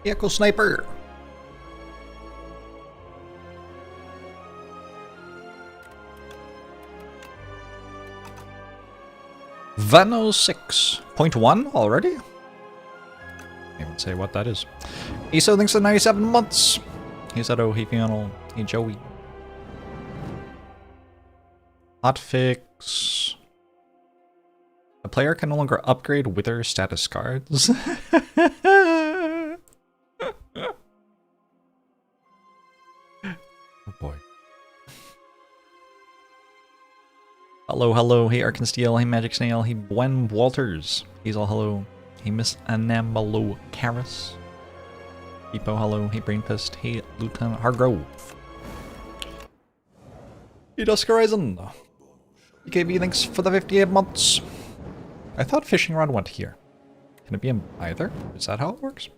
Echo Sniper! Vano 6.1 already? Can't even say what that is. ESO thinks the 97 months. He said, oh, hey Fiona. Hey Joey. Hotfix. A player can no longer upgrade Wither status cards. Oh boy. Hello, hello. Hey Arkensteel. Hey Magic Snail. Hey Gwen Walters. He's all hello. Hey Miss Anamalo Karis. Epo, hello. Hey Brainfist. Hey Lieutenant Hargrove. Hey Dusk Horizon. EKB, thanks for the 58 months. I thought fishing rod went here. Can it be in either? Is that how it works?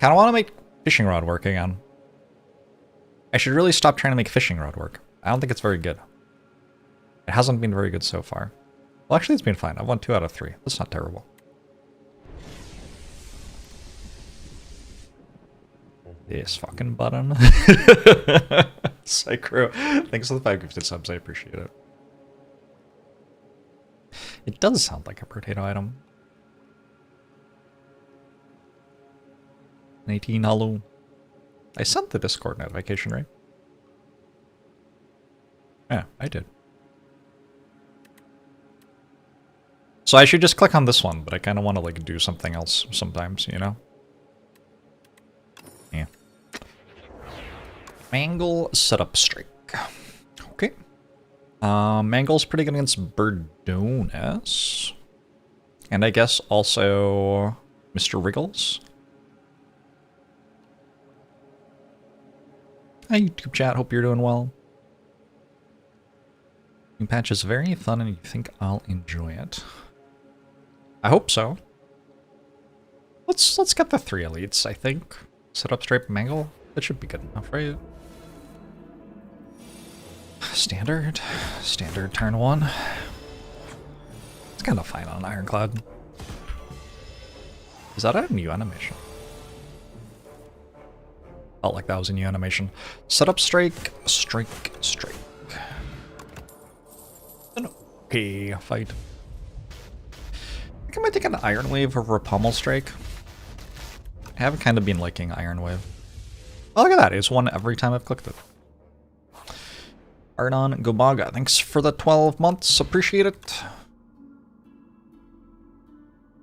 Kinda wanna make fishing rod work again. I should really stop trying to make fishing rod work. I don't think it's very good. It hasn't been very good so far. Well, actually, it's been fine. I've won 2 out of 3. That's not terrible. This fucking button. Psycho. Thanks for the 5 gifted subs. I appreciate it. It does sound like a potato item. 18, hello. I sent the Discord notification, right? Yeah, I did. So I should just click on this one, but I kind of want to like do something else sometimes, you know? Yeah. Mangle setup strike. Okay. Mangle's pretty good against Birdonis. And I guess also Mr. Wriggles. Hi YouTube chat, hope you're doing well. New patch is very fun and you think I'll enjoy it. I hope so. Let's get the 3 elites, I think. Set up Stripe Mangle. That should be good enough, right? Standard turn 1. It's kind of fine on Ironclad. Is that a new animation? Felt like that was a new animation. Set up strike. An okay fight. I think I might take an Iron Wave over a Pommel Strike. I have kind of been liking Iron Wave. Oh, look at that. It's won every time I've clicked it. Ardon Gobaga, thanks for the 12 months. Appreciate it.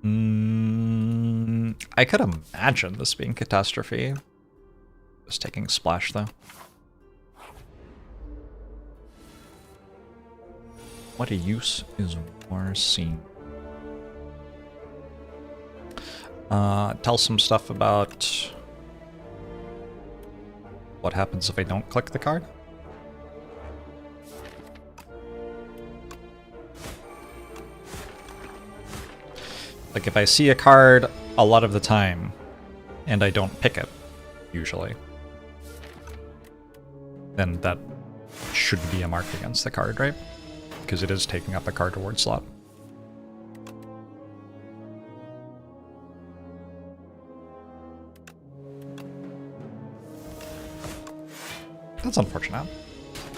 I could imagine this being Catastrophe. Just taking Splash, though. What a use is war seen. Tell some stuff about what happens if I don't click the card. Like if I see a card a lot of the time and I don't pick it, usually, then that should be a mark against the card, right? Because it is taking up a card reward slot. That's unfortunate.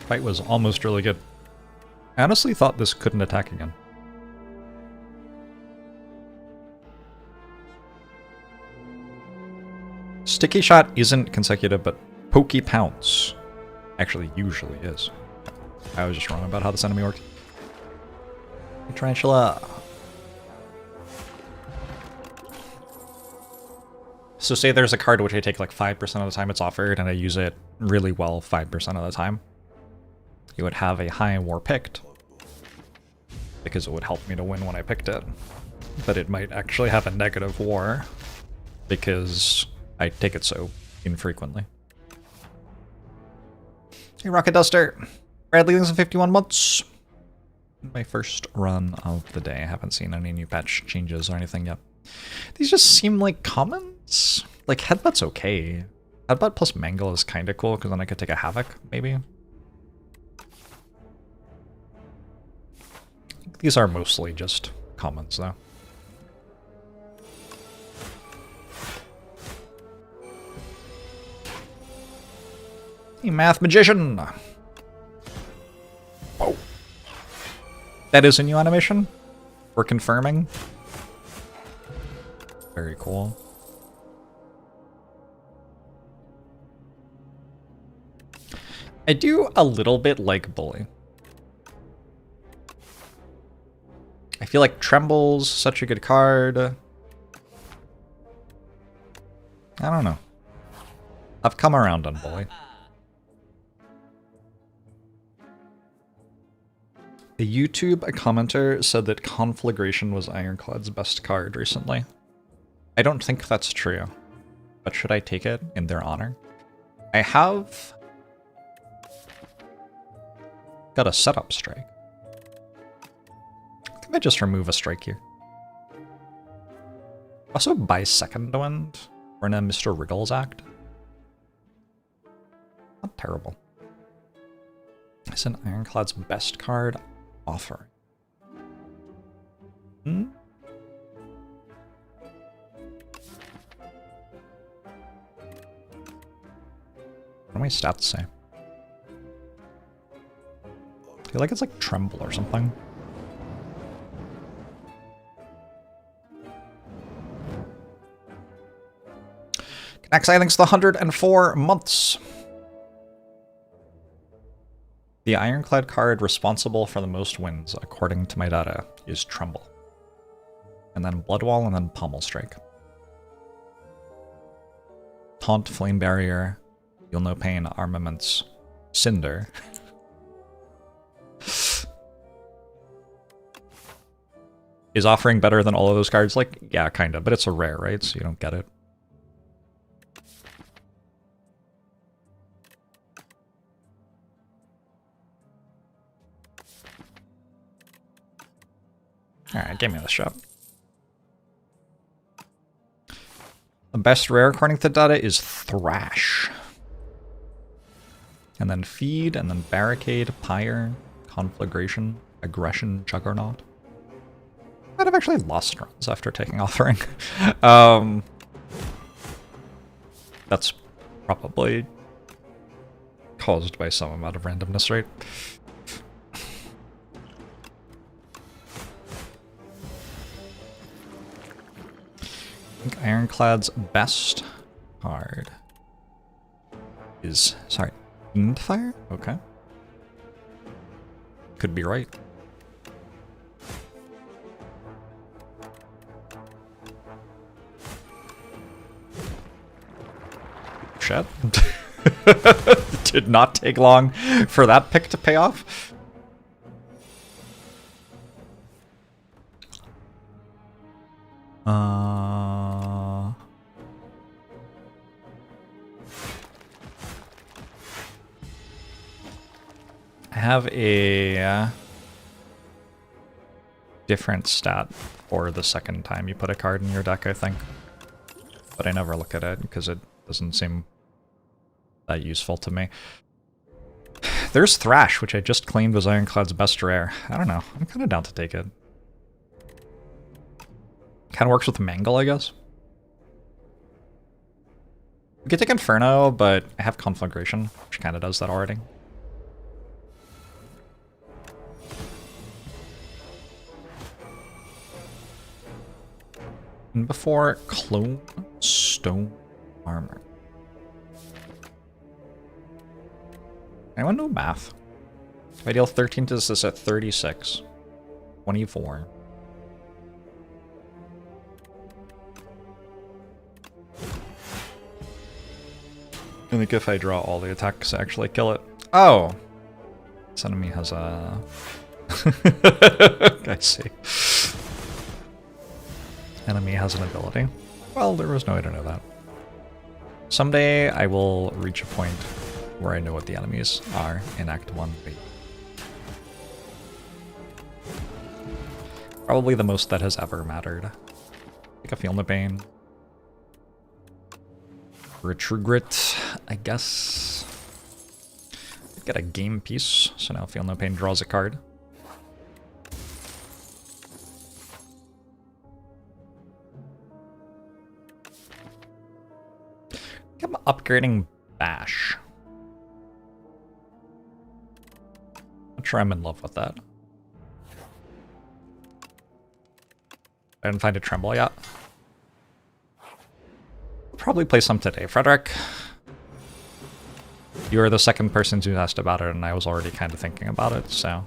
Fight was almost really good. I honestly thought this couldn't attack again. Sticky Shot isn't consecutive, but Pokey Pounce actually usually is. I was just wrong about how this enemy worked. Hey, Tarantula. So say there's a card which I take like 5% of the time it's offered, and I use it really well 5% of the time. You would have a high war picked, because it would help me to win when I picked it. But it might actually have a negative war, because I take it so infrequently. Hey Rocket Duster! Bradley, thanks for 51 months! My first run of the day. I haven't seen any new patch changes or anything yet. These just seem like commons? Like, Headbutt's okay. Headbutt plus Mangle is kind of cool, because then I could take a Havoc, maybe. These are mostly just commons, though. Hey, Math Magician! Whoa. That is a new animation? We're confirming? Very cool. I do a little bit like Bully. I feel like Tremble's such a good card. I don't know. I've come around on Bully. A commenter said that Conflagration was Ironclad's best card recently. I don't think that's true, but should I take it in their honor? I have got a setup strike. Can I just remove a strike here? Also buy Second Wind or in a Mr. Wriggles act. Not terrible. It's an Ironclad's best card offering. Hmm? What do my stats say? I feel like it's like Tremble or something. Next, I think it's the 104 months. The Ironclad card responsible for the most wins, according to my data, is Tremble. And then Bloodwall, and then Pommel Strike. Taunt, Flame Barrier, You'll No Pain, Armaments, Cinder. Is Offering better than all of those cards? Like, yeah, kind of, but it's a rare, right? So you don't get it. Alright, give me the shot. The best rare according to data is Thrash. And then Feed, and then Barricade, Pyre, Conflagration, Aggression, Juggernaut. Might have actually lost runs after taking Offering. That's probably caused by some amount of randomness, right? I think Ironclad's best card is, sorry, Fiendfire? Okay. Could be right. Shit. Did not take long for that pick to pay off. I have a different stat for the second time you put a card in your deck, I think. But I never look at it because it doesn't seem that useful to me. There's Thrash, which I just claimed was Ironclad's best rare. I don't know. I'm kind of down to take it. Kind of works with Mangle, I guess. We could take Inferno, but I have Conflagration, which kind of does that already. And before Clone Stone Armor. I want to know math. If I deal 13 to this at 36. 24. I think if I draw all the attacks, I actually kill it. Oh! This enemy has a... I see. Enemy has an ability. Well, there was no way to know that. Someday I will reach a point where I know what the enemies are in Act 1B. Probably the most that has ever mattered. I think take a Feel No Pain. For a True Grit, I guess. Get a game piece, so now Feel No Pain draws a card. I'm upgrading Bash. Not sure I'm in love with that. I didn't find a Tremble yet. Probably play some today, Frederick. You were the second person who asked about it, and I was already kind of thinking about it, so...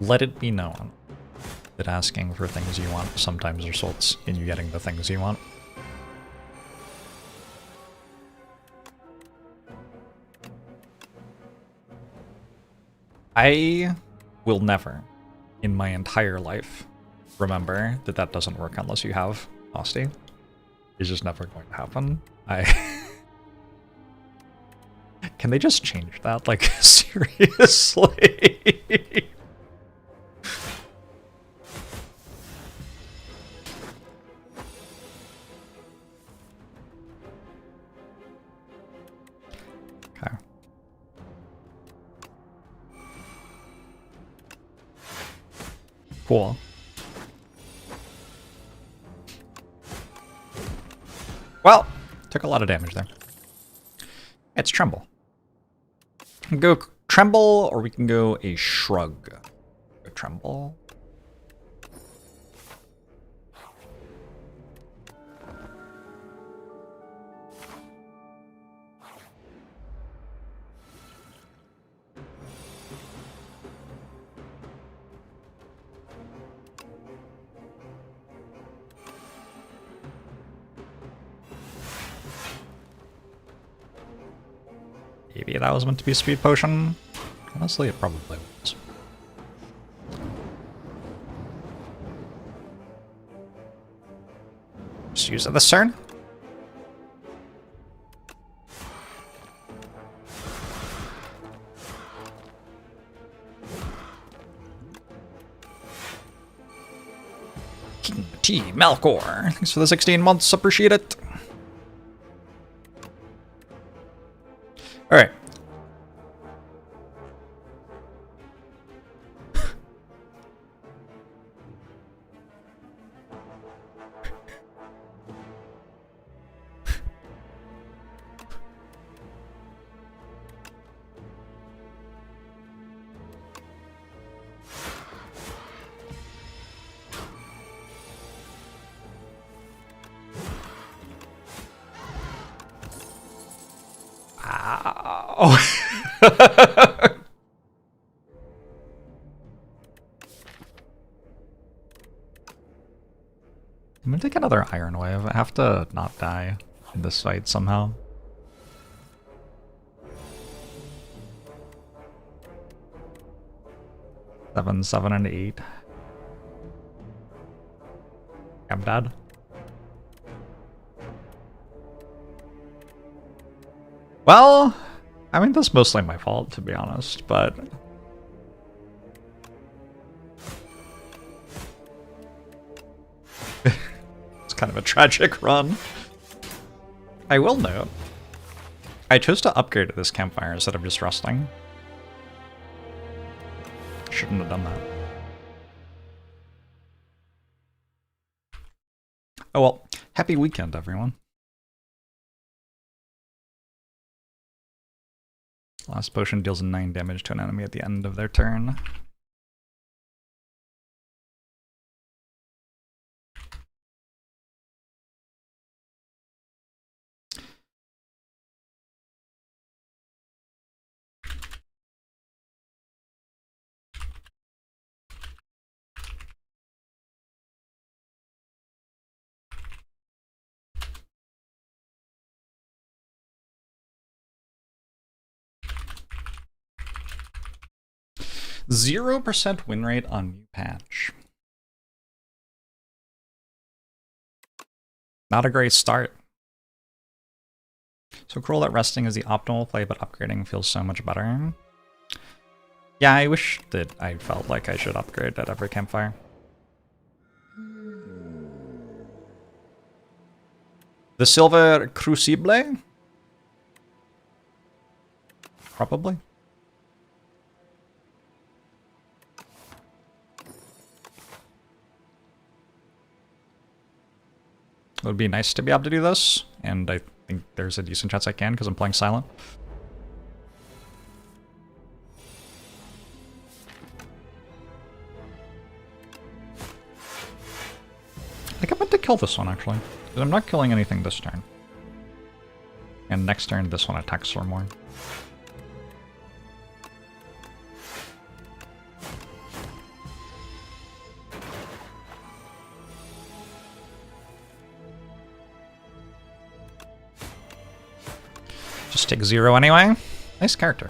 Let it be known that asking for things you want sometimes results in you getting the things you want. I will never, in my entire life, remember that that doesn't work unless you have Hosty. It's just never going to happen. Can they just change that? Like, seriously? Okay. Cool. Well, took a lot of damage there. It's Tremble. We can go Tremble, or we can go a Shrug. Go Tremble. Maybe that was meant to be a speed potion. Honestly, it probably was. Just use it this turn. King T. Malcor. Thanks for the 16 months. Appreciate it. All right. Ow. I'm gonna take another Iron Wave. I have to not die in this fight somehow. Seven, and 8. I'm dead. Well, I mean, that's mostly my fault, to be honest, but... it's kind of a tragic run. I will note, I chose to upgrade this campfire instead of just resting. Shouldn't have done that. Oh well, happy weekend, everyone. Last potion deals 9 damage to an enemy at the end of their turn. %0 win rate on new patch. Not a great start. So cruel that resting is the optimal play, but upgrading feels so much better. Yeah, I wish that I felt like I should upgrade at every campfire. The Silver Crucible? Probably. It would be nice to be able to do this, and I think there's a decent chance I can because I'm playing silent. I think I meant to kill this one, actually. Because I'm not killing anything this turn. And next turn, this one attacks for more. Just take 0 anyway. Nice character.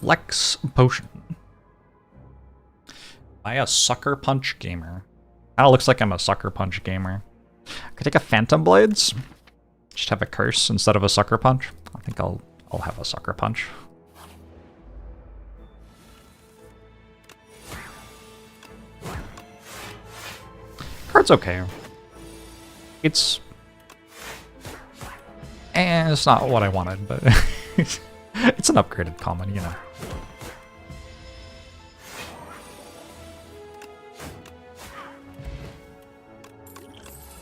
Lex Potion. Buy a Sucker Punch gamer. Kinda looks like I'm a Sucker Punch gamer. I could take a Phantom Blades. Just have a curse instead of a Sucker Punch. I think I'll have a Sucker Punch. Card's okay. It's not what I wanted, but it's an upgraded common, you know.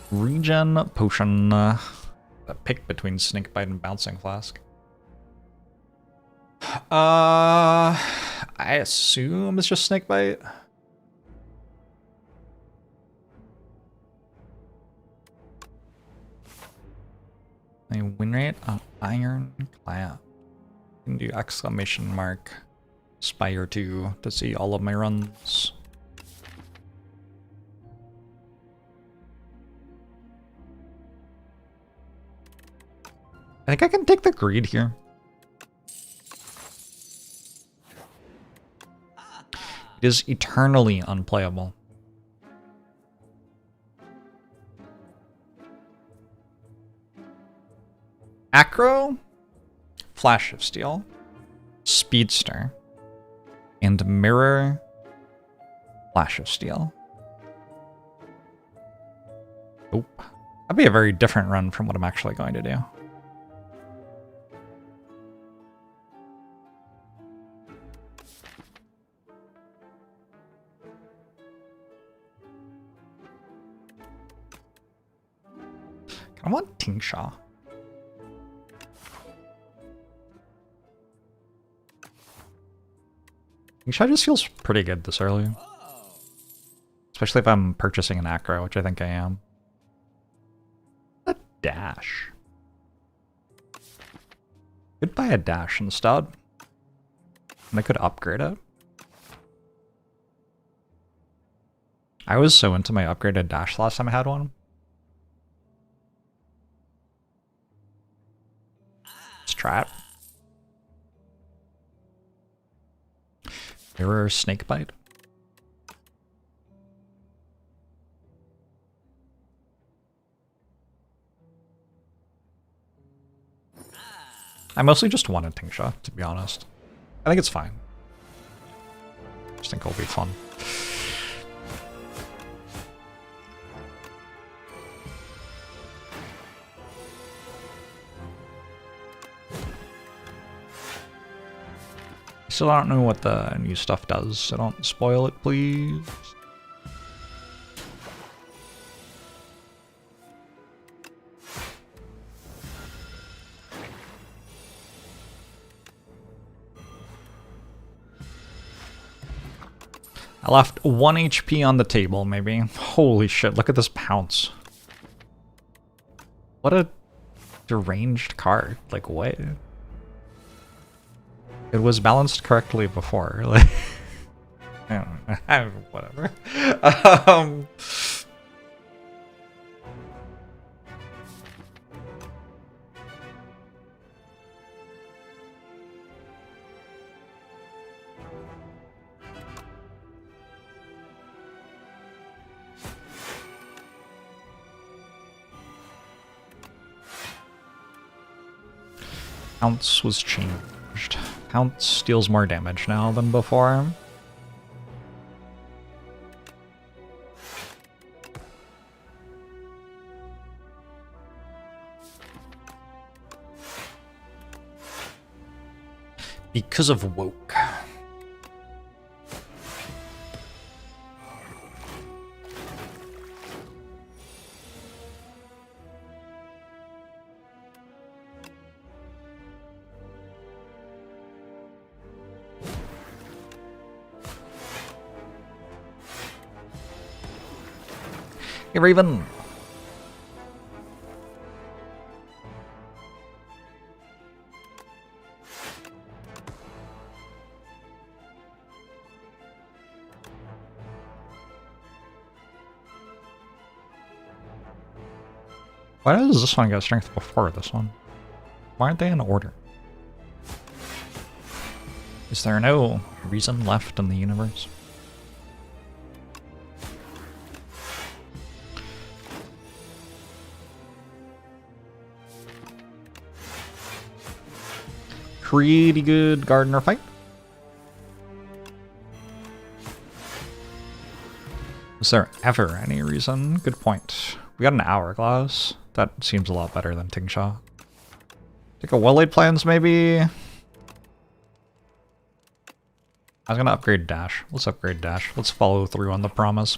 Regen Potion. A pick between Snakebite and Bouncing Flask. I assume it's just Snakebite. A win rate on Ironclad. Can do exclamation mark spire 2 to see all of my runs. I think I can take the greed here. It is eternally unplayable. Acro, Flash of Steel, Speedster, and Mirror, Flash of Steel. Oh, that'd be a very different run from what I'm actually going to do. I want Tingsha. Tingsha just feels pretty good this early. Especially if I'm purchasing an acro, which I think I am. A dash. Could buy a dash instead. And I could upgrade it. I was so into my upgraded dash last time I had one. Let's try it. Mirror Snakebite. I mostly just wanted Tingsha, to be honest. I think it's fine. I just think it'll be fun. Still don't know what the new stuff does, so don't spoil it, please. I left 1 HP on the table, maybe. Holy shit, look at this pounce. What a deranged card. Like, what? It was balanced correctly before. Like, I don't know, whatever. Pounce was changed. Pounce deals more damage now than before. Because of woke. Hey, Raven. Why does this one get strength before this one? Why aren't they in order? Is there no reason left in the universe? Pretty good gardener fight. Is there ever any reason? Good point. We got an hourglass. That seems a lot better than Tingsha. Take a well-laid plans, maybe? I was gonna upgrade Dash. Let's upgrade Dash. Let's follow through on the promise.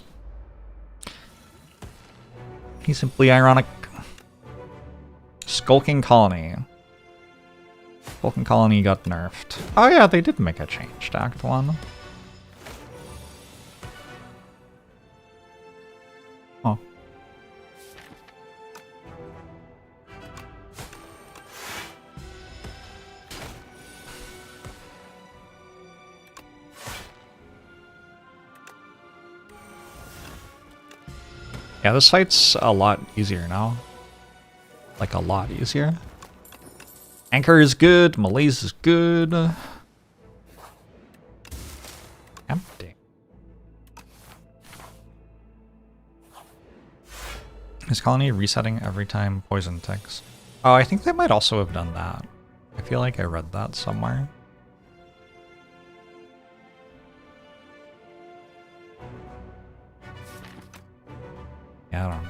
He's simply ironic. Skulking Colony. Skulking Colony got nerfed. Oh yeah, they did make a change to Act 1. Oh. Yeah, this fight's a lot easier now. Like, a lot easier. Anchor is good, Malaise is good. Empty. Is Colony resetting every time poison ticks? Oh, I think they might also have done that. I feel like I read that somewhere. Yeah, I don't know.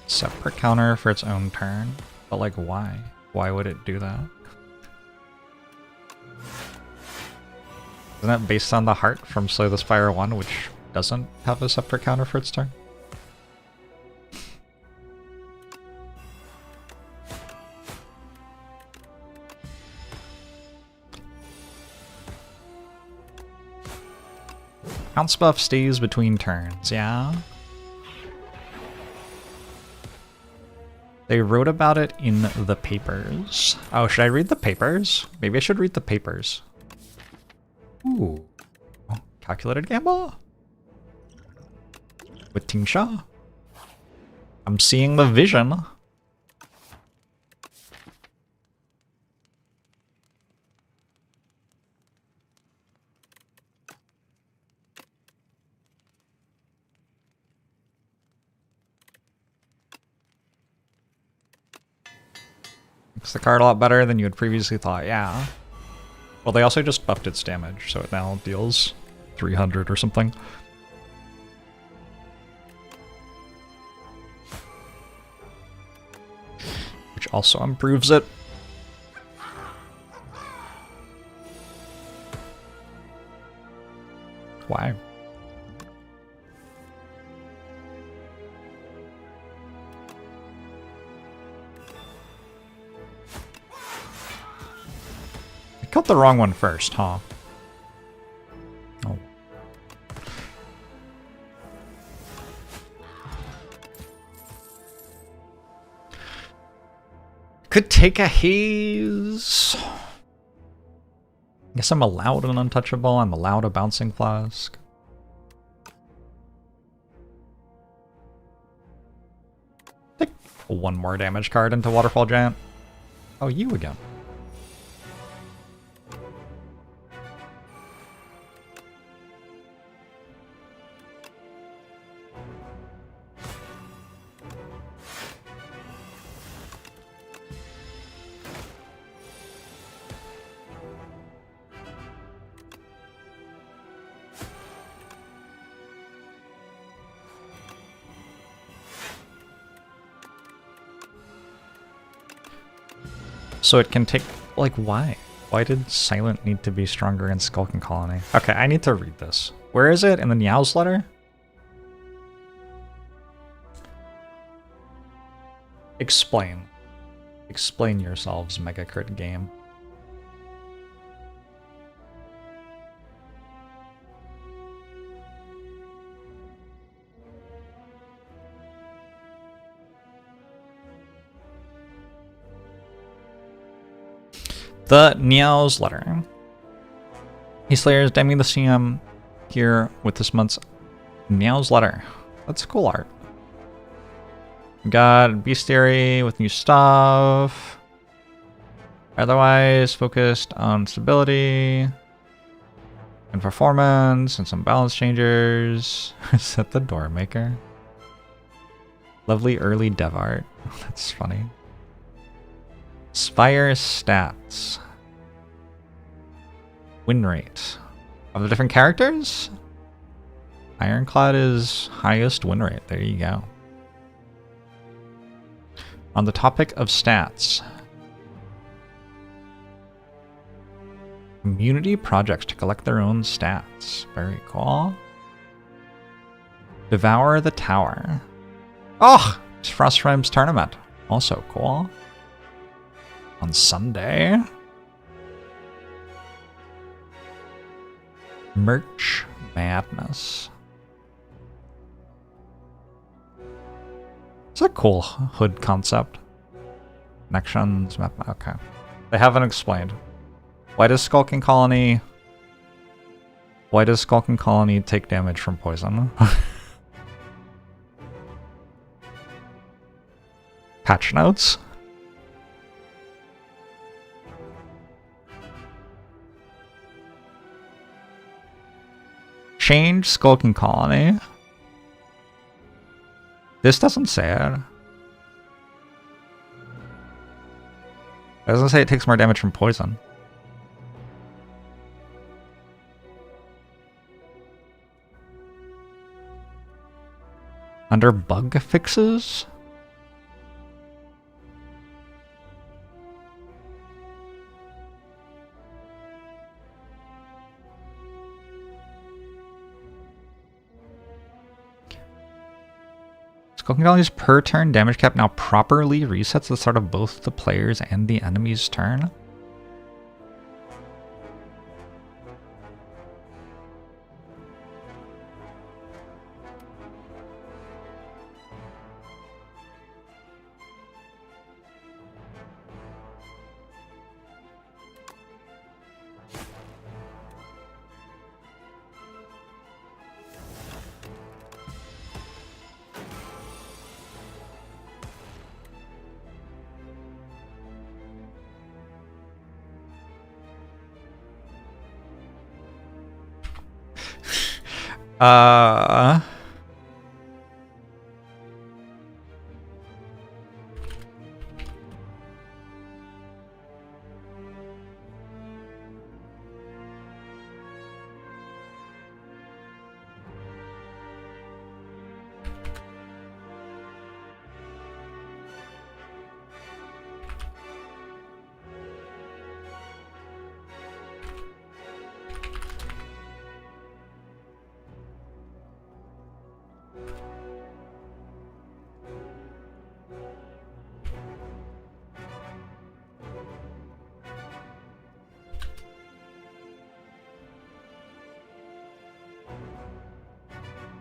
Separate counter for its own turn? But like, why? Why would it do that? Isn't that based on the heart from Slay the Spire 1, which doesn't have a separate counter for its turn? Pounce buff stays between turns, yeah? They wrote about it in the papers. Oh, should I read the papers? Maybe I should read the papers. Ooh. Oh, calculated gamble? With Tingsha? I'm seeing the vision. Makes the card a lot better than you had previously thought, yeah. Well, they also just buffed its damage, so it now deals 300 or something. Which also improves it. Why? Cut the wrong one first, huh? Oh. Could take a haze. Guess I'm allowed an untouchable. I'm allowed a bouncing flask. Take one more damage card into Waterfall Giant. Oh, you again. So it can take, like, why? Why did Silent need to be stronger in Skulking Colony? Okay, I need to read this. Where is it? In the Niao's letter? Explain. Explain yourselves, Mega Crit game. The Niao's letter. Hey Slayers, Demi the CM here with this month's Niao's letter. That's cool art. We got Bestiary with new stuff. Otherwise focused on stability and performance and some balance changers. Is that the door maker? Lovely early dev art. That's funny. Spire stats. Win rate. Of the different characters? Ironclad is highest win rate. There you go. On the topic of stats. Community projects to collect their own stats. Very cool. Devour the Tower. Oh! It's Frost Rhymes tournament. Also cool. On Sunday. Merch Madness. It's a cool hood concept. Connections map. Okay. They haven't explained. Why does Skulking Colony take damage from poison? Patch notes? Change Skulking Colony. This doesn't say it. It doesn't say it takes more damage from poison. Under bug fixes? Skulking Colony's per turn damage cap now properly resets at the start of both the player's and the enemy's turn.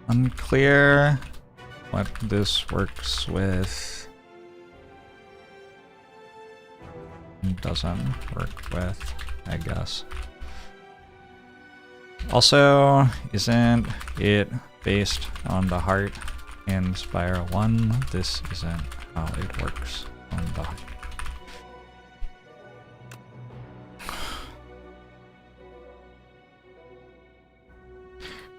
Unclear what this works with and doesn't work with, I guess. Also, isn't it based on the heart in Spire 1? This isn't how it works on the heart.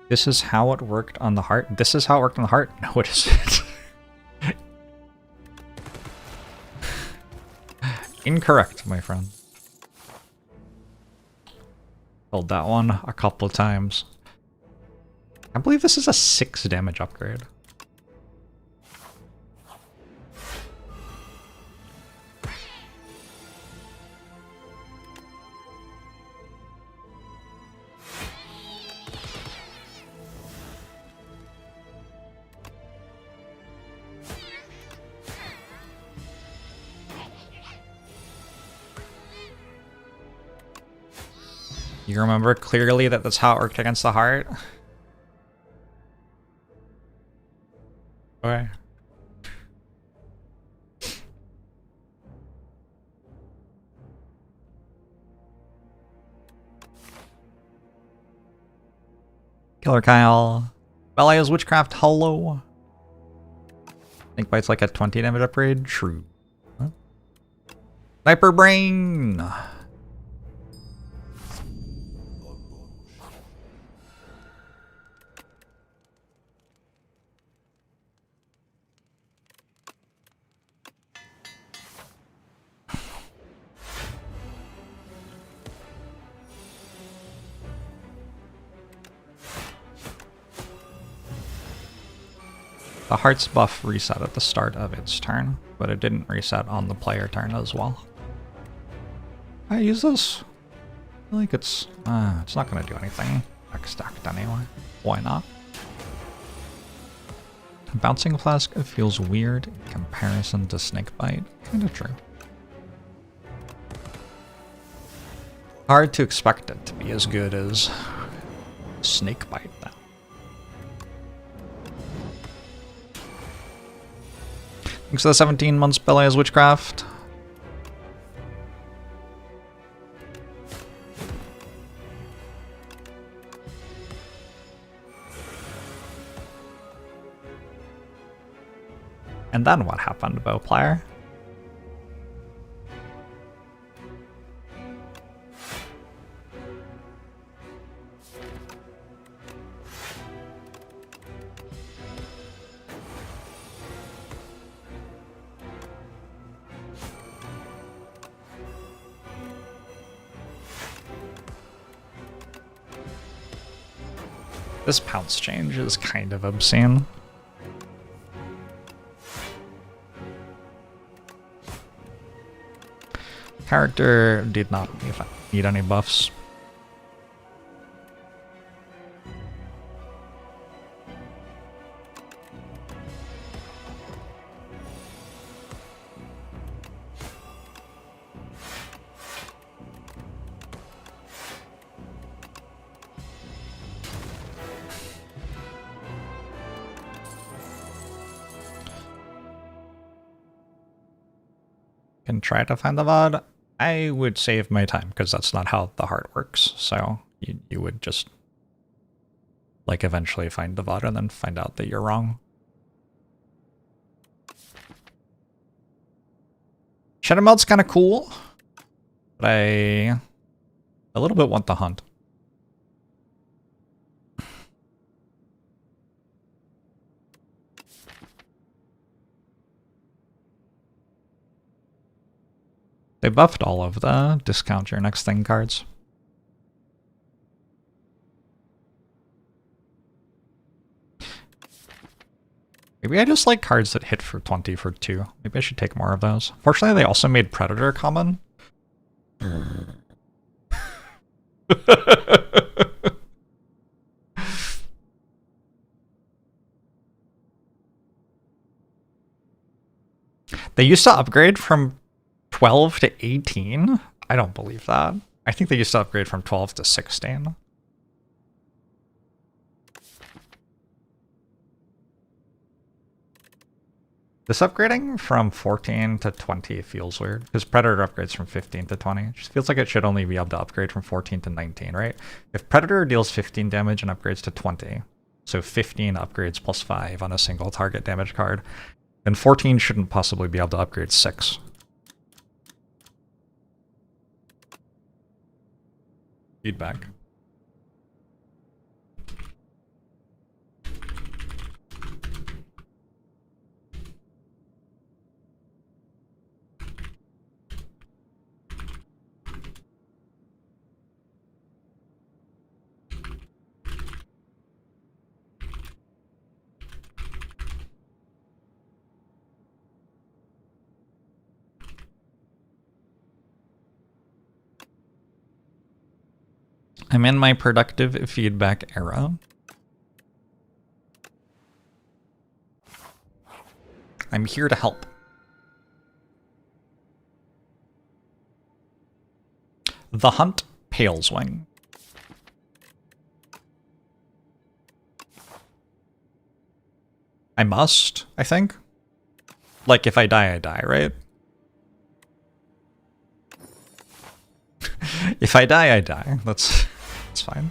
This is how it worked on the heart? This is how it worked on the heart? No, it isn't. Incorrect, my friend. Told that one a couple of times. I believe this is a 6 damage upgrade. You remember clearly that that's how it worked against the heart? Okay. Killer Kyle. Belial's Witchcraft, hello. Think Bite's like a 20 damage upgrade? True. Huh? Sniper Brain! The heart's buff reset at the start of its turn, but it didn't reset on the player turn as well. I use this. I feel like it's not gonna do anything next stacked anyway. Why not? Bouncing Flask feels weird in comparison to Snakebite. Kinda true. Hard to expect it to be as good as Snakebite though. Thanks for the 17 months, Belial's Witchcraft. And then what happened, Bow Player? This pounce change is kind of obscene. Character did not need any buffs. Can try to find the VOD. I would save my time because that's not how the heart works. So you would just like eventually find the VOD and then find out that you're wrong. Shadow Melt's kind of cool, but I a little bit want the hunt. They buffed all of the discount your next thing cards. Maybe I just like cards that hit for 20 for 2. Maybe I should take more of those. Fortunately, they also made Predator common. They used to upgrade from 12 to 18? I don't believe that. I think they used to upgrade from 12 to 16. This upgrading from 14 to 20 feels weird, because Predator upgrades from 15 to 20. It just feels like it should only be able to upgrade from 14 to 19, right? If Predator deals 15 damage and upgrades to 20, so 15 upgrades plus 5 on a single target damage card, then 14 shouldn't possibly be able to upgrade 6. Feedback. I'm in my productive feedback era. I'm here to help. The Hunt Paleswing. I must, I think. Like, if I die, right? If I die, I die. That's fine.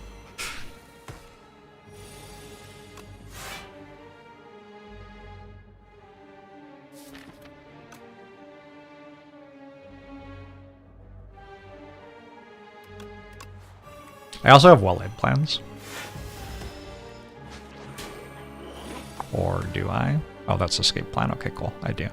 I also have well-laid plans. Or do I? Oh, that's escape plan. Okay, cool. I do.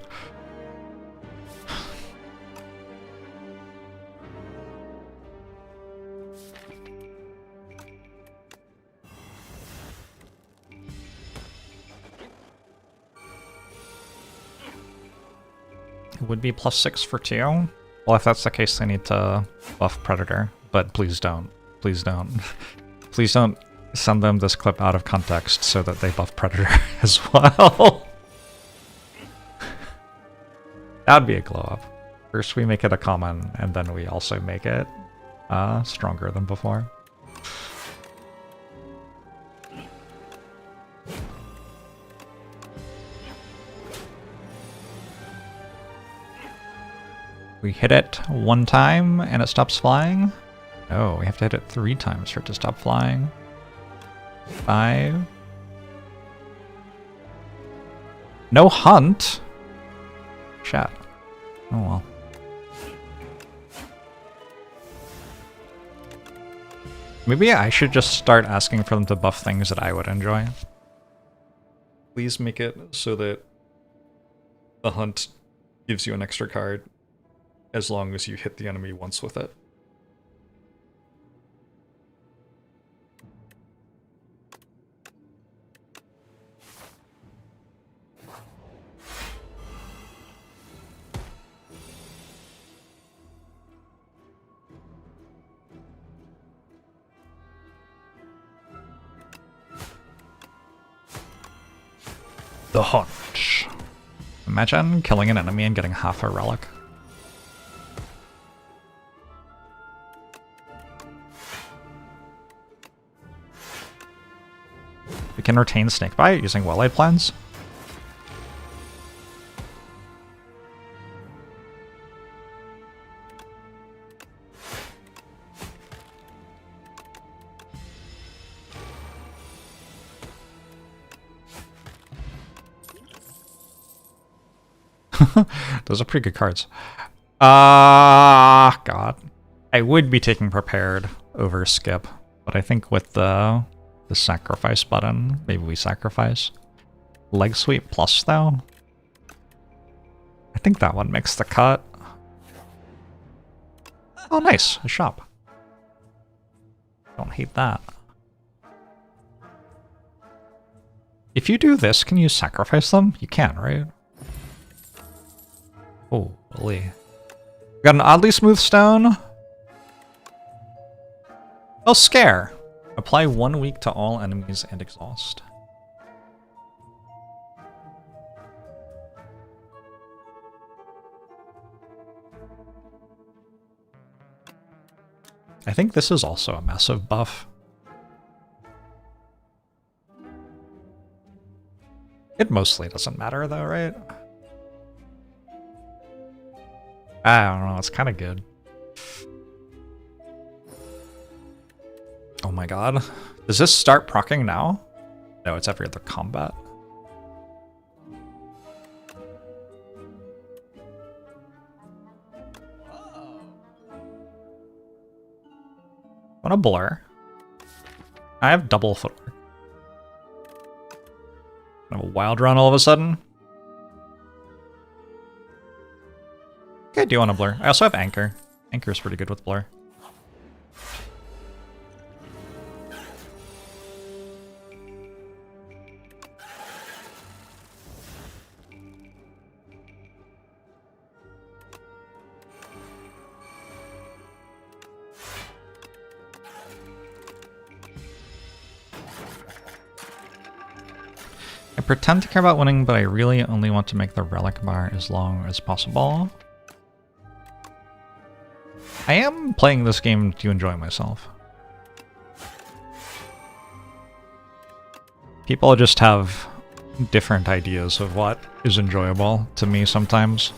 It would be +6 for 2. Well, if that's the case, I need to buff Predator. But please don't. Please don't. Please don't send them this clip out of context so that they buff Predator as well. That would be a glow up. First we make it a common, and then we also make it stronger than before. We hit it 1 time and it stops flying. Oh, we have to hit it 3 times for it to stop flying. 5. No hunt? Chat. Oh well. Maybe I should just start asking for them to buff things that I would enjoy. Please make it so that the hunt gives you an extra card as long as you hit the enemy once with it. The hunt. Imagine killing an enemy and getting half a relic. We can retain Snakebite using well-laid plans. Those are pretty good cards. God. I would be taking prepared over skip, but I think with the sacrifice button, maybe we sacrifice. Leg sweep plus though? I think that one makes the cut. Oh nice, a shop. Don't hate that. If you do this, can you sacrifice them? You can, right? Oh, holy. We got an oddly smooth stone. Oh, scare. Apply 1 week to all enemies and exhaust. I think this is also a massive buff. It mostly doesn't matter though, right? I don't know, it's kind of good. Oh my god. Does this start proccing now? No, it's every other combat. What a blur. I have double footwork. I have a wild run all of a sudden. Okay, I do want to blur. I also have anchor. Anchor is pretty good with blur. I pretend to care about winning, but I really only want to make the relic bar as long as possible. I am playing this game to enjoy myself. People just have different ideas of what is enjoyable to me sometimes.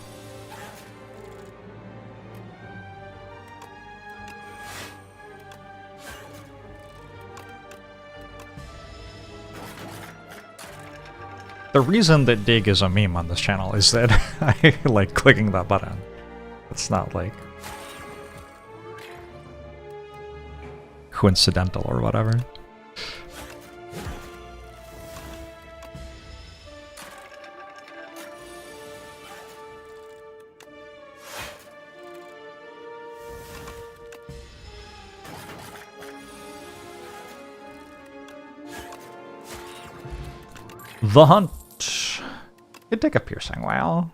The reason that dig is a meme on this channel is that I like clicking that button. It's not like coincidental or whatever. The hunt. You'd take a piercing whale.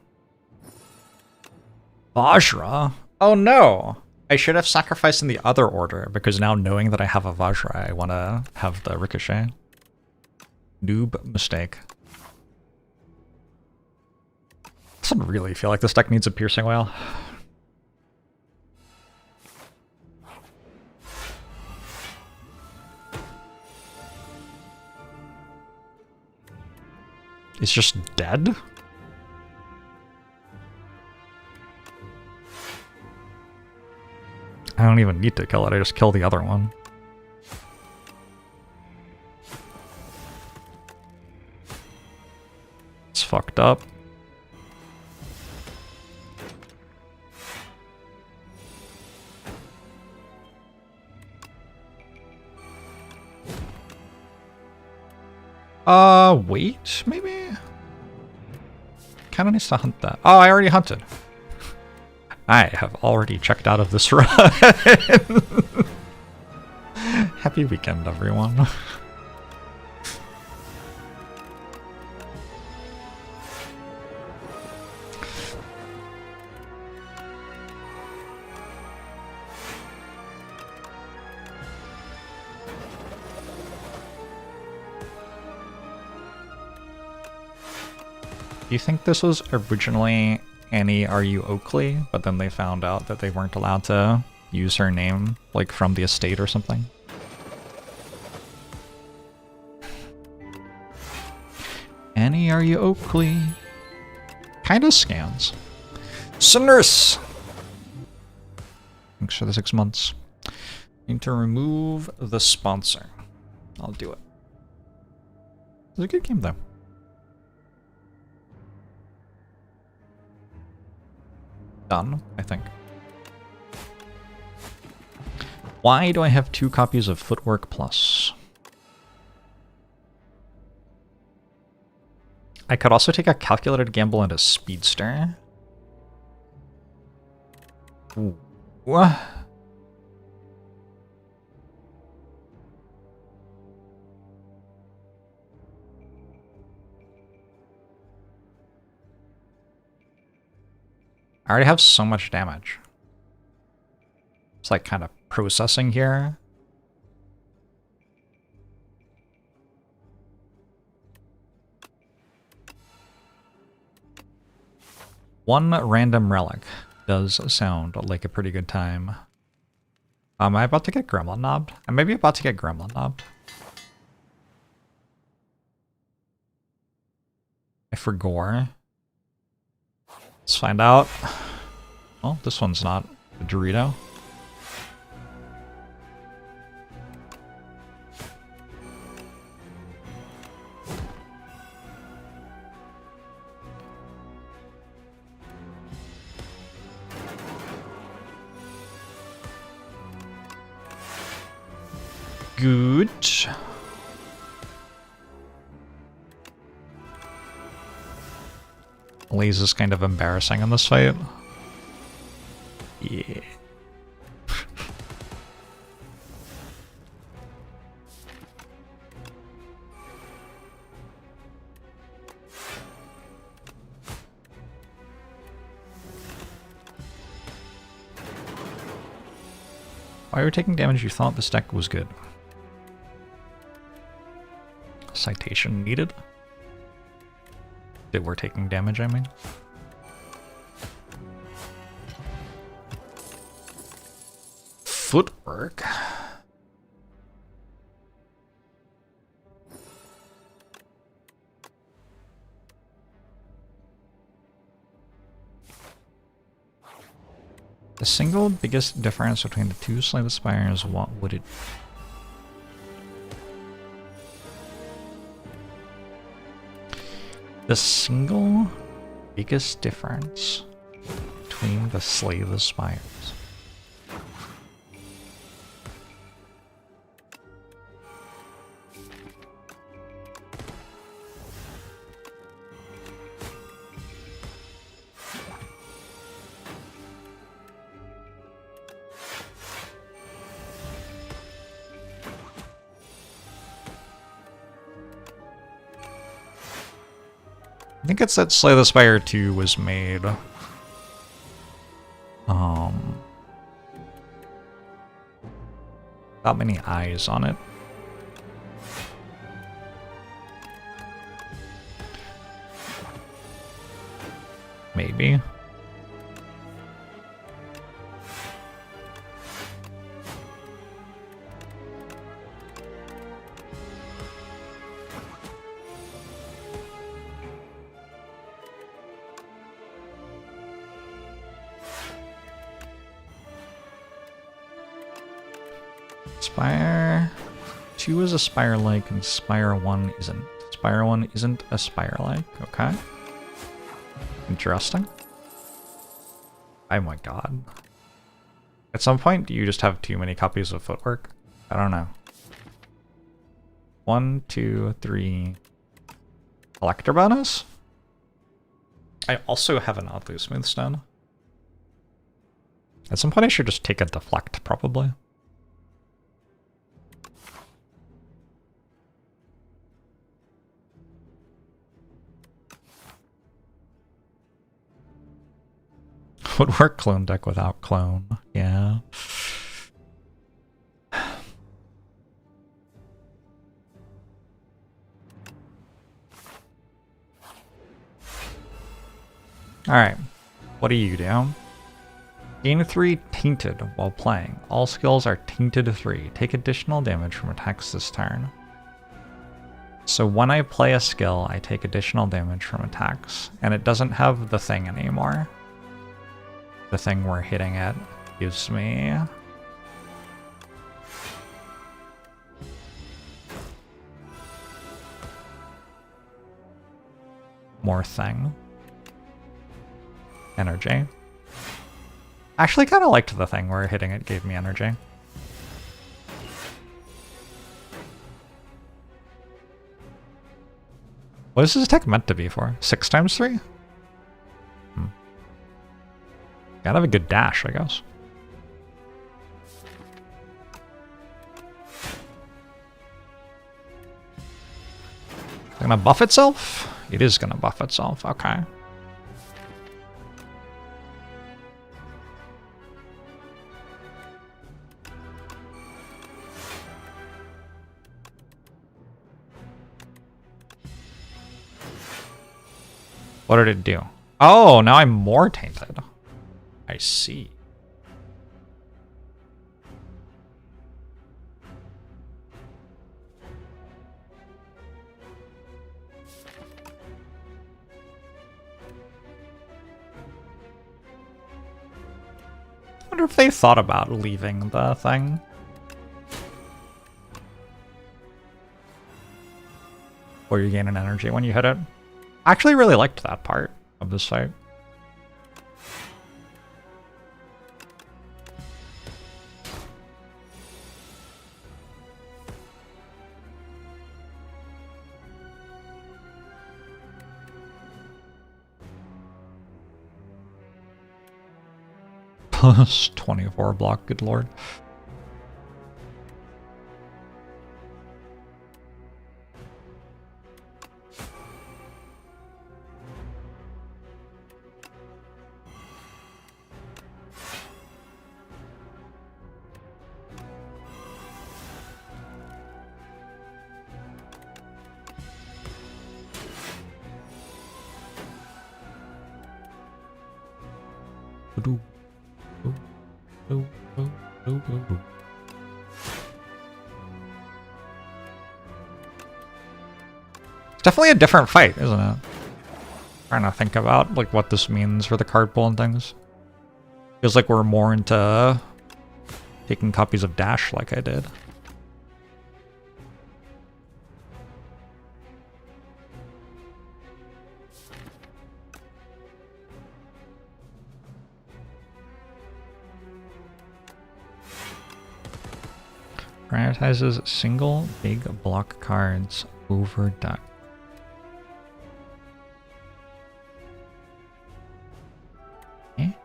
Vajra? Oh no! I should have sacrificed in the other order, because now knowing that I have a Vajra, I want to have the ricochet. Noob mistake. Doesn't really feel like this deck needs a piercing whale. It's just dead? I don't even need to kill it, I just kill the other one. It's fucked up. Wait, maybe? Kinda needs to hunt that. Oh, I already hunted. I have already checked out of this run. Happy weekend, everyone. Do you think this was originally Annie Are You Oakley, but then they found out that they weren't allowed to use her name, like from the estate or something? Annie Are You Oakley? Kinda scans. Sinners! Thanks for the 6 months. Need to remove the sponsor. I'll do it. It was a good game though. Done, I think. Why do I have 2 copies of Footwork Plus? I could also take a calculated gamble into Speedster. Ooh. I already have so much damage. It's like kind of processing here. One random relic does sound like a pretty good time. Am I about to get gremlin knobbed? I may be about to get gremlin knobbed. I forgore. Let's find out. Well, this one's not a Dorito. Good. Laze is kind of embarrassing in this fight. Yeah. While you were taking damage, you thought this deck was good. Citation needed. That we're taking damage, I mean. Footwork. The single biggest difference between the two Slay the Spires, what would it be? The single biggest difference between the Slay the Spires. I think it's that Slay the Spire 2 was made without many eyes on it. Maybe. Spire 2 is a spire-like and Spire 1 isn't. Spire 1 isn't a spire-like, okay. Interesting. Oh my god. At some point, do you just have too many copies of Footwork? I don't know. 1, 2, 3. Collector bonus? I also have an oddly smooth stone. At some point I should just take a deflect, probably. Would work clone deck without clone, yeah. Alright, what do you do? Gain 3 tainted while playing. All skills are tainted 3. Take additional damage from attacks this turn. So when I play a skill, I take additional damage from attacks, and it doesn't have the thing anymore. The thing we're hitting it gives me more thing. Energy. Actually kind of liked the thing where hitting it gave me energy. What is this attack meant to be for? 6 times 3? Gotta have a good dash, I guess. It's gonna buff itself? It is gonna buff itself, okay. What did it do? Oh, now I'm more tainted. I see. I wonder if they thought about leaving the thing. Where you gain an energy when you hit it. I actually really liked that part of this fight. Plus 24 block, good lord. It's definitely a different fight, isn't it? Trying to think about like what this means for the card pool and things. Feels like we're more into taking copies of Dash like I did. Prioritizes single big block cards over deck. Okay.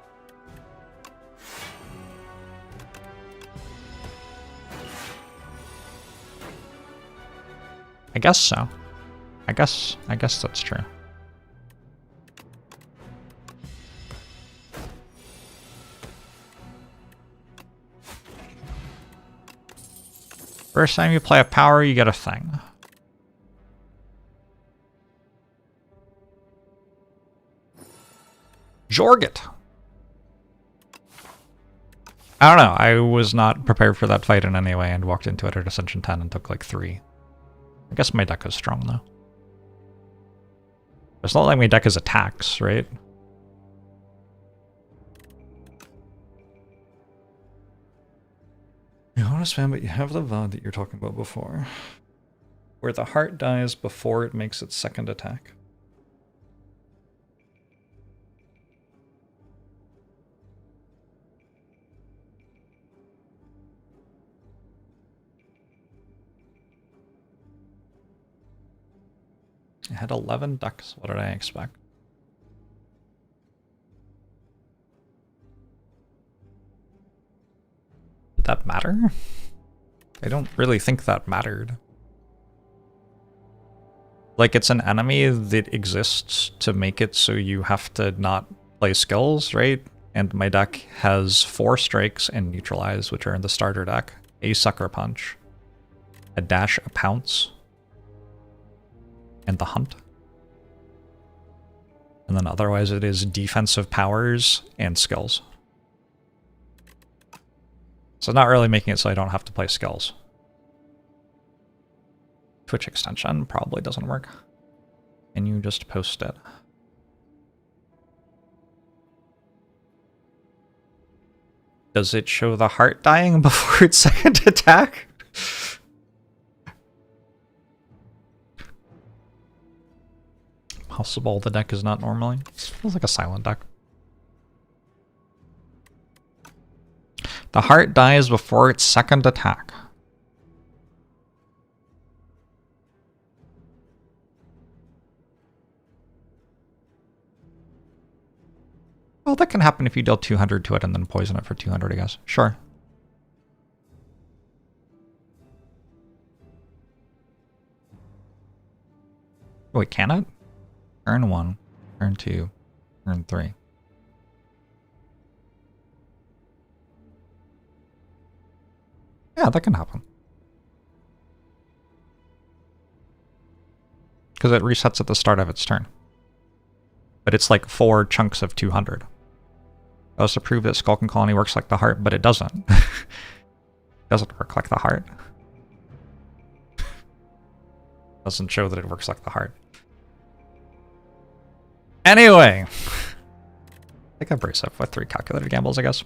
I guess so. I guess that's true. First time you play a power, you get a thing. Jorget. I don't know. I was not prepared for that fight in any way and walked into it at Ascension 10 and took like 3. I guess my deck is strong though. It's not like my deck is attacks, right? You're honest man, but you have the VOD that you're talking about before. Where the heart dies before it makes its second attack. I had 11 ducks. What did I expect? Did that matter? I don't really think that mattered. Like, it's an enemy that exists to make it so you have to not play skills, right? And my deck has 4 strikes and neutralize, which are in the starter deck. A sucker punch, a dash, a pounce, and the hunt. And then otherwise it is defensive powers and skills. So not really making it so I don't have to play skills. Twitch extension probably doesn't work. And you just post it. Does it show the heart dying before its second attack? Possible the deck is not normally. It feels like a silent deck. The heart dies before its second attack. Well, that can happen if you deal 200 to it and then poison it for 200, I guess. Sure. Wait, can it? Turn 1, turn 2, turn 3. Yeah, that can happen. Because it resets at the start of its turn. But it's like 4 chunks of 200. That was to prove that Skulk and Colony works like the heart, but it doesn't. It doesn't work like the heart. Doesn't show that it works like the heart. Anyway. I think I brace up with 3 calculated gambles, I guess.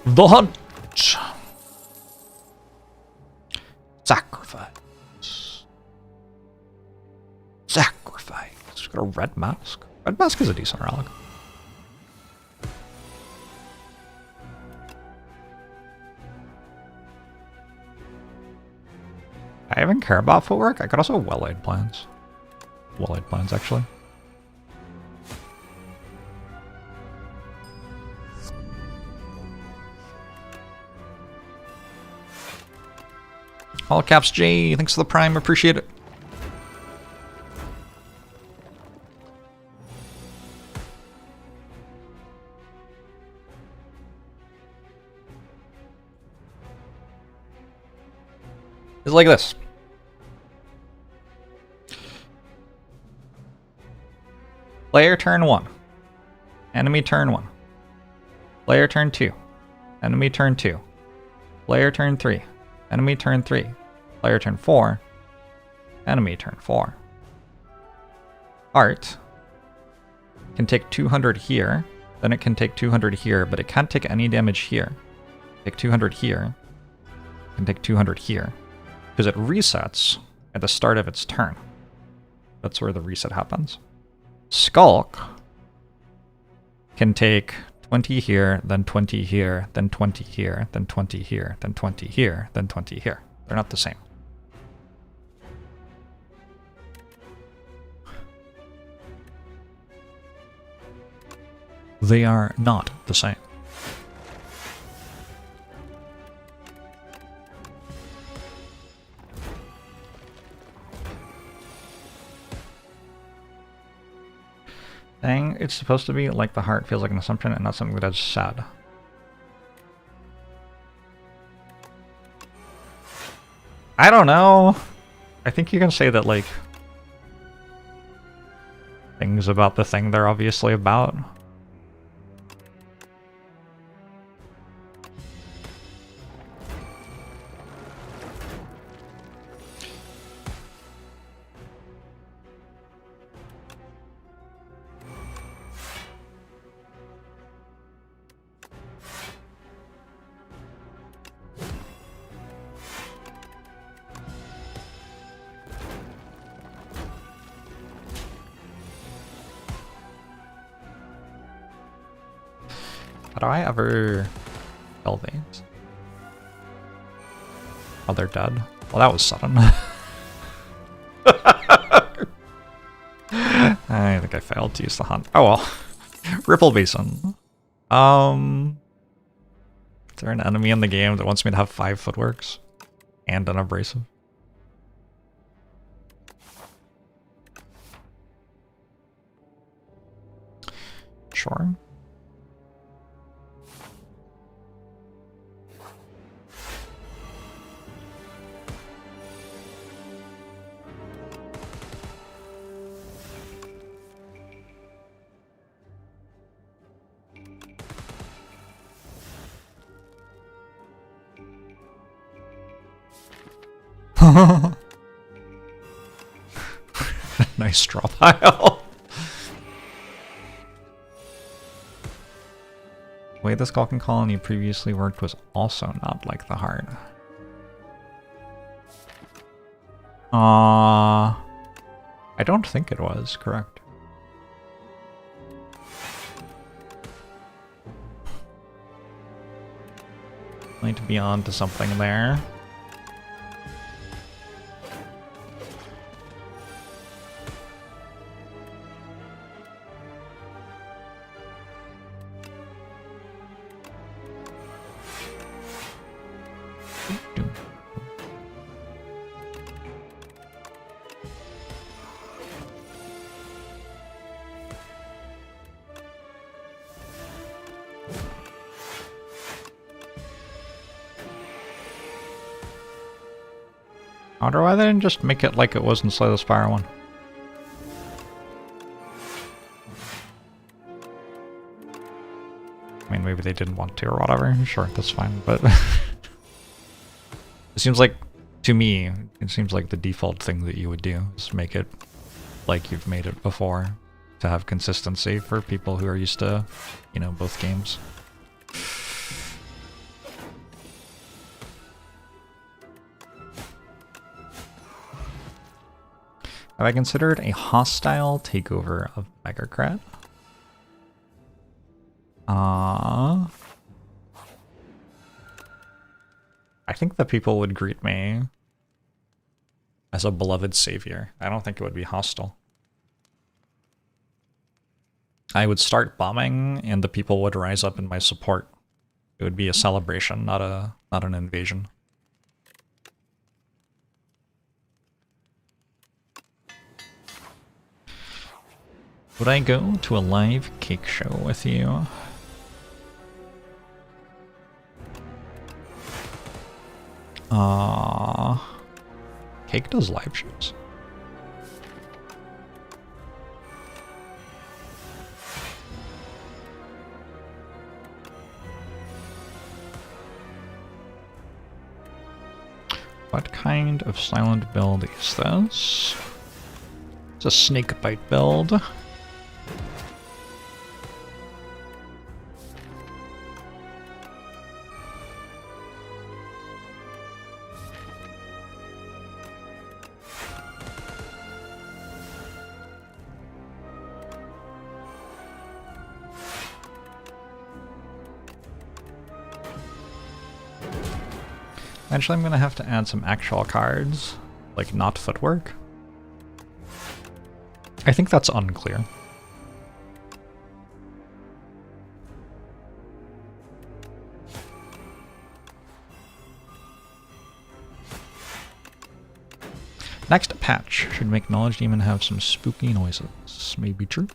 The hunt! Sacrifice. Sacrifice. Got a red mask. Red Mask is a decent relic. I even care about footwork. I could also well-laid plans. Well-laid plans, actually. All caps J, thanks for the prime, appreciate it. It's like this. Player turn 1. Enemy turn 1. Player turn 2. Enemy turn 2. Player turn 3. Enemy turn 3. Player turn 4. Enemy turn 4. Art can take 200 here, then it can take 200 here, but it can't take any damage here. Take 200 here. Can take 200 here. Because it resets at the start of its turn. That's where the reset happens. Skulk can take 20 here, then 20 here, then 20 here, then 20 here, then 20 here, then 20 here. They're not the same. They are not the same. Dang, it's supposed to be like the heart feels like an assumption and not something that's sad. I don't know. I think you can say that, like, things about the thing they're obviously about. How do I ever kill these? Oh, they're dead. Well, that was sudden. I think I failed to use the hunt. Oh well. Ripple Basin. Is there an enemy in the game that wants me to have 5 footworks? And an abrasive? Sure. Nice straw pile. The way the Skulking Colony previously worked was also not like the heart. I don't think it was, correct. Need to be on to something there. I wonder why they didn't just make it like it was in Slay the Spire 1. I mean, maybe they didn't want to or whatever. Sure, that's fine, but... it seems like, to me, it seems like the default thing that you would do is make it like you've made it before to have consistency for people who are used to, you know, both games. Have I considered a hostile takeover of Megarcrat? I think the people would greet me as a beloved savior. I don't think it would be hostile. I would start bombing and the people would rise up in my support. It would be a celebration, not an invasion. Would I go to a live cake show with you? Cake does live shows. What kind of silent build is this? It's a snake bite build. Eventually I'm gonna have to add some actual cards, like not footwork. I think that's unclear. Next patch should make Knowledge Demon have some spooky noises. Maybe true.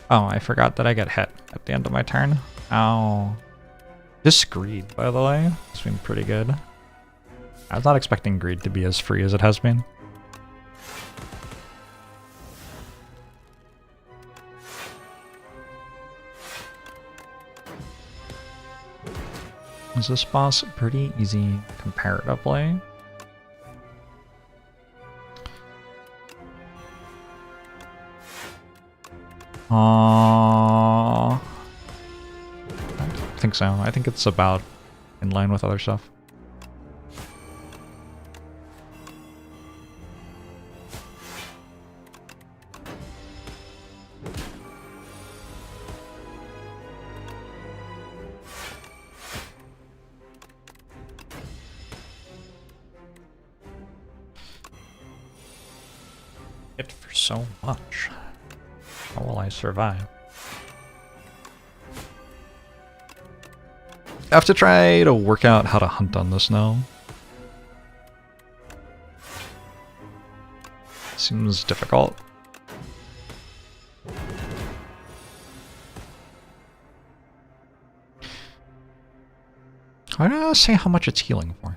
Oh, I forgot that I get hit at the end of my turn. Ow. This greed, by the way, has been pretty good. I was not expecting greed to be as free as it has been. Is this boss pretty easy comparatively? I think so. I think it's about in line with other stuff. Hit for so much. How will I survive? I have to try to work out how to hunt on this now. Seems difficult. I don't say how much it's healing for.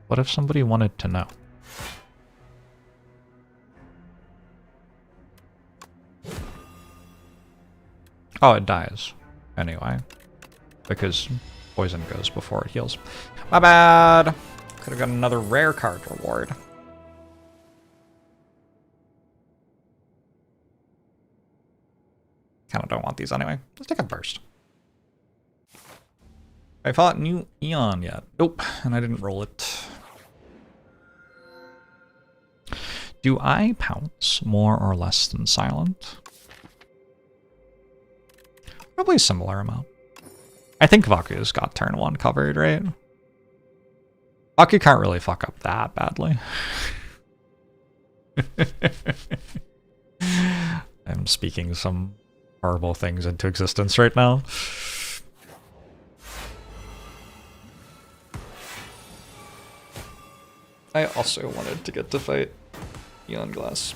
What if somebody wanted to know? Oh, it dies. Anyway. Because poison goes before it heals. My bad! Could have got another rare card reward. Kinda don't want these anyway. Let's take a burst. I fought new Eon yet. Nope, and I didn't roll it. Do I pounce more or less than silent? Probably a similar amount. I think Vaku's got turn 1 covered, right? Vaku can't really fuck up that badly. I'm speaking some horrible things into existence right now. I also wanted to get to fight Eon Glass.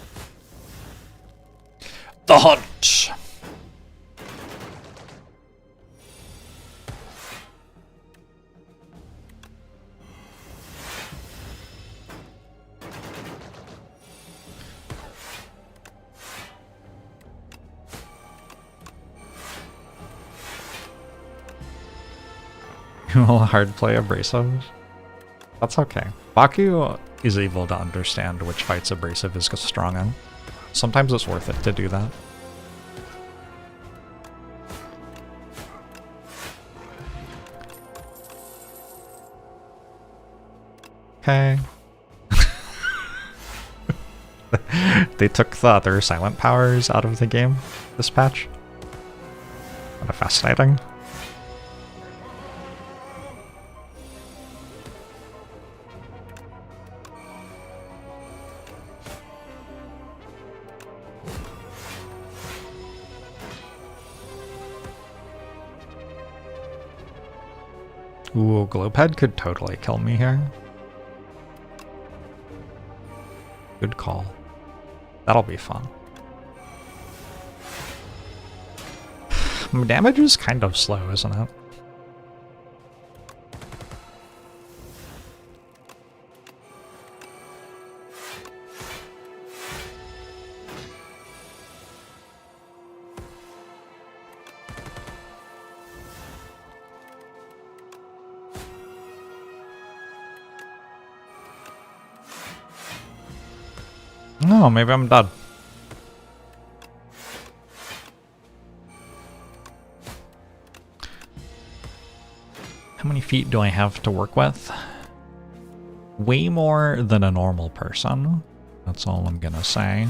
The hunt! You will hard play abrasive. That's okay. Baku is able to understand which fights abrasive is strong in. Sometimes it's worth it to do that. Okay. They took the other silent powers out of the game this patch. Kind of fascinating. Ooh, Glowpad could totally kill me here. Good call. That'll be fun. Damage is kind of slow, isn't it? No, maybe I'm done. How many feet do I have to work with? Way more than a normal person. That's all I'm gonna say.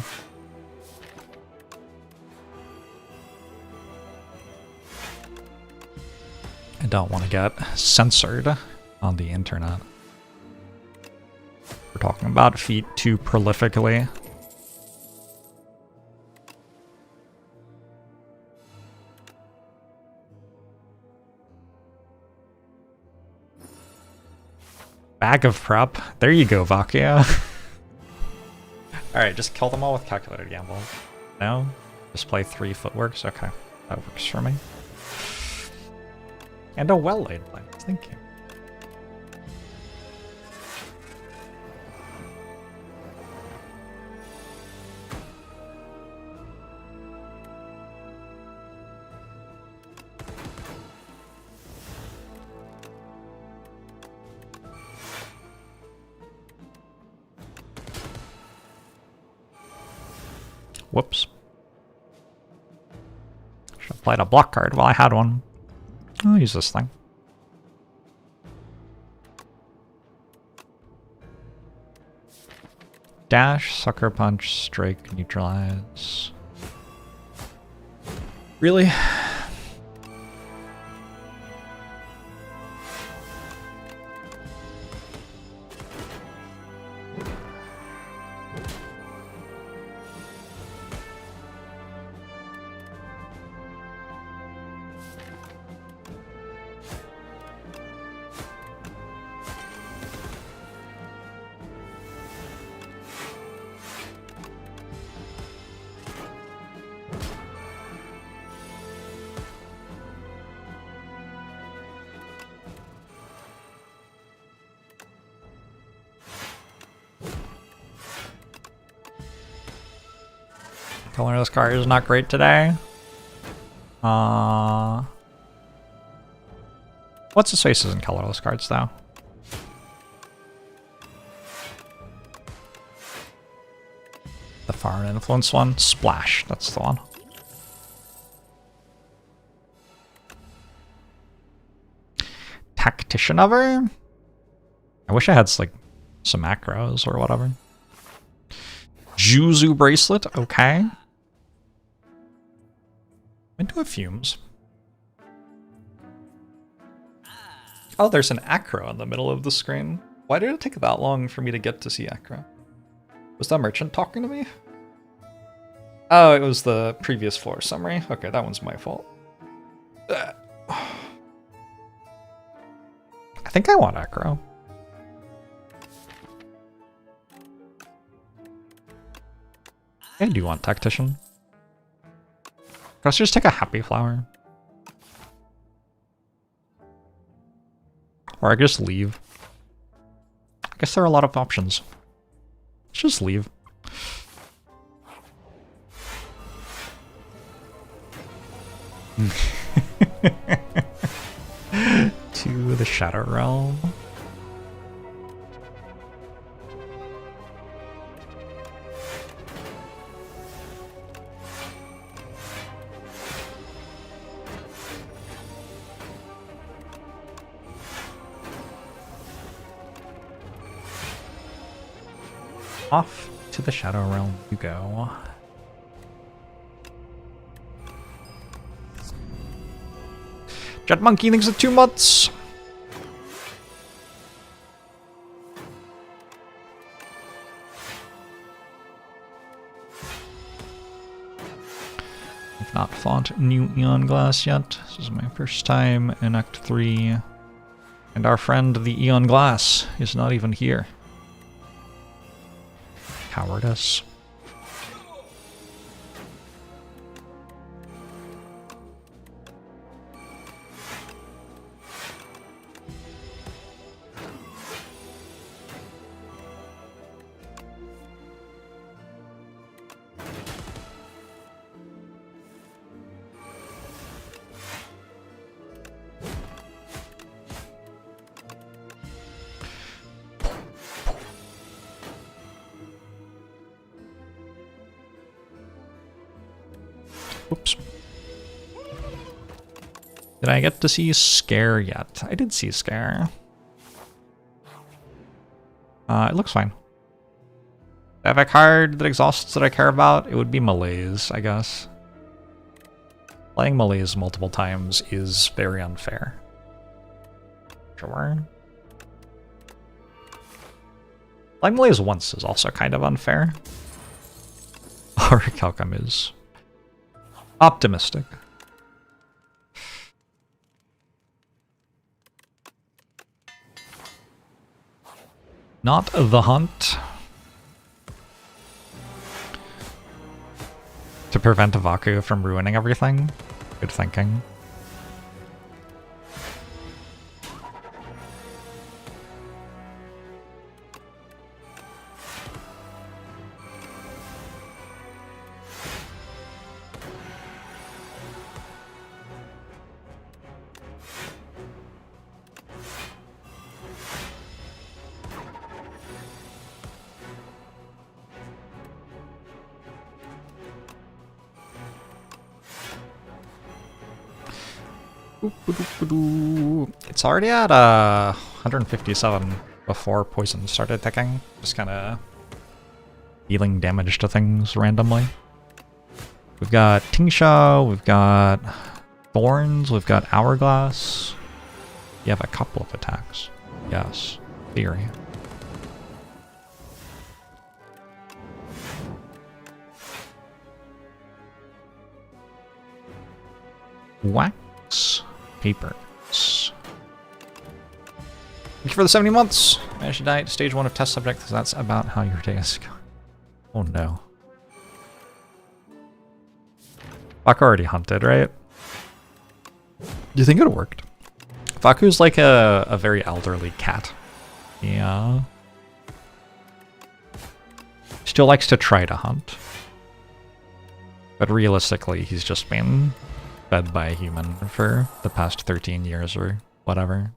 I don't want to get censored on the internet. We're talking about feet too prolifically. Bag of prep. There you go, Vakia. Alright, just kill them all with calculated gamble. No? Just play 3 footworks? Okay, that works for me. And a well-laid plan. Thank you. Whoops. Should have played a block card while I had one. I'll use this thing. Dash, sucker punch, strike, neutralize. Really? Colorless card is not great today. What's his face isn't colorless cards though? The foreign influence one? Splash, that's the one. Tactician of her? I wish I had like some macros or whatever. Juzu bracelet, okay. Into a fumes. Oh, there's an acro in the middle of the screen. Why did it take that long for me to get to see acro? Was that merchant talking to me? Oh, it was the previous floor summary. Okay, that one's my fault. I think I want acro. I do want tactician. Let's just take a happy flower. Or I just leave. I guess there are a lot of options. Let's just leave. To the Shadow Realm. Off to the Shadow Realm you go. Jet Monkey thinks it's 2 months. I've not fought new Eon Glass yet. This is my first time in Act 3. And our friend the Eon Glass is not even here. Cowardice. Oops. Did I get to see Scare yet? I did see Scare. It looks fine. If I have a card that exhausts that I care about, it would be Malaise, I guess. Playing Malaise multiple times is very unfair. Sure. Playing Malaise once is also kind of unfair. Auric Outcome is optimistic. Not the hunt. To prevent Vaku from ruining everything. Good thinking. It's already at 157 before poison started ticking. Just kind of dealing damage to things randomly. We've got Tingsha, we've got Thorns, we've got Hourglass. You have a couple of attacks. Yes, theory. Wax. Papers. Thank you for the 70 months. Managed to die at stage 1 of test subject, because that's about how your day is going. Oh no. Vaku already hunted, right? Do you think it worked? Vaku's like a very elderly cat. Yeah. Still likes to try to hunt. But realistically, he's just been fed by a human for the past 13 years or whatever.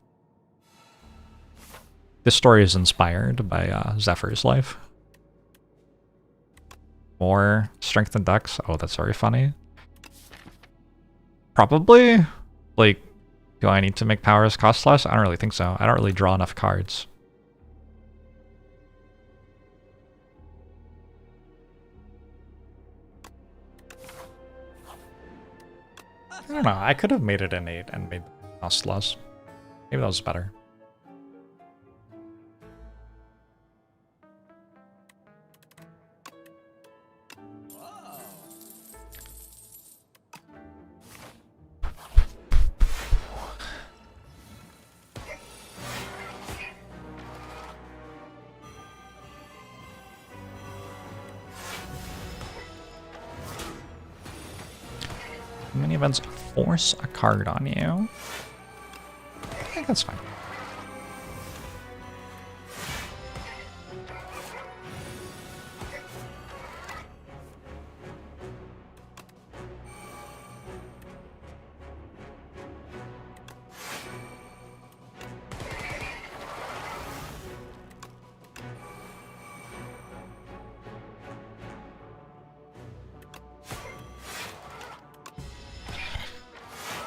This story is inspired by Zephyr's life. More strength and dex. Oh, that's very funny. Probably. Like, do I need to make powers cost less? I don't really think so. I don't really draw enough cards. I don't know. I could have made it innate and made it cost less. Maybe that was better. Many events force a card on you. I think that's fine.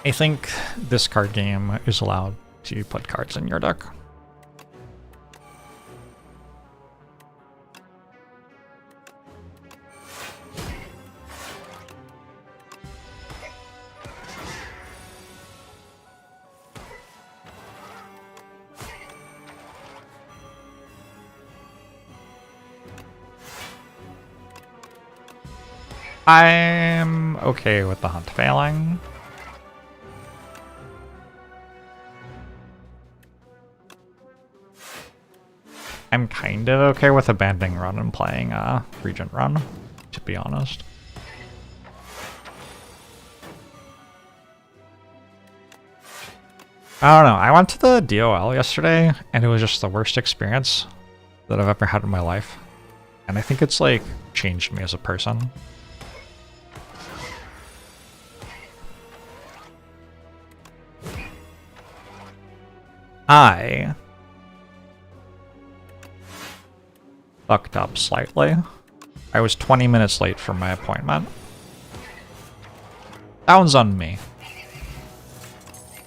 I think this card game is allowed to put cards in your deck. I'm okay with the hunt failing. I'm kind of okay with abandoning run and playing Regent run, to be honest. I don't know, I went to the DOL yesterday, and it was just the worst experience that I've ever had in my life. And I think it's, like, changed me as a person. I fucked up slightly. I was 20 minutes late for my appointment. That one's on me.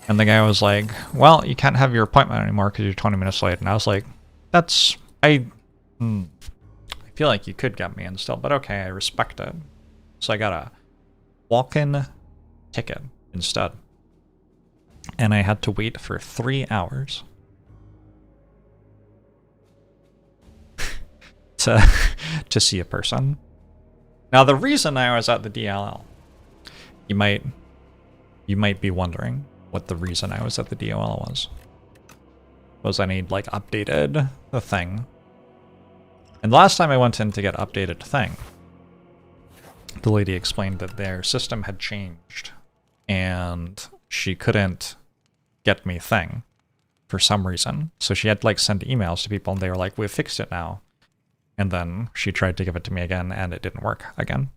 And the guy was like, well, you can't have your appointment anymore because you're 20 minutes late. And I was like, that's... I feel like you could get me in still, but okay, I respect it. So I got a walk-in ticket instead. And I had to wait for 3 hours to see a person. Now, the reason I was at the DLL, you might be wondering what the reason I was at the DLL was I need, like, updated the thing. And the last time I went in to get updated thing, the lady explained that their system had changed and she couldn't get me thing for some reason. So she had to, like, send emails to people and they were like, we've fixed it now. And then she tried to give it to me again and it didn't work again.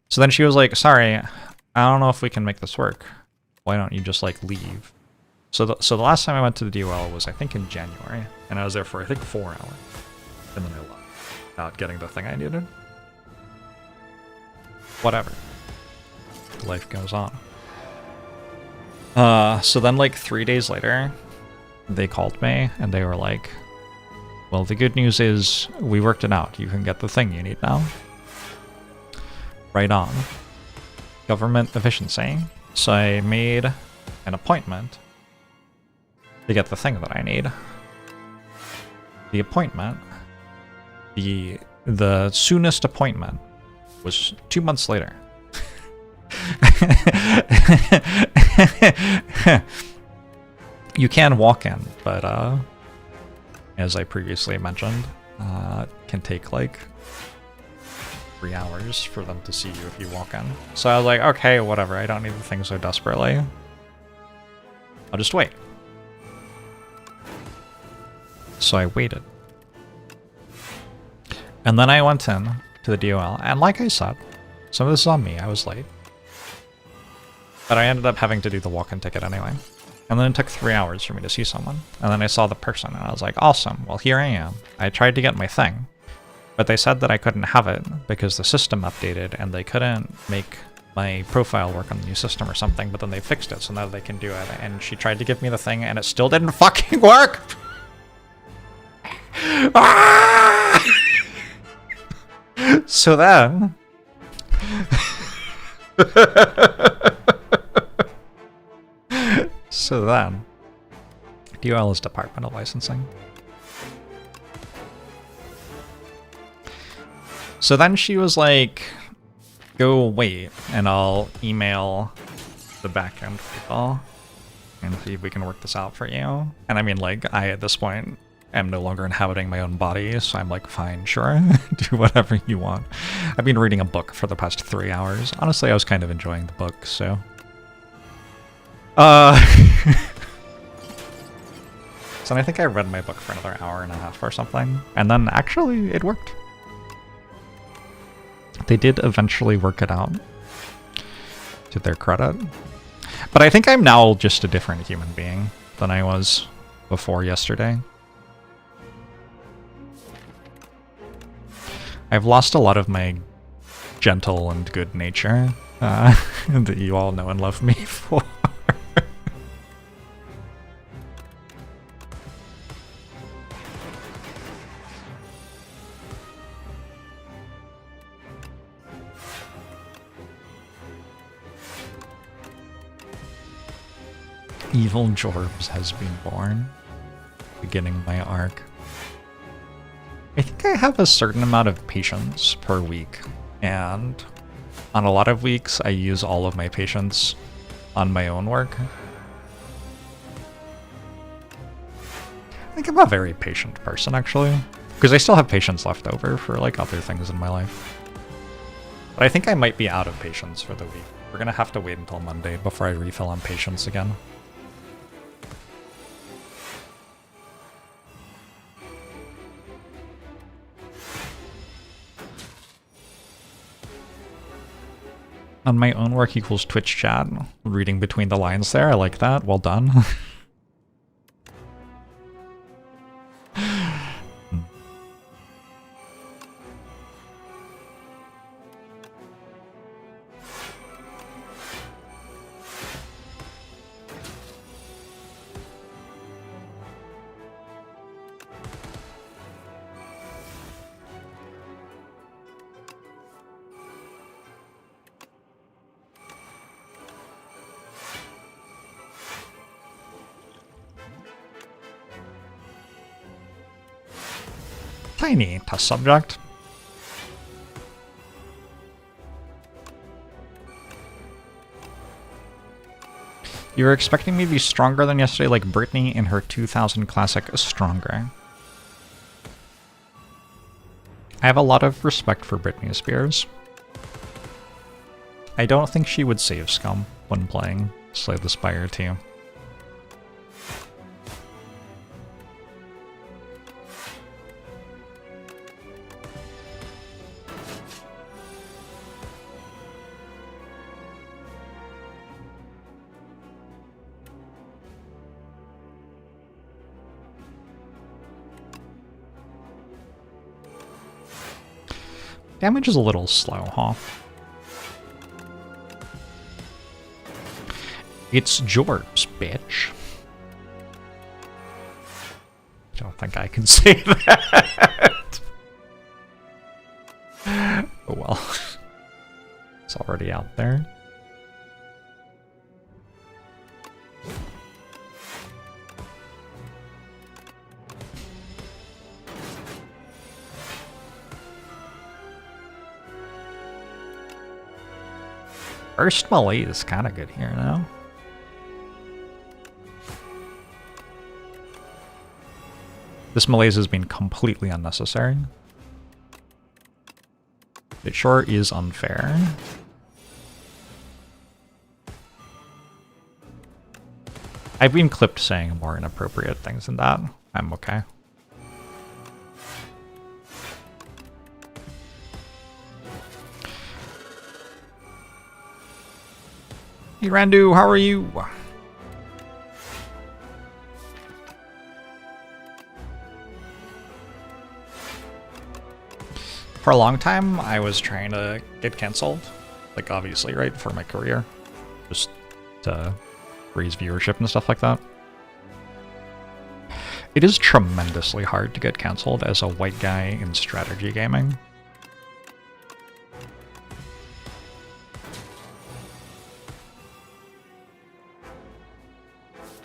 So then she was like, sorry, I don't know if we can make this work. Why don't you just, like, leave? So the last time I went to the DOL was, I think, in January. And I was there for, I think, 4 hours. And then I left without getting the thing I needed. Whatever. Life goes on. So then, like, 3 days later, they called me and they were like, well, the good news is we worked it out. You can get the thing you need now. Right on. Government efficiency. So I made an appointment to get the thing that I need. The appointment, the soonest appointment was 2 months later. You can walk in, but as I previously mentioned, it can take like 3 hours for them to see you if you walk in. So I was like, okay, whatever, I don't need the thing so desperately. I'll just wait. So I waited. And then I went in to the DOL, and like I said, some of this is on me, I was late. But I ended up having to do the walk-in ticket anyway. And then it took 3 hours for me to see someone. And then I saw the person, and I was like, awesome, well here I am. I tried to get my thing, but they said that I couldn't have it because the system updated and they couldn't make my profile work on the new system or something, but then they fixed it, so now they can do it. And she tried to give me the thing, and it still didn't fucking work! Ah! So then... So then... DOL is Department of Licensing. So then she was like, go wait, and I'll email the backend people and see if we can work this out for you. And I mean, like, I, at this point, am no longer inhabiting my own body, so I'm like, fine, sure, do whatever you want. I've been reading a book for the past 3 hours. Honestly, I was kind of enjoying the book, so... So I think I read my book for another hour and a half or something, and then actually it worked. They did eventually work it out, to their credit. But I think I'm now just a different human being than I was before yesterday. I've lost a lot of my gentle and good nature that you all know and love me for. Evil Jorbs has been born, beginning my arc. I think I have a certain amount of patience per week, and On a lot of weeks, I use all of my patience on my own work. I think I'm a very patient person, actually. Because I still have patience left over for, like, other things in my life. But I think I might be out of patience for the week. We're gonna have to wait until Monday before I refill on patience again. On my own work equals Twitch chat. Reading between the lines there, I like that. Well done. Tiny test subject. You were expecting me to be stronger than yesterday, like Brittany in her 2000 classic Stronger. I have a lot of respect for Britney Spears. I don't think she would save Scum when playing Slay the Spire 2. Damage is a little slow, huh? It's Jorbs, bitch. I don't think I can say that. Oh well. It's already out there. First melee is kind of good here now. This malaise has been completely unnecessary. It sure is unfair. I've been clipped saying more inappropriate things than that. I'm okay. Hey Randu, how are you? For a long time, I was trying to get cancelled. Like, obviously, right? For my career. Just to raise viewership and stuff like that. It is tremendously hard to get cancelled as a white guy in strategy gaming.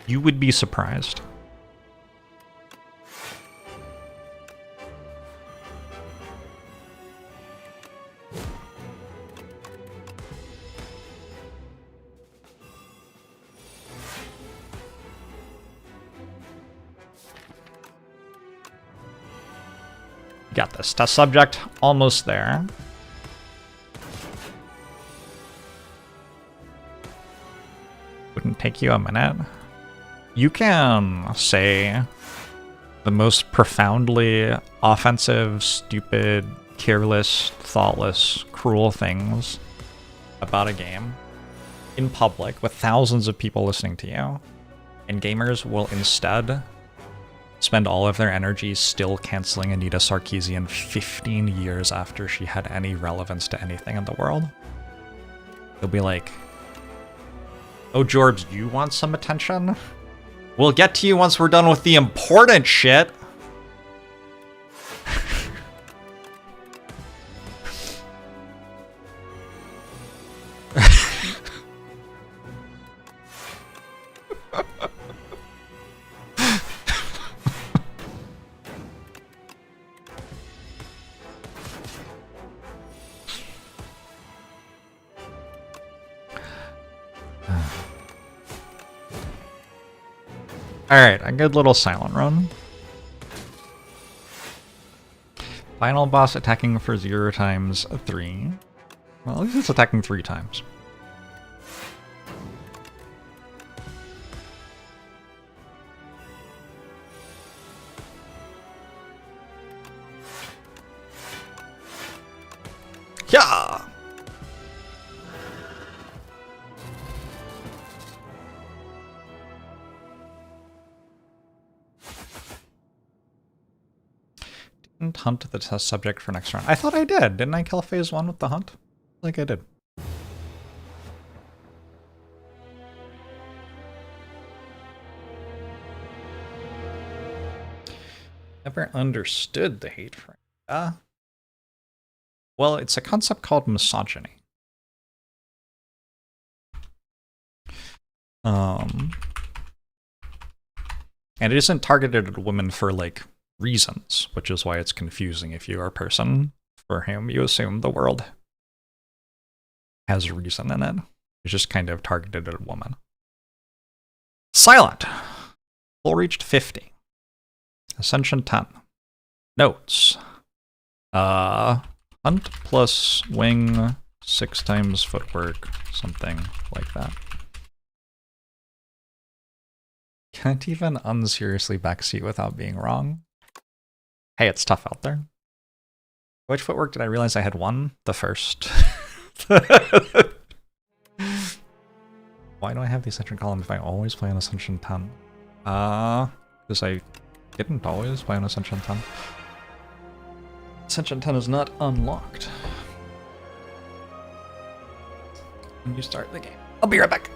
You would be surprised. Got this. Test subject almost there. Wouldn't take you a minute. You can say the most profoundly offensive, stupid, careless, thoughtless, cruel things about a game in public with thousands of people listening to you, and gamers will instead spend all of their energy still canceling Anita Sarkeesian 15 years after she had any relevance to anything in the world. They'll be like, "Oh, Jorbs, you want some attention? We'll get to you once we're done with the important shit." Alright, a good little silent run. Final boss attacking for 0 times 3. Well, at least it's attacking 3 times. Yeah! Didn't hunt the test subject for next round. I thought I did. Didn't I kill phase 1 with the hunt? Like I did. Never understood the hate for it. Well, it's a concept called misogyny. And it isn't targeted at women for, like, reasons, which is why it's confusing if you are a person for whom you assume the world has reason in it. It's just kind of targeted at women. Silent. Full reached 50. Ascension 10. Notes. Hunt plus wing 6 times footwork, something like that. Can't even unseriously backseat without being wrong. Hey, it's tough out there. Which footwork did I realize I had 1? The first. Why do I have the Ascension column if I always play on Ascension 10? Because I didn't always play on Ascension 10. Ascension 10 is not unlocked when you start the game. I'll be right back.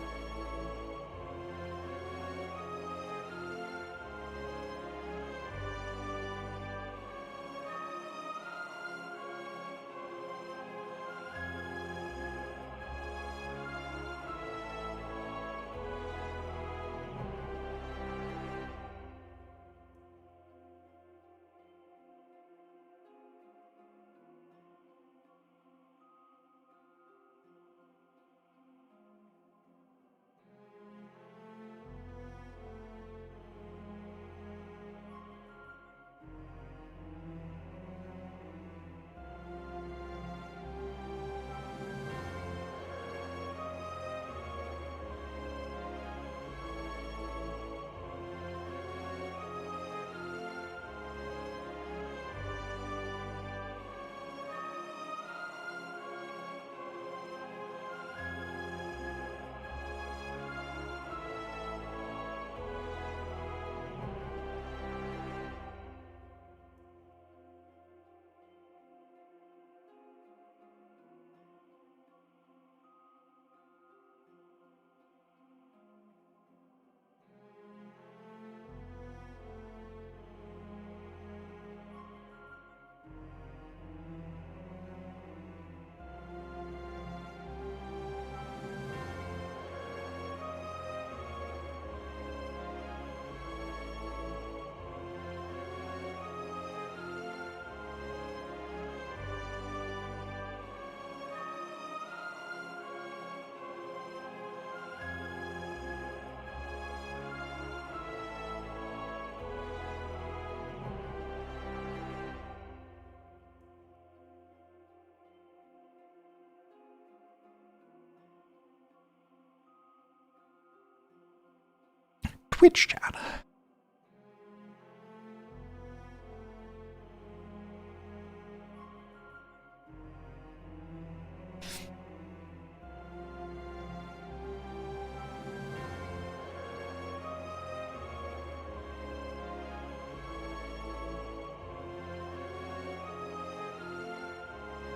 Twitch chat.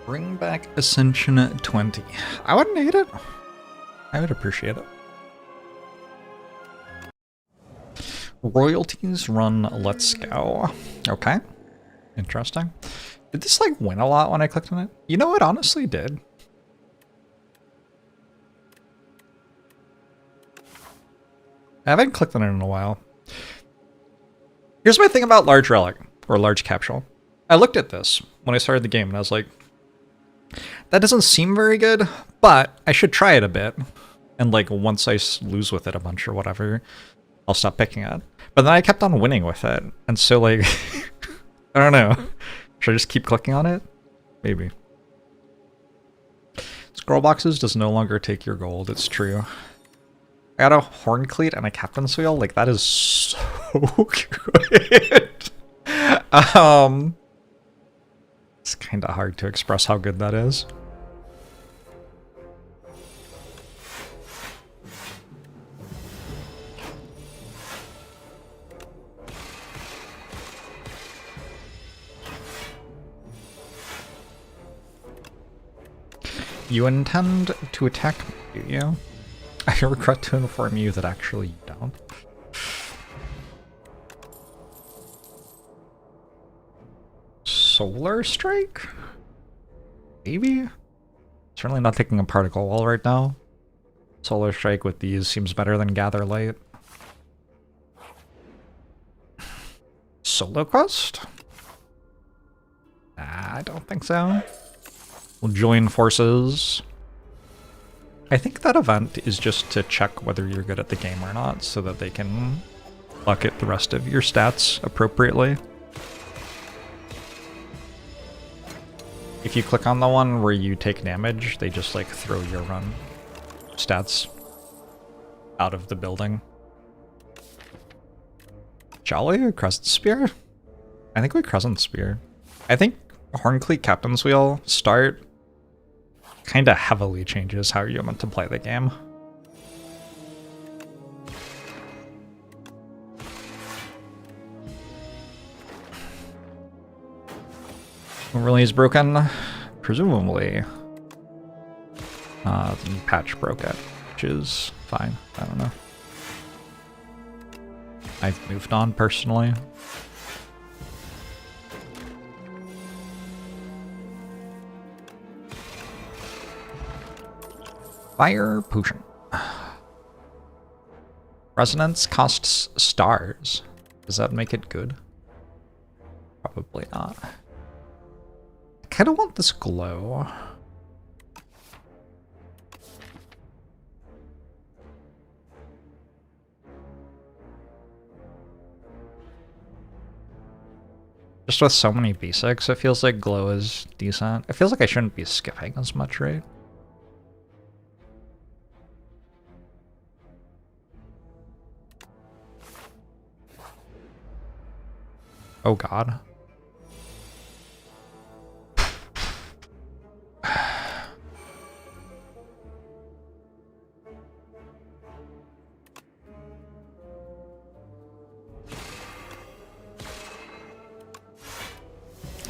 Bring back Ascension 20. I wouldn't hate it. I would appreciate it. Royalties run Let's Go. Okay. Interesting. Did this like win a lot when I clicked on it? You know, it honestly did. I haven't clicked on it in a while. Here's my thing about large relic, or large capsule. I looked at this when I started the game and I was like, that doesn't seem very good, but I should try it a bit. And like once I lose with it a bunch or whatever, I'll stop picking it. But then I kept on winning with it, and so like, I don't know. Should I just keep clicking on it? Maybe. Scroll boxes does no longer take your gold, it's true. I got a horn cleat and a captain's wheel, like that is so good. It's kind of hard to express how good that is. You intend to attack me, do you? I regret to inform you that actually you don't. Solar Strike? Maybe? Certainly not taking a particle wall right now. Solar Strike with these seems better than Gather Light. Solo Quest? Nah, I don't think so. We'll join forces. I think that event is just to check whether you're good at the game or not, so that they can bucket the rest of your stats appropriately. If you click on the one where you take damage, they just like throw your run stats out of the building. Jolly or Crescent Spear? I think we Crescent Spear. I think Horncleat Captain's Wheel start kind of heavily changes how you're meant to play the game. Overlay is broken, presumably. The patch broke it, which is fine. I don't know. I've moved on personally. Fire potion. Resonance costs stars. Does that make it good? Probably not. I kind of want this glow. Just with so many basics, it feels like glow is decent. It feels like I shouldn't be skipping as much, right? Oh god.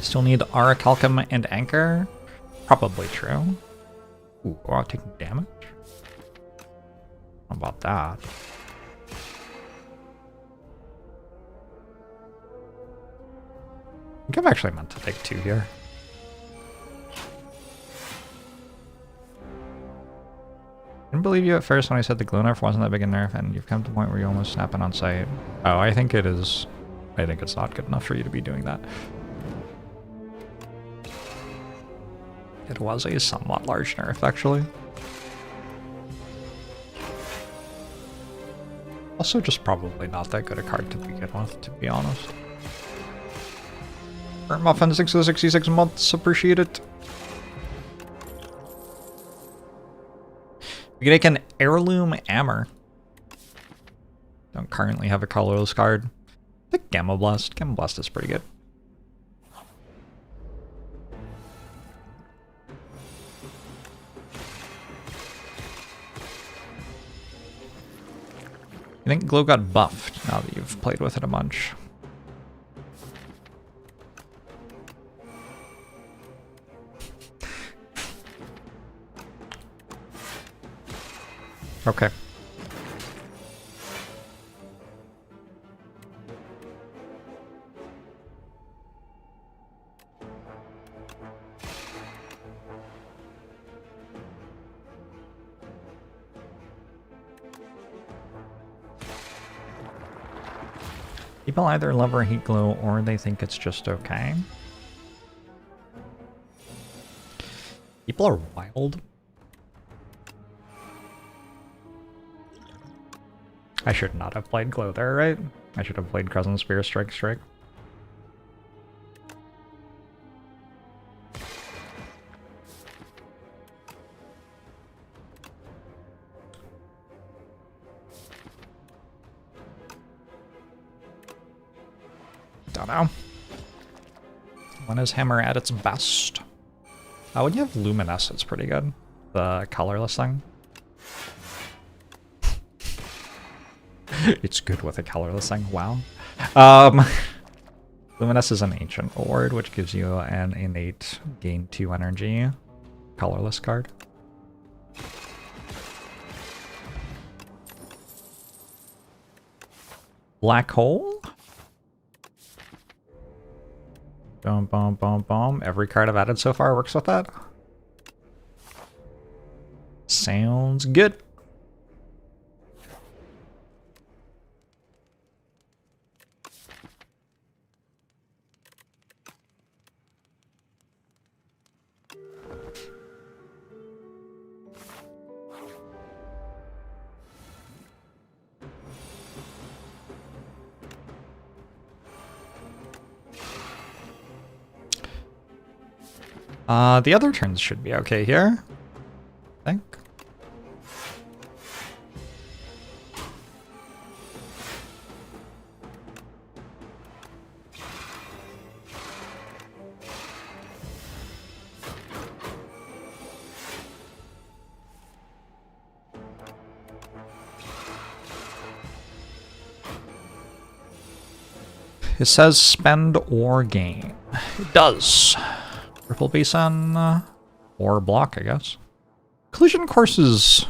Still need Orichalcum and Anchor? Probably true. Ooh, wow, taking damage? How about that? I think I've actually meant to take 2 here. I didn't believe you at first when I said the glow nerf wasn't that big a nerf, and you've come to the point where you almost snap it on sight. Oh, I think it is. I think it's not good enough for you to be doing that. It was a somewhat large nerf, actually. Also, just probably not that good a card to begin with, to be honest. Burnt Muffin, 6 to the 66 months, appreciate it. We can take an Heirloom Hammer. Don't currently have a colorless card. I think Gamma Blast. Gamma Blast is pretty good. I think Glow got buffed now that you've played with it a bunch. Okay. People either love or hate Glow, or they think it's just okay. People are wild. I should not have played Glow there, right? I should have played Crescent Spear, Strike, Strike. Don't know. When is Hammer at its best? When you have Luminous, it's pretty good. The colorless thing. It's good with a colorless thing. Wow. Luminous is an ancient award, which gives you an innate gain 2 energy colorless card. Black Hole? Boom, boom, boom, boom. Every card I've added so far works with that. Sounds good. The other turns should be okay here, I think. It says spend or gain. It does. Triple Basin or block, I guess. Collision Course is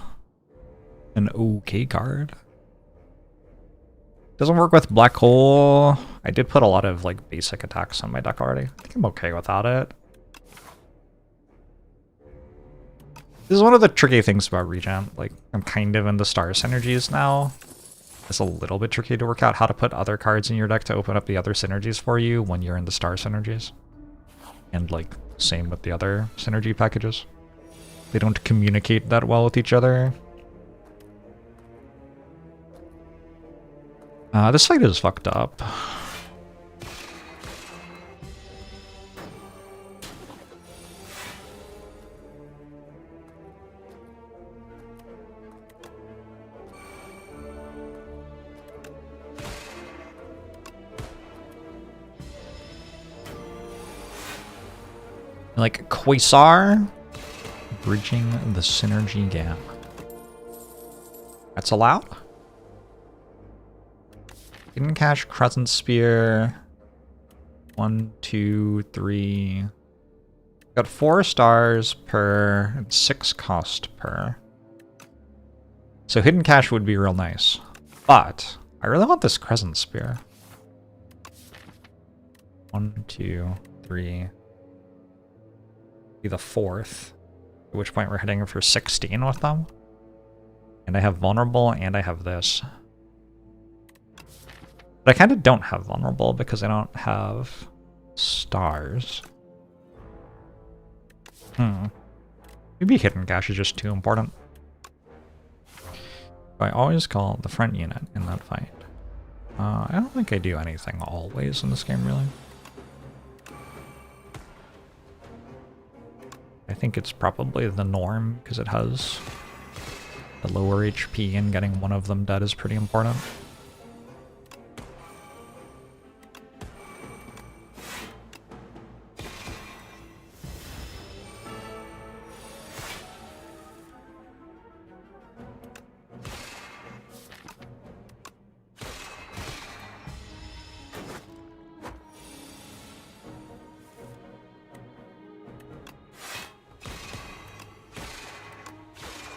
an okay card. Doesn't work with Black Hole. I did put a lot of like basic attacks on my deck already. I think I'm okay without it. This is one of the tricky things about Regent. Like, I'm kind of into star synergies now. It's a little bit tricky to work out how to put other cards in your deck to open up the other synergies for you when you're in the star synergies. And like, same with the other synergy packages. They don't communicate that well with each other. This fight is fucked up. Like Quasar, bridging the synergy gap. That's allowed? Hidden Cache, Crescent Spear. 1, 2, 3. Got 4 stars per and 6 cost per. So Hidden Cache would be real nice. But I really want this Crescent Spear. 1, 2, 3. Be the 4th, at which point we're heading for 16 with them. And I have Vulnerable and I have this. But I kind of don't have Vulnerable because I don't have stars. Maybe Hidden Cache is just too important. I always call the front unit in that fight. I don't think I do anything always in this game, really. I think it's probably the norm, because it has the lower HP and getting one of them dead is pretty important.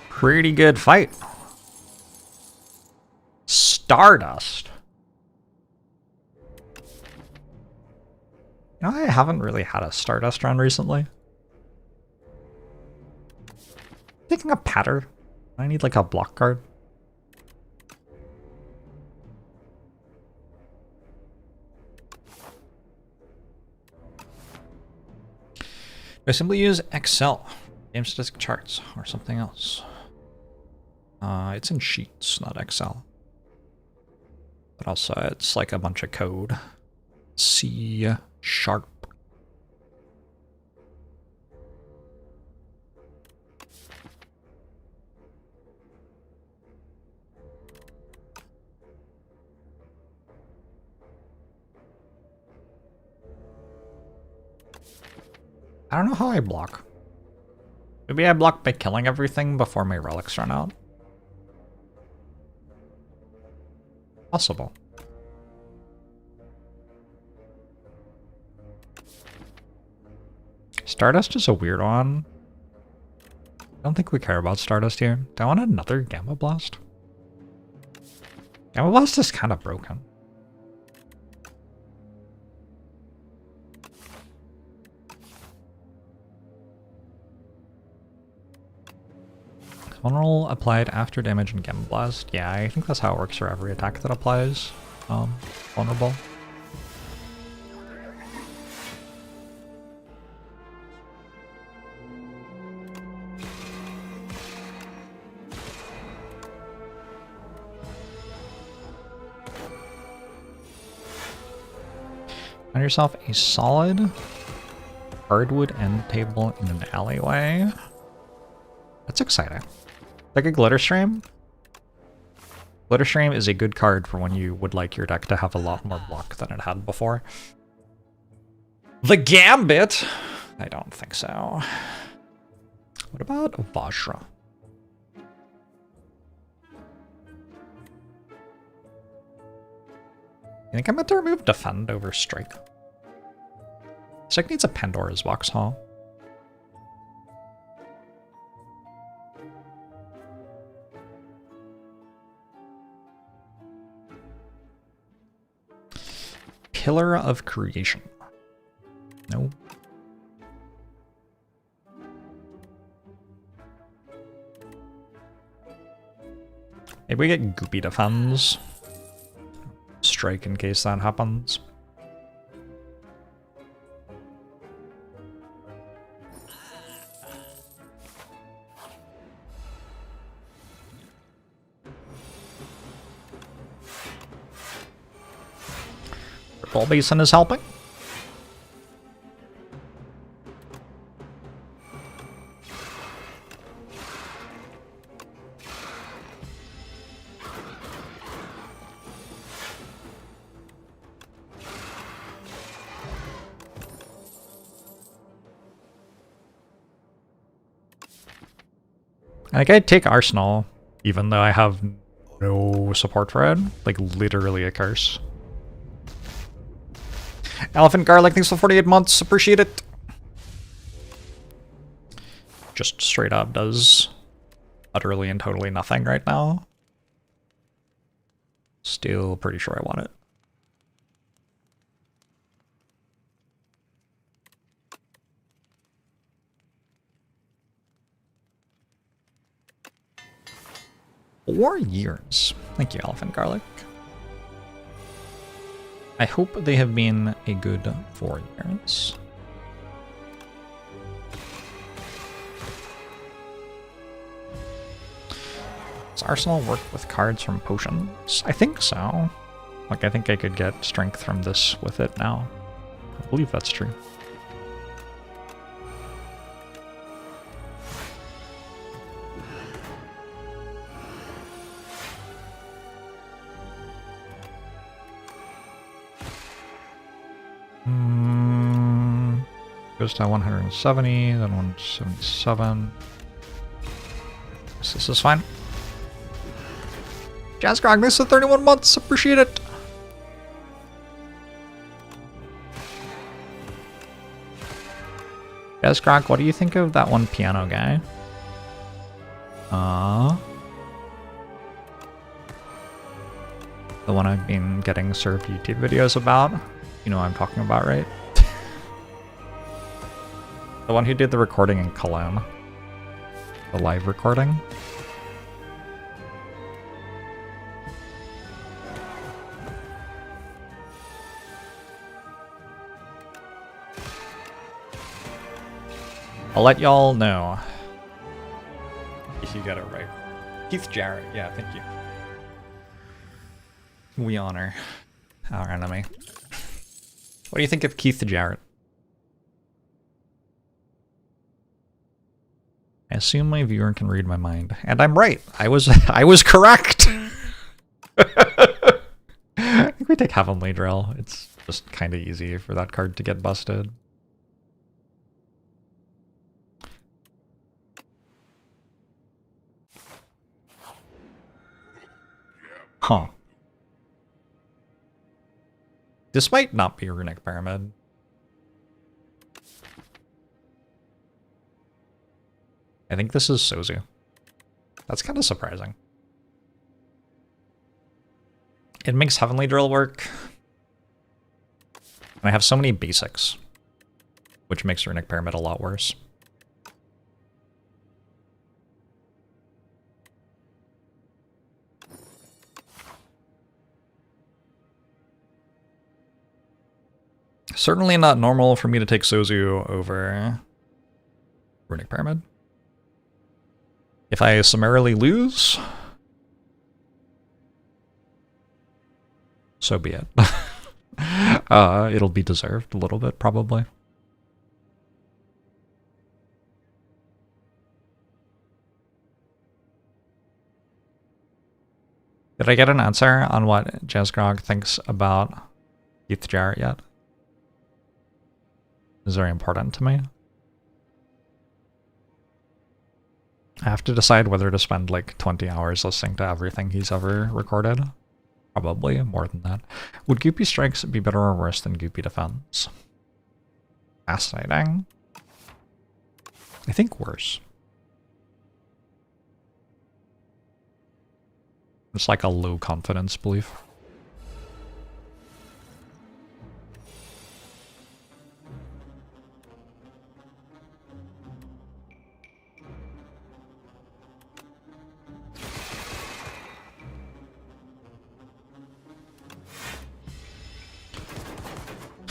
Pretty good fight. Stardust. You know, I haven't really had a Stardust run recently. Taking a Patter. I need like a block card. I simply use Excel, game statistic charts, or something else. It's in Sheets, not Excel. But also it's like a bunch of code. C#. I don't know how I block. Maybe I block by killing everything before my relics run out. Possible. Stardust is a weird one. I don't think we care about Stardust here. Do I want another Gamma Blast? Gamma Blast is kind of broken. Vulnerable applied after damage and Gamma Blast. Yeah, I think that's how it works for every attack that applies vulnerable. Find yourself a solid hardwood end table in an alleyway. That's exciting. Like a Glitter Stream? Glitter Stream is a good card for when you would like your deck to have a lot more block than it had before. The Gambit? I don't think so. What about Vajra? I think I meant to remove Defend over Strike. This deck needs a Pandora's Box Hall. Pillar of Creation. No. Maybe we get Goopy Defense. Strike in case that happens. Ball Basin is helping. Like, I'd take Arsenal, even though I have no support for it. Like, literally a curse. Elephant Garlic, thanks for 48 months. Appreciate it. Just straight up does utterly and totally nothing right now. Still pretty sure I want it. Four years. Thank you, Elephant Garlic. I hope they have been a good 4 years. Does Arsenal work with cards from potions? I think so. Like, I think I could get strength from this with it now. I believe that's true. Goes to 170, then 177. This is fine. Jazz Grog, thanks for 31 months. Appreciate it. Jazz Grog, what do you think of that one piano guy? The one I've been getting served YouTube videos about. You know what I'm talking about, right? The one who did the recording in Cologne. The live recording. I'll let y'all know if you get it right. Keith Jarrett, yeah, thank you. We honor our enemy. What do you think of Keith Jarrett? I assume my viewer can read my mind, and I'm right. I was correct. I think we take Heavenly Drill. It's just kind of easy for that card to get busted. Huh. This might not be a Runic Pyramid. I think this is Sozu. That's kind of surprising. It makes Heavenly Drill work. And I have so many basics, which makes Runic Pyramid a lot worse. Certainly not normal for me to take Sozu over Runic Pyramid. If I summarily lose, so be it. It'll be deserved a little bit, probably. Did I get an answer on what Jazzgrog thinks about Keith Jarrett yet? It's very important to me. I have to decide whether to spend like 20 hours listening to everything he's ever recorded. Probably more than that. Would Goopy Strikes be better or worse than Goopy Defense? Fascinating. I think worse. It's like a low confidence belief.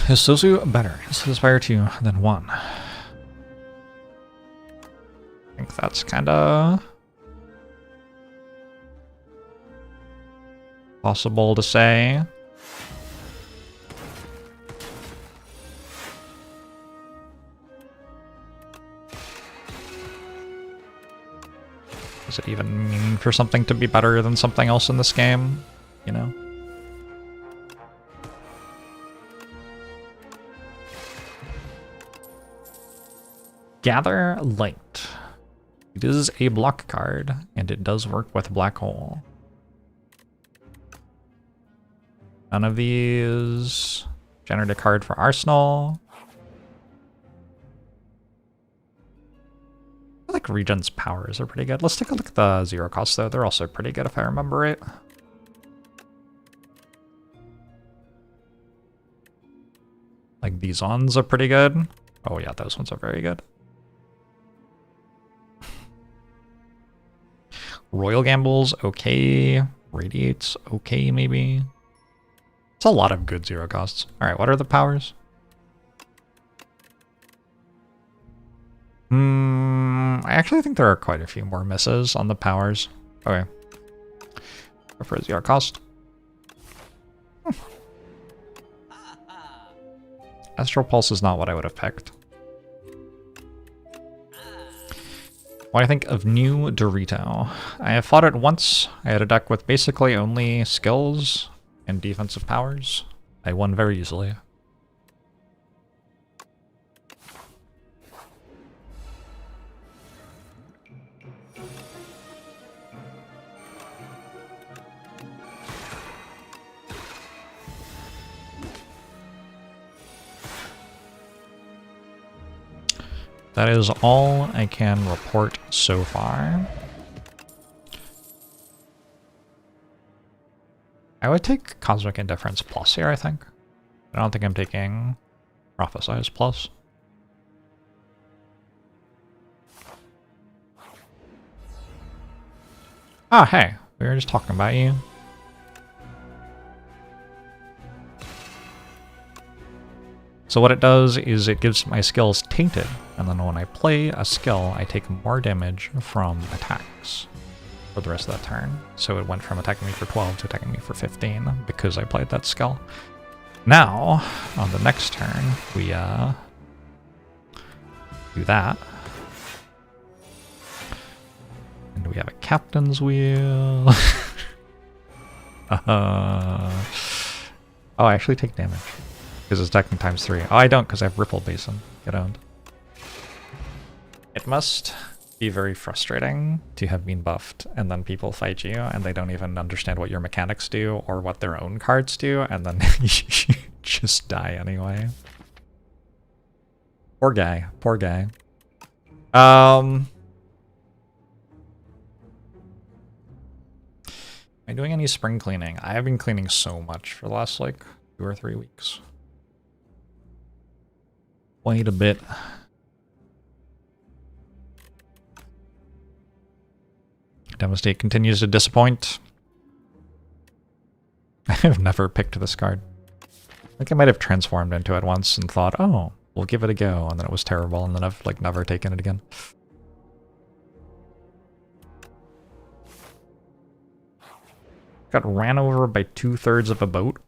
Is Sozu better? Is Spire 2 than 1? I think that's kinda possible to say. Does it even mean for something to be better than something else in this game? You know? Gather Light. It is a block card, and it does work with Black Hole. None of these. Generate a card for Arsenal. I like Regent's powers are pretty good. Let's take a look at the 0 costs though. They're also pretty good if I remember right. Like these ones are pretty good. Oh yeah, those ones are very good. Royal Gamble's okay. Radiate's okay, maybe. It's a lot of good 0 costs. Alright, what are the powers? I actually think there are quite a few more misses on the powers. Okay. Go for a 0 cost. Astral Pulse is not what I would have picked. What do I think of new Dorito? I have fought it once. I had a deck with basically only skills and defensive powers. I won very easily. That is all I can report so far. I would take Cosmic Indifference Plus here, I think. I don't think I'm taking Prophesize Plus. Ah, hey, we were just talking about you. So what it does is it gives my skills Tainted, and then when I play a skill, I take more damage from attacks. for the rest of that turn. So it went from attacking me for 12 to attacking me for 15 because I played that skill. Now, on the next turn, we do that. And we have a captain's wheel. Oh, I actually take damage because it's attacking times 3. Oh, I don't because I have Ripple Basin. Get owned. It must be very frustrating to have been buffed and then people fight you and they don't even understand what your mechanics do or what their own cards do, and then you just die anyway. Poor guy. Poor guy. Am I doing any spring cleaning? I have been cleaning so much for the last like 2 or 3 weeks. Wait a bit. Devastate continues to disappoint. I have never picked this card. I think I might have transformed into it once and thought, oh, we'll give it a go, and then it was terrible, and then I've like never taken it again. Got ran over by 2/3 of a boat.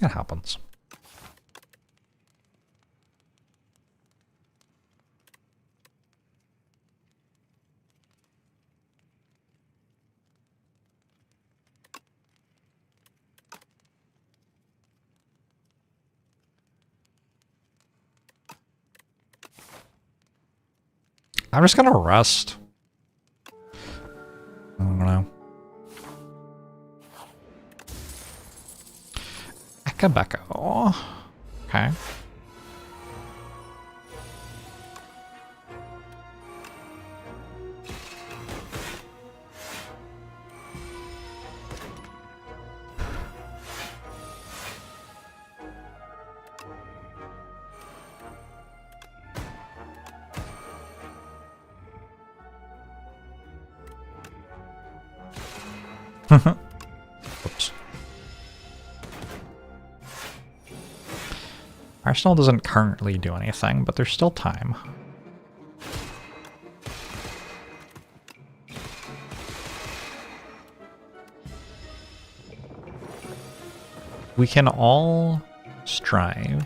It happens. I'm just gonna rest. I don't know. Ekabeko. Okay. Oops. Arsenal doesn't currently do anything, but there's still time. We can all strive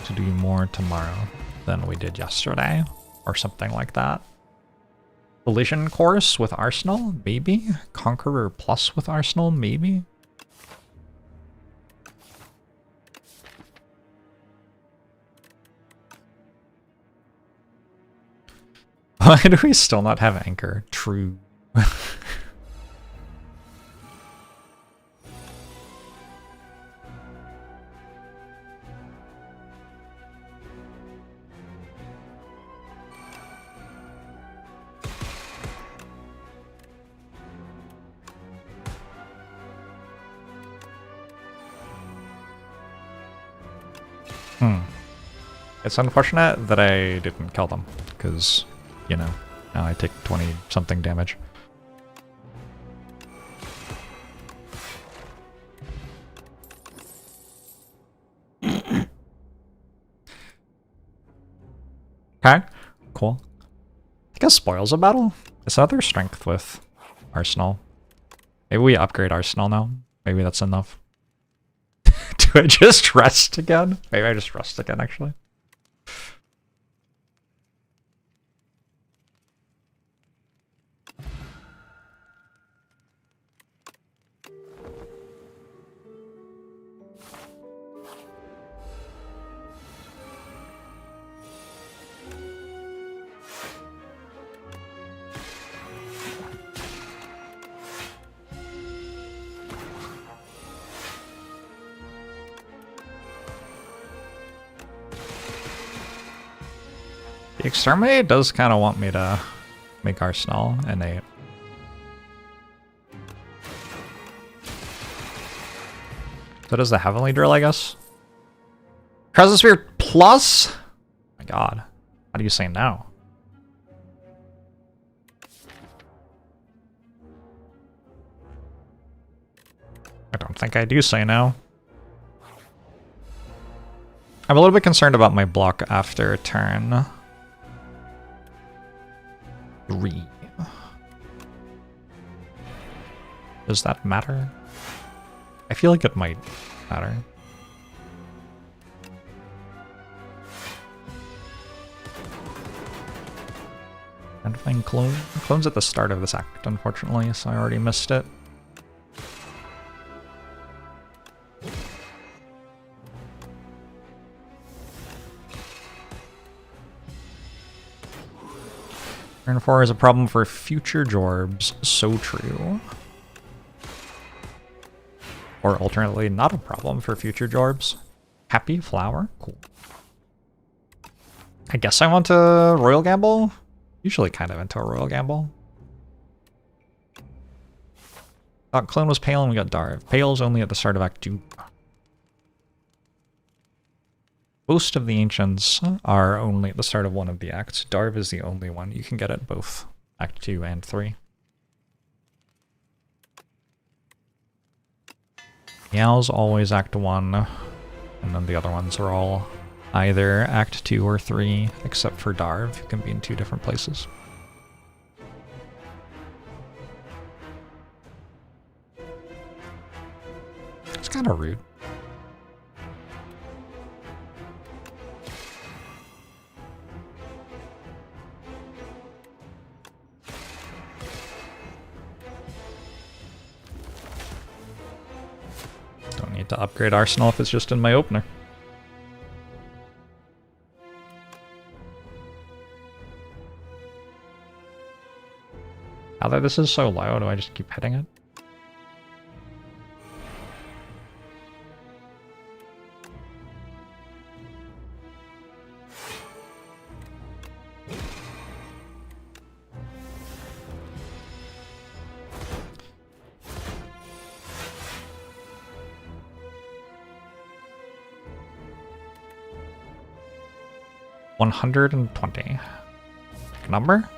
to do more tomorrow than we did yesterday, or something like that. Collision course with Arsenal, maybe? Conqueror plus with Arsenal, maybe? Why do we still not have anchor? True. It's unfortunate that I didn't kill them, because, you know, now I take 20-something damage. Okay, cool. I guess spoils a battle? Is that their strength with Arsenal? Maybe we upgrade Arsenal now? Maybe that's enough. Do I just rest again? Maybe I just rest again, actually. The Exterminate does kind of want me to make Arsenal innate. So does the Heavenly Drill, I guess? Chrysosphere plus? Oh my god. How do you say no? I don't think I do say no. I'm a little bit concerned about my block after turn 3. Does that matter? I feel like it might matter. Trying to find clone. Clone's at the start of this act, unfortunately, so I already missed it. Turn 4 is a problem for future Jorbs. So true. Or alternately, not a problem for future Jorbs. Happy flower? Cool. I guess I want a Royal Gamble? Usually kind of into a Royal Gamble. Thought Clone was Pale and we got Darv. Pale's only at the start of Act 2. Most of the Ancients are only at the start of one of the acts. Darv is the only one. You can get it both Act 2 and 3. Meow's always Act 1, and then the other ones are all either Act 2 or 3, except for Darv, who can be in 2 different places. It's kind of rude. Don't need to upgrade Arsenal if it's just in my opener. Now that this is so low, do I just keep hitting it? $120. Number?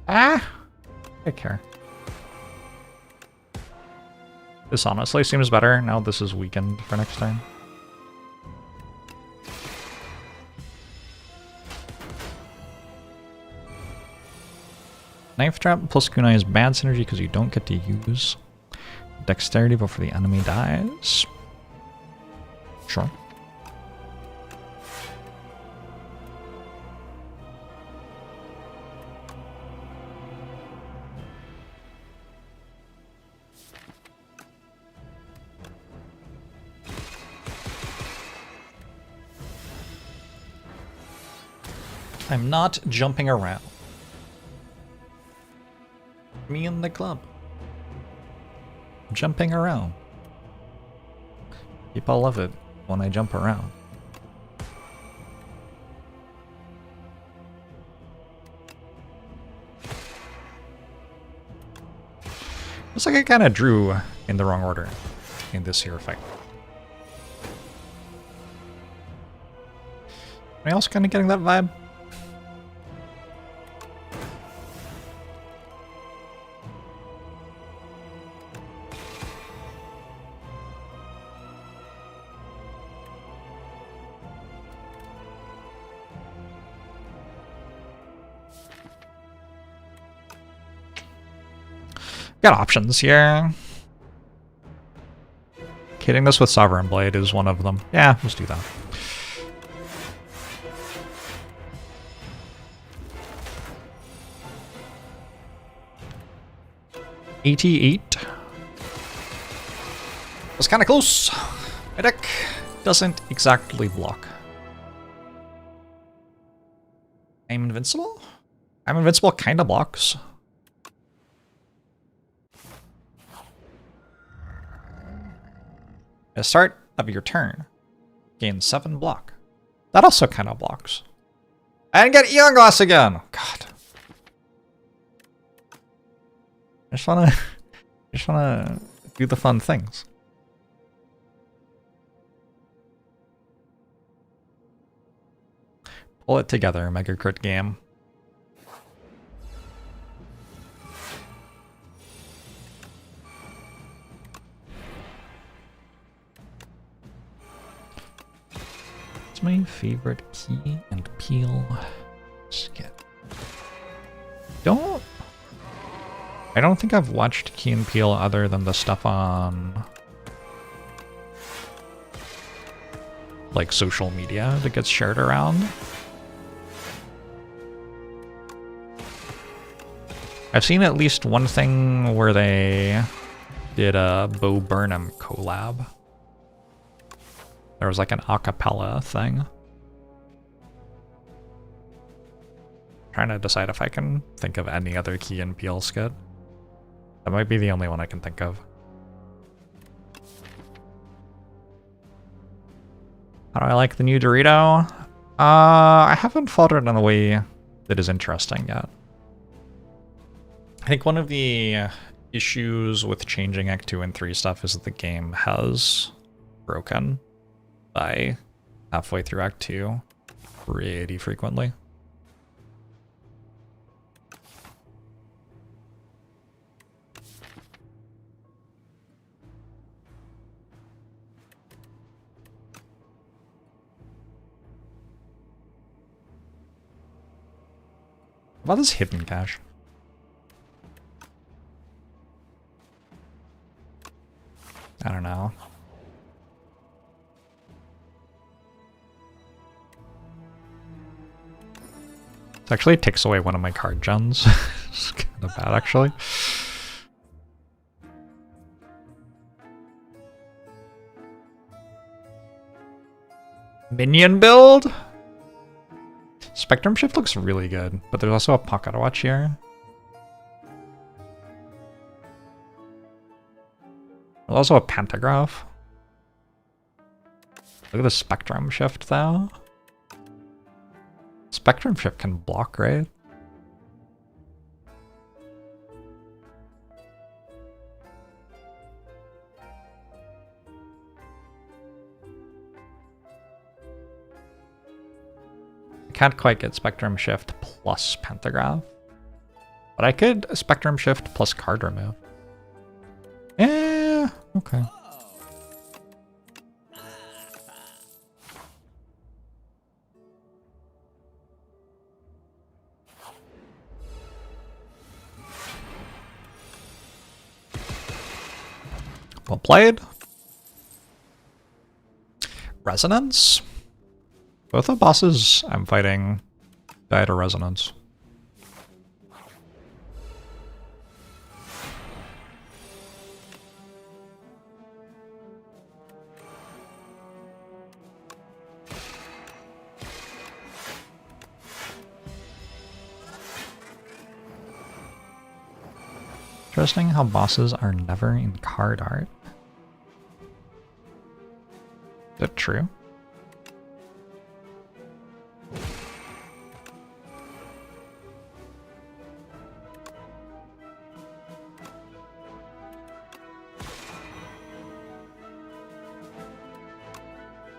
Ah! I care. This honestly seems better now this is weakened for next time. Knife Trap plus Kunai is bad synergy because you don't get to use dexterity before the enemy dies. Sure. I'm not jumping around. Me in the club. Jumping around. People love it when I jump around. Looks like I kind of drew in the wrong order in this here fight. Am I also kind of getting that vibe? Got options here. Hitting this with Sovereign Blade is one of them. Yeah, let's do that. $88. Was kind of close. My deck doesn't exactly block. I'm invincible? I'm invincible kind of blocks. At the start of your turn, gain 7 block. That also kind of blocks. I didn't get Eon Glass again! God. I just wanna do the fun things. Pull it together, Mega Crit game. What's my favorite Key and Peele skit? I don't think I've watched Key and Peele other than the stuff on like social media that gets shared around. I've seen at least one thing where they did a Bo Burnham collab. There was like an acapella thing. Trying to decide if I can think of any other Key and Peele skit. That might be the only one I can think of. How do I like the new Dorito? I haven't fought it in a way that is interesting yet. I think one of the issues with changing Act 2 and 3 stuff is that the game has broken by halfway through Act 2 pretty frequently. What is hidden cache? I don't know. It actually takes away one of my card gens. It's kind of bad, actually. Minion build? Spectrum Shift looks really good, but there's also a pocket watch here. There's also a pantograph. Look at the Spectrum Shift though. Spectrum Shift can block, right? I can't quite get Spectrum Shift plus Pantograph. But I could Spectrum Shift plus card remove. Yeah, okay. Well played. Resonance? Both the bosses I'm fighting died of resonance. Interesting how bosses are never in card art. Is that true?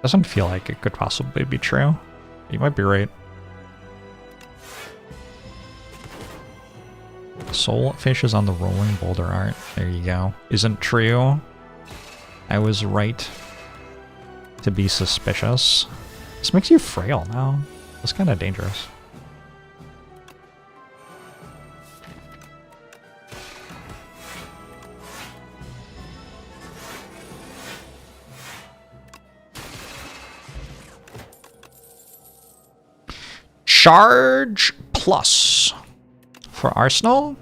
Doesn't feel like it could possibly be true. You might be right. Soulfish is on the rolling boulder art. There you go. Isn't true. I was right to be suspicious. This makes you frail now. That's kind of dangerous. Charge plus for Arsenal.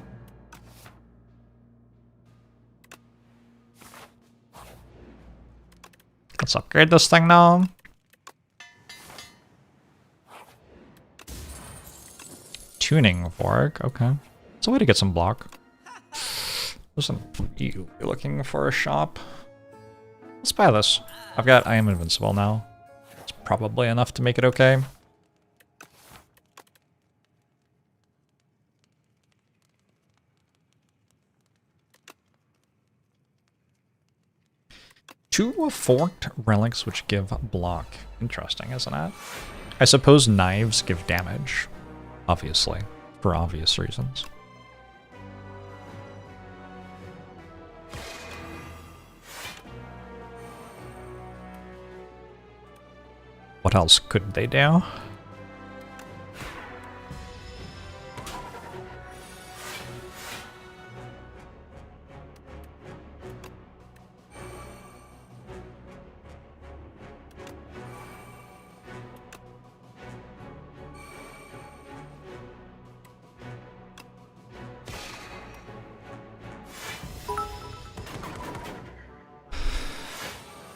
Let's upgrade this thing now. Tuning fork, okay. It's a way to get some block. Listen, you're looking for a shop? Let's buy this. I am invincible now. It's probably enough to make it okay. Two forked relics which give block. Interesting, isn't it? I suppose knives give damage. Obviously. For obvious reasons. What else could they do?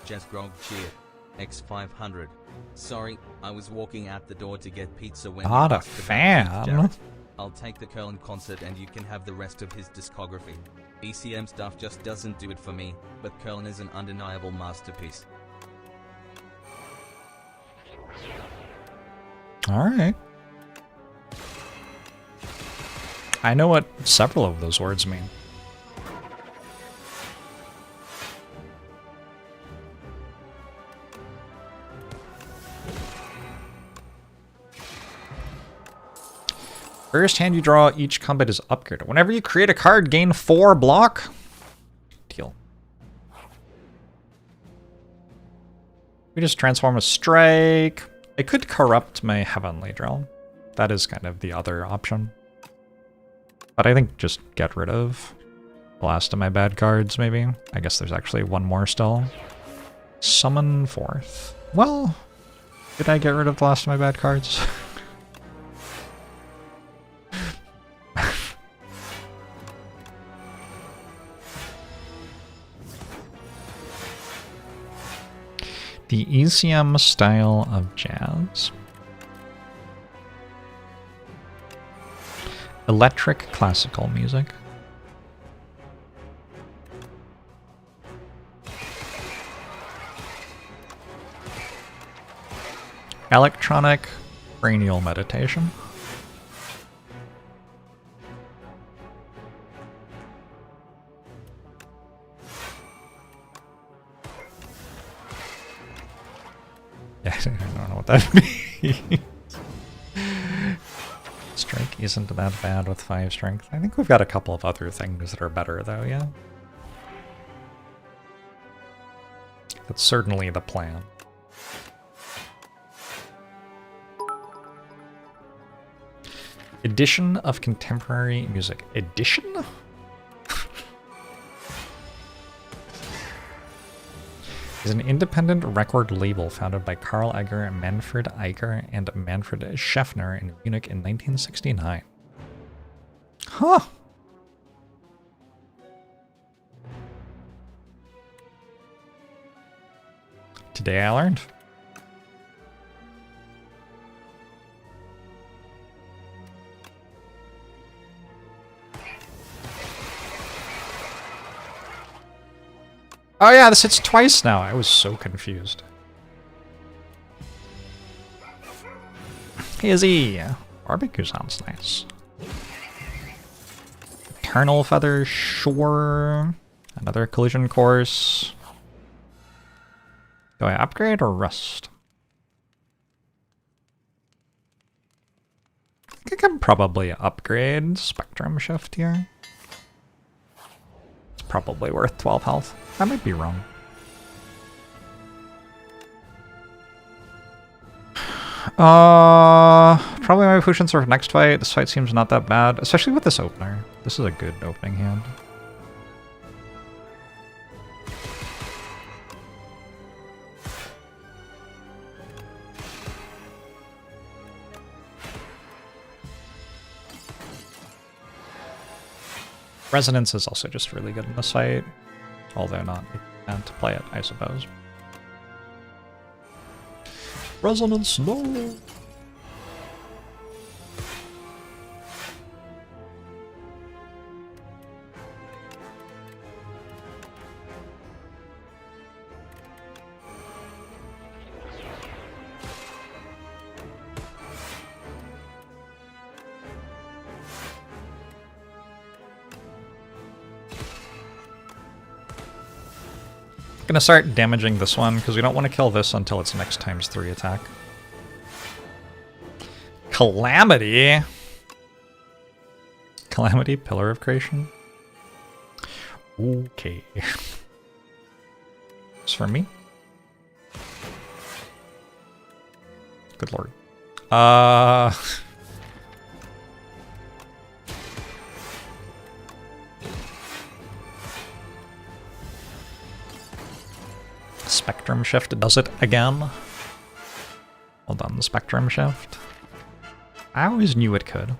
Jess Grog Cheer. X500. Sorry, I was walking out the door to get pizza when Not you a asked about fan. Keith Jarrett. I'll take the Curlin concert and you can have the rest of his discography. ECM stuff just doesn't do it for me, but Curlin is an undeniable masterpiece. Alright. I know what several of those words mean. First hand you draw each combat is upgraded. Whenever you create a card, gain 4 block. Deal. We just transform a strike. I could corrupt my Heavenly Drill. That is kind of the other option. But I think just get rid of the last of my bad cards, maybe. I guess there's actually one more still. Summon forth. Well, did I get rid of the last of my bad cards? The ECM style of jazz. Electric classical music. Electronic cranial meditation. Yeah, I don't know what that means. Strike isn't that bad with 5 strength. I think we've got a couple of other things that are better though, yeah. That's certainly the plan. Edition of contemporary music. Edition? Is an independent record label founded by Karl Egger, Manfred Eicher, and Manfred Scheffner in Munich in 1969. Huh. Today I learned. Oh yeah, this hits twice now. I was so confused. Izzy! Barbecue sounds nice. Eternal Feather, sure. Another collision course. Do I upgrade or rust? I think I can probably upgrade Spectrum Shift here. It's probably worth 12 health. I might be wrong. Probably my Fusion Sword for next fight. This fight seems not that bad, especially with this opener. This is a good opening hand. Resonance is also just really good in this fight, although not meant to play it, I suppose. Resonance, no! Gonna start damaging this one because we don't want to kill this until it's next times 3 attack. Calamity. Calamity, Pillar of Creation. Okay. It's for me. Good lord. Spectrum shift does it again. Well done, the spectrum shift. I always knew it could.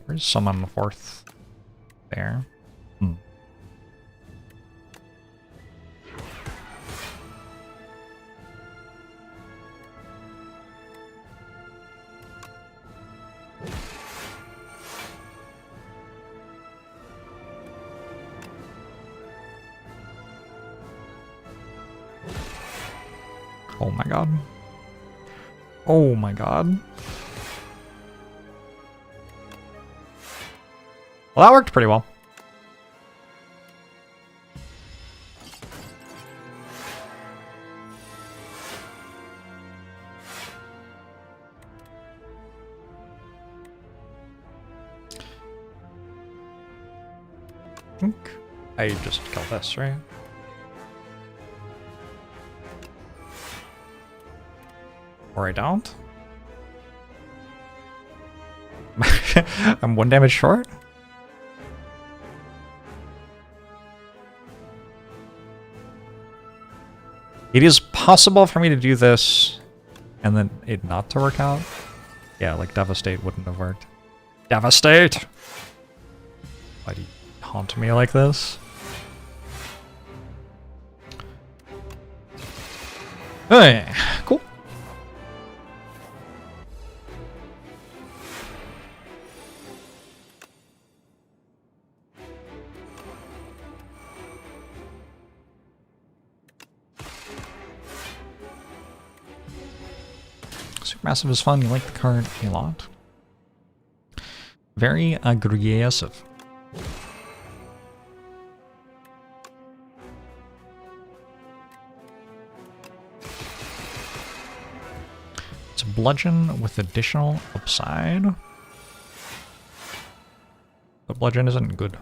Where's someone fourth? There. Hmm. Oh my god. Oh my god. Well, that worked pretty well. I think I just killed this, right? Or I don't? I'm 1 damage short? It is possible for me to do this and then it not to work out. Yeah, like Devastate wouldn't have worked. Devastate! Why do you haunt me like this? Hey, cool. Supermassive is fun, you like the card a lot. Very aggressive. It's a bludgeon with additional upside. The bludgeon isn't good.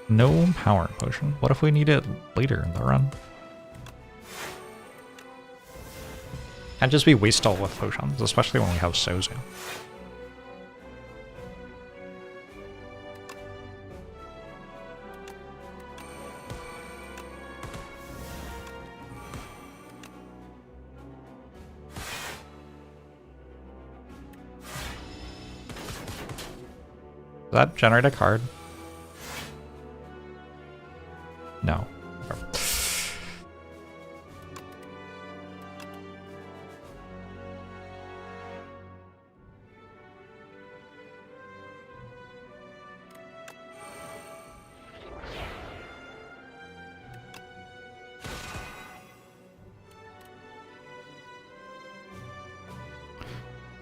No power potion. What if we need it later in the run? Can't just be wasteful with potions, especially when we have Sozu. Does that generate a card? No.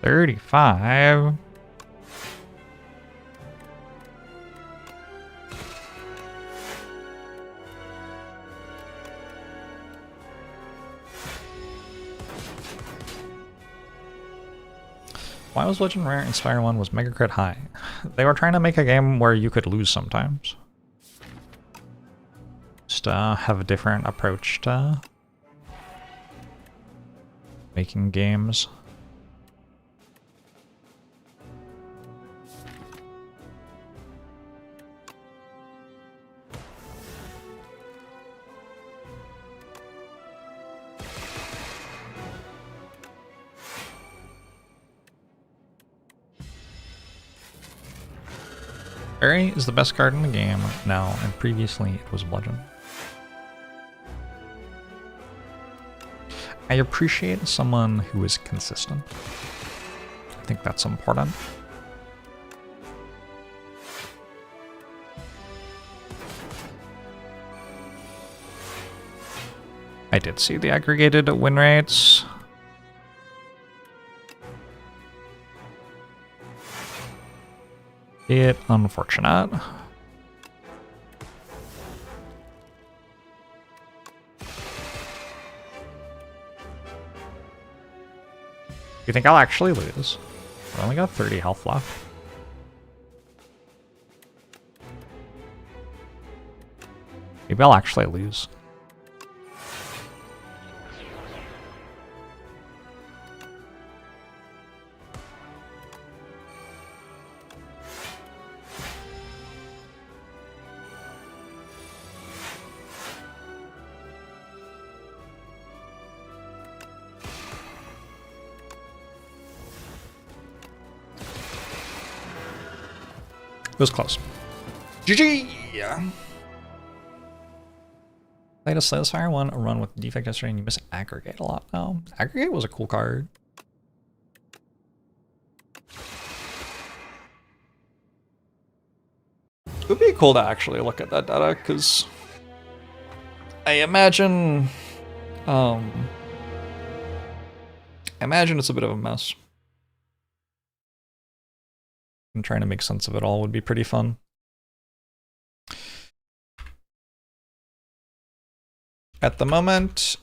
$35. Why was Legend Rare Inspire 1 was Mega Crit high? They were trying to make a game where you could lose sometimes. Just have a different approach to making games. Fairy is the best card in the game now, and previously it was Bludgeon. I appreciate someone who is consistent. I think that's important. I did see the aggregated win rates. Bit unfortunate. you think I'll actually lose? I only got 30 health left. Maybe I'll actually lose. It was close. GG! Yeah. Played a Slay one, a run with defect yesterday, and you miss aggregate a lot now. Aggregate was a cool card. It would be cool to actually look at that data, because I imagine it's a bit of a mess. And trying to make sense of it all would be pretty fun. At the moment,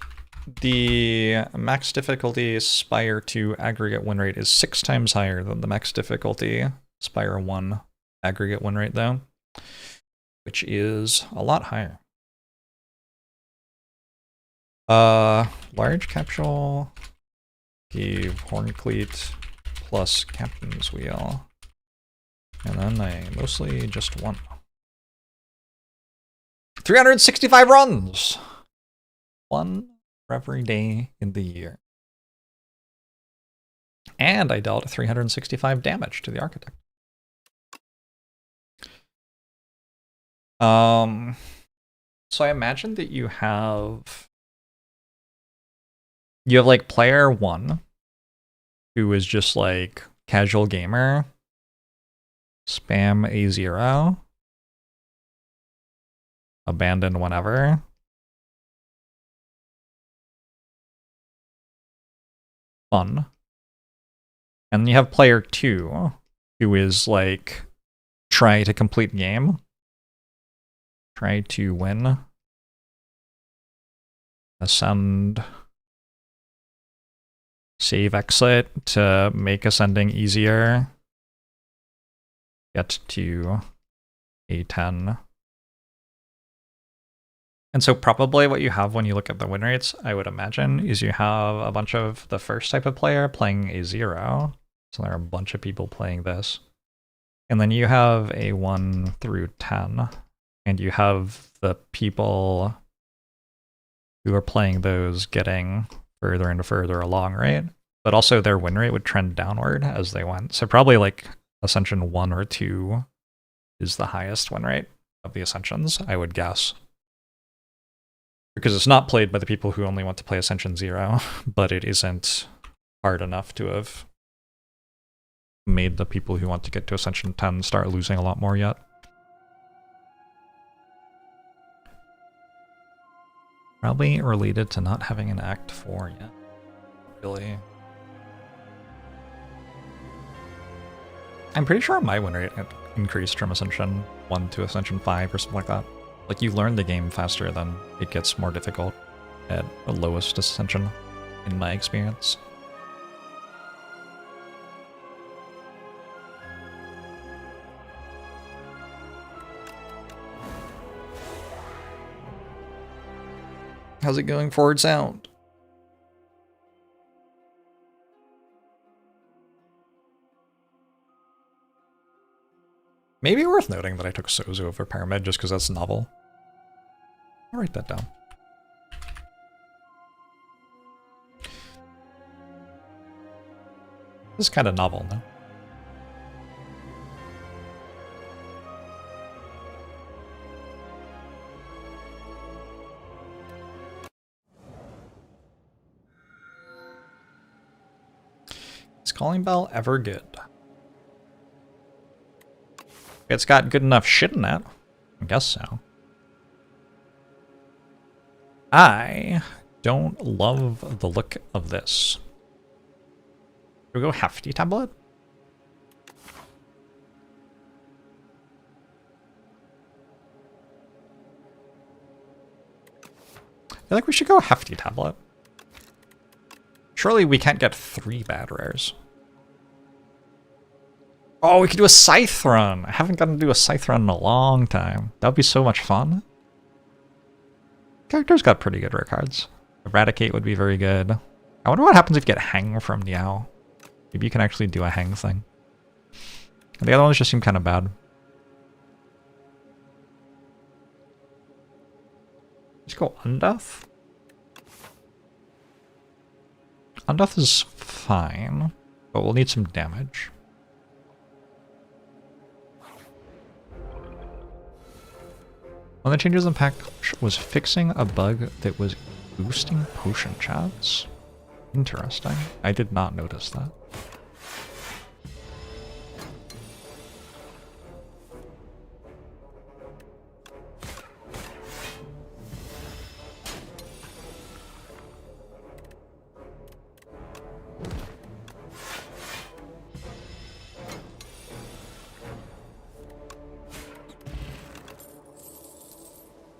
the max difficulty Spire 2 aggregate win rate is 6 times higher than the max difficulty Spire 1 aggregate win rate, though, which is a lot higher. Large capsule gave Horncleat plus Captain's Wheel, and then I mostly just won. 365 runs! One for every day in the year. And I dealt 365 damage to the Architect. So I imagine that you have like player 1, who is just like casual gamer, spam A0, abandon whenever, fun. And then you have player 2, who is like try to complete game, try to win, ascend, save exit to make ascending easier, get to A10. And so probably what you have when you look at the win rates, I would imagine, is you have a bunch of the first type of player playing A0. So there are a bunch of people playing this. And then you have A1 through 10. And you have the people who are playing those getting further and further along, right? But also their win rate would trend downward as they went. So probably like Ascension 1 or 2 is the highest win rate of the Ascensions, I would guess. Because it's not played by the people who only want to play Ascension 0, but it isn't hard enough to have made the people who want to get to Ascension 10 start losing a lot more yet. Probably related to not having an Act 4 yet. Really. I'm pretty sure my win rate had increased from Ascension 1 to Ascension 5 or something like that. Like, you learn the game faster than it gets more difficult at the lowest Ascension, in my experience. How's it going, Forward Sound? Maybe worth noting that I took Sozu over Pyramid just because that's novel. I'll write that down. This is kind of novel, no? Is Calling Bell ever good? It's got good enough shit in that. I guess so. I don't love the look of this. Should we go Hefty Tablet? I feel like we should go Hefty Tablet. Surely we can't get 3 bad rares. Oh, we could do a Scythe run! I haven't gotten to do a Scythe run in a long time. That would be so much fun. Character's got pretty good rare cards. Eradicate would be very good. I wonder what happens if you get Hang from Niao. Maybe you can actually do a Hang thing. And the other ones just seem kind of bad. Let's go Undeath. Undeath is fine, but we'll need some damage. One of the changes in pack was fixing a bug that was boosting potion chats. Interesting. I did not notice that.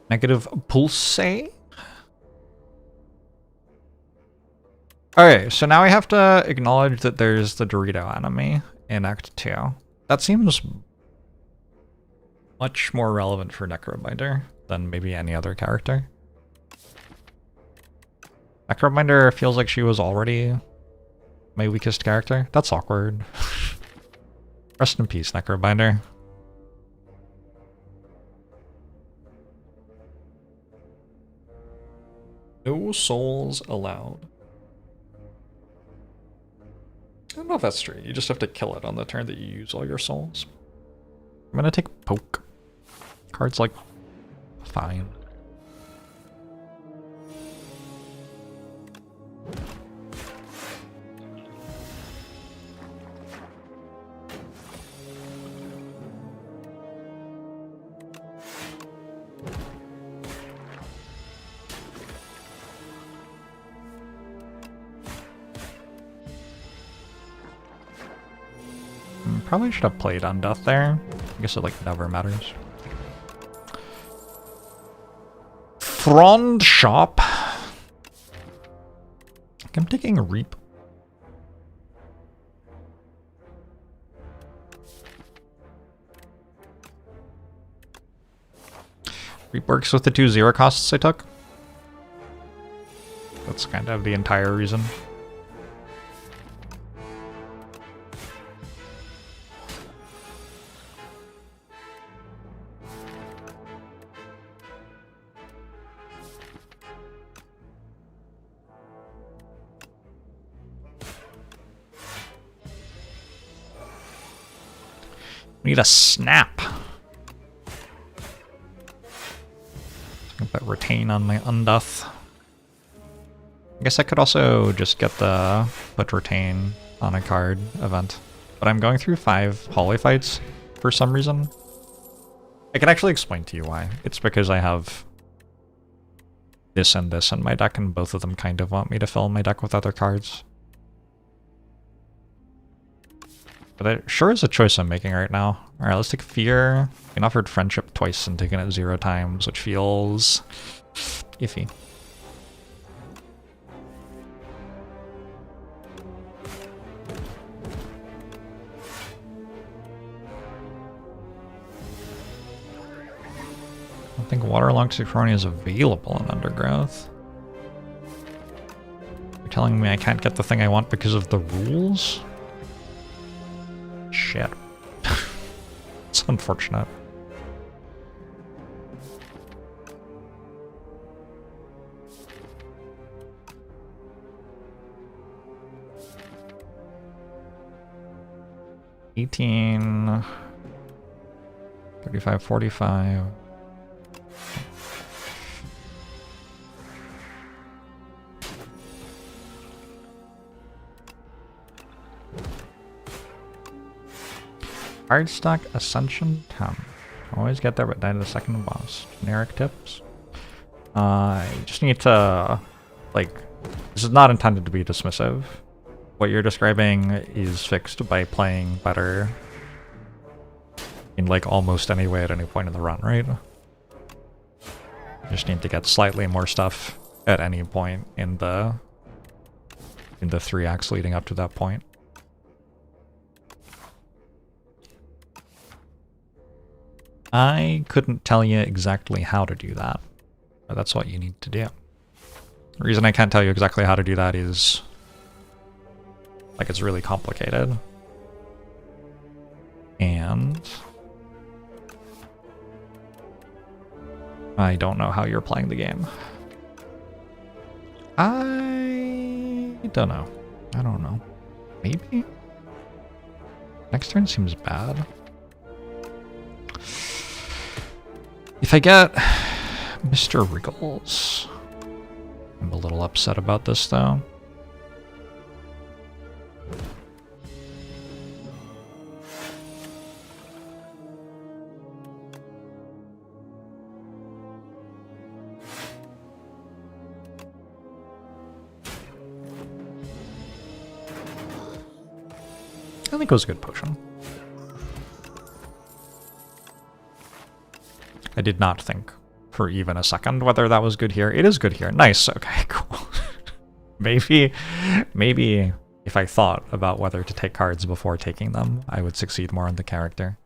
Negative pulse. Okay, so now we have to acknowledge that there's the Dorito enemy in Act 2. That seems much more relevant for Necrobinder than maybe any other character. Necrobinder feels like she was already my weakest character. That's awkward. Rest in peace, Necrobinder. No souls allowed. I don't know if that's true. You just have to kill it on the turn that you use all your souls. I'm gonna take Poke. Card's like fine. Probably should have played Undeath there. I guess it like never matters. Frond Shop. I'm taking Reap. Reap works with the 2 0 costs I took. That's kind of the entire reason. We need a snap. I'll put retain on my Undeath. I guess I could also just get the put retain on a card event. But I'm going through 5 hallway fights for some reason. I can actually explain to you why. It's because I have this and this in my deck, and both of them kind of want me to fill my deck with other cards. But that sure is a choice I'm making right now. Alright, let's take Fear. Been offered Friendship twice and taken it 0 times, which feels iffy. I don't think Waterlogged Sucronia is available in Undergrowth. You're telling me I can't get the thing I want because of the rules? Shit. It's unfortunate. $18, $35, $45. Cardstock Ascension 10. Always get there, but die to the second boss. Generic tips. You just need to, like, this is not intended to be dismissive. What you're describing is fixed by playing better in, like, almost any way at any point in the run, right? You just need to get slightly more stuff at any point in the in the 3 acts leading up to that point. I couldn't tell you exactly how to do that, but that's what you need to do. The reason I can't tell you exactly how to do that is, like, it's really complicated. And I don't know how you're playing the game. I don't know. I don't know. Maybe? Next turn seems bad. If I get Mr. Wriggles, I'm a little upset about this though. I think it was a good potion. I did not think for even a second whether that was good here. It is good here. Nice. Okay, cool. maybe if I thought about whether to take cards before taking them, I would succeed more on the character.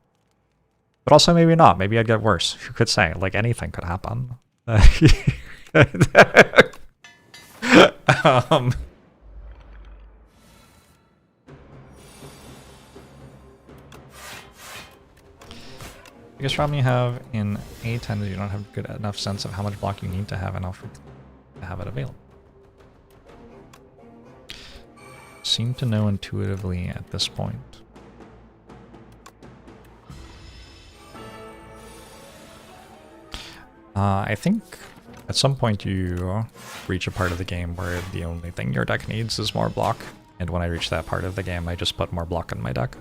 But also maybe not. Maybe I'd get worse. Who could say? Like, anything could happen. Biggest problem you have in A10 is you don't have good enough sense of how much block you need to have enough to have it available. Seem to know intuitively at this point. I think at some point you reach a part of the game where the only thing your deck needs is more block, and when I reach that part of the game I just put more block in my deck.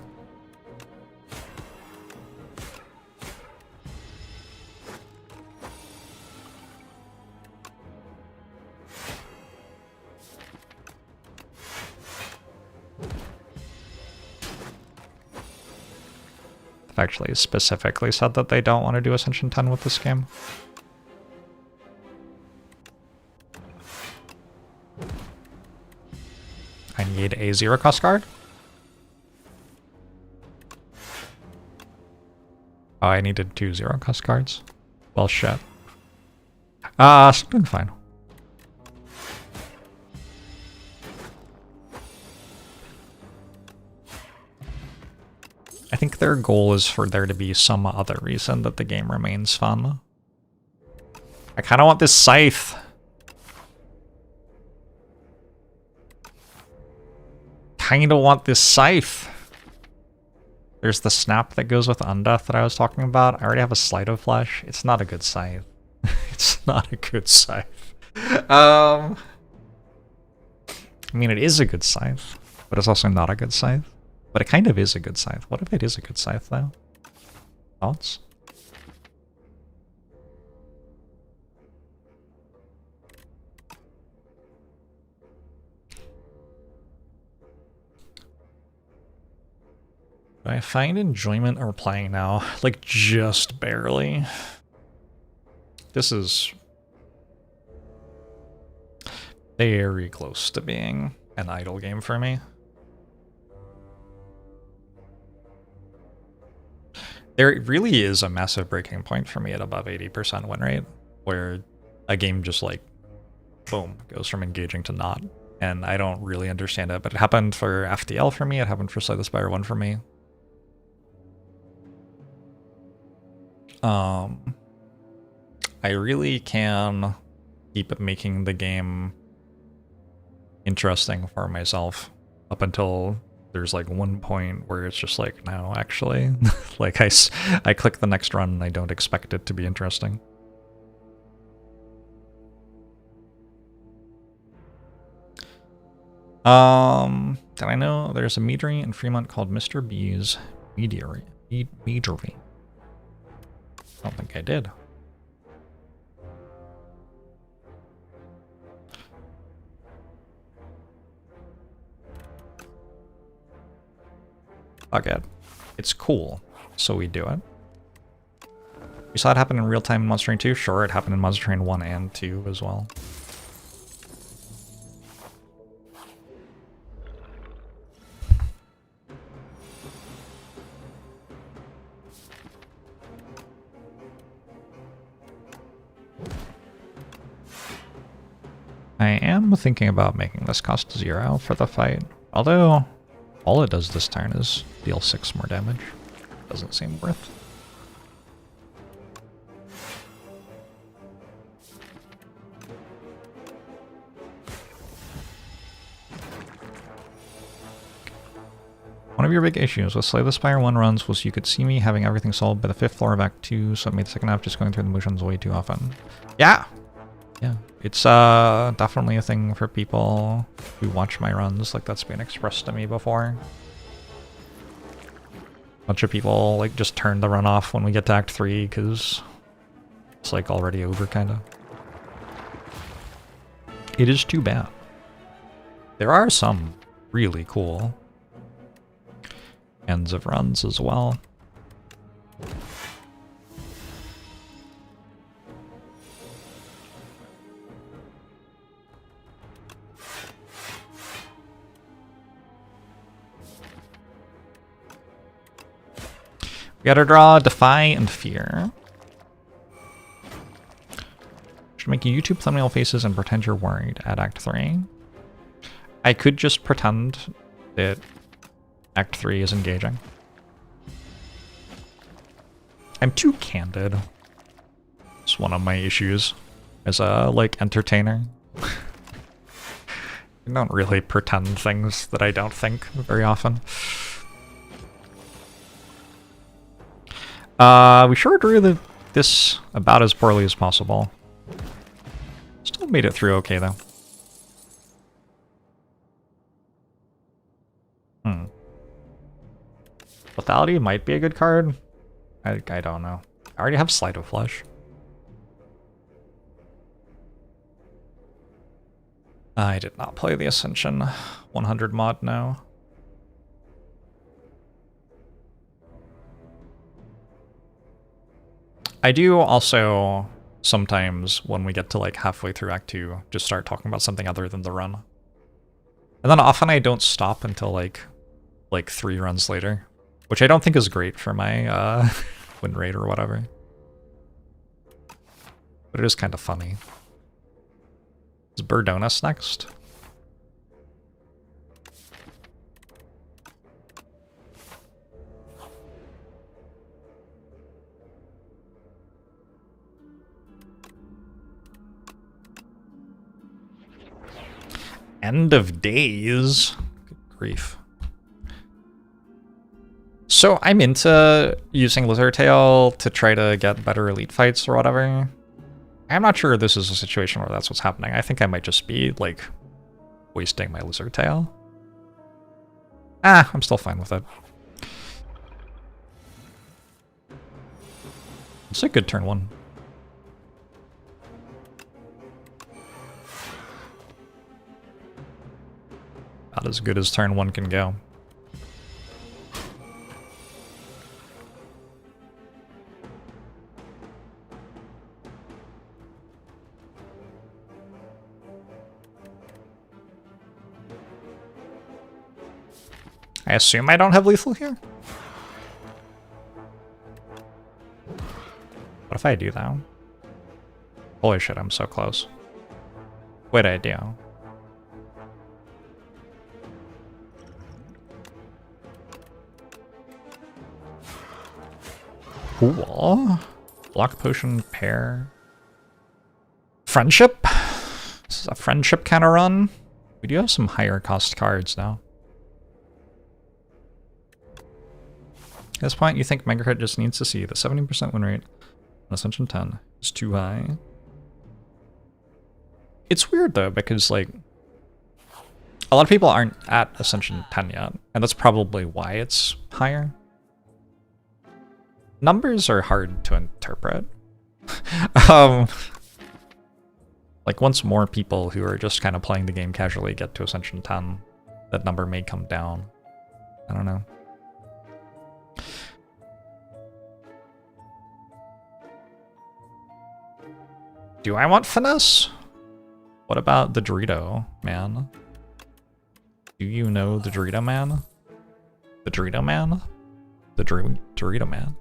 Actually specifically said that they don't want to do Ascension 10 with this game. I need a 0 cost card. Oh, I needed 2 0 cost cards. Well, shit. Doing fine. I think their goal is for there to be some other reason that the game remains fun. I kind of want this scythe. Kind of want this scythe. There's the snap that goes with Undeath that I was talking about. I already have a Sleight of Flesh. It's not a good scythe. It's not a good scythe. I mean, it is a good scythe, but it's also not a good scythe. But it kind of is a good scythe. What if it is a good scythe, though? Thoughts? Do I find enjoyment or playing now? Like, just barely. This is very close to being an idle game for me. There really is a massive breaking point for me at above 80% win rate, where a game just like, boom, goes from engaging to not. And I don't really understand it, but it happened for FTL for me, it happened for Slay the Spire 1 for me. I really can keep making the game interesting for myself up until there's like one point where it's just like, no, actually, like I click the next run and I don't expect it to be interesting. Did I know there's a meadery in Fremont called Mr. B's Meadery? Meadery. I don't think I did. Fuck it. It's cool, so we do it. You saw it happen in real time in Monster Train 2? Sure, it happened in Monster Train 1 and 2 as well. I am thinking about making this cost 0 for the fight. Although, all it does this turn is deal 6 more damage. Doesn't seem worth. One of your big issues with Slay the Spire 1 runs was you could see me having everything solved by the 5th floor of Act 2, so it made the second half just going through the motions way too often. Yeah! Yeah. It's definitely a thing for people who watch my runs, like that's been expressed to me before. A bunch of people like just turn the run off when we get to Act 3 because it's like already over, kinda. It is too bad. There are some really cool ends of runs as well. We gotta draw Defy and Fear. Should make YouTube thumbnail faces and pretend you're worried at Act 3. I could just pretend that Act 3 is engaging. I'm too candid. It's one of my issues as a, like, entertainer. I don't really pretend things that I don't think very often. We sure drew this about as poorly as possible. Still made it through okay, though. Lethality might be a good card. I don't know. I already have Sleight of Flesh. I did not play the Ascension 100 mod now. I do also sometimes, when we get to like halfway through Act 2, just start talking about something other than the run. And then often I don't stop until like 3 runs later, which I don't think is great for my win rate or whatever. But it is kind of funny. Is Burdonis next? End of days. Good grief. So I'm into using Lizardtail to try to get better elite fights or whatever. I'm not sure this is a situation where that's what's happening. I think I might just be, like, wasting my Lizardtail. I'm still fine with it. It's a good turn 1. About as good as turn 1 can go. I assume I don't have lethal here? What if I do though? Holy shit, I'm so close. What'd I do? Cool. Block potion pair. Friendship? This is a friendship kind of run. We do have some higher cost cards now. At this point, you think Mega Crit just needs to see the 70% win rate on Ascension 10 is too high. It's weird though, because like a lot of people aren't at Ascension 10 yet, and that's probably why it's higher. Numbers are hard to interpret. Like once more people who are just kind of playing the game casually get to Ascension 10, that number may come down. I don't know. Do I want finesse? What about the Dorito man? Do you know the Dorito man? The Dorito man? The Dorito man?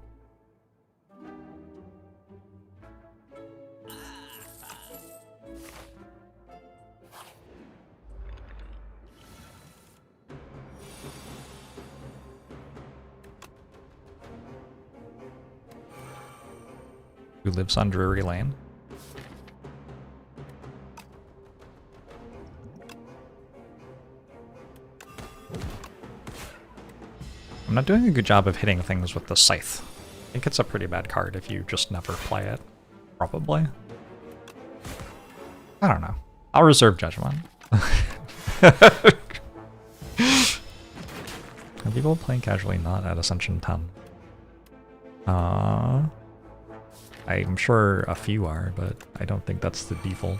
who lives on Drury Lane. I'm not doing a good job of hitting things with the scythe. I think it's a pretty bad card if you just never play it. Probably. I don't know. I'll reserve judgment. Are people playing casually not at Ascension 10? I'm sure a few are, but I don't think that's the default.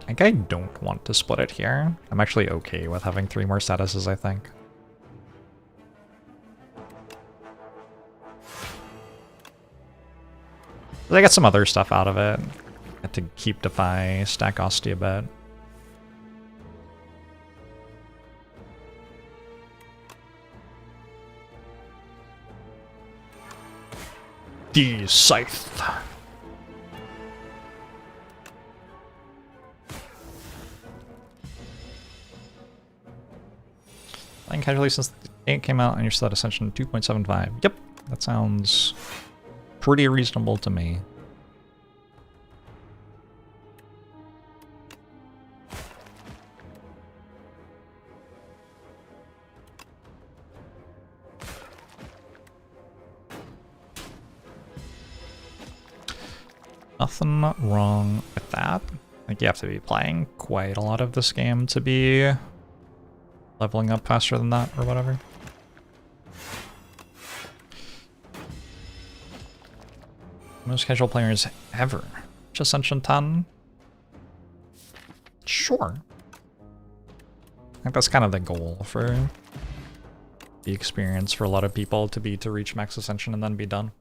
I think I don't want to split it here. I'm actually okay with having 3 more statuses, I think. I got some other stuff out of it. Had to keep Defy, stack Osti a bit. The Scythe. Playing casually since the 8 came out and you're still at Ascension 2.75. Yep, that sounds pretty reasonable to me. Nothing wrong with that. I think you have to be playing quite a lot of this game to be leveling up faster than that or whatever. Most casual players ever. Just Ascension 10? Sure. I think that's kind of the goal for the experience for a lot of people to be to reach max Ascension and then be done.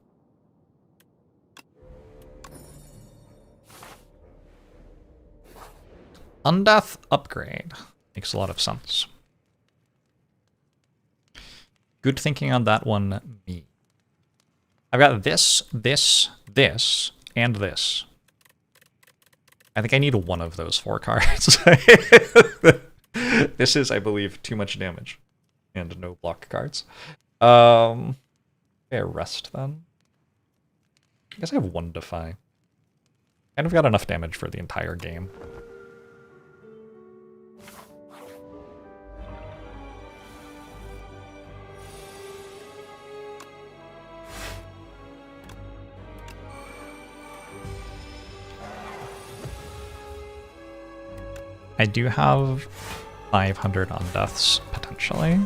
Undeath upgrade. Makes a lot of sense. Good thinking on that one, me. I've got this, this, this, and this. I think I need one of those 4 cards. This is, I believe, too much damage. And no block cards. Okay, rest then. I guess I have 1 Defy. Kind of got enough damage for the entire game. I do have 500 undeaths, potentially.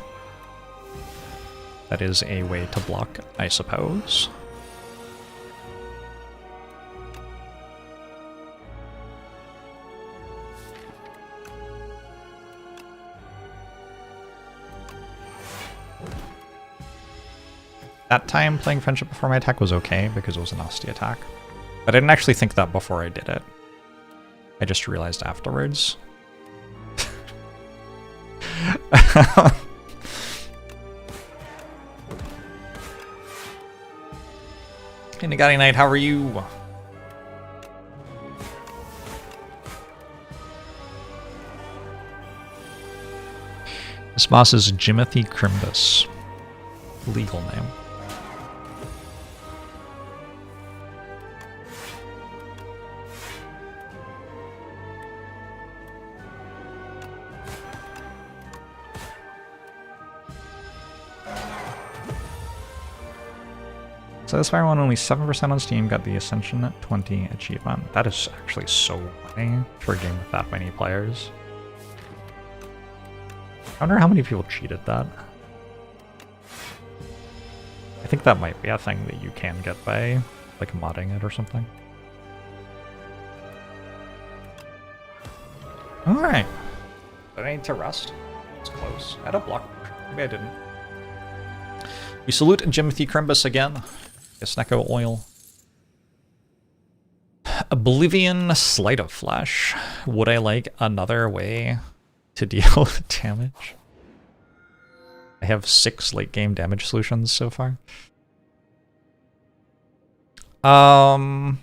That is a way to block, I suppose. That time playing Friendship before my attack was okay, because it was an Osti attack. But I didn't actually think that before I did it. I just realized afterwards. Hey Nagati Knight, how are you? This boss is Jimothy Crimbus. Legal name. So this fire won only 7% on Steam, got the Ascension 20 achievement. That is actually so funny for a game with that many players. I wonder how many people cheated that. I think that might be a thing that you can get by, like, modding it or something. Alright. But I need to rest. It's close. I had a block. Maybe I didn't. We salute Jimothy Crimbus again. Snecko Oil. Oblivion Sleight of Flash. Would I like another way to deal damage? I have 6 late game damage solutions so far. I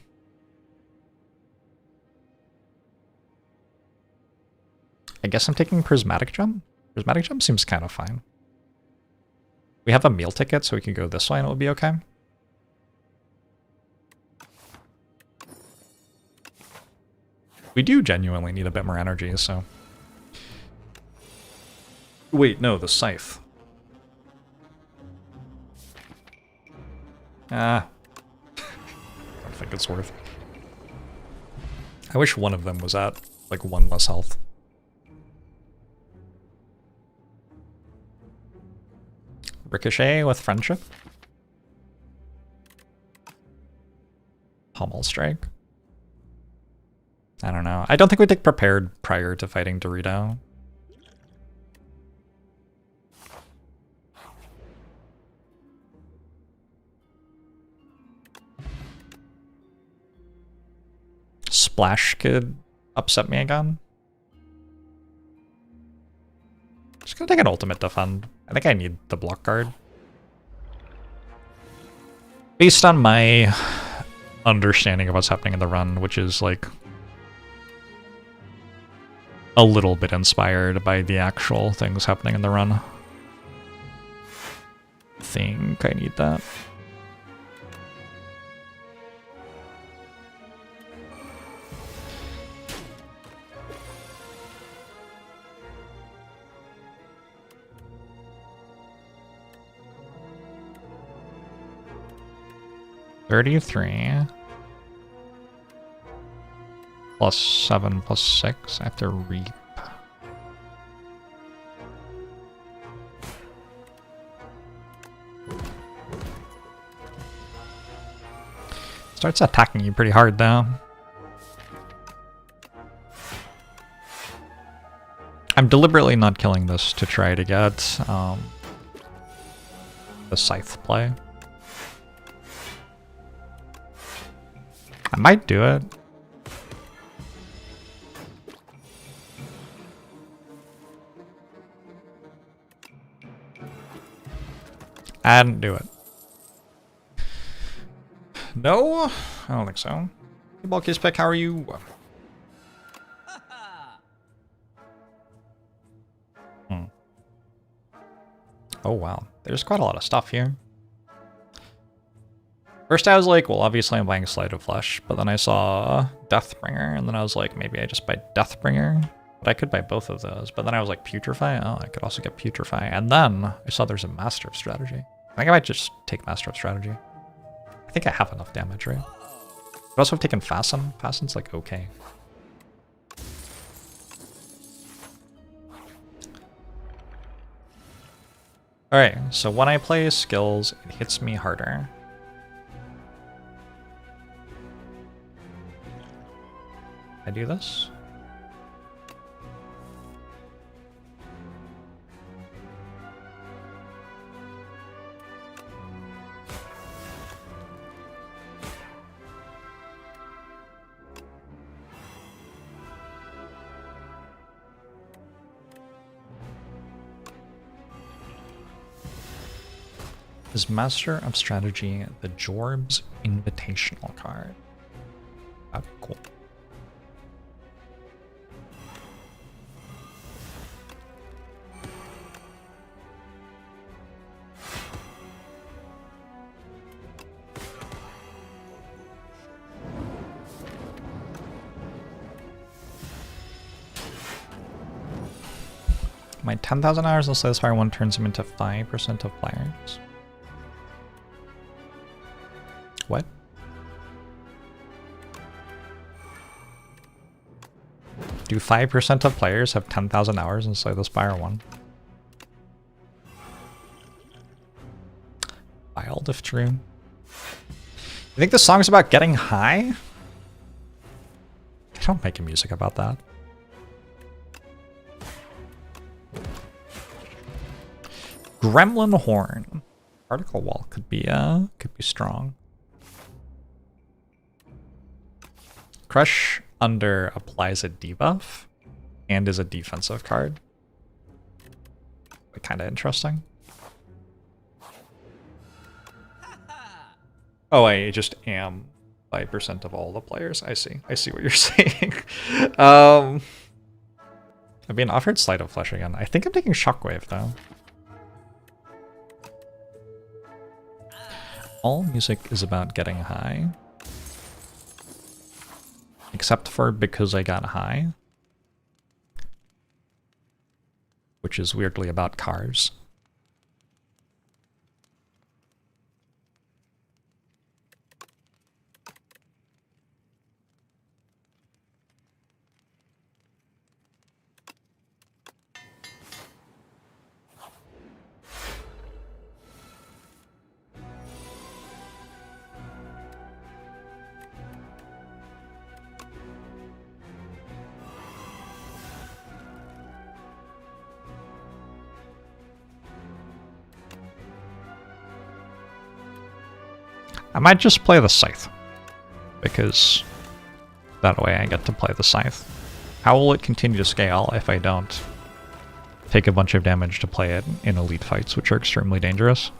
guess I'm taking Prismatic Gem. Prismatic Gem seems kind of fine. We have a meal ticket, so we can go this way and it will be okay. We do genuinely need a bit more energy, so... Wait, no, the scythe. I don't think it's worth. I wish one of them was at, like, 1 less health. Ricochet with friendship. Pommel strike. I don't know. I don't think we take prepared prior to fighting Dorito. Splash could upset me again. Just gonna take an ultimate defend. I think I need the block card. Based on my understanding of what's happening in the run, which is like a little bit inspired by the actual things happening in the run. I think I need that. $33 plus 7 plus 6. I have to reap. Starts attacking you pretty hard though. I'm deliberately not killing this to try to get the scythe play. I might do it. I didn't do it. No? I don't think so. Hey, Bulky Spec, how are you? Oh wow, there's quite a lot of stuff here. First I was like, well obviously I'm buying Sleight of Flesh, but then I saw Deathbringer, and then I was like, maybe I just buy Deathbringer. But I could buy both of those, but then I was like, Putrefy? Oh, I could also get Putrefy. And then I saw there's a Master of Strategy. I think I might just take Master of Strategy. I think I have enough damage, right? I've also taken Fasten. Fasten's like okay. Alright, so when I play skills, it hits me harder. I do this. Is Master of Strategy the Jorbs Invitational card? That'd be cool. My 10,000 hours will satisfy one turns him into 5% of players. What? Do 5% of players have 10,000 hours in Slay the Spire 1? Wild if true. You think the song's about getting high? I don't make music about that. Gremlin Horn. Particle Wall could be strong. Crush Under applies a debuff and is a defensive card. Kind of interesting. Oh, I just am 5% of all the players. I see. I see what you're saying. I'm being offered Sleight of Flesh again. I think I'm taking Shockwave though. All music is about getting high. Except for because I got high. Which is weirdly about cars. I might just play the Scythe, because that way I get to play the Scythe. How will it continue to scale if I don't take a bunch of damage to play it in elite fights, which are extremely dangerous?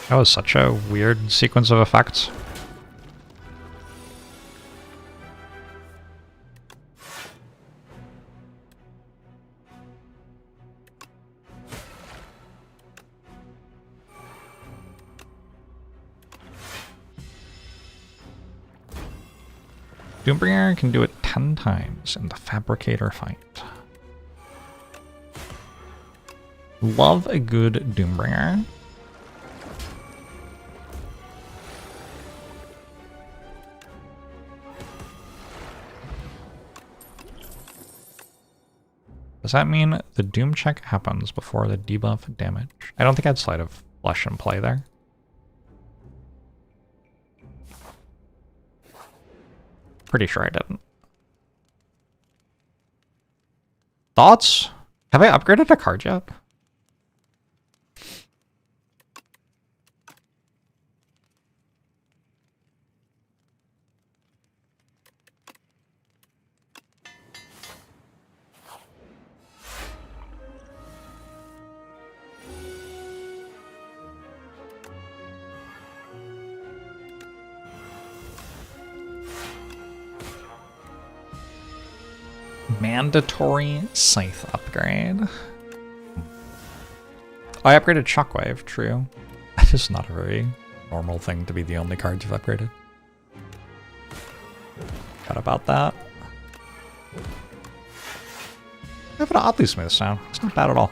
That was such a weird sequence of effects. Doombringer can do it 10 times in the Fabricator fight. Love a good Doombringer. Does that mean the Doom check happens before the debuff damage? I don't think I had Sleight of Flesh in play there. Pretty sure I didn't. Thoughts? Have I upgraded a card yet? Mandatory Scythe upgrade. I upgraded Shockwave, true. That is not a very normal thing to be the only cards you've upgraded. Forgot about that. I have an oddly smooth sound. It's not bad at all.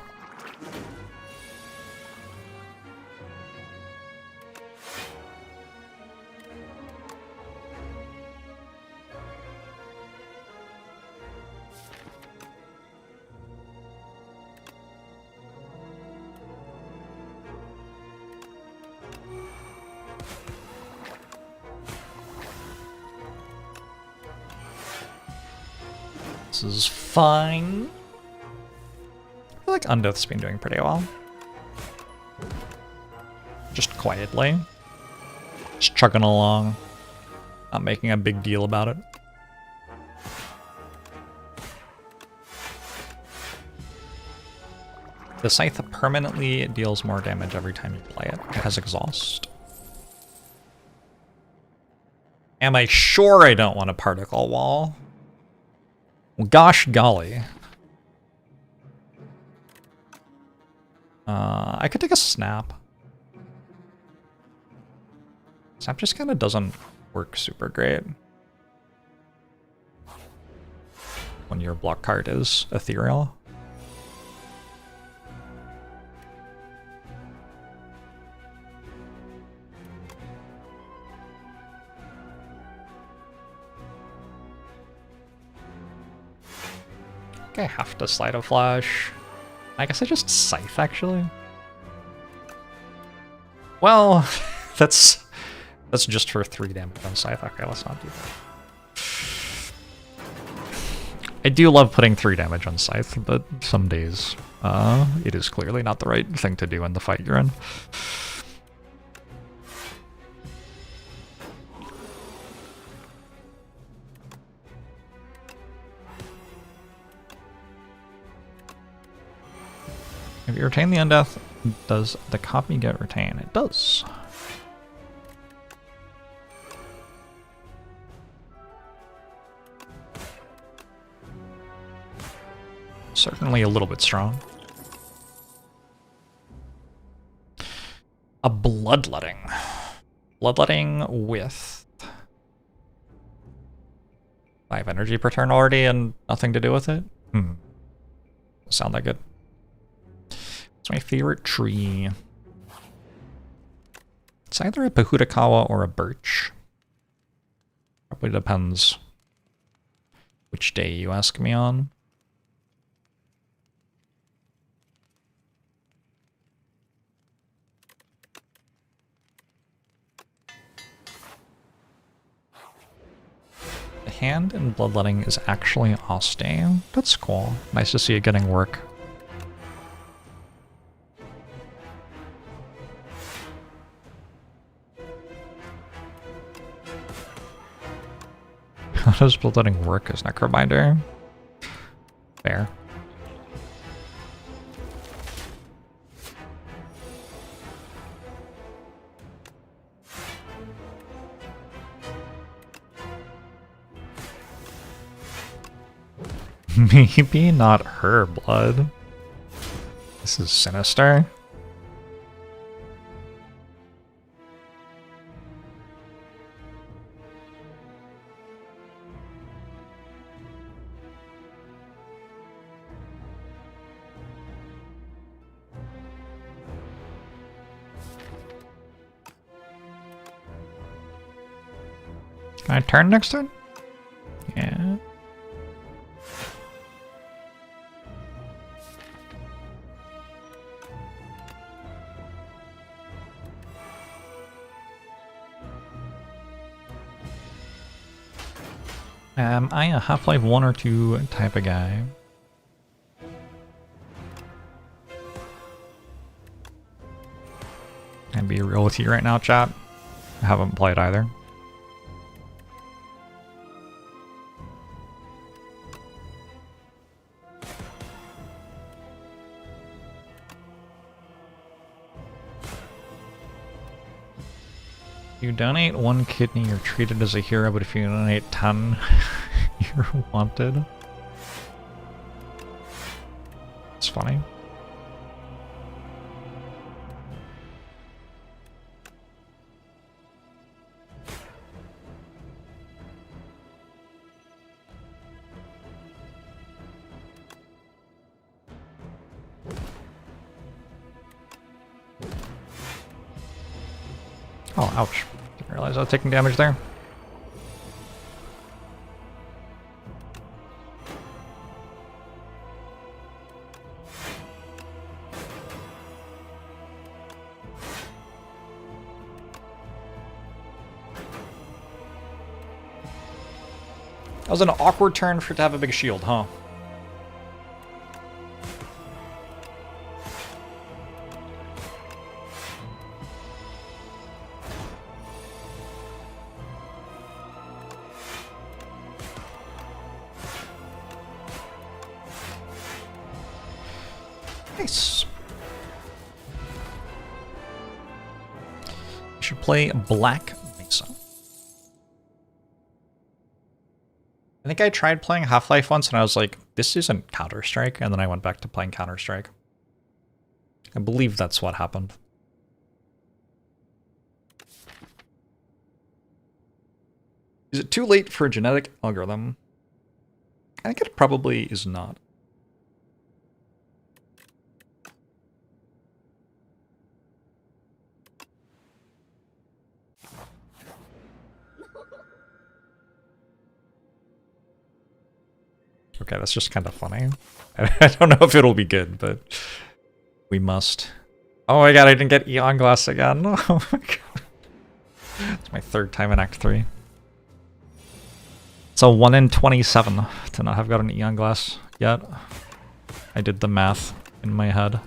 This is fine. I feel like Undeath's been doing pretty well. Just quietly. Just chugging along. Not making a big deal about it. The Scythe permanently deals more damage every time you play it. It has exhaust. Am I sure I don't want a particle wall? Well, gosh golly. I could take a snap. Snap just kind of doesn't work super great when your block card is ethereal. I have to Sleight of Flash. I guess I just Scythe, actually. Well, that's just for 3 damage on Scythe. Okay, let's not do that. I do love putting 3 damage on Scythe, but some days it is clearly not the right thing to do in the fight you're in. you retain the undeath, does the copy get retained? It does. Certainly a little bit strong. A bloodletting. Bloodletting with 5 energy per turn already and nothing to do with it? Sound that good. It's my favorite tree. It's either a Pahudakawa or a birch. Probably depends which day you ask me on. The hand in bloodletting is actually Austin. That's cool. Nice to see it getting work. How does bloodletting work as Necrobinder? Fair. Maybe not her blood. This is sinister. Can I turn next turn? Yeah. Am I a Half-Life 1 or 2 type of guy? And be real with you right now, chat. I haven't played either. You donate 1 kidney, you're treated as a hero, but if you donate 10, you're wanted. It's funny. Oh, ouch. Didn't realize I was taking damage there. That was an awkward turn for it to have a big shield, huh? Nice. You should play Black Mesa. I think I tried playing Half-Life once and I was like, this isn't Counter-Strike, and then I went back to playing Counter-Strike. I believe that's what happened. Is it too late for a genetic algorithm? I think it probably is not. Okay, that's just kind of funny. I don't know if it'll be good, but we must. Oh my god, I didn't get Eon Glass again. Oh my god. It's my 3rd time in Act 3. It's a 1 in 27 to not have gotten Eon Glass yet. I did the math in my head.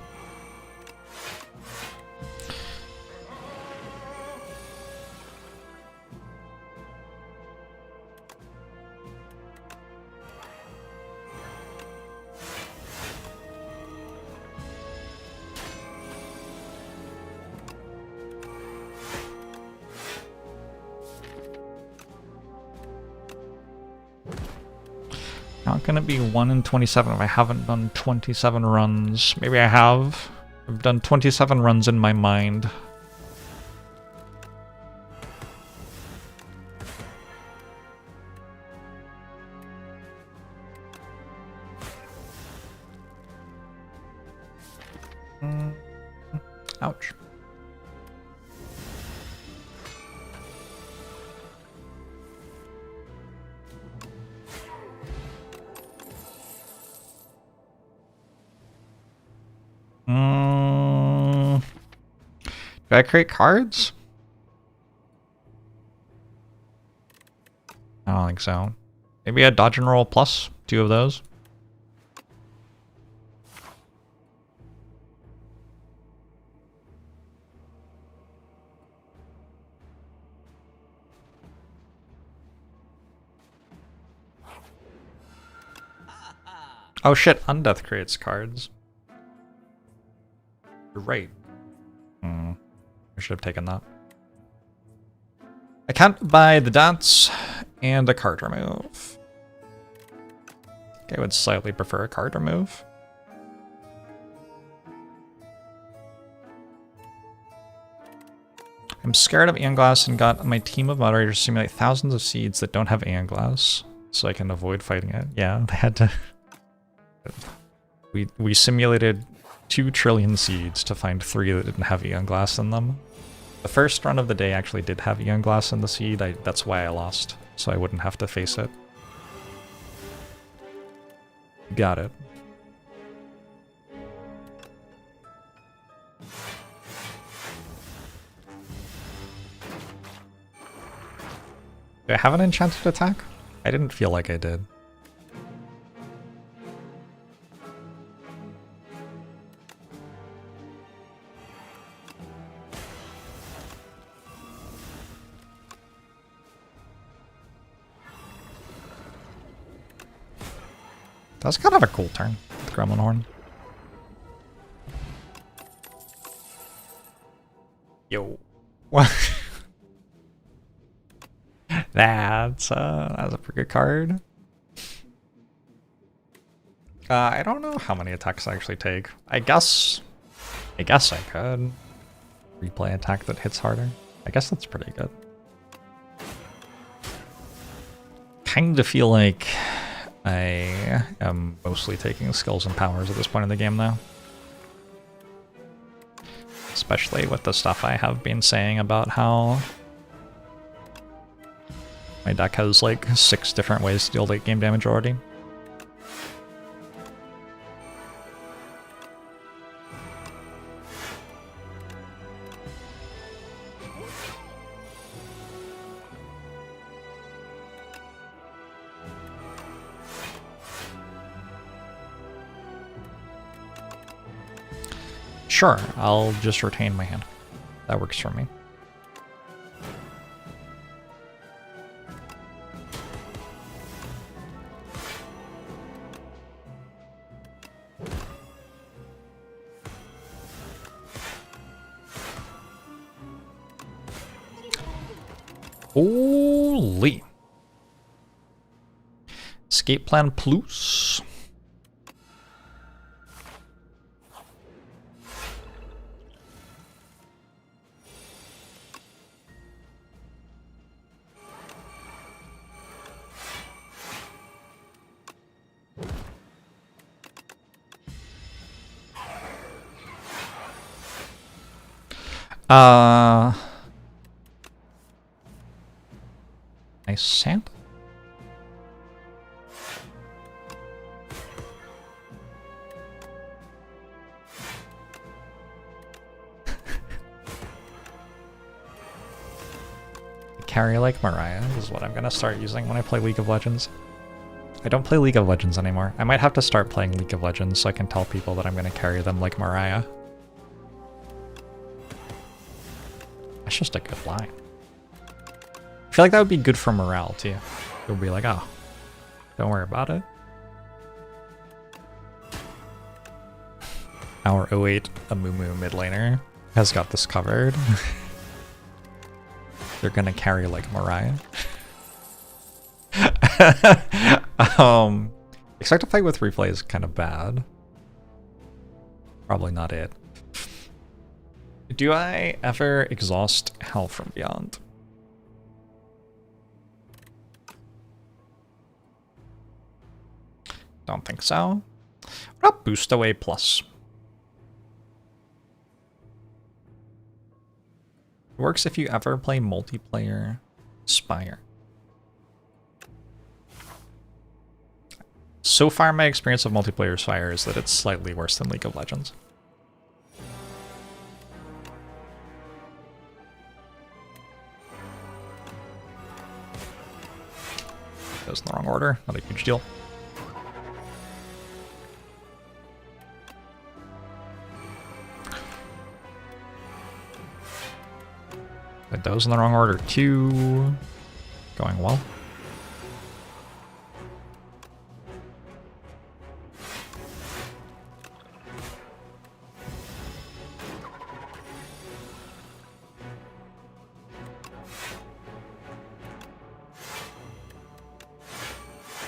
How can it be 1 in 27 if I haven't done 27 runs? Maybe I have. I've done 27 runs in my mind. Ouch. Do I create cards? I don't think so. Maybe a dodge and roll plus 2 of those. Oh shit, Undeath creates cards. You're right. I should have taken that. I can't buy the dance and a card remove. I would slightly prefer a card remove. I'm scared of Aeon Glass and got my team of moderators simulate thousands of seeds that don't have Aeon Glass, so I can avoid fighting it. Yeah, they had to... We simulated 2 trillion seeds to find 3 that didn't have Aeon Glass in them. The first run of the day actually did have Aeon Glass in the seed. That's why I lost, so I wouldn't have to face it. Got it. Do I have an enchanted attack? I didn't feel like I did. That's kind of a cool turn with Gremlin Horn. Yo. What? That's a pretty good card. I don't know how many attacks I actually take. I guess I could replay attack that hits harder. I guess that's pretty good. Kind of feel like I am mostly taking skills and powers at this point in the game, though. Especially with the stuff I have been saying about how my deck has like 6 different ways to deal late game damage already. Sure, I'll just retain my hand. That works for me. Holy! Escape plan plus. Nice sand. Carry like Mariah is what I'm gonna start using when I play League of Legends. I don't play League of Legends anymore. I might have to start playing League of Legends so I can tell people that I'm gonna carry them like Mariah. That's just a good line. I feel like that would be good for morale too. It would be like, oh, don't worry about it. Our 08 Amumu mid laner has got this covered. They're gonna carry like Mariah. Expect to fight with replay is kind of bad. Probably not it. Do I ever exhaust Hell from Beyond? Don't think so. What about Boost Away Plus? It works if you ever play multiplayer Spire. So far, my experience of multiplayer Spire is that it's slightly worse than League of Legends. Goes in the wrong order, not a huge deal. Put those in the wrong order too. Going well.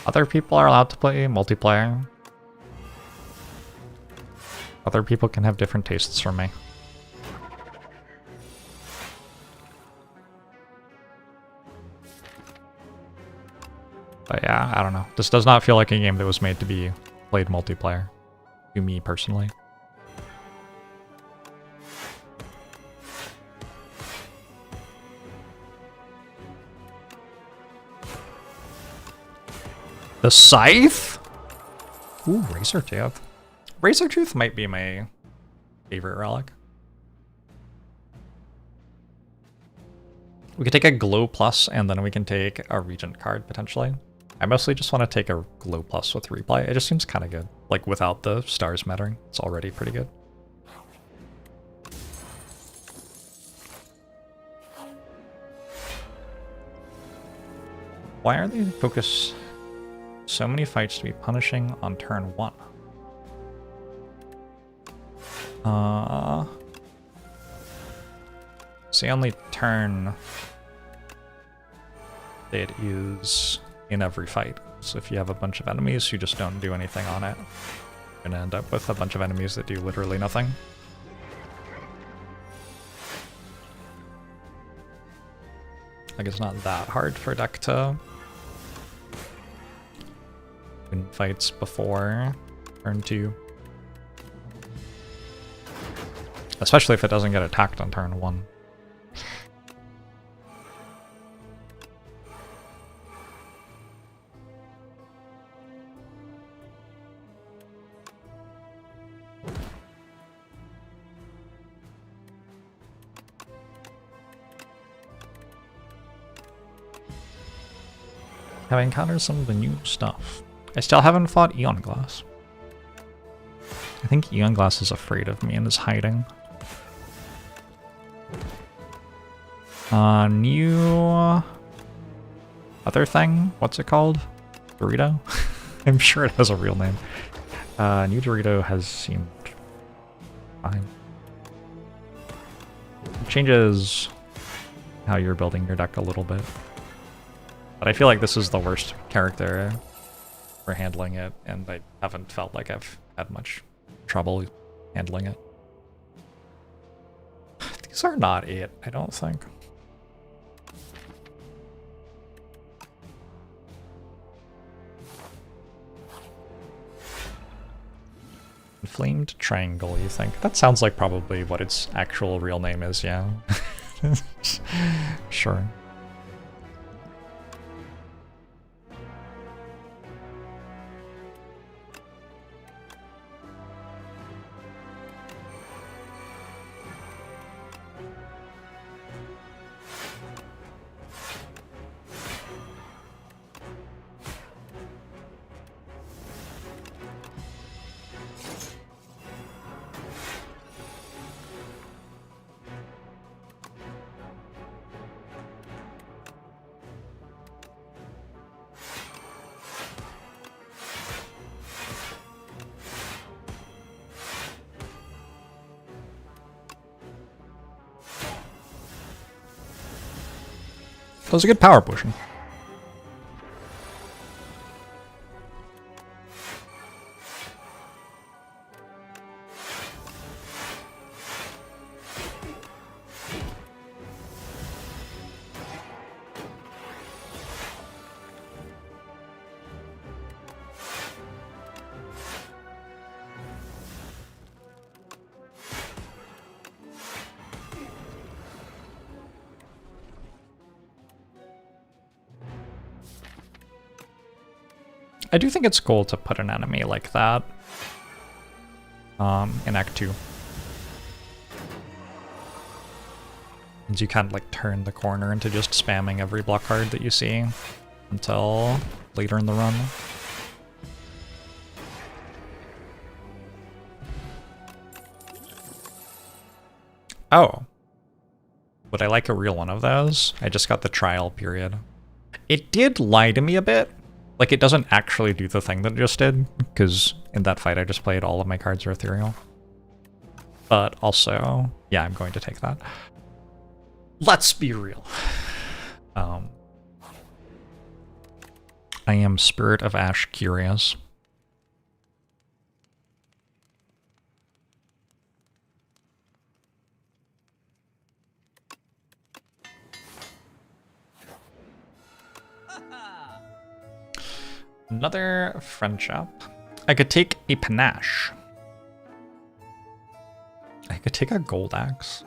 Other people are allowed to play multiplayer. Other people can have different tastes from me. But yeah, I don't know. This does not feel like a game that was made to be played multiplayer. To me personally. The Scythe? Ooh, Razor Tooth. Razor Tooth might be my favorite relic. We could take a Glow Plus, and then we can take a Regent card, potentially. I mostly just want to take a Glow Plus with replay. It just seems kind of good. Like, without the stars mattering. It's already pretty good. Why are they focused so many fights to be punishing on turn 1? It's the only turn it is in every fight. So if you have a bunch of enemies, you just don't do anything on it. You're gonna end up with a bunch of enemies that do literally nothing. Like, it's not that hard for a deck to win fights before turn 2. Especially if it doesn't get attacked on turn 1. Have encountered some of the new stuff. I still haven't fought Eon Glass. I think Eon Glass is afraid of me and is hiding. New other thing? What's it called? Dorito? I'm sure it has a real name. New Dorito has seemed fine. It changes how you're building your deck a little bit. But I feel like this is the worst character for handling it, and I haven't felt like I've had much trouble handling it. These are not it, I don't think. Inflamed Triangle, you think? That sounds like probably what its actual real name is, yeah. Sure. That was a good power potion. I do think it's cool to put an enemy like that in Act 2. And you kind of like turn the corner into just spamming every block card that you see until later in the run. Oh. Would I like a real one of those? I just got the trial period. It did lie to me a bit. Like, it doesn't actually do the thing that it just did, because in that fight I just played all of my cards are ethereal. But also, yeah, I'm going to take that. Let's be real. I am Spirit of Ash curious. Another friendship. I could take a panache. I could take a gold axe.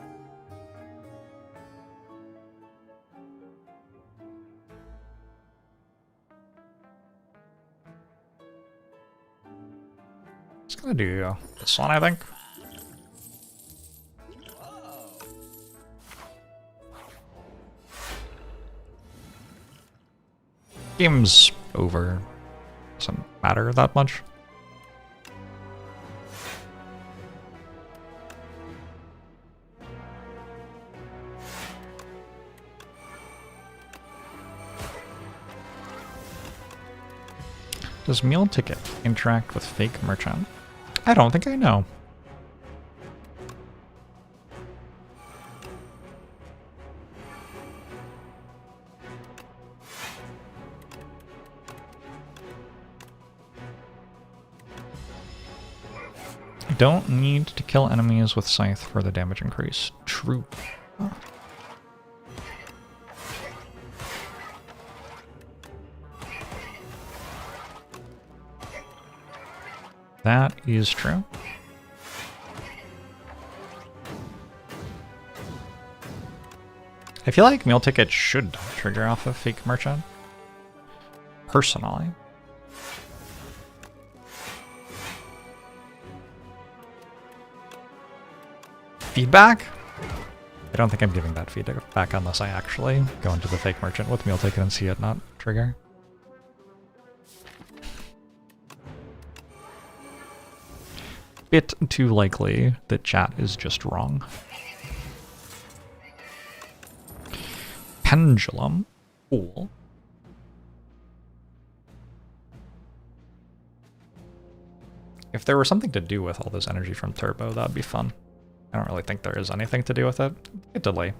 Just gonna do this one, I think. Game's over. Doesn't matter that much. Does meal ticket interact with fake merchant? I don't think I know. Don't need to kill enemies with Scythe for the damage increase. True. Huh. That is true. I feel like meal ticket should trigger off of fake merchant. Personally. Feedback? I don't think I'm giving that feedback unless I actually go into the fake merchant with meal ticket and see it not trigger. Bit too likely that chat is just wrong. Pendulum. Cool. If there were something to do with all this energy from Turbo, that'd be fun. I don't really think there is anything to do with it. A delay.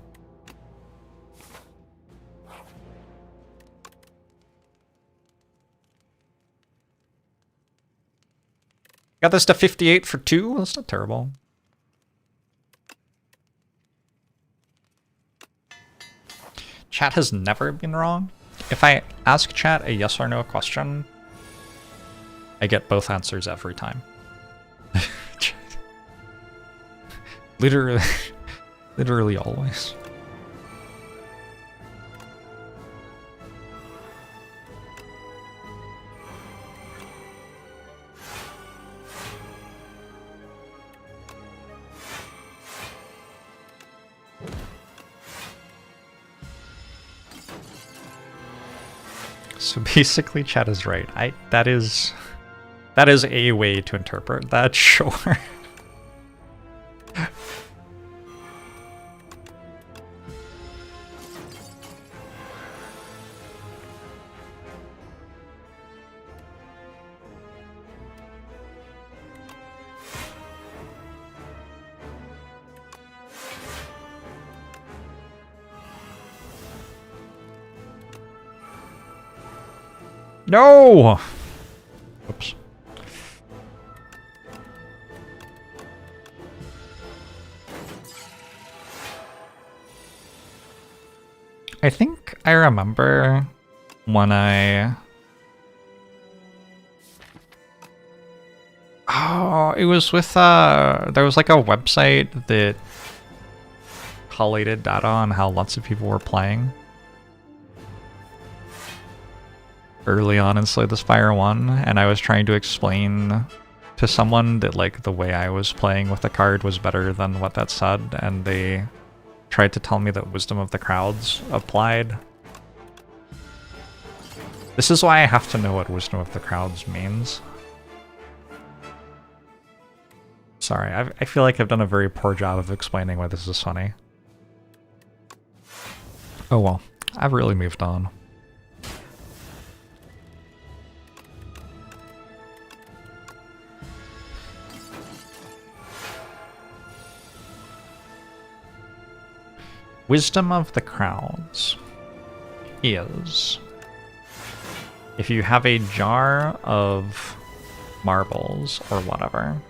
Got this to 58 for 2? That's not terrible. Chat has never been wrong. If I ask chat a yes or no question, I get both answers every time. Literally, literally always. So basically, chat is right. That is a way to interpret that, sure. No! Oops. I think I remember when Oh, it was with, there was like a website that collated data on how lots of people were playing. early on in Slay the Spire 1, and I was trying to explain to someone that like the way I was playing with the card was better than what that said, and they tried to tell me that Wisdom of the Crowds applied. This is why I have to know what Wisdom of the Crowds means. Sorry, I feel like I've done a very poor job of explaining why this is funny. Oh well, I've really moved on. Wisdom of the Crowds is if you have a jar of marbles or whatever,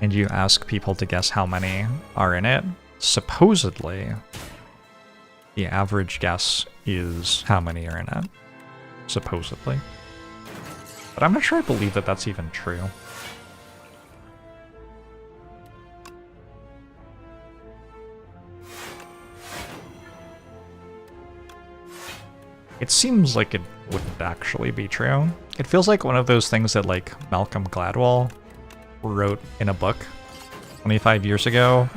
and you ask people to guess how many are in it, supposedly the average guess is how many are in it. Supposedly. But I'm not sure I believe that that's even true. It seems like it wouldn't actually be true. It feels like one of those things that like Malcolm Gladwell wrote in a book 25 years ago,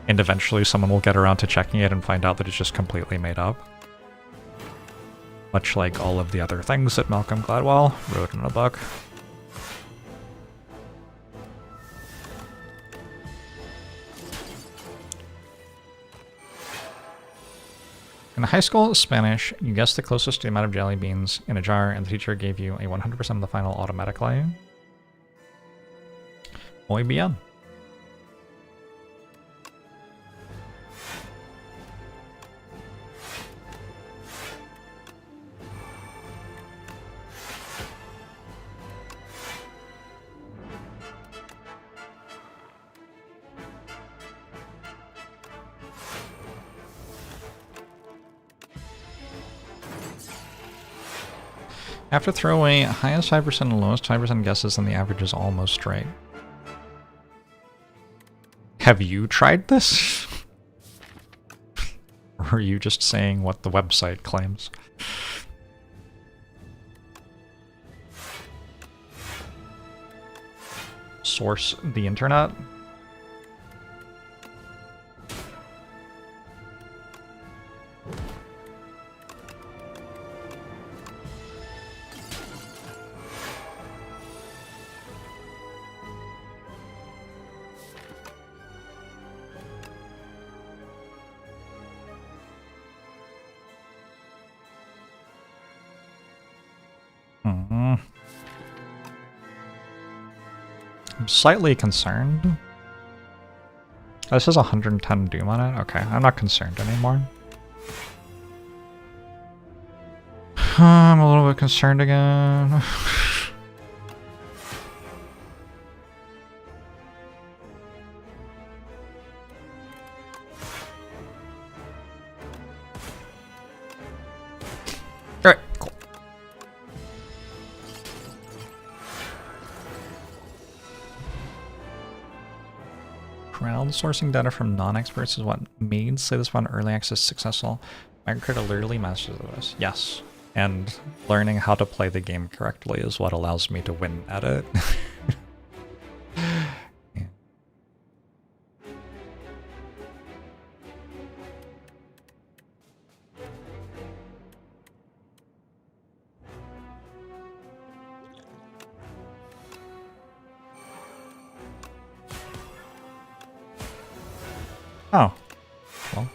and eventually someone will get around to checking it and find out that it's just completely made up. Much like all of the other things that Malcolm Gladwell wrote in a book. In high school Spanish, you guessed the closest to the amount of jelly beans in a jar, and the teacher gave you a 100% of the final automatically. Muy bien. I have to throw away highest 5% and lowest 5% guesses, and the average is almost straight. Have you tried this? Or are you just saying what the website claims? Source the internet? I'm slightly concerned. Oh, this has 110 Doom on it? Okay, I'm not concerned anymore. I'm a little bit concerned again. Alright, cool. Crowdsourcing data from non-experts is what made Slay the Spawn early access successful. Microcrit literally masters this. Yes. And learning how to play the game correctly is what allows me to win at it. Yeah. Oh. Well.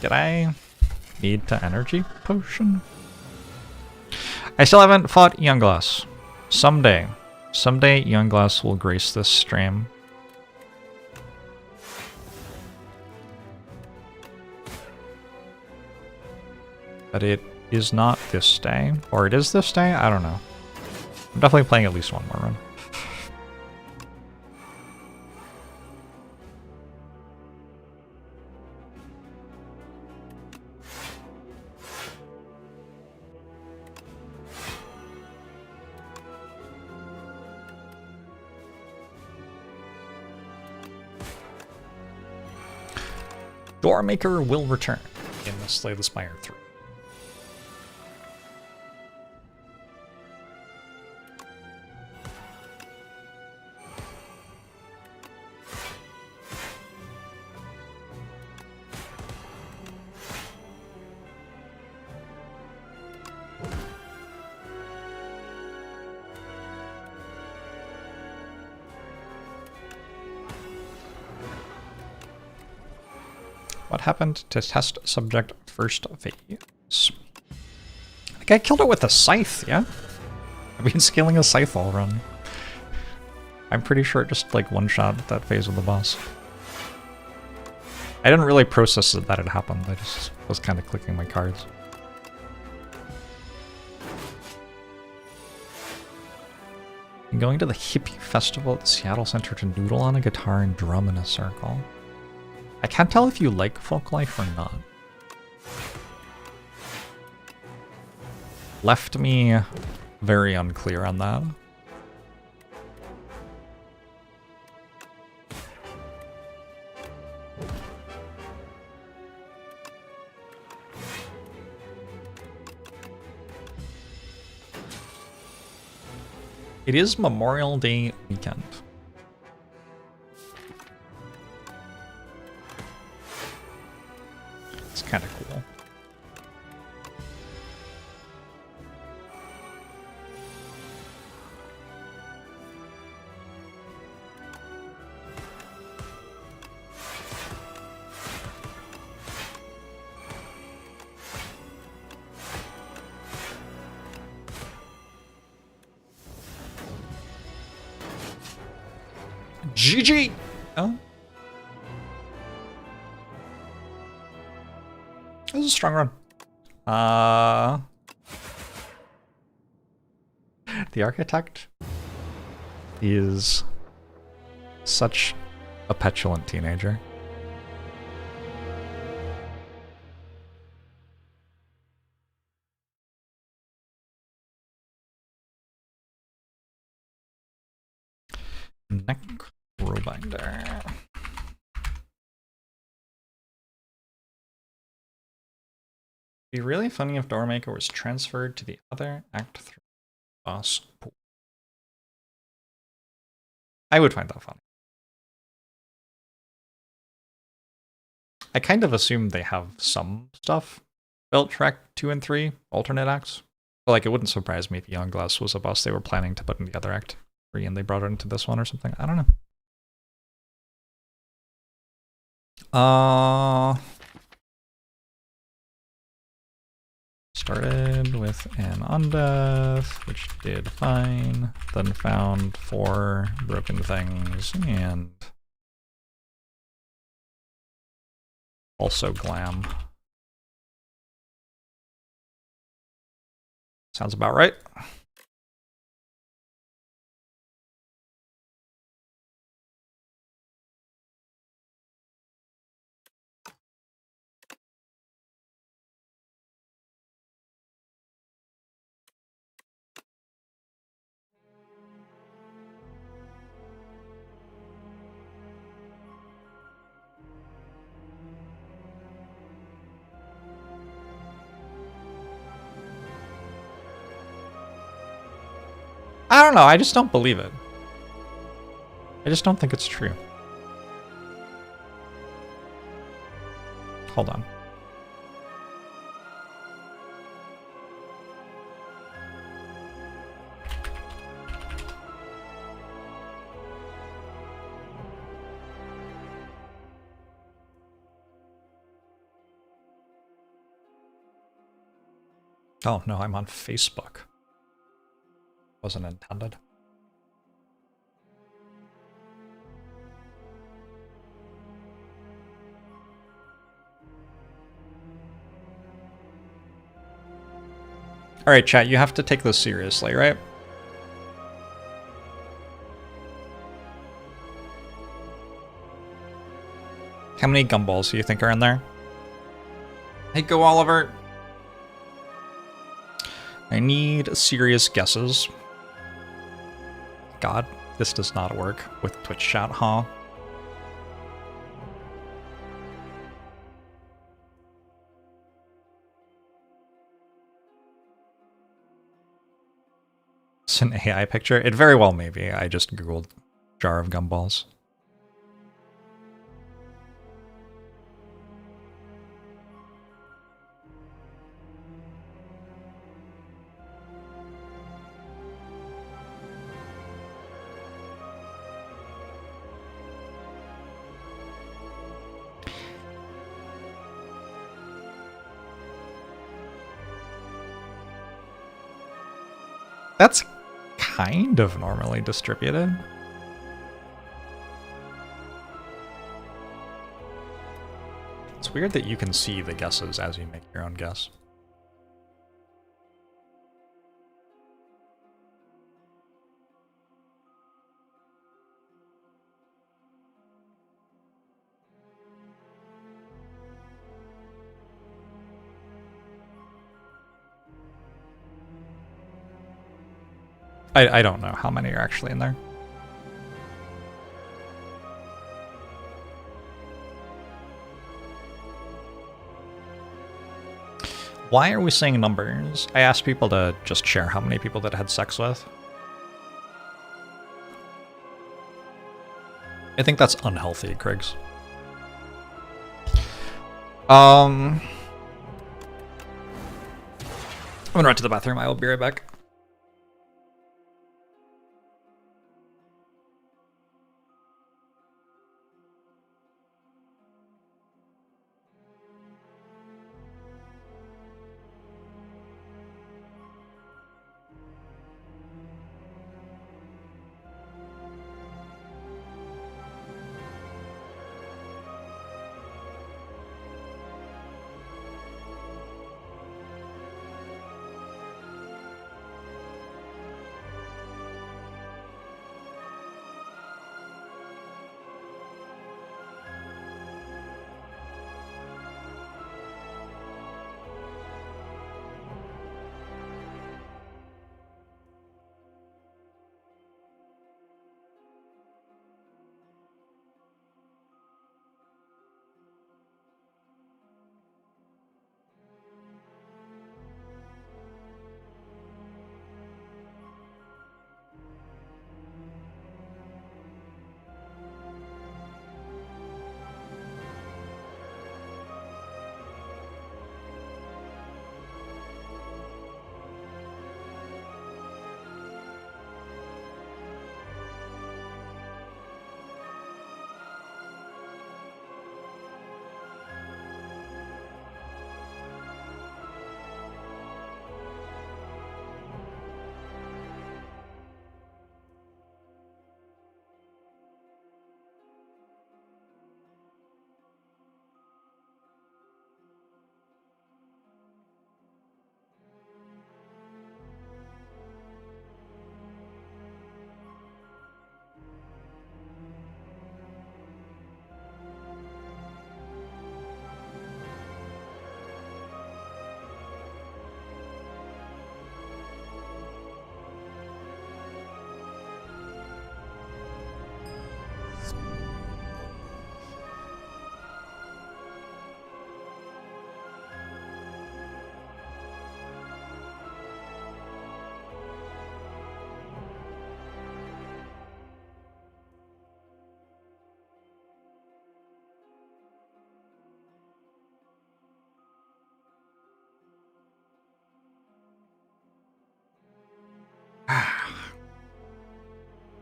Did I need to energy potion? I still haven't fought Youngglass. Someday. Someday Youngglass will grace this stream. But it is not this day. Or it is this day? I don't know. I'm definitely playing at least one more run. Doormaker will return. in the Slay the Spire 3. What happened to test subject first phase? The guy killed it with a scythe, yeah? I've been scaling a scythe all run. I'm pretty sure it just like one-shot that phase of the boss. I didn't really process that had happened, I just was kind of clicking my cards. I'm going to the hippie festival at the Seattle Center to noodle on a guitar and drum in a circle. I can't tell if you like folk life or not. Left me very unclear on that. It is Memorial Day weekend. It's kind of cool. GG! Oh. This is a strong run. The architect is such a petulant teenager. Necrobinder. It'd be really funny if Doormaker was transferred to the other Act 3 boss pool. I would find that funny. I kind of assume they have some stuff built for Act 2 and 3, alternate acts. But like, it wouldn't surprise me if Youngglass was a boss they were planning to put in the other Act 3 and they brought it into this one or something. I don't know. Started with an undeath, which did fine, then found 4 broken things, and also glam. Sounds about right. I don't know, I just don't believe it. I just don't think it's true. Hold on. Oh no, I'm on Facebook. Wasn't intended. Alright, chat, you have to take this seriously, right? How many gumballs do you think are in there? Hey, go Oliver! I need serious guesses. God, this does not work with Twitch chat, huh? It's an AI picture. It very well may be. I just googled jar of gumballs. That's kind of normally distributed. It's weird that you can see the guesses as you make your own guess. I don't know how many are actually in there. Why are we saying numbers? I asked people to just share how many people that had sex with. I think that's unhealthy, Kriggs. I'm gonna run to the bathroom. I will be right back.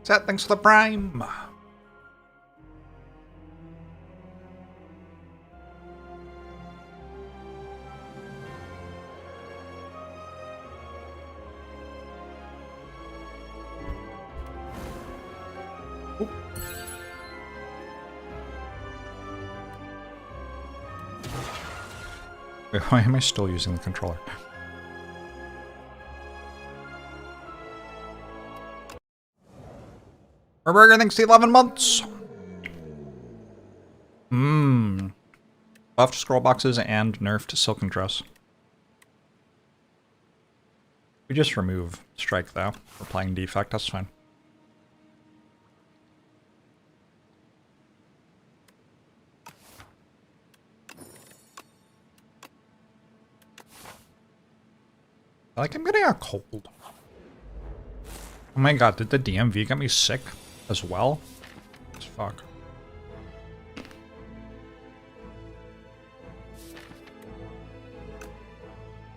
Set, thanks for the prime. Oop. Wait, why am I still using the controller? Burger, thanks to 11 months. Buffed scroll boxes and nerfed silken dress. We just remove strike though. We're playing defect, that's fine. I feel like I'm getting a cold. Oh my god, did the DMV get me sick as well? Fuck.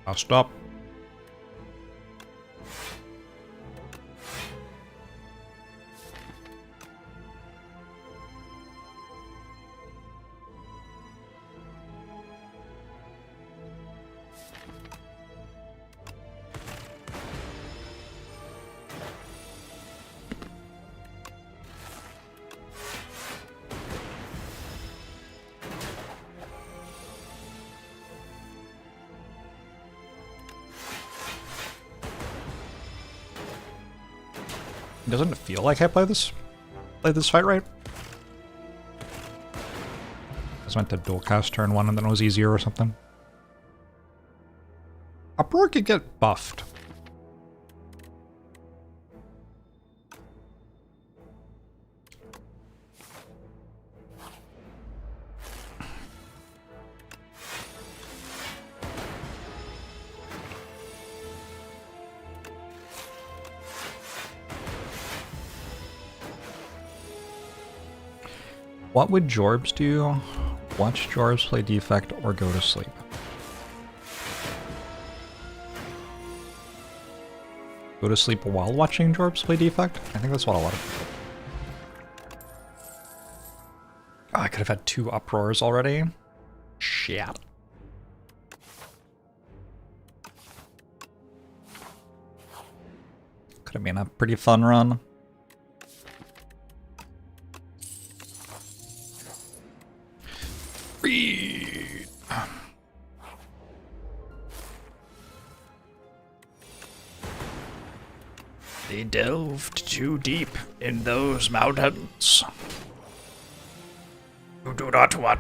I'll stop. Doesn't it feel like I played this fight right? I was meant to dual cast turn 1 and then it was easier or something. Uproar could get buffed. What would Jorbs do? Watch Jorbs play Defect or go to sleep. Go to sleep while watching Jorbs play Defect? I think that's what a lot of people do. Oh, I could have had 2 uproars already. Shit. Could have been a pretty fun run. Read. They delved too deep in those mountains. You do not want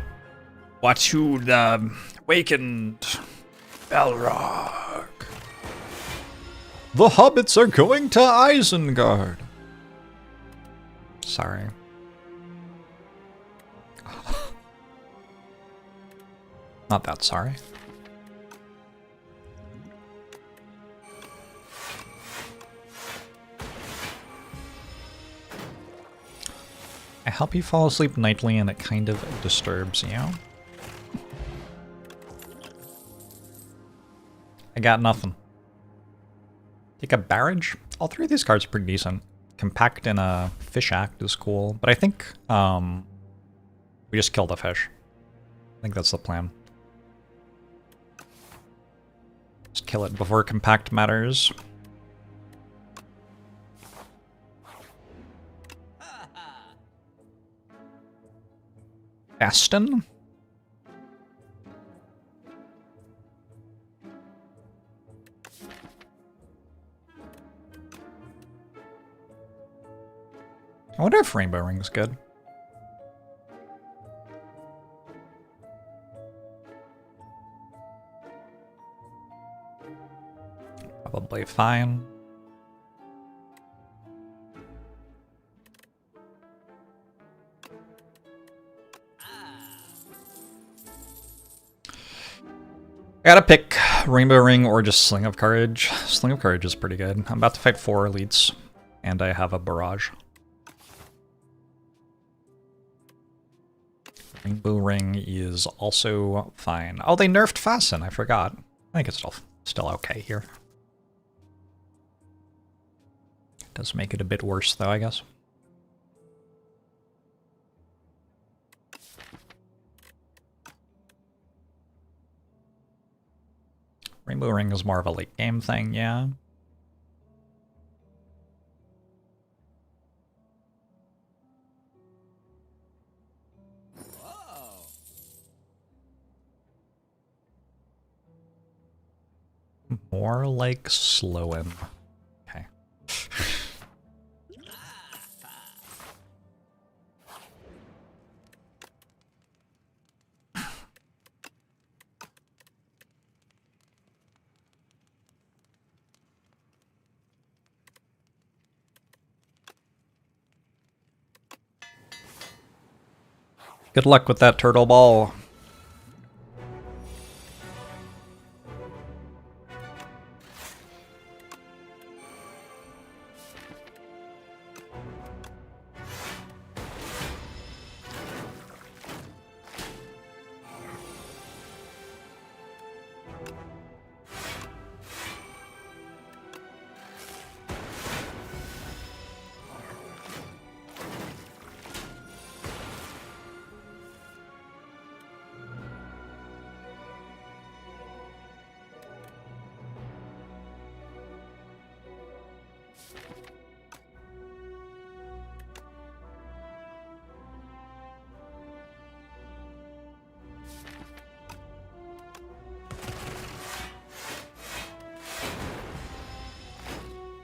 to the wakened Balrog. The hobbits are going to Isengard. Sorry. Not that sorry. I help you fall asleep nightly and it kind of disturbs you. I got nothing. Take a barrage? All 3 of these cards are pretty decent. Compact in a fish act is cool, but I think we just kill the fish. I think that's the plan. Just kill it before compact matters. Aston? I wonder if Rainbow Ring's good. Probably fine. I gotta pick Rainbow Ring or just Sling of Courage. Sling of Courage is pretty good. I'm about to fight 4 elites, and I have a barrage. Rainbow Ring is also fine. Oh, they nerfed Fasten, I forgot. I think it's still okay here. Does make it a bit worse though, I guess. Rainbow Ring is more of a late game thing, yeah. More like Slowin'. Okay. Good luck with that turtle ball.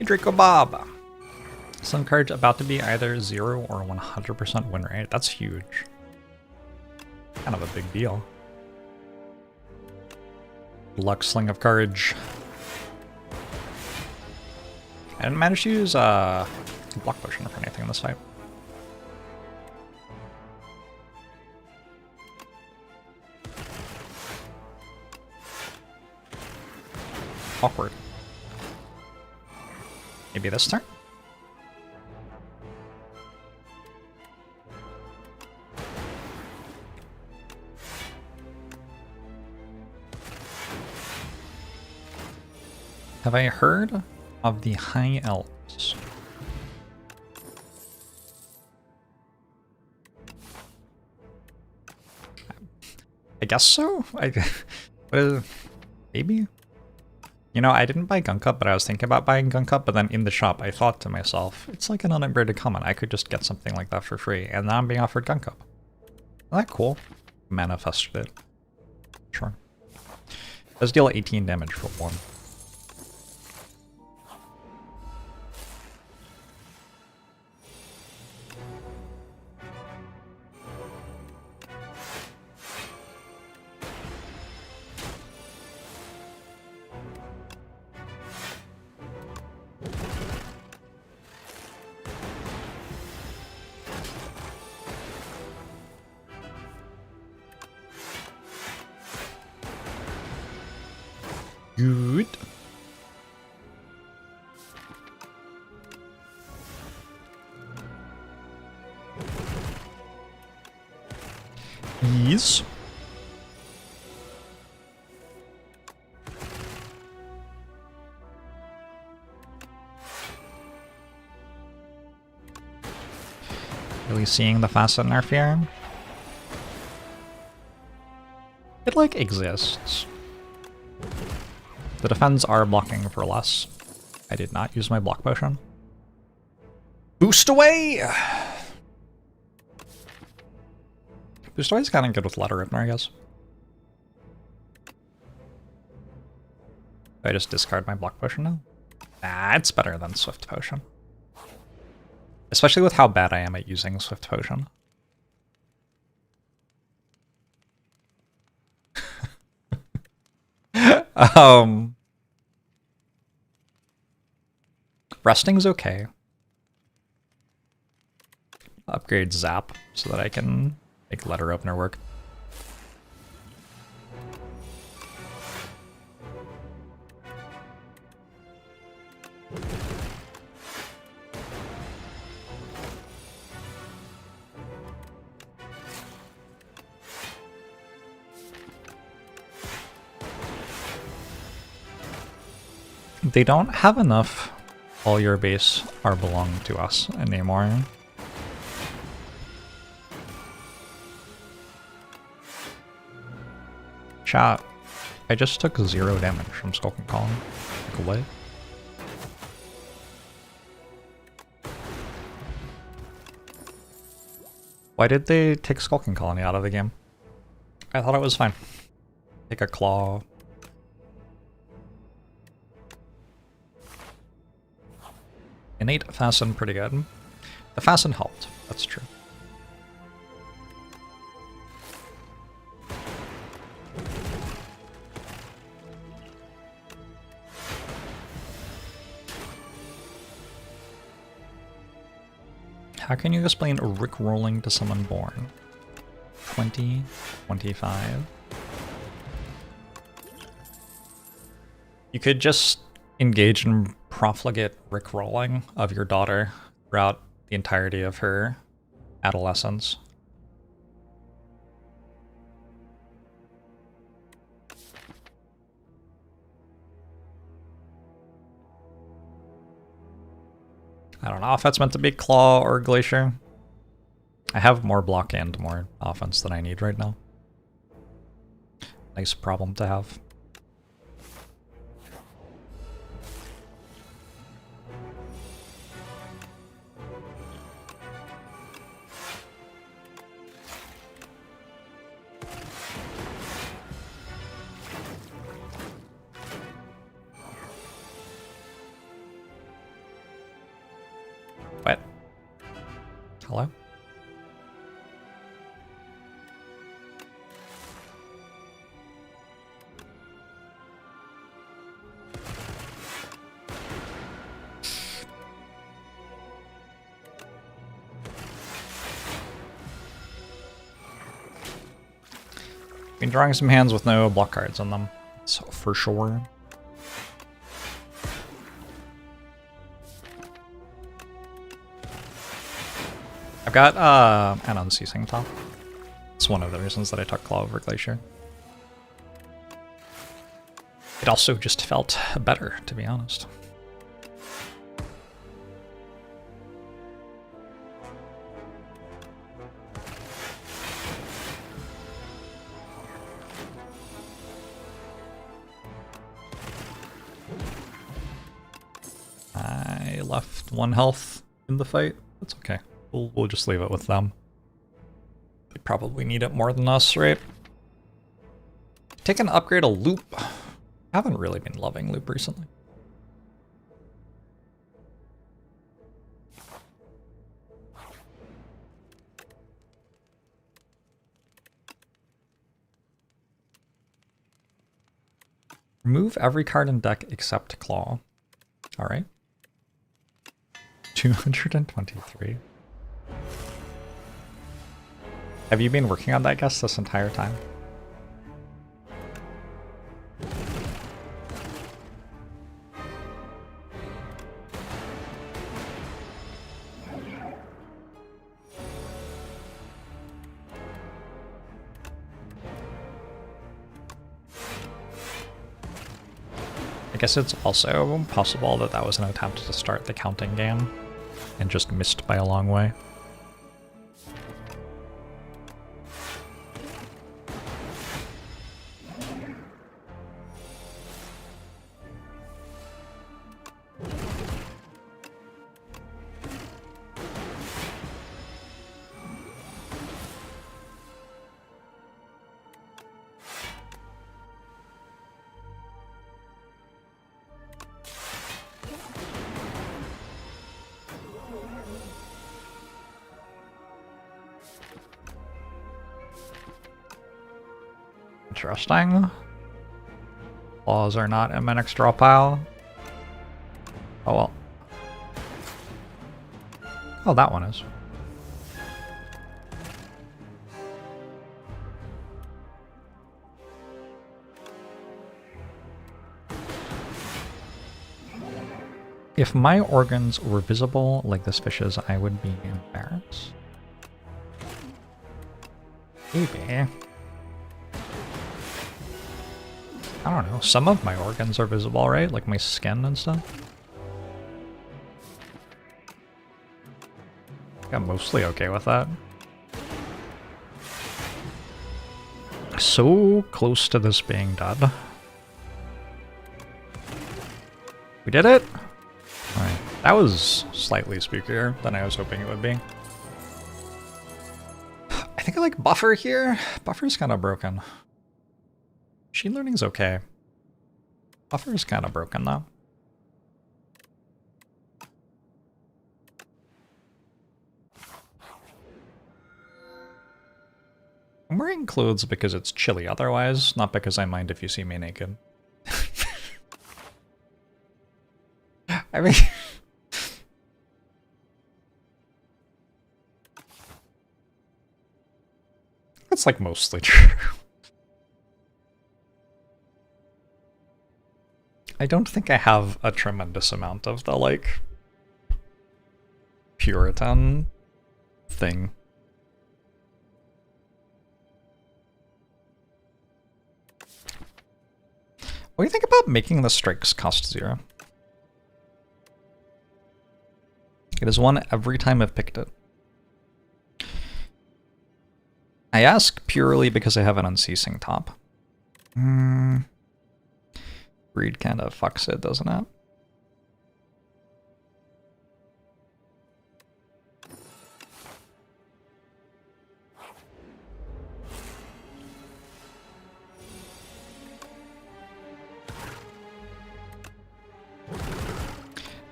Draco Bob! Some cards about to be either 0 or 100% win rate. That's huge. Kind of a big deal. Luck Sling of Courage. I didn't manage to use Block Potion for anything in this fight. Awkward. Maybe this turn? Have I heard of the High Elves? I guess so? Maybe? You know, I didn't buy Gunk Up, but I was thinking about buying Gunk Up, but then in the shop I thought to myself, it's like an unupgraded common. I could just get something like that for free, and now I'm being offered Gunk Up. Isn't that cool? Manifested it. Sure. Does deal 18 damage for 1. Good. Yes. Really seeing the facet nerf here? It like exists. The defense are blocking for less. I did not use my block potion. Boost away! Boost away is kind of good with Letter Opener, I guess. I just discard my block potion now? Nah, it's better than Swift Potion. Especially with how bad I am at using Swift Potion. Resting's okay. Upgrade Zap so that I can make Letter Opener work. They don't have enough all your base are belong to us anymore. Chat, I just took 0 damage from Skulking Colony. Like, what? Why did they take Skulking Colony out of the game? I thought it was fine. Take a claw. Innate Fasten, pretty good. The Fasten helped, that's true. How can you explain Rickrolling to someone born? 20, 25. You could just engage in profligate Rickrolling of your daughter throughout the entirety of her adolescence. I don't know if that's meant to be Claw or Glacier. I have more block and more offense than I need right now. Nice problem to have. Hello? Been drawing some hands with no block cards on them, so for sure. I've got an unceasing top. It's one of the reasons that I took Claw over Glacier. It also just felt better, to be honest. I left 1 health in the fight. That's okay. We'll just leave it with them. They probably need it more than us, right? Take an upgrade a loop. I haven't really been loving loop recently. Remove every card in deck except Claw. Alright. 223. Have you been working on that guess this entire time? I guess it's also possible that that was an attempt to start the counting game and just missed by a long way. Interesting. Claws are not in my next draw pile. Oh well. Oh, that one is. If my organs were visible like this fish's, I would be embarrassed. Maybe. I don't know, some of my organs are visible, right? Like my skin and stuff. I'm mostly okay with that. So close to this being dead. We did it? Alright, that was slightly spookier than I was hoping it would be. I think I like Buffer here. Buffer's kind of broken. Machine learning's okay. Buffer's kind of broken though. I'm wearing clothes because it's chilly otherwise, not because I mind if you see me naked. I mean... That's like mostly true. I don't think I have a tremendous amount of the, like, Puritan thing. What do you think about making the strikes cost 0? It is 1 every time I've picked it. I ask purely because I have an unceasing top. Greed kind of fucks it, doesn't it?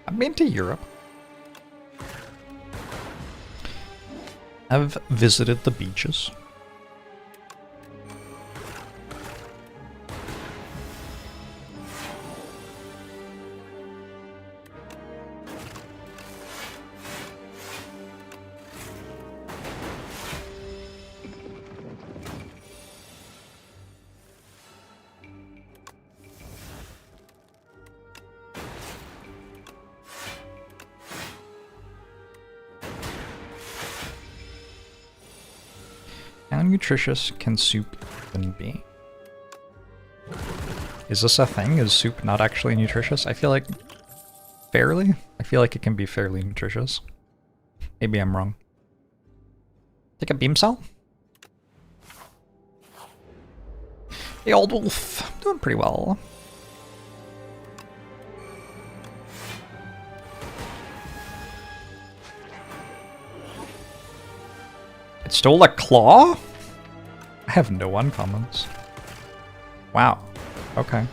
I've been to Europe. I've visited the beaches. How nutritious can soup even be? Is this a thing? Is soup not actually nutritious? I feel like fairly? I feel like it can be fairly nutritious. Maybe I'm wrong. Take a beam cell? Hey, old wolf. Doing pretty well. It stole a claw? I have no uncommons. Wow. Okay.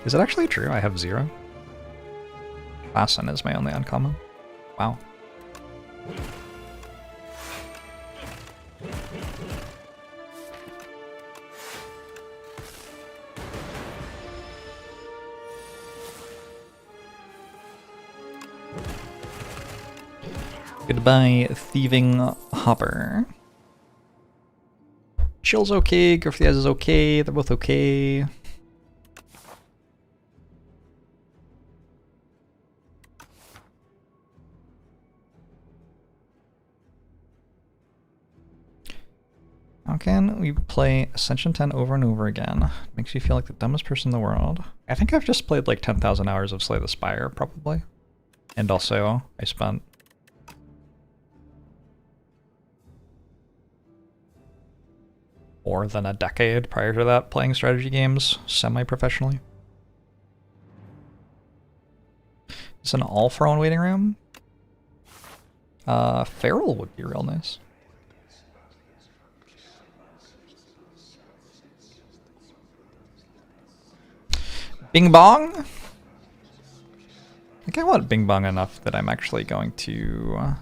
Is it actually true? I have 0. Fasten is my only uncommon. Wow. Goodbye, thieving hopper. Chill's okay, Grifty Eyes is okay, they're both okay. How can we play Ascension 10 over and over again? Makes you feel like the dumbest person in the world. I think I've just played like 10,000 hours of Slay the Spire, probably. And also, I spent more than a decade prior to that playing strategy games semi-professionally. It's an all-for-one waiting room. Feral would be real nice. Bing Bong? I think I want Bing Bong enough that I'm actually going to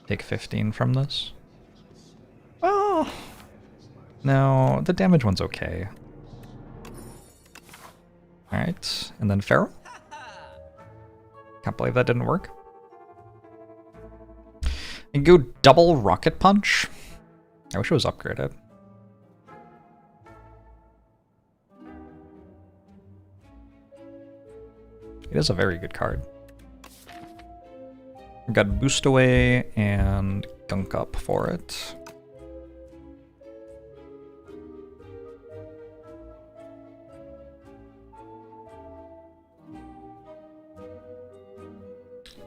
take 15 from this. Well, no, the damage one's okay. Alright, and then Feral. Can't believe that didn't work. And go double Rocket Punch. I wish it was upgraded. It is a very good card. We've got Boost Away and Gunk Up for it.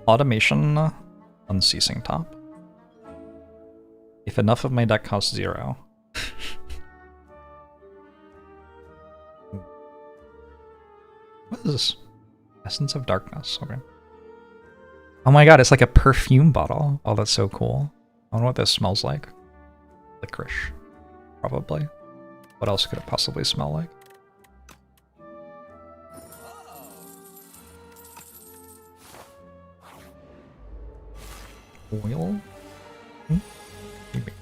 Automation, Unceasing Top. If enough of my deck costs 0. What is this? Essence of Darkness, okay. Oh my god, it's like a perfume bottle. Oh, that's so cool. I wonder what this smells like. Licorice, probably. What else could it possibly smell like? Oil? Maybe.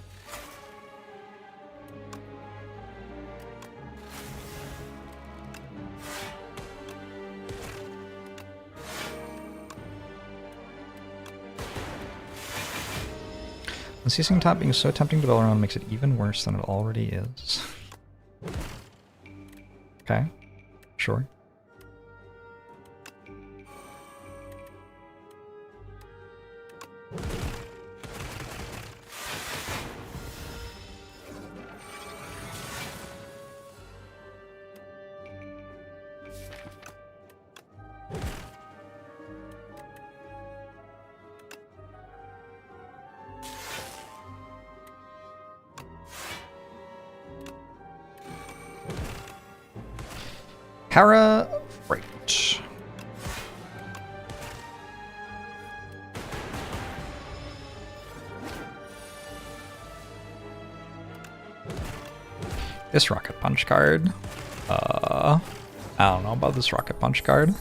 Unceasing Top being so tempting to build around makes it even worse than it already is. Okay, sure. Para Freight. This Rocket Punch card. I don't know about this Rocket Punch card.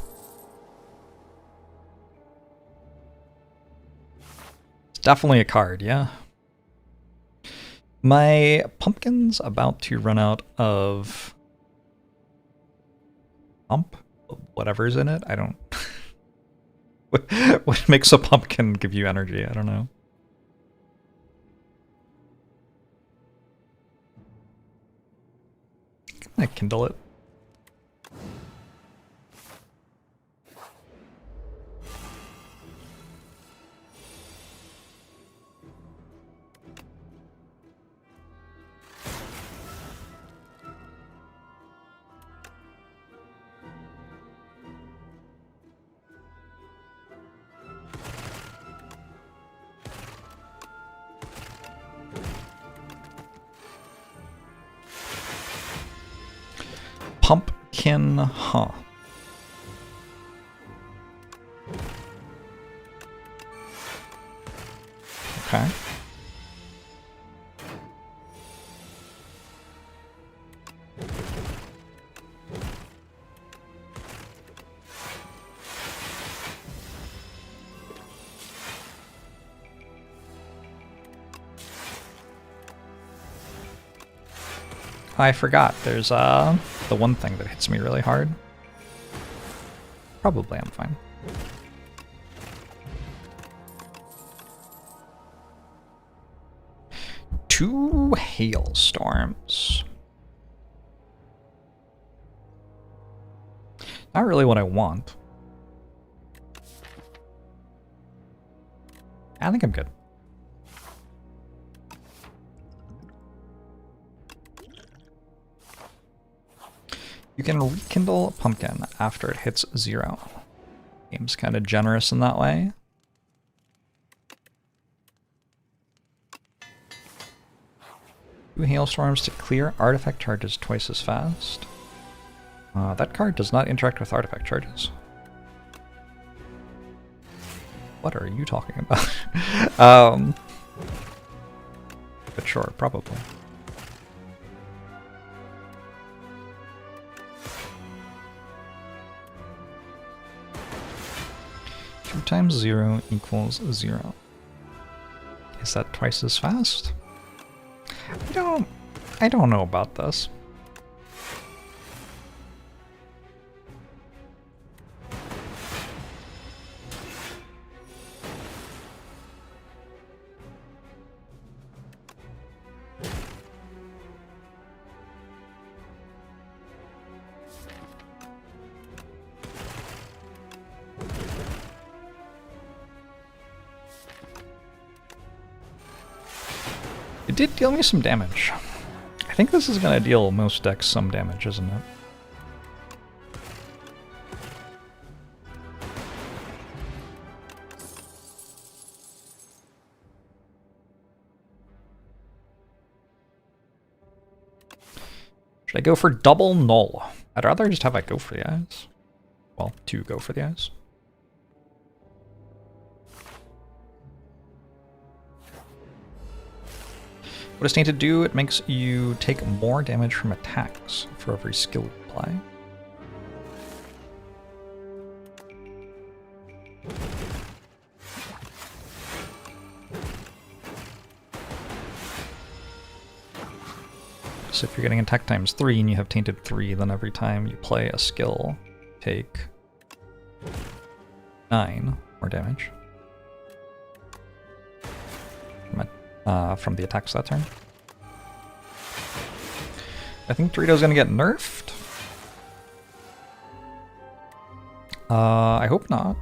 definitely a card, yeah. My pumpkin's about to run out of pump, whatever's in it. I don't. What makes a pumpkin give you energy? I don't know. Can I kindle it? Pumpkin, huh? Okay. I forgot. There's the one thing that hits me really hard. Probably I'm fine. Two hailstorms. Not really what I want. I think I'm good. You can rekindle a pumpkin after it hits 0. Game's kind of generous in that way. Two hailstorms to clear artifact charges twice as fast. That card does not interact with artifact charges. What are you talking about? But sure, probably. Two times 0 equals 0. Is that twice as fast? I don't know about this. It did deal me some damage. I think this is going to deal most decks some damage, isn't it? Should I go for double null? I'd rather just have I go for the eyes. Well, to go for the eyes. What does Tainted do? It makes you take more damage from attacks for every skill you apply. So if you're getting attack times 3 and you have Tainted 3, then every time you play a skill, take 9 more damage. From the attacks that turn. I think Dorito's gonna get nerfed. I hope not.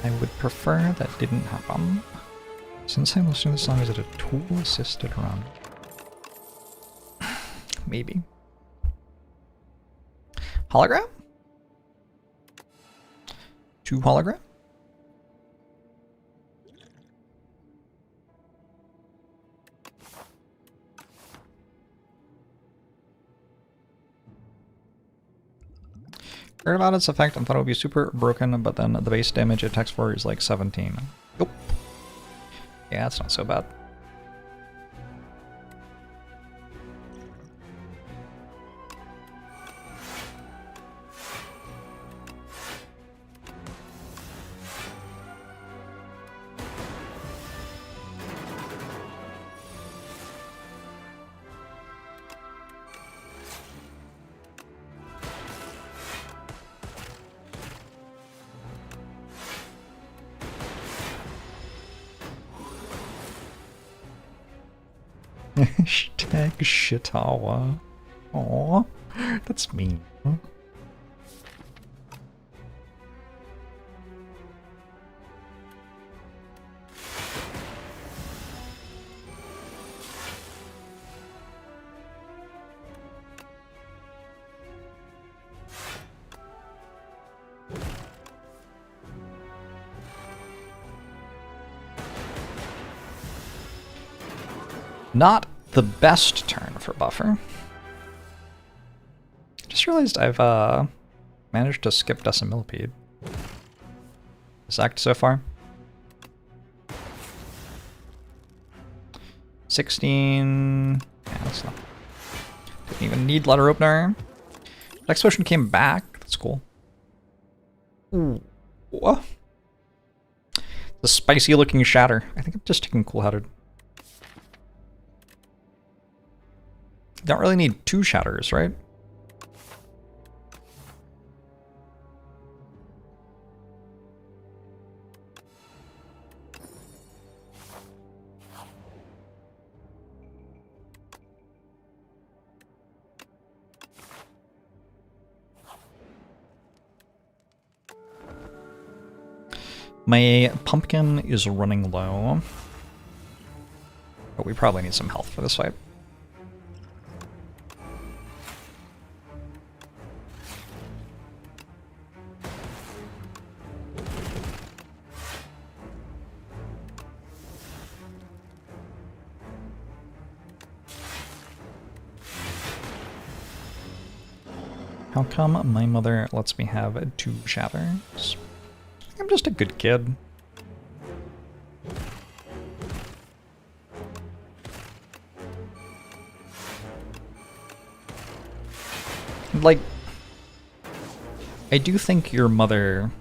I would prefer that didn't happen. Since I'm listening to the song, is it a tool-assisted run? Maybe. Hologram? 2 hologram? Heard about its effect and thought it would be super broken, but then the base damage it attacks for is like 17. Nope. Yeah, that's not so bad. Hashtag Shitawa. Aw, that's mean. Not the best turn for buffer. Just realized I've managed to skip Decimillipede. This act so far. 16. Yeah, that's not. Didn't even need letter opener. Next potion came back. That's cool. Ooh. What? The spicy looking shatter. I think I'm just taking cool headed. Don't really need 2 shatters, right? My pumpkin is running low, but we probably need some health for this fight. How come my mother lets me have 2 shatters? I'm just a good kid. Like, I do think your mother...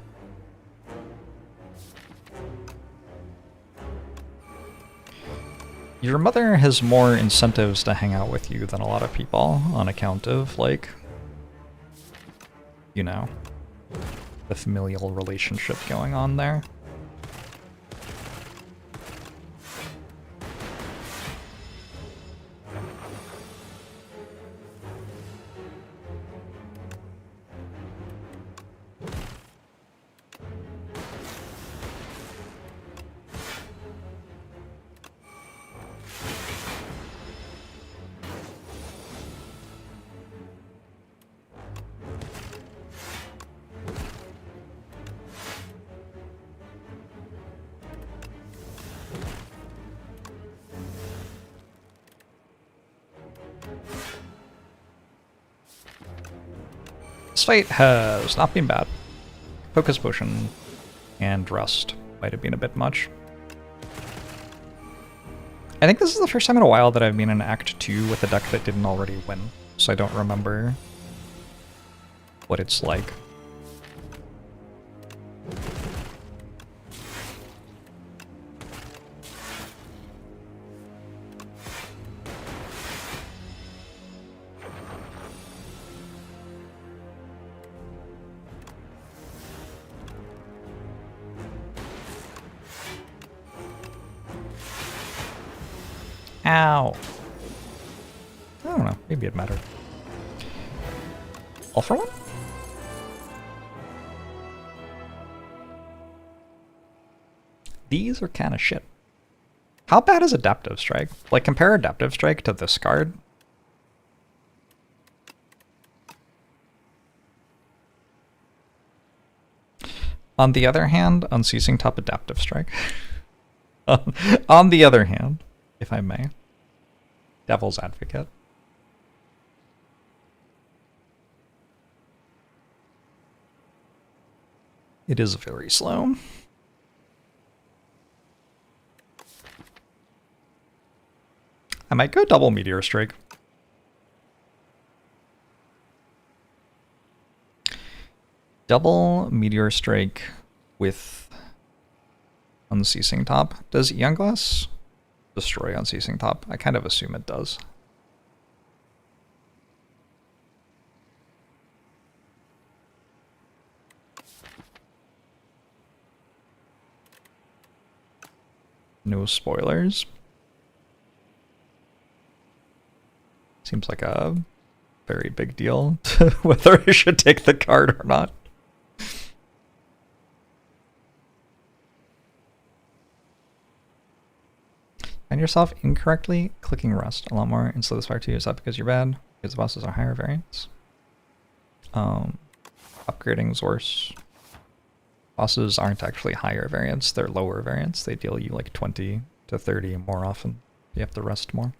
Your mother has more incentives to hang out with you than a lot of people on account of, like, you know, the familial relationship going on there. This fight has not been bad. Focus Potion and Rust might have been a bit much. I think this is the first time in a while that I've been in Act 2 with a deck that didn't already win, so I don't remember what it's like. Ow. I don't know, maybe it mattered. All for one? These are kind of shit. How bad is Adaptive Strike? Like, compare Adaptive Strike to this card. On the other hand, Unceasing Top Adaptive Strike. On the other hand, if I may. Devil's Advocate. It is very slow. I might go double Meteor Strike. Double Meteor Strike with Unceasing Top. Does Eon Glass destroy Unceasing Top? I kind of assume it does. No spoilers. Seems like a very big deal to whether I should take the card or not. Find yourself incorrectly clicking rest a lot more and slow this fire too. Is that because you're bad? Because the bosses are higher variants? Upgrading is worse. Bosses aren't actually higher variants, they're lower variants. They deal you like 20 to 30 more often. You have to rest more.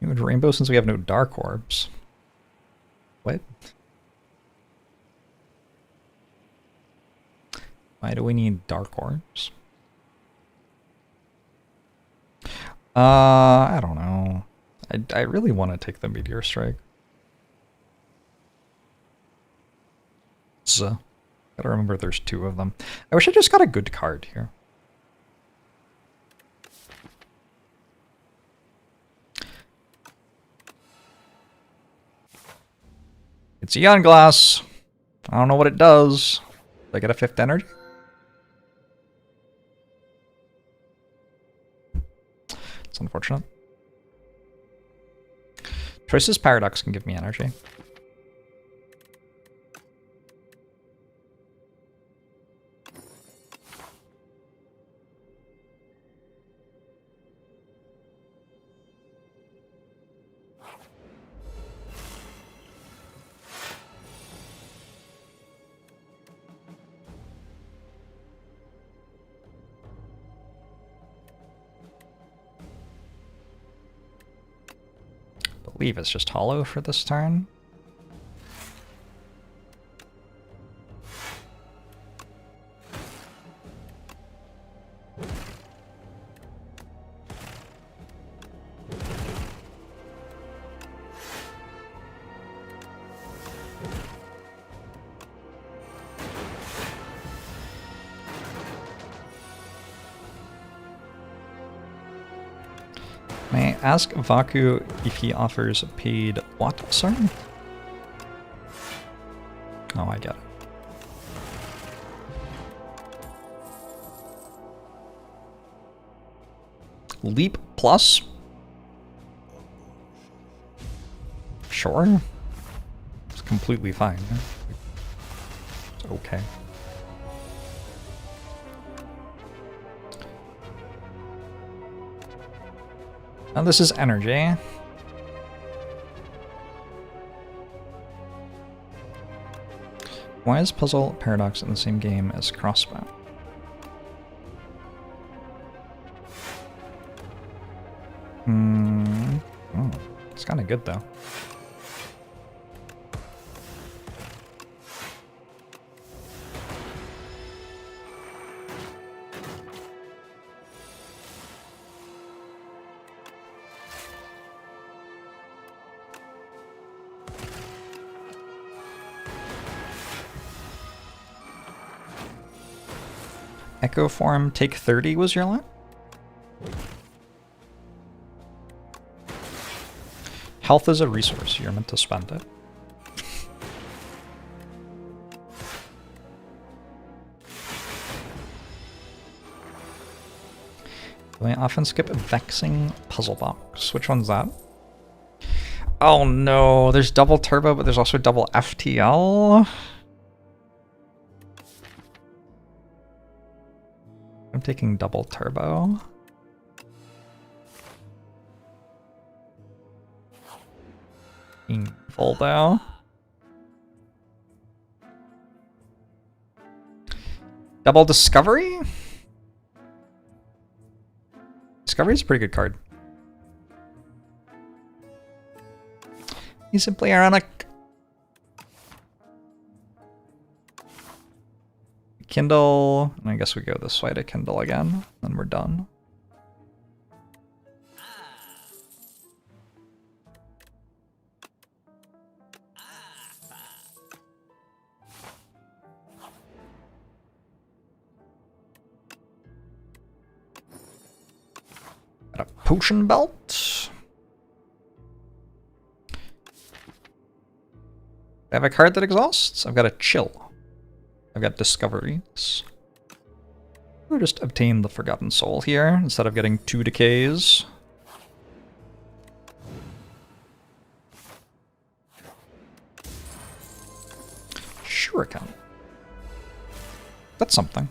You would rainbow since we have no dark orbs. What? Why do we need dark orbs? I don't know. I really want to take the Meteor Strike. Gotta remember there's 2 of them. I wish I just got a good card here. It's Eon Glass. I don't know what it does. Do I get a 5th energy? It's unfortunate. Choice's Paradox can give me energy. I believe it's just hollow for this turn. May I ask Vaku if he offers paid what, sir? Oh, I get it. Leap plus? Sure. It's completely fine. It's okay. Now this is energy. Why is Puzzle Paradox in the same game as Crossbow? Oh, it's kind of good though. Echo Form, take 30 was your line? Health is a resource, you're meant to spend it. I often skip Vexing Puzzle Box. Which one's that? Oh no, there's double turbo, but there's also double FTL. I'm taking double turbo. Painful though. Double discovery? Discovery is a pretty good card. He's simply ironic. Kindle, and I guess we go this way to Kindle again, and we're done. Got a potion belt. I have a card that exhausts. I've got a chill. I've got discoveries. We'll just obtain the Forgotten Soul here instead of getting 2 decays. Shuriken. That's something.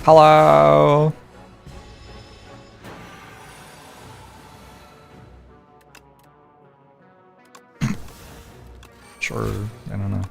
Hello. Sure, I don't know.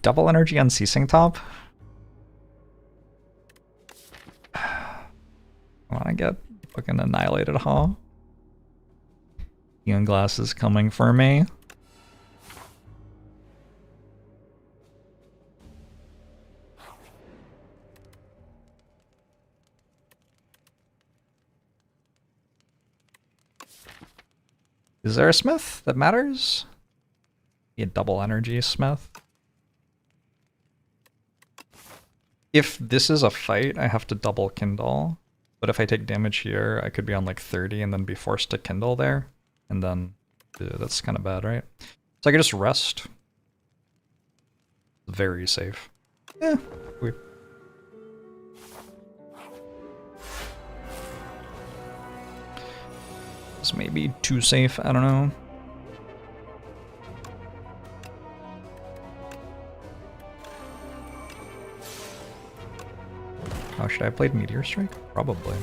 Double energy unceasing top. I wanna get fucking annihilated, huh? Neon glass is coming for me. Is there a smith that matters? Be a double energy smith. If this is a fight, I have to double kindle. But if I take damage here, I could be on like 30 and then be forced to kindle there. And then that's kind of bad, right? So I could just rest. Very safe. Yeah, weird. This may be too safe, I don't know. Oh, should I have played Meteor Strike? Probably.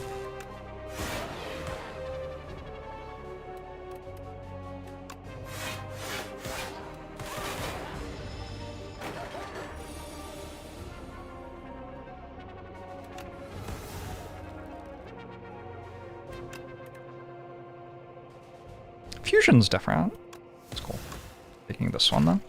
Fusion's different. That's cool. Taking this one then.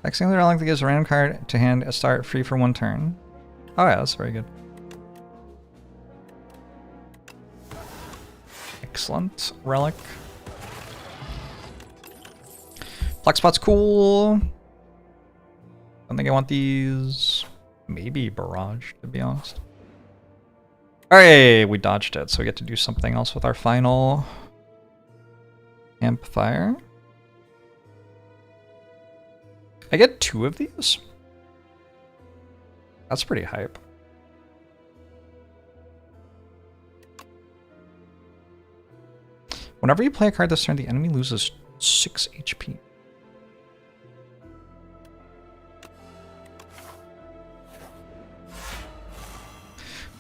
Exing the relic that gives a random card to hand a start free for 1 turn. Oh yeah, that's very good. Excellent. Relic. Flex spot's cool. Don't think I want these. Maybe barrage, to be honest. Alright, we dodged it, so we get to do something else with our final amplifier. I get 2 of these? That's pretty hype. Whenever you play a card this turn, the enemy loses 6 HP.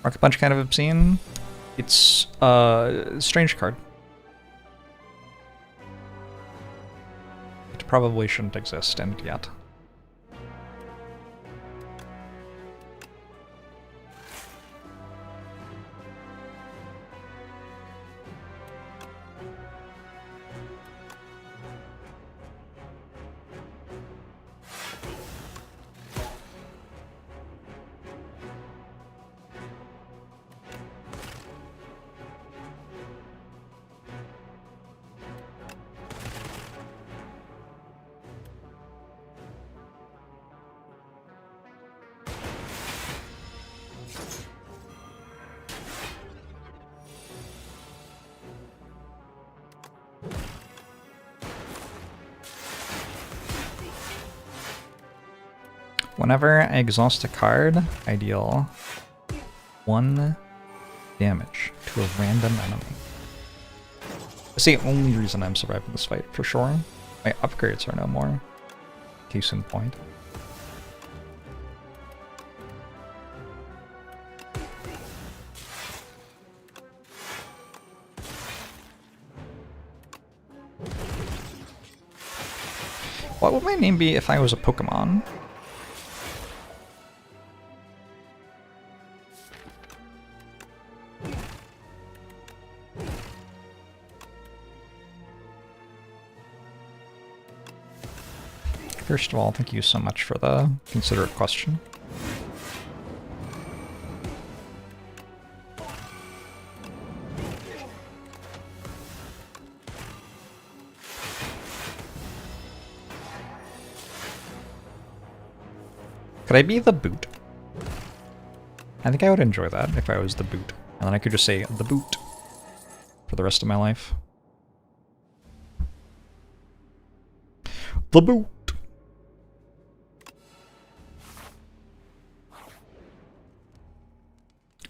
Market Punch kind of obscene. It's a strange card. It probably shouldn't exist, and yet. Whenever I exhaust a card, I deal 1 damage to a random enemy. That's the only reason I'm surviving this fight, for sure. My upgrades are no more. Case in point. What would my name be if I was a Pokemon? First of all, thank you so much for the considerate question. Could I be the boot? I think I would enjoy that if I was the boot. And then I could just say the boot for the rest of my life. The boot.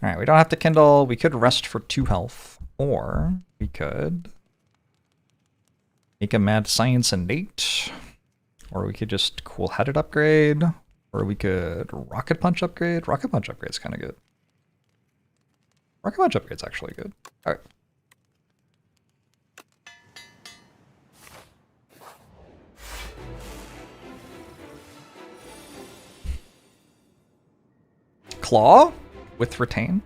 Alright, we don't have to kindle. We could rest for 2 health. Or we could make a mad science innate. Or we could just cool-headed upgrade. Or we could rocket punch upgrade. Rocket punch upgrade's kind of good. Rocket punch upgrade's actually good. Alright. Claw with retain.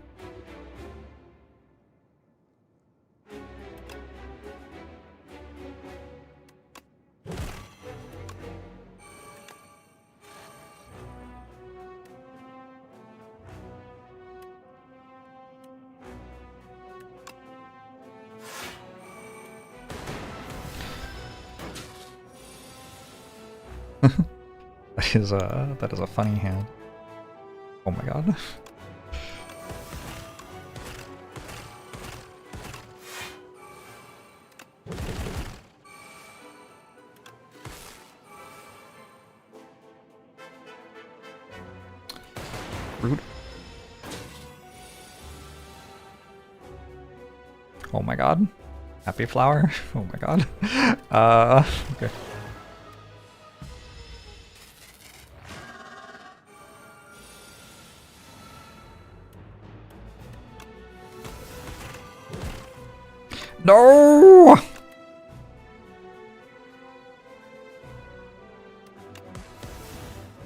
That is a funny hand. Oh my god. Rude. Oh my god. Happy flower. Oh my god. Okay. No!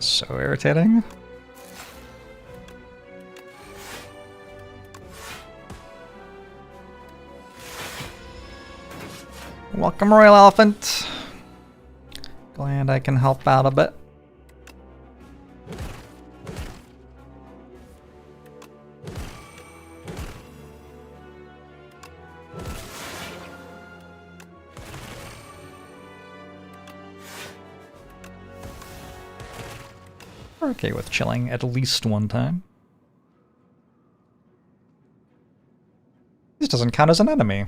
So irritating. Welcome, Royal Elephant. Glad I can help out a bit. We're okay with chilling at least one time. This doesn't count as an enemy.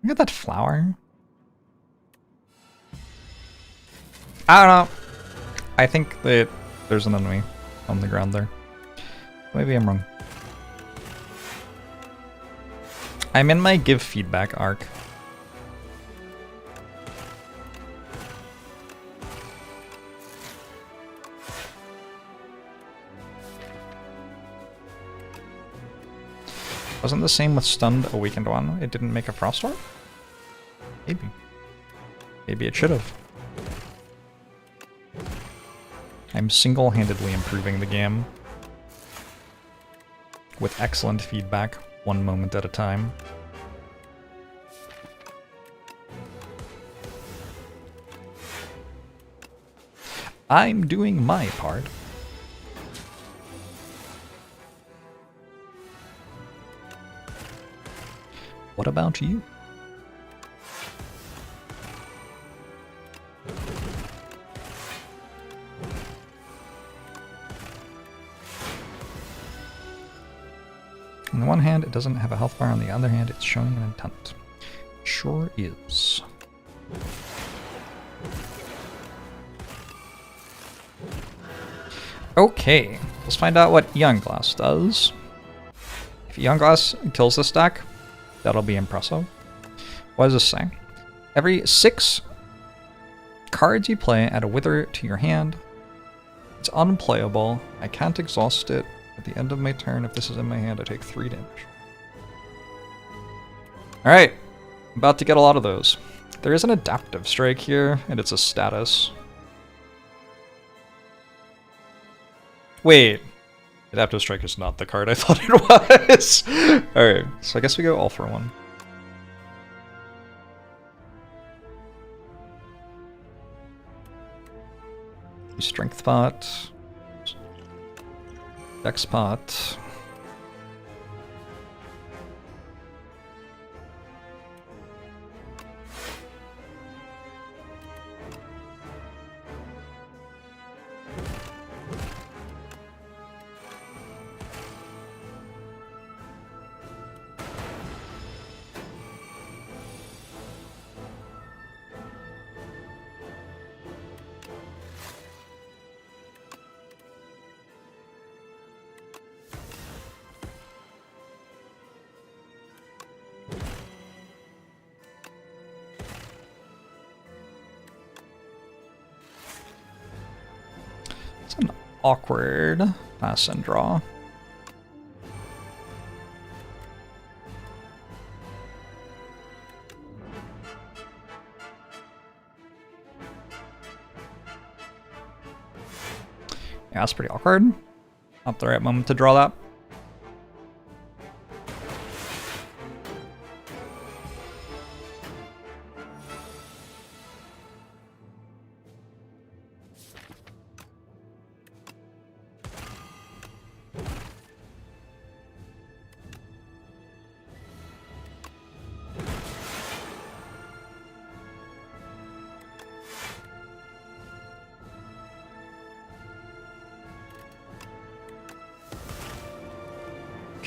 Look at that flower. I don't know. I think that there's an enemy on the ground there. Maybe I'm wrong. I'm in my give feedback arc. Wasn't the same with Stunned Awakened one? It didn't make a Frost Orb? Maybe. Maybe it should have. I'm single-handedly improving the game. With excellent feedback, one moment at a time. I'm doing my part. What about you? On the one hand, it doesn't have a health bar. On the other hand, it's showing an intent. Sure is. Okay, let's find out what Ironclad does. If Ironclad kills this deck, that'll be impressive. What does this say? Every 6 cards you play, add a Wither to your hand. It's unplayable. I can't exhaust it. At the end of my turn, if this is in my hand, I take 3 damage. Alright, about to get a lot of those. There is an Adaptive Strike here, and it's a status. Wait, Adaptive Strike is not the card I thought it was. Alright, so I guess we go all for one. Strength pot. Dex pot. It's an awkward pass and draw. Yeah, that's pretty awkward. Not the right moment to draw that.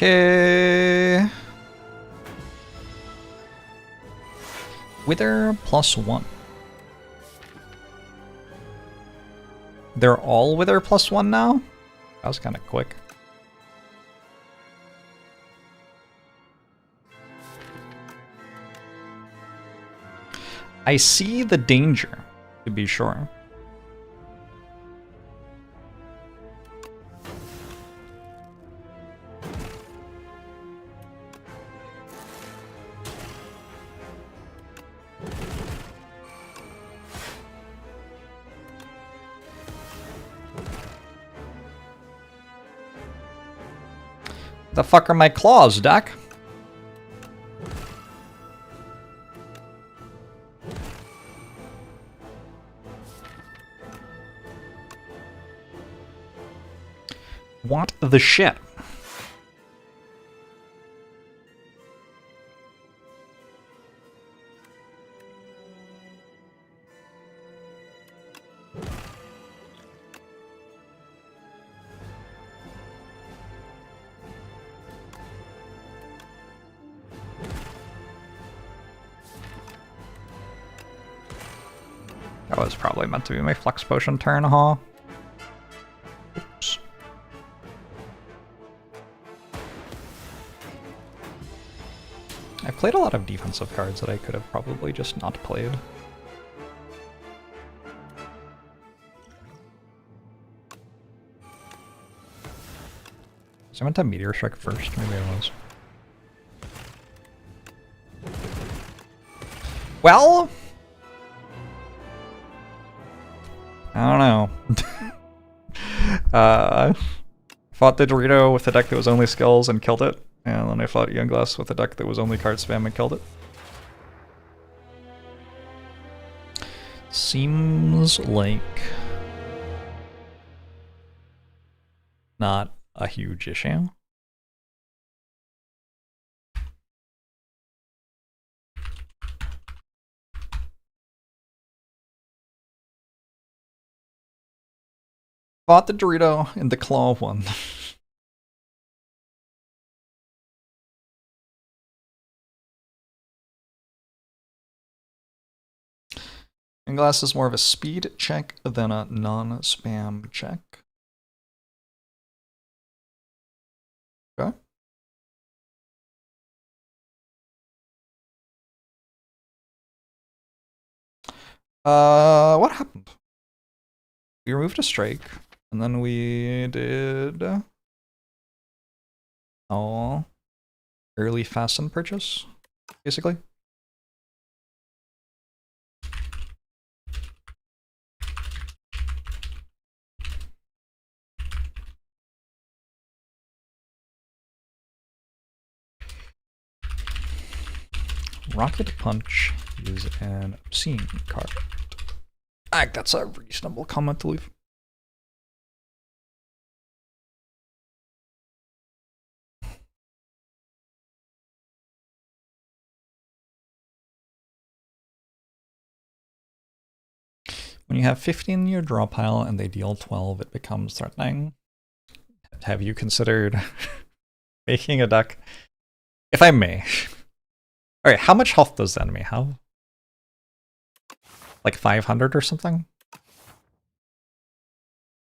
Okay. Wither +1. They're all Wither +1 now? That was kind of quick. I see the danger, to be sure. The fuck are my claws, Doc? What the shit? was probably meant to be my flex potion turn, huh? Oops. I've played a lot of defensive cards that I could have probably just not played. So I meant to Meteor Strike first, maybe I was. Well, I don't know. Fought the Dorito with a deck that was only skills and killed it, and then I fought Younglass with a deck that was only card spam and killed it. Seems like not a huge issue. Bought the Dorito in the claw one. Glass is more of a speed check than a non-spam check. Okay. What happened? We removed a strike, and then we did early fasten purchase, basically. Rocket Punch is an obscene card. I think that's a reasonable comment to leave. When you have 15 in your draw pile and they deal 12, it becomes threatening. Have you considered making a deck? If I may. Alright, how much health does the enemy have? Like 500 or something?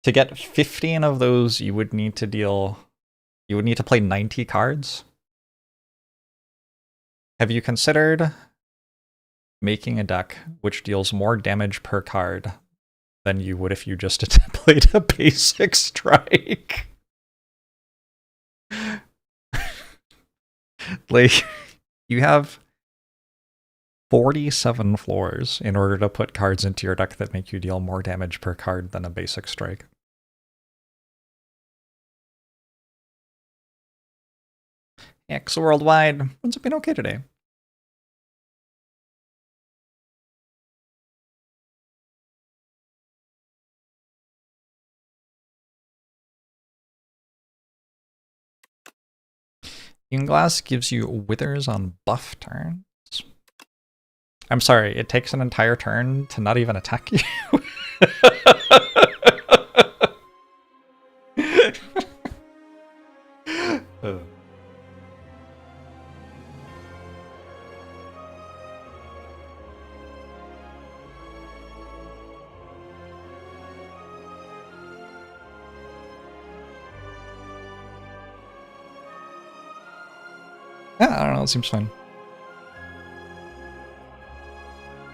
To get 15 of those, you would need to play 90 cards. Have you considered making a deck which deals more damage per card than you would if you just played a basic strike? Like, you have 47 floors in order to put cards into your deck that make you deal more damage per card than a basic strike. X Worldwide, what's it been okay today? Glass gives you withers on buff turns. I'm sorry, it takes an entire turn to not even attack you. Yeah, I don't know, it seems fine.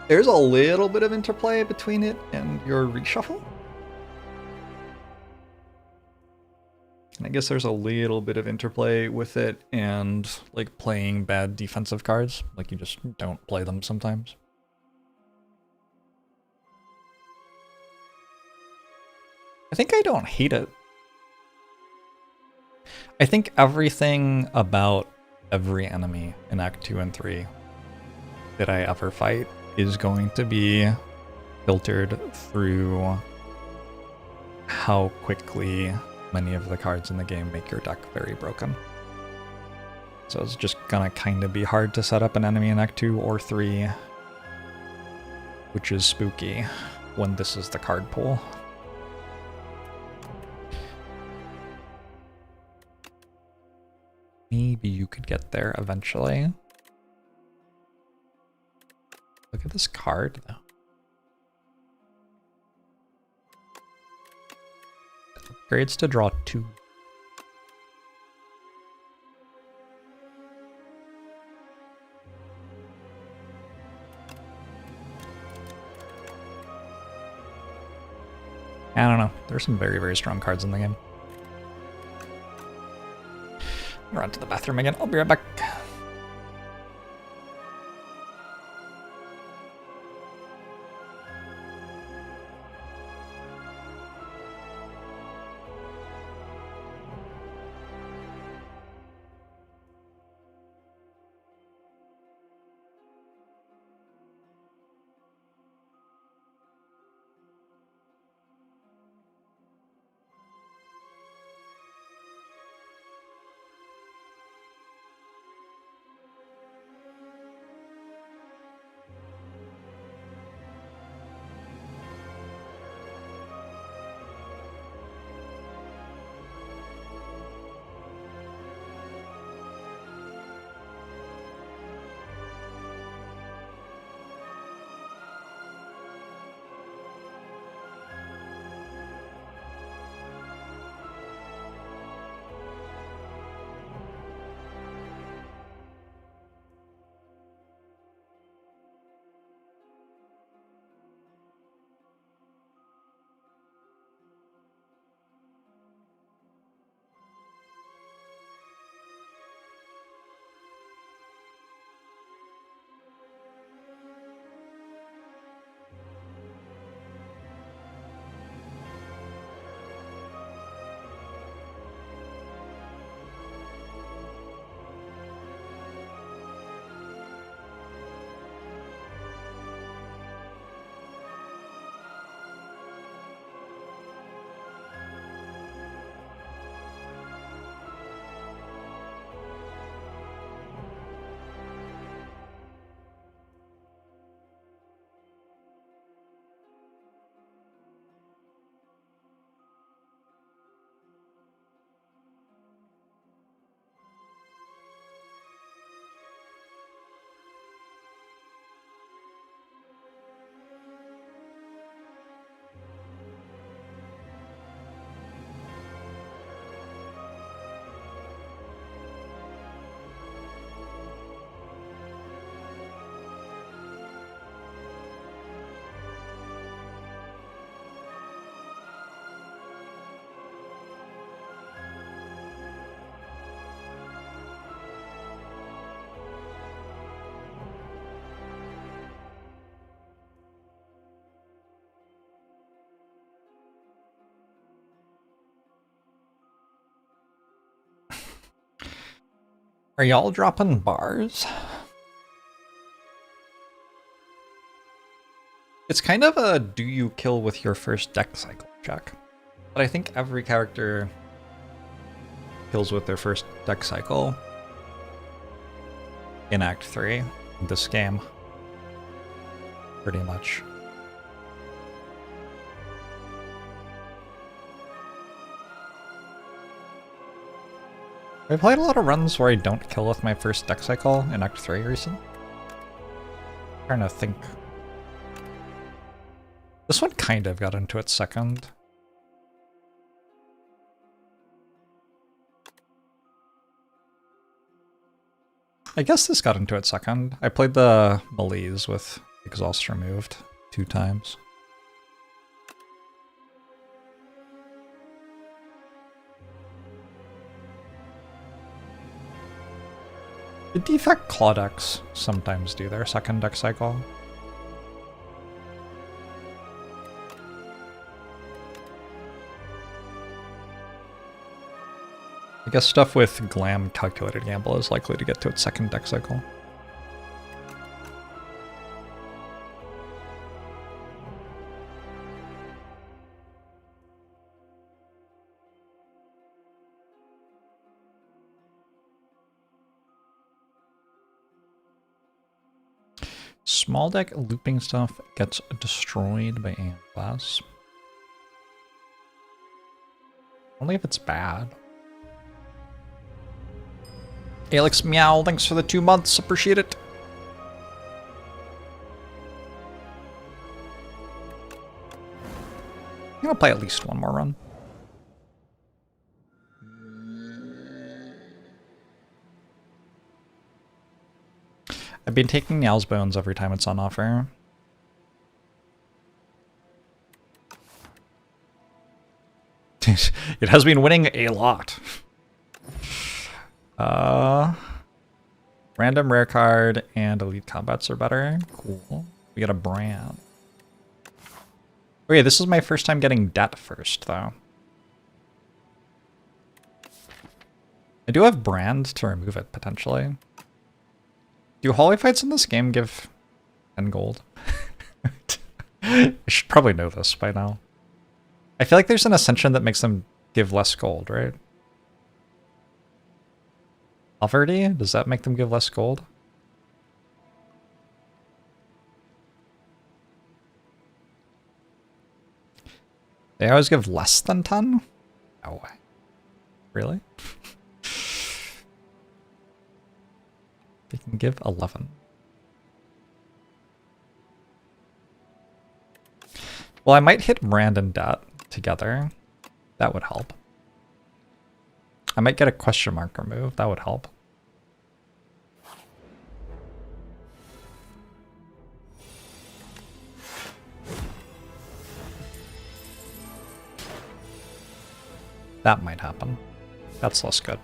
There's a little bit of interplay between it and your reshuffle. And I guess there's a little bit of interplay with it and like playing bad defensive cards. Like you just don't play them sometimes. I think I don't hate it. I think everything about every enemy in Act 2 and 3 that I ever fight is going to be filtered through how quickly many of the cards in the game make your deck very broken. So it's just gonna kind of be hard to set up an enemy in Act 2 or 3, which is spooky when this is the card pool. Maybe you could get there eventually. Look at this card, though. Grades to draw 2. I don't know. There's some very, very strong cards in the game. I'll run to the bathroom again. I'll be right back. Are y'all dropping bars? It's kind of a do you kill with your first deck cycle check. But I think every character kills with their first deck cycle in Act 3 in this game. Pretty much. I played a lot of runs where I don't kill with my first deck cycle in Act 3 recently. Trying to think. This one kind of got into its second. I guess this got into its second. I played the Malaise with exhaust removed 2 times. The defect claw decks sometimes do their second deck cycle. I guess stuff with Glam Calculated Gamble is likely to get to its second deck cycle. Small deck looping stuff gets destroyed by Anecdotes. Only if it's bad. Alex Meow, thanks for the 2 months, appreciate it. I'm gonna play at least one more run. I've been taking Niall's Bones every time it's on offer. It has been winning a lot. Random rare card and elite combats are better. Cool. We got a brand. Okay, this is my first time getting debt first, though. I do have brand to remove it, potentially. Do holy fights in this game give 10 gold? I should probably know this by now. I feel like there's an ascension that makes them give less gold, right? Poverty? Does that make them give less gold? They always give less than 10? No way. Really? They can give 11. Well, I might hit Brand and Dat together. That would help. I might get a question mark removed. That would help. That might happen. That's less good.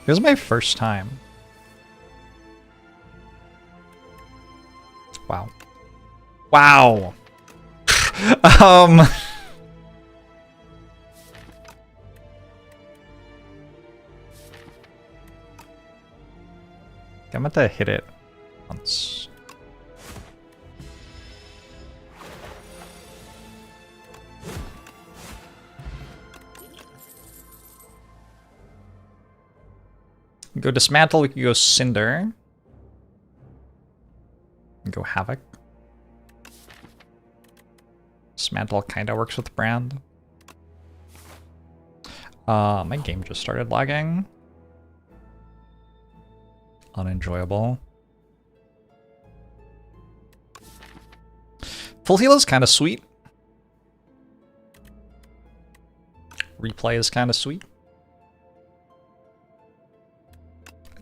This is my first time. Wow. Wow! I'm about to hit it once. We go Dismantle, we can go Cinder. We can go Havoc. Dismantle kinda works with Brand. My game just started lagging. Unenjoyable. Full heal is kind of sweet. Replay is kind of sweet.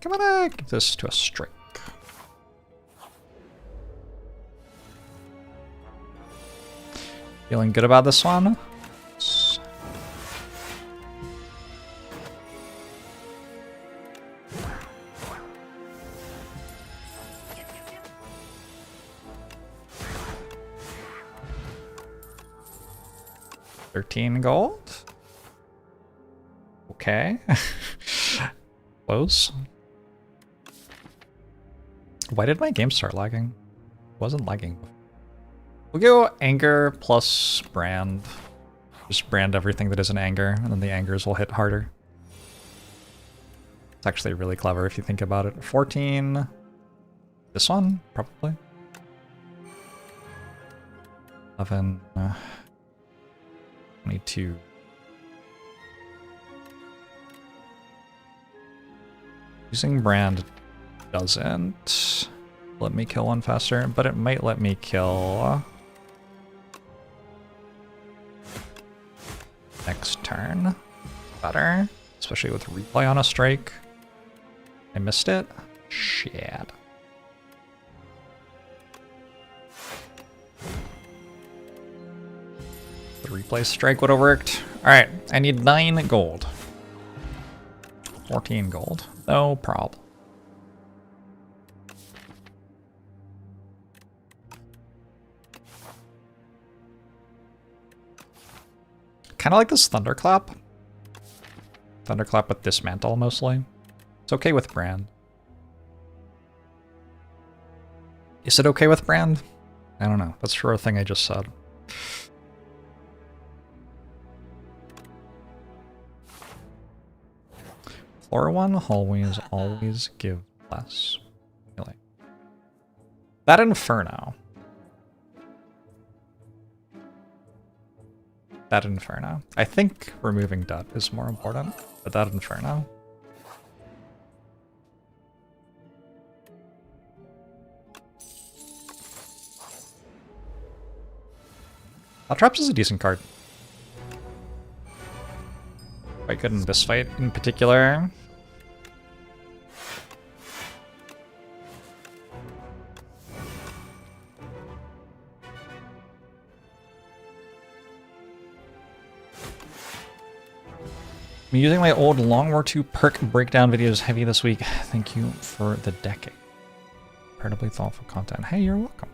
I'm gonna give this to a strike. Feeling good about this one. 13 gold. Okay. Close. Why did my game start lagging? It wasn't lagging. We'll go anger plus brand. Just brand everything that isn't anger, and then the angers will hit harder. It's actually really clever if you think about it. 14. This one, probably. 11. 22. Using brand doesn't let me kill one faster, but it might let me kill next turn better, especially with replay on a strike. I missed it. Shit. The replay strike would have worked. Alright, I need 9 gold. 14 gold. No problem. Kind of like this Thunderclap. Thunderclap with Dismantle, mostly. It's okay with Brand. Is it okay with Brand? I don't know. That's for a thing I just said. Floor 1 hallways always give less. Really. That Inferno. That Inferno. I think removing Dut is more important, but that Inferno. Traps is a decent card. Quite good in this fight in particular. I'm using my old Long War II perk breakdown videos heavy this week. Thank you for the decade. Incredibly thoughtful content. Hey, you're welcome.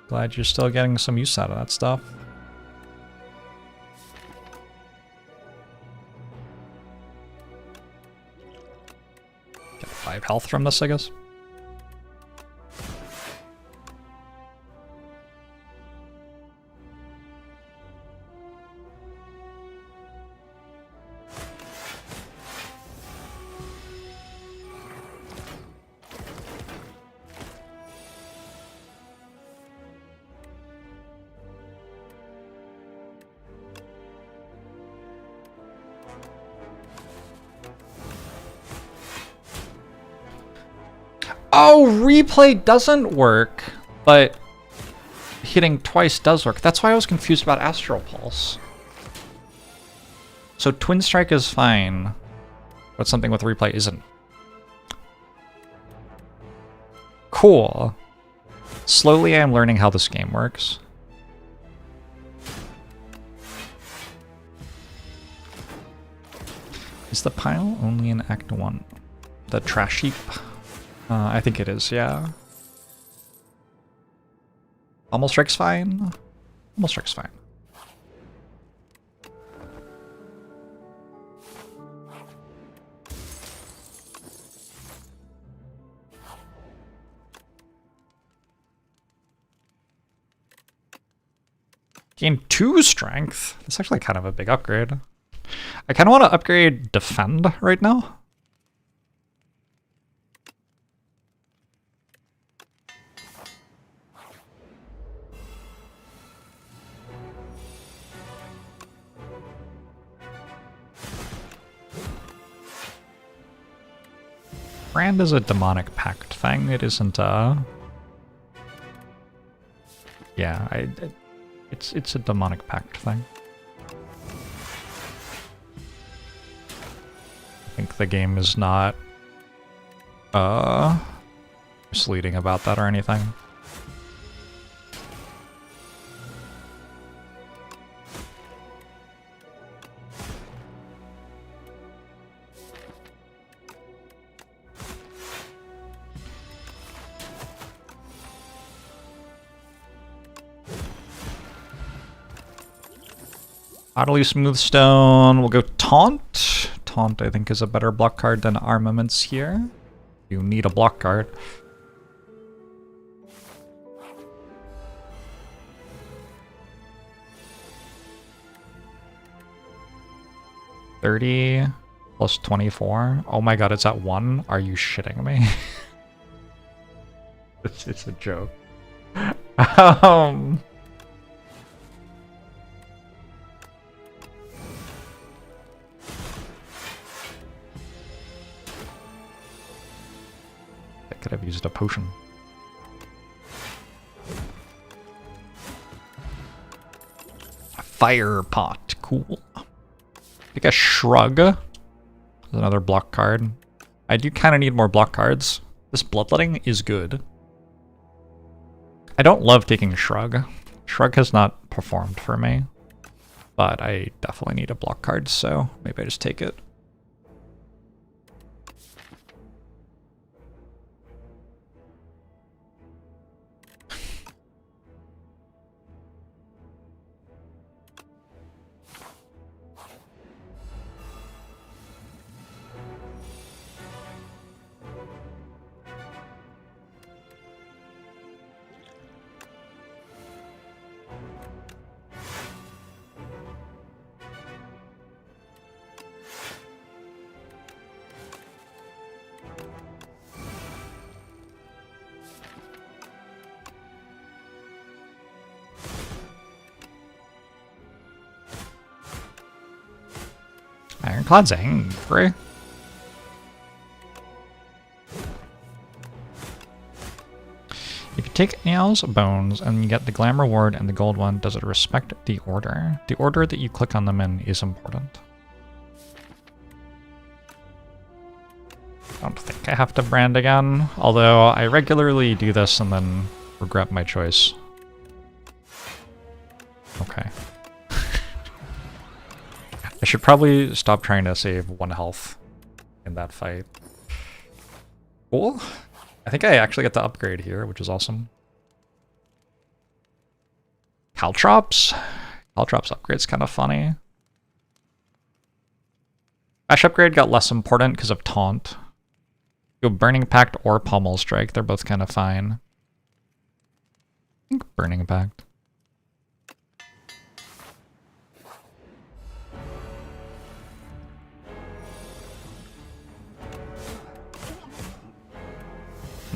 Glad you're still getting some use out of that stuff. Get 5 health from this, I guess. Oh, replay doesn't work, but hitting twice does work. That's why I was confused about Astral Pulse. So Twin Strike is fine, but something with replay isn't. Cool. Slowly I'm learning how this game works. Is the pile only in Act 1? The trash heap? I think it is, yeah. Almost Strike's fine. Almost Strike's fine. Gain 2 strength. That's actually kind of a big upgrade. I kind of want to upgrade Defend right now. Brand is a demonic pact thing. It isn't yeah, it's a demonic pact thing. I think the game is not misleading about that or anything. Oddly Smooth Stone. We'll go Taunt. Taunt, I think, is a better block card than Armaments here. You need a block card. $30 plus 24. Oh my god, it's at 1? Are you shitting me? It's a joke. Could have used a potion. A fire pot, cool. I think a shrug is another block card. I do kind of need more block cards. This bloodletting is good. I don't love taking shrug. Shrug has not performed for me, but I definitely need a block card, so maybe I just take it. Ironclad's angry. If you take Nails, Bones, and you get the Glam reward and the gold one, does it respect the order? The order that you click on them in is important. I don't think I have to brand again, although I regularly do this and then regret my choice. I should probably stop trying to save 1 health in that fight. Cool. I think I actually get to upgrade here, which is awesome. Caltrops? Caltrops upgrade's kind of funny. Ash upgrade got less important because of Taunt. Go Burning Pact or Pommel Strike, they're both kind of fine. I think Burning Pact.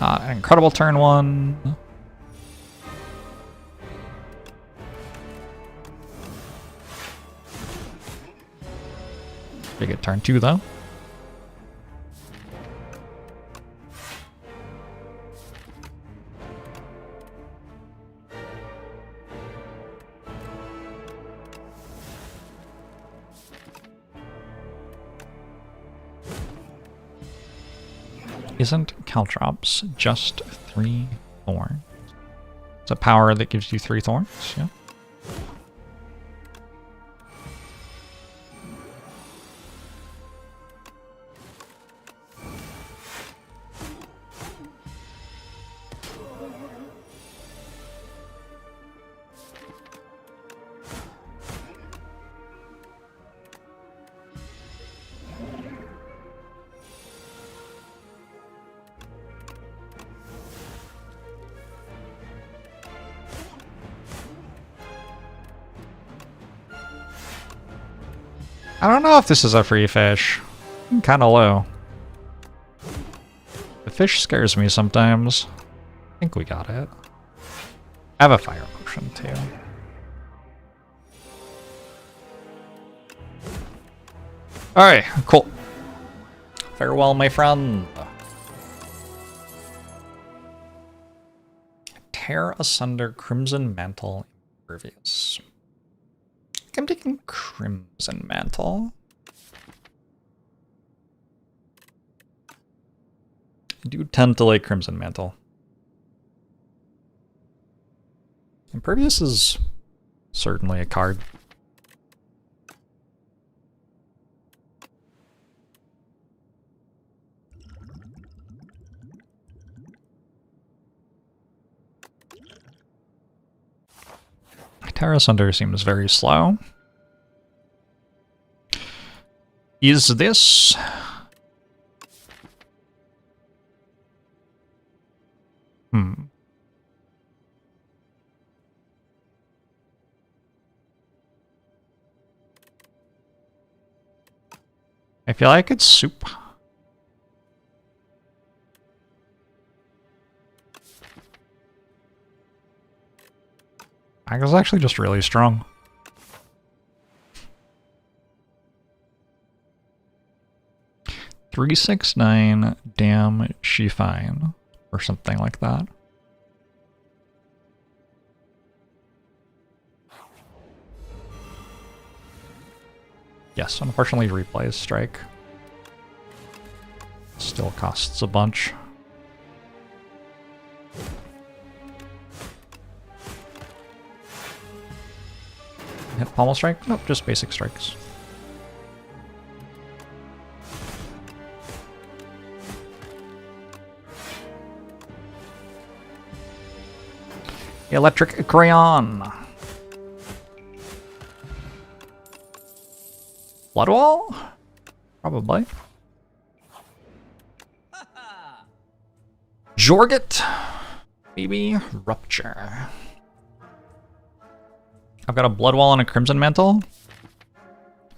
Not an incredible turn 1. Pretty good turn 2 though. Isn't Caltrops just 3 thorns? It's a power that gives you 3 thorns, yeah. I don't know if this is a free fish. I'm kind of low. The fish scares me sometimes. I think we got it. I have a fire potion too. Alright, cool. Farewell, my friend. Tear asunder Crimson Mantle Impervious. I'm taking Crimson Mantle. I do tend to like Crimson Mantle. Impervious is certainly a card. Tear asunder seems very slow. Is this... I feel like it's soup. I was actually just really strong. $369, damn, she fine, or something like that. Yes, unfortunately replays strike. Still costs a bunch. Hit pommel strike? Nope, just basic strikes. Electric Crayon. Blood Wall? Probably. Jorget? Maybe Rupture. I've got a Blood Wall and a Crimson Mantle.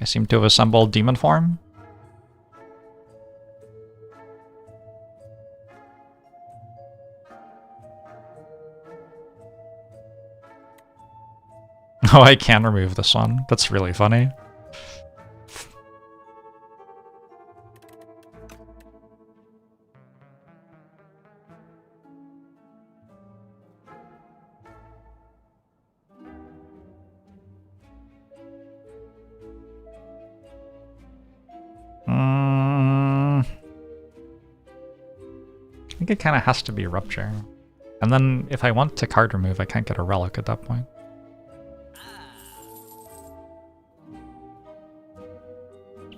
I seem to have assembled Demon Form. Oh, I can remove this one. That's really funny. I think it kind of has to be Rupture. And then if I want to card remove, I can't get a relic at that point.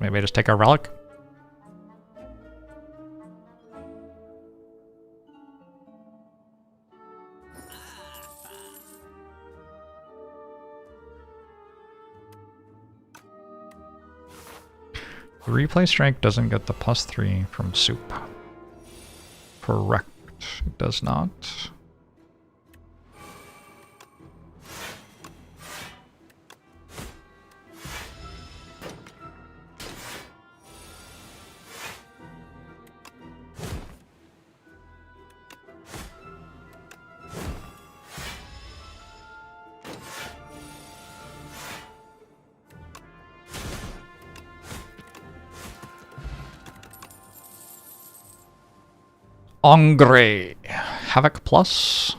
maybe I just take a relic. Replay strike doesn't get the +3 from soup. Correct. It does not. Engrais. Havoc Plus.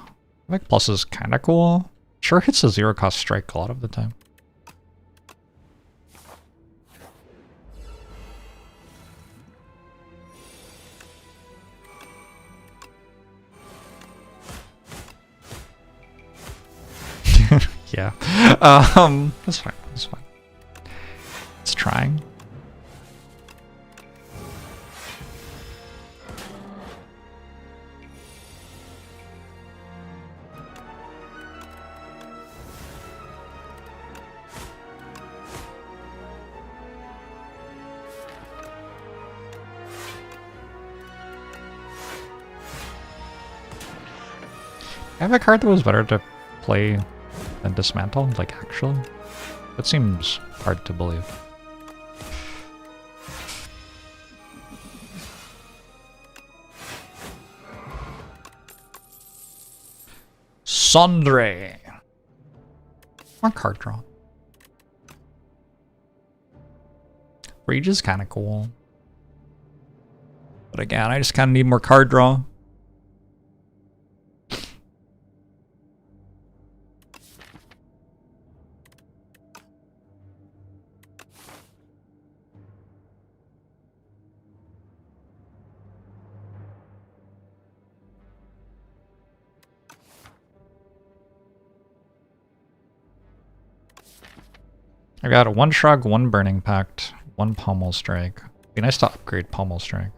Havoc Plus is kind of cool. Sure hits a 0-cost strike a lot of the time. Yeah. That's fine. That's fine. It's trying. I have a card that was better to play than dismantle, like actually. That seems hard to believe. Sondre. More card draw. Rage is kind of cool. But again, I just kind of need more card draw. I got a 1 Shrug, 1 Burning Pact, 1 Pommel Strike. Be nice to upgrade Pommel Strike.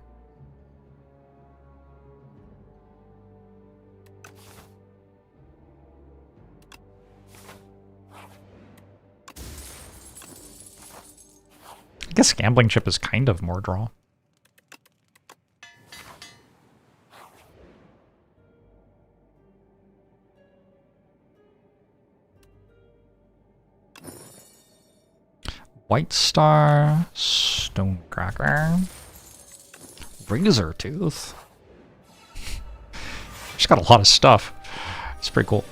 I guess Gambling Chip is kind of more draw. White Star, Stonecracker, Razor Tooth. Just got a lot of stuff. It's pretty cool.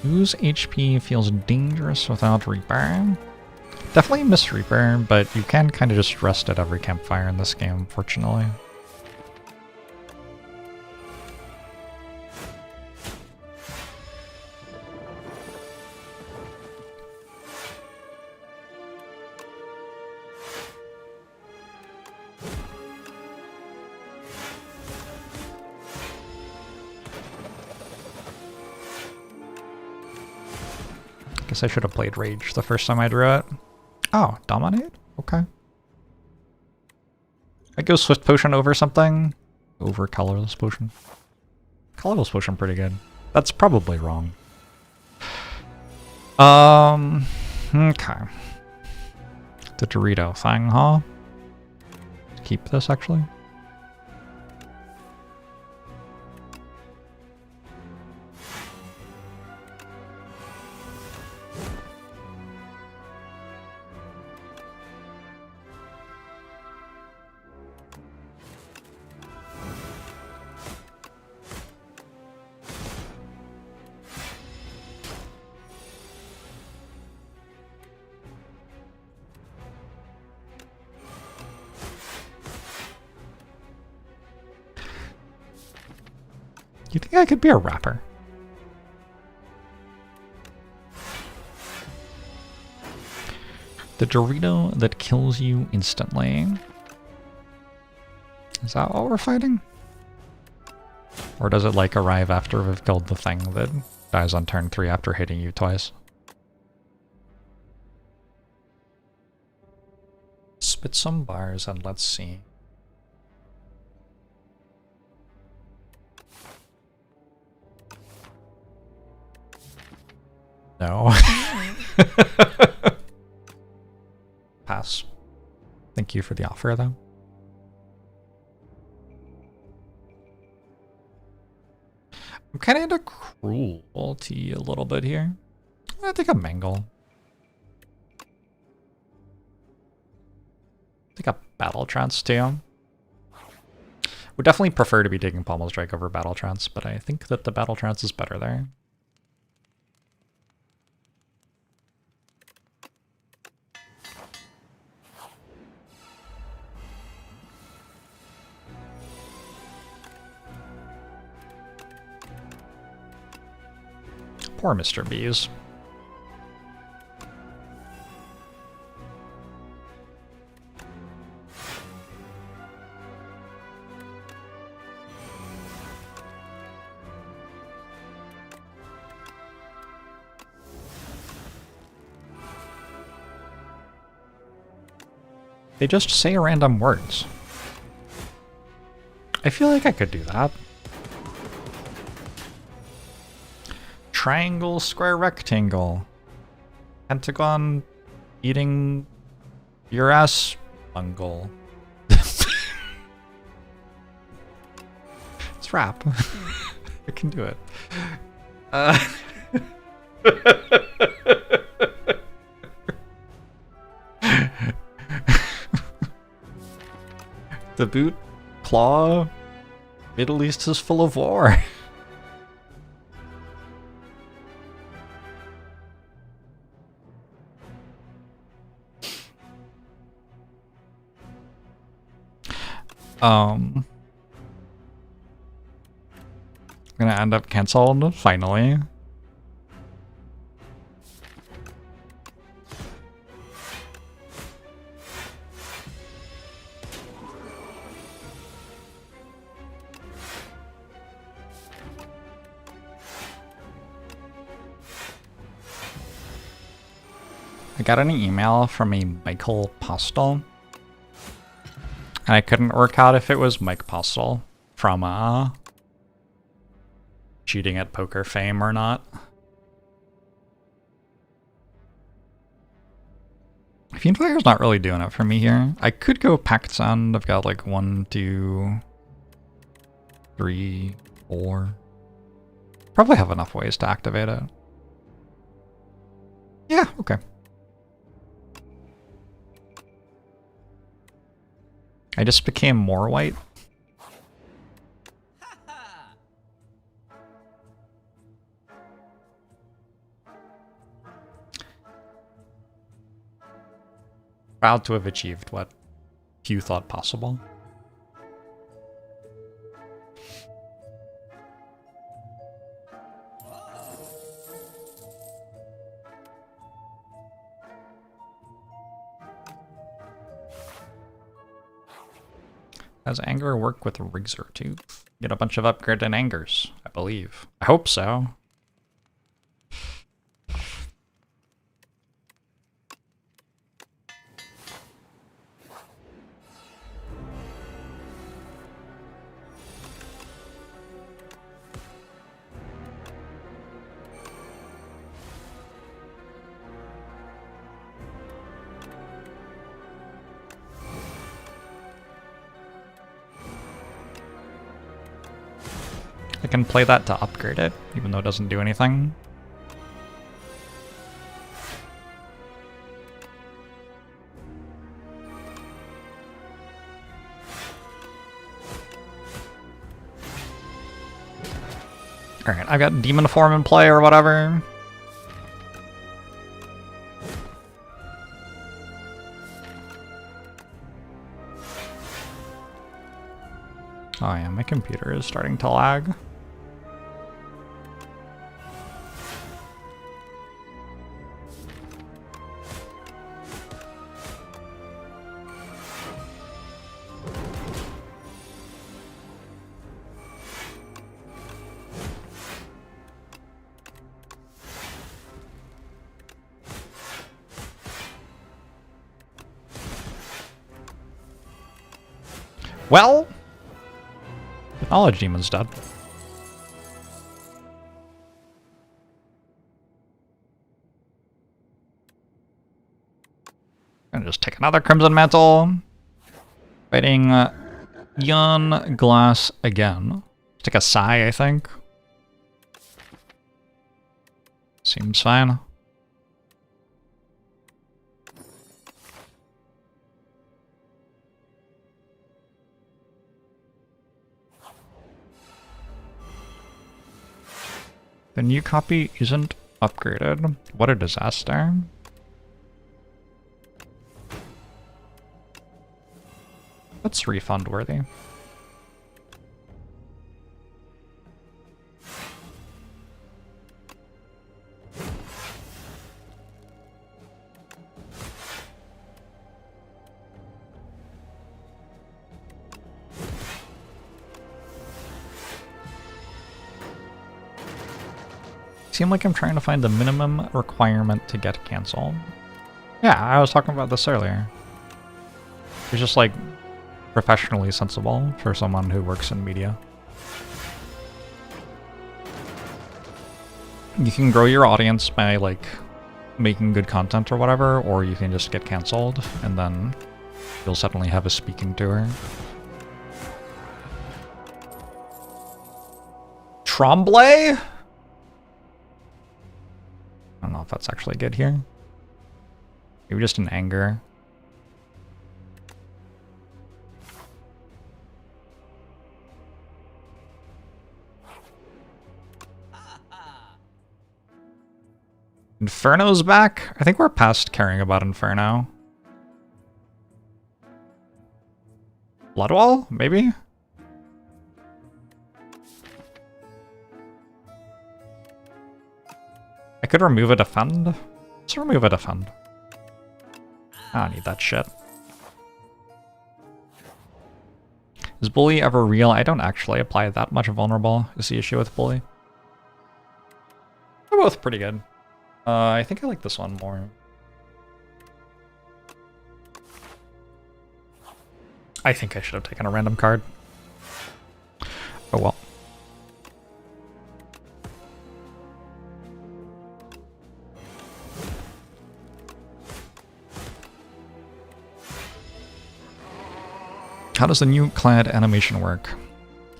Whose HP feels dangerous without Reaper? Definitely miss Reaper, but you can kind of just rest at every campfire in this game, fortunately. Guess I should have played Rage the first time I drew it. Oh, Dominate? Okay. I go Swift Potion over something. Over Colorless Potion. Colorless Potion pretty good. That's probably wrong. Okay. The Dorito thing, huh? Keep this, actually. You think I could be a rapper? The Dorito that kills you instantly. Is that what we're fighting? Or does it like arrive after we've killed the thing that dies on turn 3 after hitting you twice? Spit some bars and let's see. No. Pass. Thank you for the offer, though. I'm kind of into cruelty a little bit here. I think a mangle. I think a battle trance too. Would definitely prefer to be taking pommel strike over battle trance, but I think that the battle trance is better there. Poor Mr. Bees. They just say random words. I feel like I could do that. Triangle, square, rectangle. Pentagon eating your ass bungle. It's rap. I can do it. The boot claw. Middle East is full of war. I'm gonna end up canceled finally. I got an email from a Michael Postel. And I couldn't work out if it was Mike Postel from cheating at poker fame or not. Fiend Fire's not really doing it for me here. I could go Pact Sand. I've got like 1, 2, 3, 4. Probably have enough ways to activate it. Yeah, okay. I just became more white. Proud to have achieved what few thought possible. Does anger work with Razor Tooth? Get a bunch of upgrade and angers, I believe. I hope so. I can play that to upgrade it, even though it doesn't do anything. Alright, I've got Demon Form in play or whatever. Oh yeah, my computer is starting to lag. Well, the knowledge demon's dead. Gonna just take another Crimson Mantle. Fighting Yon Glass again. Take a Sai, I think. Seems fine. The new copy isn't upgraded. What a disaster. That's refund worthy. Seem like I'm trying to find the minimum requirement to get canceled. Yeah, I was talking about this earlier. It's just like professionally sensible for someone who works in media. You can grow your audience by like making good content or whatever, or you can just get canceled and then you'll suddenly have a speaking tour. Tremblay? I don't know if that's actually good here. Maybe just in anger. Inferno's back? I think we're past caring about Inferno. Bloodwall? Maybe? I could remove a defend. Let's remove a defend. I don't need that shit. Is Bully ever real? I don't actually apply that much vulnerable, is the issue with Bully. They're both pretty good. I think I like this one more. I think I should have taken a random card. Oh well. How does the new clad animation work?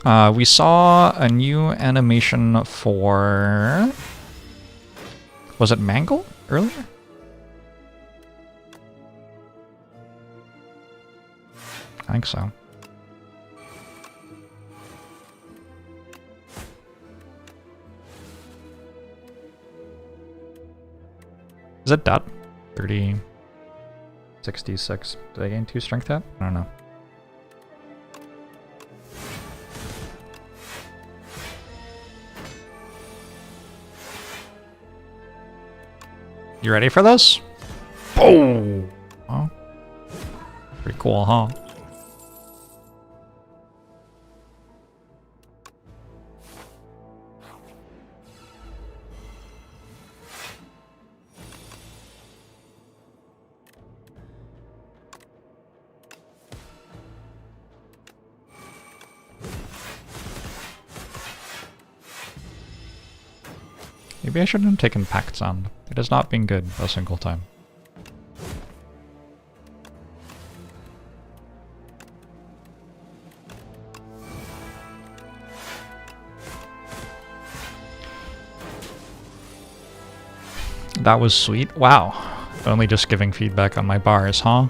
We saw a new animation for... Was it Mangle earlier? I think so. Is it dead? 30, 66. Did I gain 2 strength yet? I don't know. You ready for this? Oh! Well, pretty cool, huh? Maybe I shouldn't have taken Pact Sand. It has not been good a single time. That was sweet. Wow. Only just giving feedback on my bars, huh?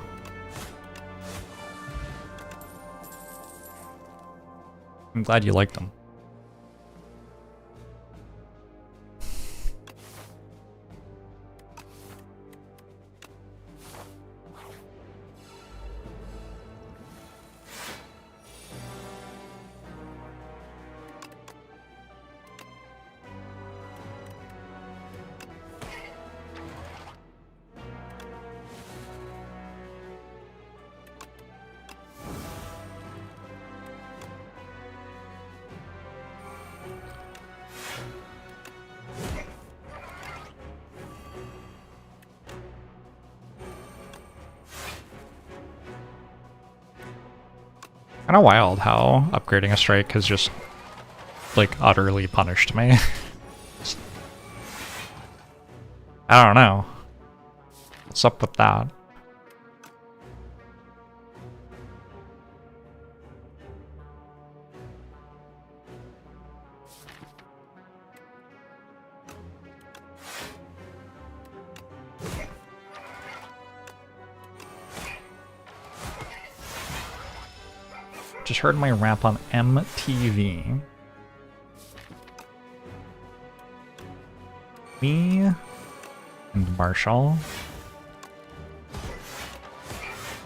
I'm glad you liked them. Kind of wild how upgrading a strike has just, like, utterly punished me. I don't know. What's up with that? Just heard my rap on MTV. Me and Marshall.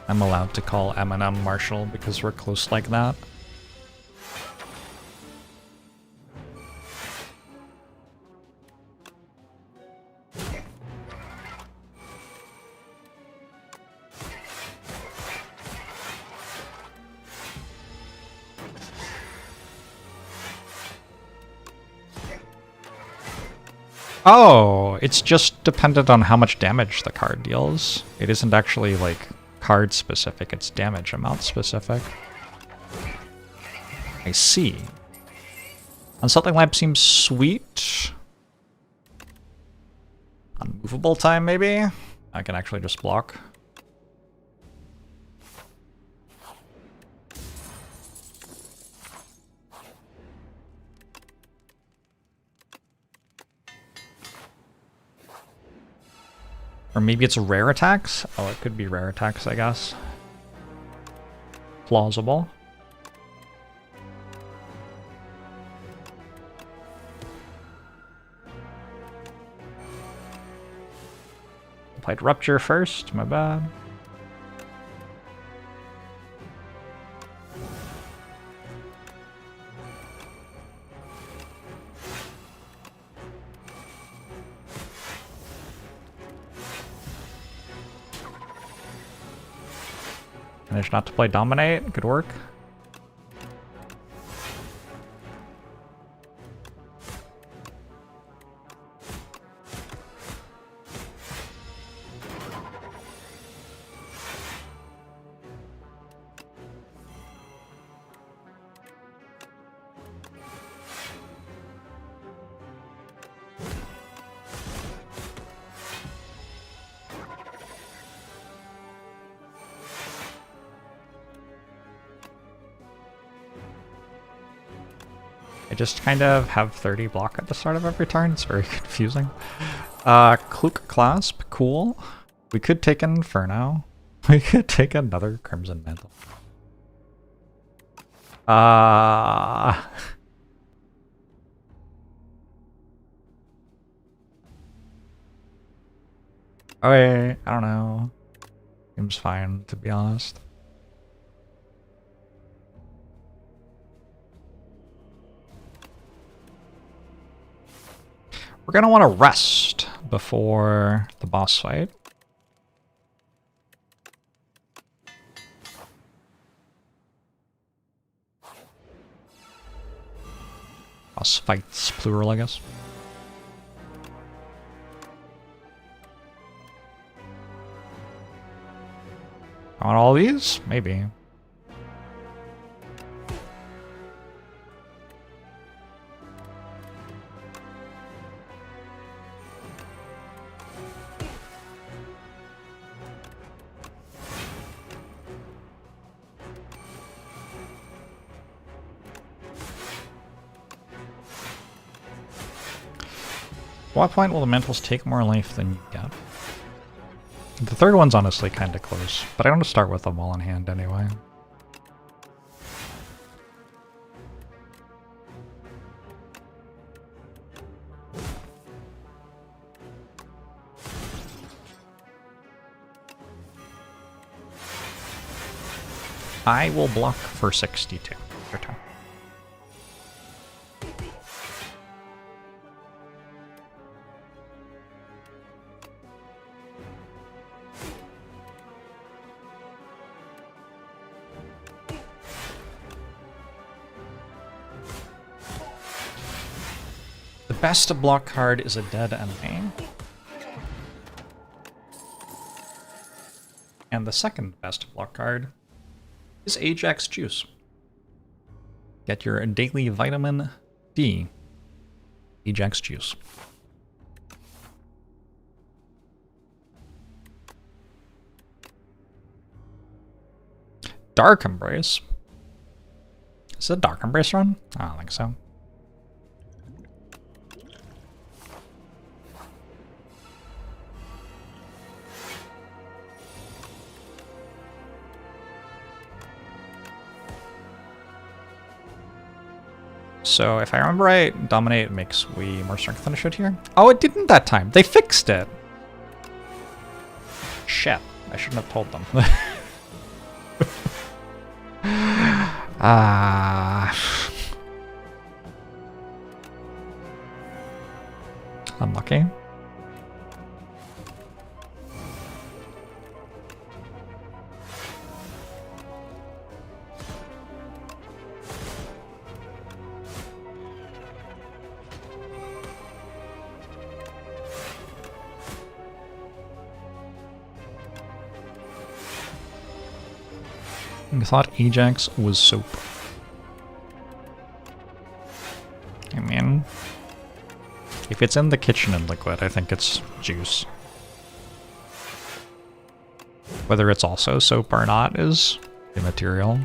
I'm allowed to call Eminem Marshall because we're close like that. Oh, it's just dependent on how much damage the card deals. It isn't actually, like, card specific, it's damage amount specific. I see. Unsettling Lab seems sweet. Unmovable time, maybe? I can actually just block. Or maybe it's rare attacks? Oh, it could be rare attacks, I guess. Plausible. Played Rupture first, my bad. Managed not to play Dominate. Good work. I just kind of have 30 block at the start of every turn. It's very confusing. Kluk Clasp, cool. We could take an Inferno. We could take another Crimson Mantle. Okay, I don't know. Seems fine, to be honest. We're gonna want to rest before the boss fight. Boss fights, plural, I guess. On all these? Maybe. At what point will the mantles take more life than you get? The third one's honestly kind of close, but I want to start with them all in hand anyway. I will block for 62. Your turn. The best block card is a dead enemy. And the second best block card is Ajax Juice. Get your daily vitamin D. Ajax juice. Dark Embrace. Is it a Dark Embrace run? I don't think so. So if I remember right, Dominate makes way more strength than it should here. Oh, it didn't that time. They fixed it. Shit. I shouldn't have told them. Unlucky. I thought Ajax was soap. I mean, if it's in the kitchen in liquid, I think it's juice. Whether it's also soap or not is immaterial.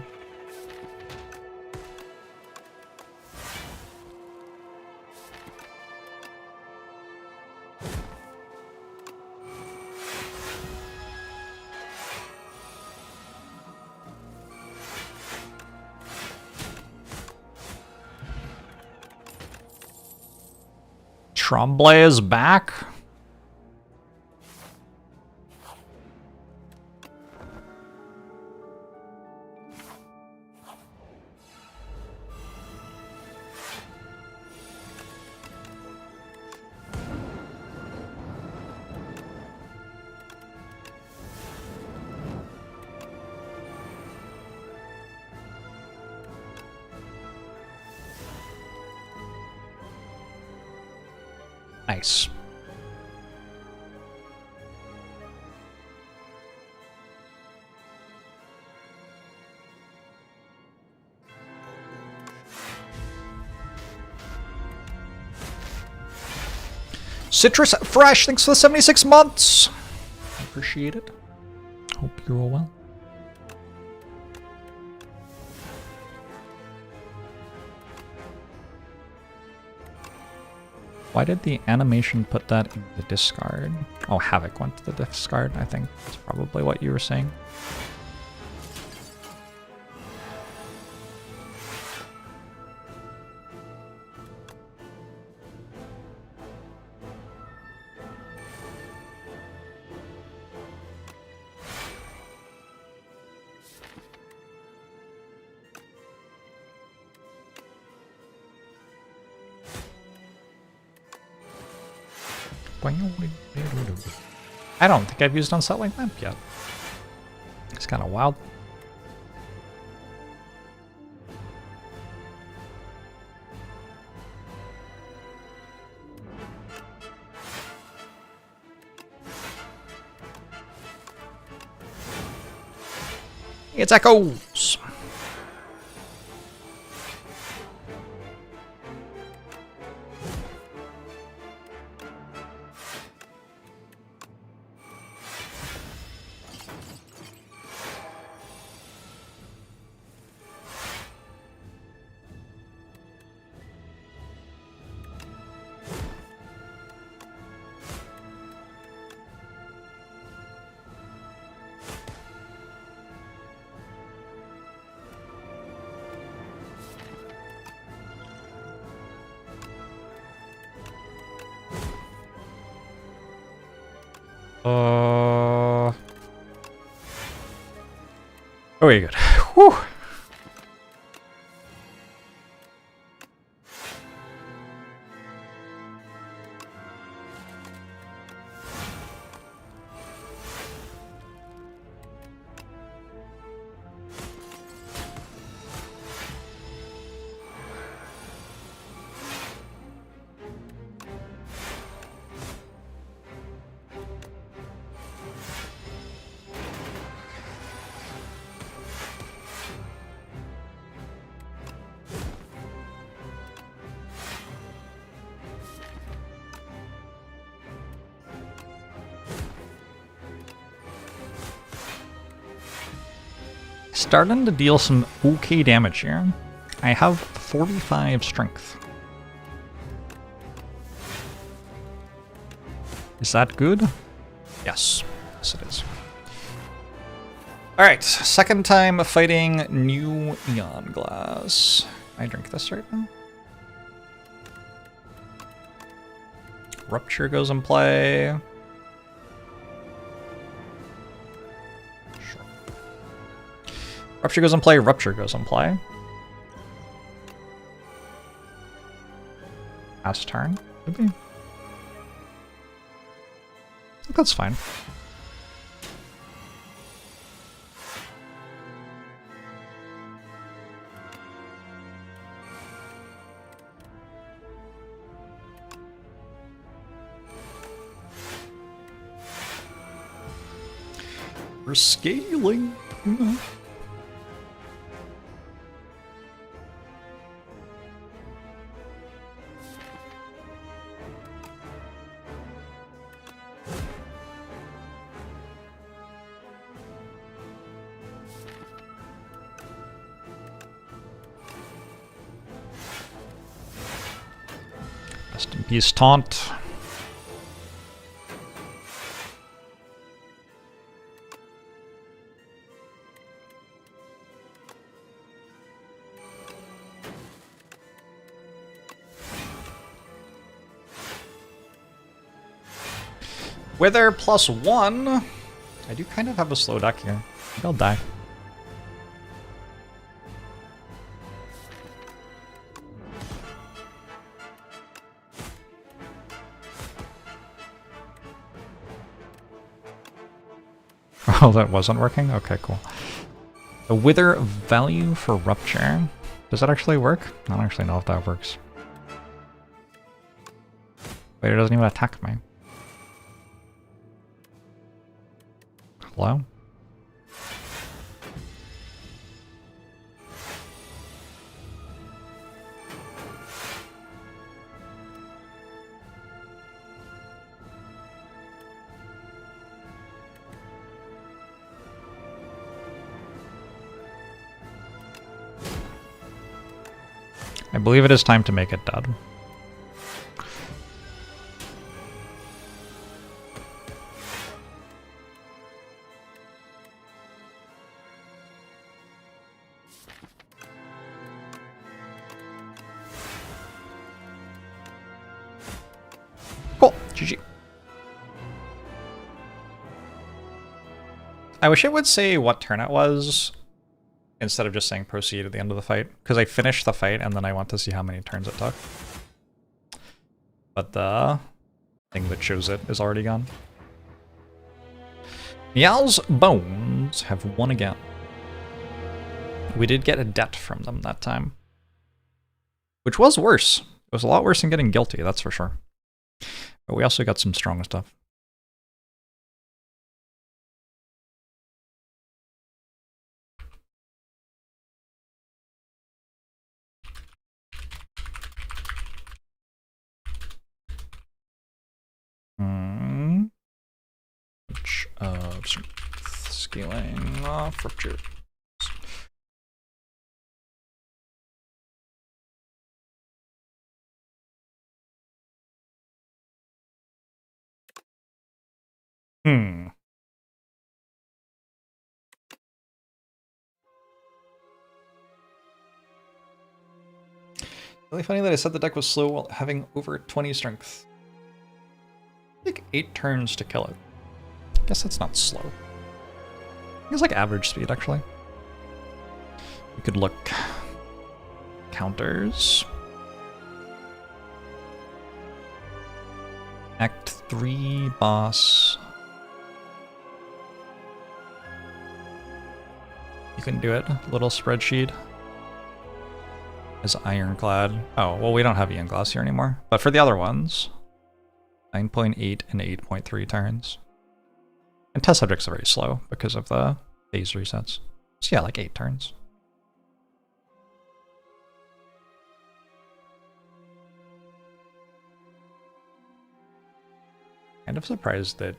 Tremblay is back. Nice. Citrus Fresh, thanks for the 76 months. Appreciate it. Hope you're all well. Why did the animation put that in the discard? Oh, Havoc went to the discard, I think. That's probably what you were saying. I don't think I've used Unsettling Lamp yet. It's kind of wild. It's Echoes! Very good. Whew. Starting to deal some okay damage here. I have 45 strength. Is that good? Yes. Yes, it is. Alright, second time fighting new Eon Glass. I drink this right now. Rupture goes in play. Sure. Rupture goes in play, Rupture goes in play. Last turn, maybe? I think that's fine. We're scaling. Rest in peace, Taunt. Wither +1. I do kind of have a slow deck here. I think I'll die. Oh, that wasn't working? Okay, cool. The Wither value for Rupture. Does that actually work? I don't actually know if that works. Wait, it doesn't even attack me. Hello? I believe it is time to make it dead. Cool. GG. I wish it would say what turn it was instead of just saying proceed at the end of the fight, because I finished the fight and then I want to see how many turns it took. But the thing that shows it is already gone. Meow's bones have won again. We did get a debt from them that time, which was worse. It was a lot worse than getting guilty, that's for sure. But we also got some strong stuff. Which scaling off rupture. Really funny that I said the deck was slow while having over 20 strength. Like 8 turns to kill it. I guess that's not slow. I think it's like average speed, actually. We could look counters. Act 3 boss. You can do it. Little spreadsheet. Is Ironclad. Oh, well, we don't have Ian Glass here anymore. But for the other ones, 9.8 and 8.3 turns. And test subjects are very slow because of the phase resets. So yeah, like 8 turns. Kind of surprised that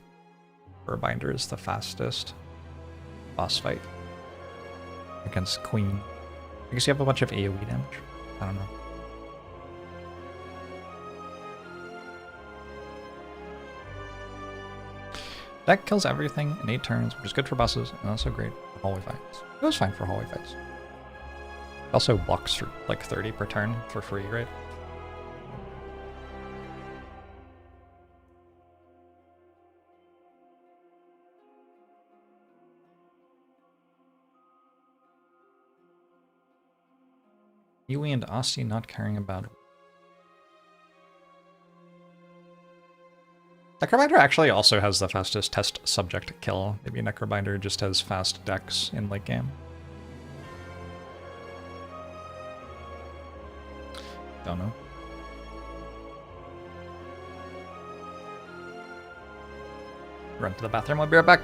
Burbinder is the fastest boss fight. against Queen. I guess you have a bunch of AoE damage. I don't know. That kills everything in 8 turns, which is good for bosses, and also great for hallway fights. It was fine for hallway fights. Also blocks for like 30 per turn for free, right? Yui and Asti not caring about. Necrobinder actually also has the fastest test subject kill. Maybe Necrobinder just has fast dex in late game. Don't know. Run to the bathroom, I'll be right back.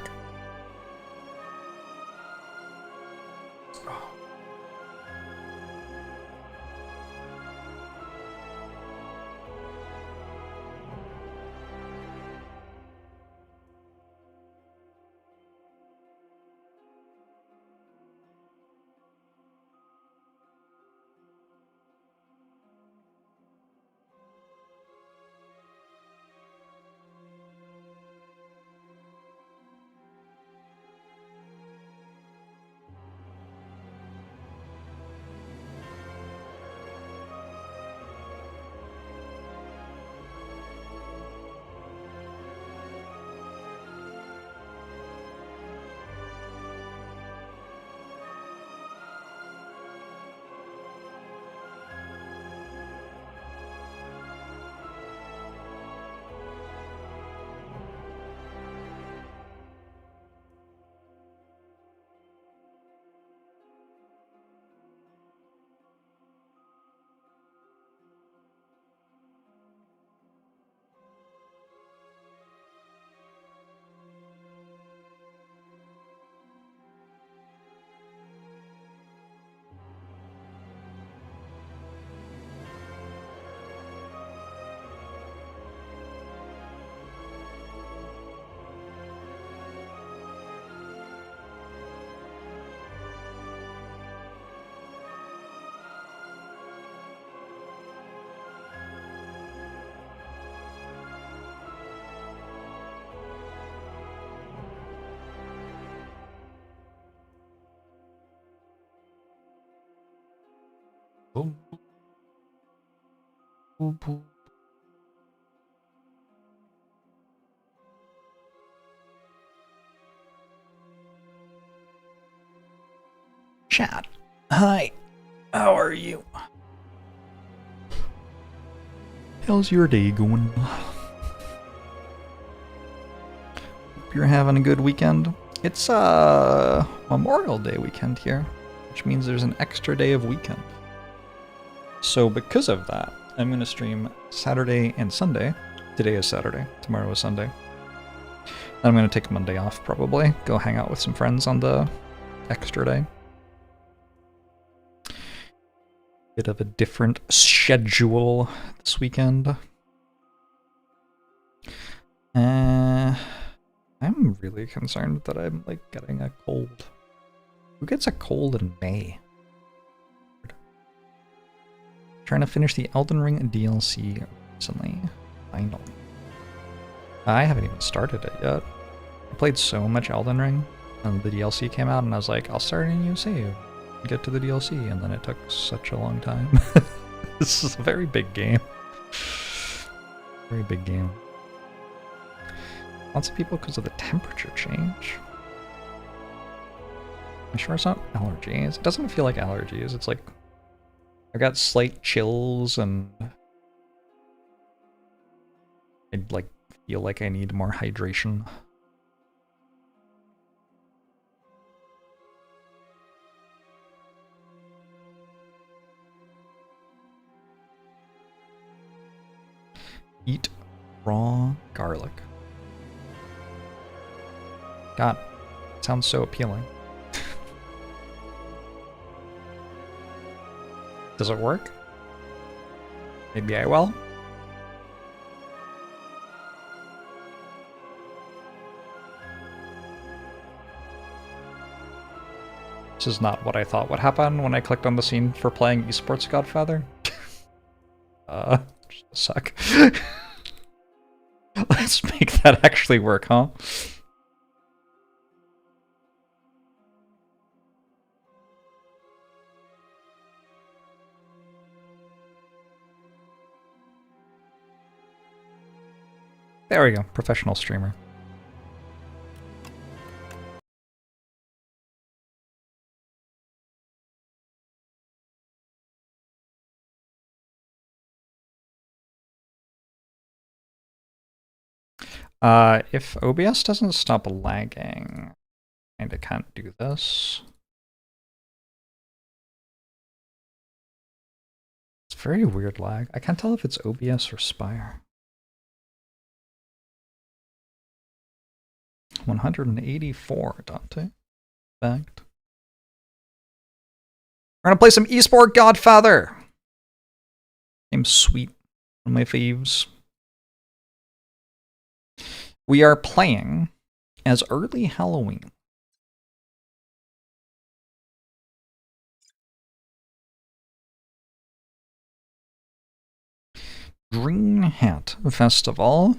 Boom. Boom, boom. Chat. Hi. How are you? How's your day going? Hope you're having a good weekend. It's Memorial Day weekend here, which means there's an extra day of weekend. So because of that, I'm going to stream Saturday and Sunday. Today is Saturday, tomorrow is Sunday. I'm going to take Monday off probably, go hang out with some friends on the extra day. Bit of a different schedule this weekend. I'm really concerned that I'm like getting a cold. Who gets a cold in May? Trying to finish the Elden Ring DLC recently. Finally. I haven't even started it yet. I played so much Elden Ring, and the DLC came out, and I was like, I'll start a new save, get to the DLC, and then it took such a long time. This is a very big game. Very big game. Lots of people because of the temperature change. I'm sure it's not allergies. It doesn't feel like allergies. It's like I got slight chills and I like feel like I need more hydration. Eat raw garlic. God, it sounds so appealing. Does it work? Maybe I will. This is not what I thought would happen when I clicked on the scene for playing Esports Godfather. Just a sec. Let's make that actually work, huh? There we go, professional streamer. If OBS doesn't stop lagging, and I can't do this. It's very weird lag. I can't tell if it's OBS or Spire. 184, Dante. Fact. We're gonna play some Esport Godfather! Game's sweet. One of my faves. We are playing as early Halloween. Green Hat Festival,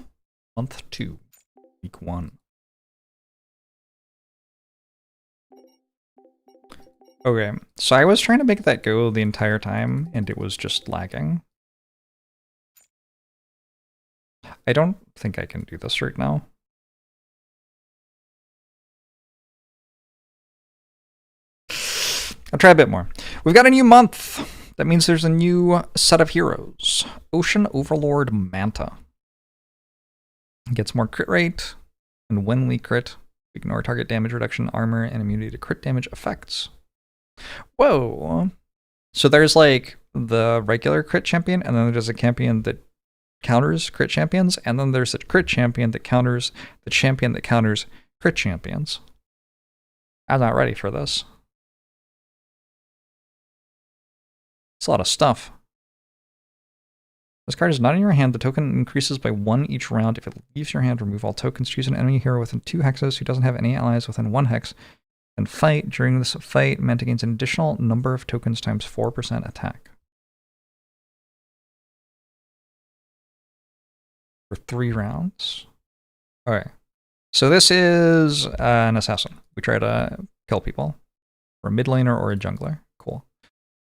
month 2, week 1. Okay, so I was trying to make that go the entire time, and it was just lagging. I don't think I can do this right now. I'll try a bit more. We've got a new month. That means there's a new set of heroes. Ocean Overlord Manta. Gets more crit rate, and when we crit, we ignore target damage reduction, armor, and immunity to crit damage effects. Whoa! So there's like the regular crit champion, and then there's a champion that counters crit champions, and then there's a crit champion that counters the champion that counters crit champions. I'm not ready for this. It's a lot of stuff. This card is not in your hand. The token increases by 1 each round. If it leaves your hand, remove all tokens. Choose an enemy hero within 2 hexes who doesn't have any allies within 1 hex. And fight. During this fight, Manta gains an additional number of tokens times 4% attack. For 3 rounds. Alright. So this is an assassin. We try to kill people. Or a mid laner or a jungler. Cool.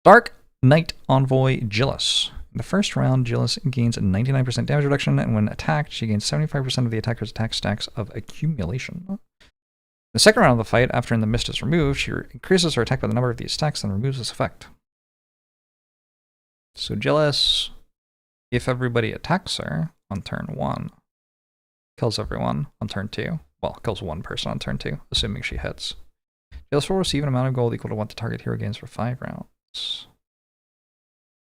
Dark Knight Envoy Gillis. In the first round, Gillis gains a 99% damage reduction, and when attacked, she gains 75% of the attacker's attack stacks of accumulation. In the second round of the fight, after the mist is removed, she increases her attack by the number of these stacks and removes this effect. So Gillis, if everybody attacks her on turn 1, kills everyone on turn 2. Well, kills 1 person on turn 2, assuming she hits. Gillis will receive an amount of gold equal to what the target hero gains for 5 rounds.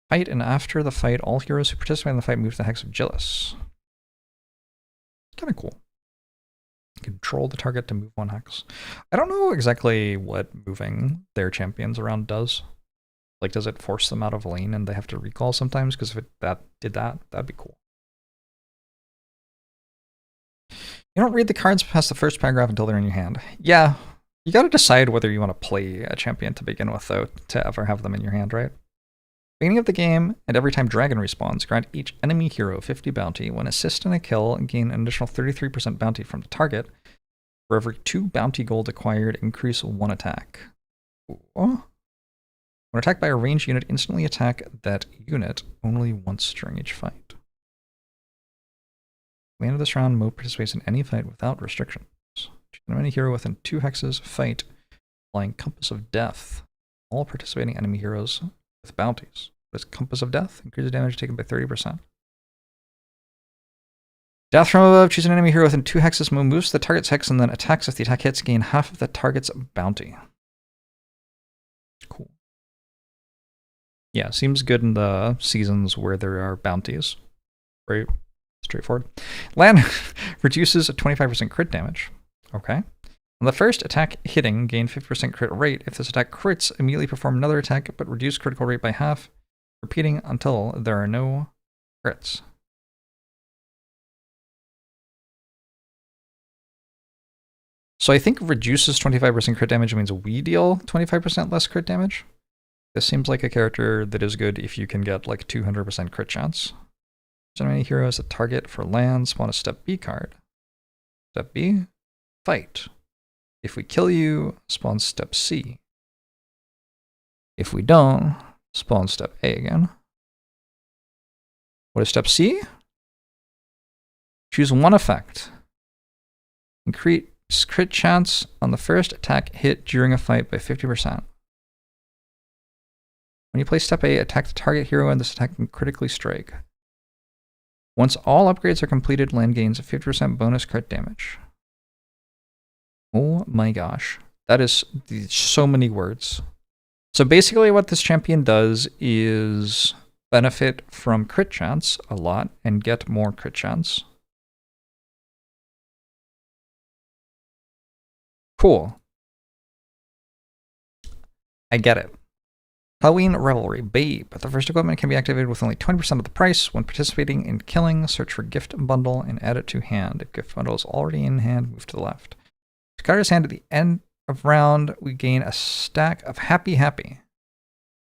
Fight, and after the fight, all heroes who participate in the fight move to the hex of Gillis. Kind of cool. Control the target to move 1 hex. I don't know exactly what moving their champions around does. Like, does it force them out of lane and they have to recall sometimes? Because if it did that, that'd be cool. You don't read the cards past the first paragraph until they're in your hand. Yeah, you gotta decide whether you want to play a champion to begin with, though, to ever have them in your hand, right? Beginning of the game, and every time Dragon respawns, grant each enemy hero 50 bounty. When assist in a kill, gain an additional 33% bounty from the target. For every 2 bounty gold acquired, increase 1 attack. Ooh. When attacked by a ranged unit, instantly attack that unit only once during each fight. At the end of this round, Mo participates in any fight without restrictions. Choose an enemy hero within 2 hexes, fight, applying Compass of Death. All participating enemy heroes with bounties. This Compass of Death increases damage taken by 30%. Death from above. Choose an enemy hero within 2 hexes. Moves to the target's hex and then attacks. If the attack hits, gain half of the target's bounty. Cool. Yeah, seems good in the seasons where there are bounties. Very straightforward. Land reduces 25% crit damage. Okay. On the first attack hitting, gain 50% crit rate. If this attack crits, immediately perform another attack, but reduce critical rate by half, repeating until there are no crits. So I think reduces 25% crit damage means we deal 25% less crit damage. This seems like a character that is good if you can get like 200% crit chance. Generate heroes at target for land, spawn a step B card. Step B, fight. If we kill you, spawn step C. If we don't, spawn step A again. What is step C? Choose one effect. Increase crit chance on the first attack hit during a fight by 50%. When you play step A, attack the target hero and this attack can critically strike. Once all upgrades are completed, land gains a 50% bonus crit damage. Oh my gosh. That is so many words. So basically what this champion does is benefit from crit chance a lot and get more crit chance. Cool. I get it. Halloween Revelry, Babe. The first equipment can be activated with only 20% of the price. When participating in killing, search for gift bundle and add it to hand. If gift bundle is already in hand, move to the left. To card his hand at the end of round, we gain a stack of Happy Happy.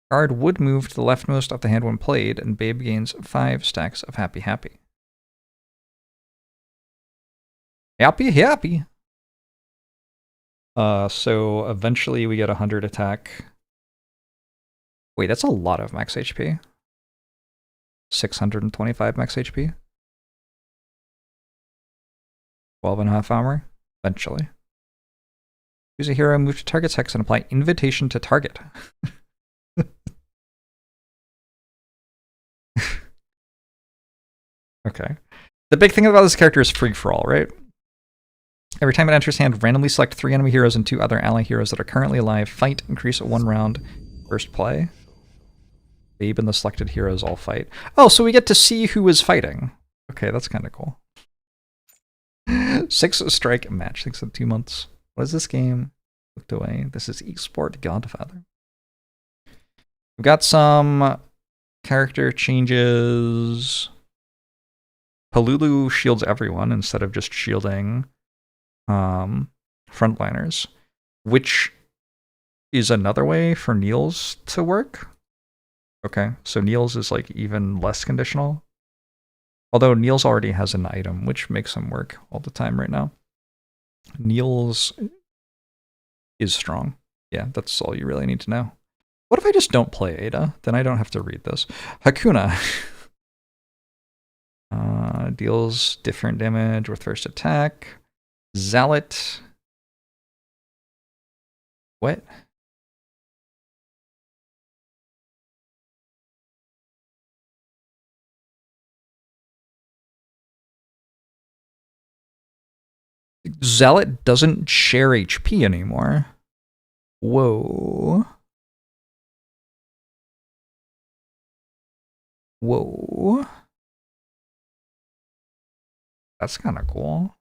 Card would move to the leftmost of the hand when played, and Babe gains 5 stacks of Happy Happy. Happy Happy! So eventually we get 100 attack. Wait, that's a lot of max HP. 625 max HP. 12.5 armor, eventually. Choose a hero, move to target's hex, and apply invitation to target. Okay. The big thing about this character is free for all, right? Every time it enters hand, randomly select 3 enemy heroes and 2 other ally heroes that are currently alive. Fight, increase at 1 round. First play. Babe and the selected heroes all fight. Oh, so we get to see who is fighting. Okay, that's kind of cool. 6 strike match. Thanks for 2 months. What is this game? Looked away. This is Esport Godfather. We've got some character changes. Palulu shields everyone instead of just shielding frontliners, which is another way for Niels to work. Okay, so Niels is like even less conditional. Although Niels already has an item, which makes him work all the time right now. Niels is strong. Yeah, that's all you really need to know. What if I just don't play Ada? Then I don't have to read this. Hakuna. Deals different damage with first attack. Zealot. What? Zealot doesn't share HP anymore. Whoa. Whoa. That's kind of cool.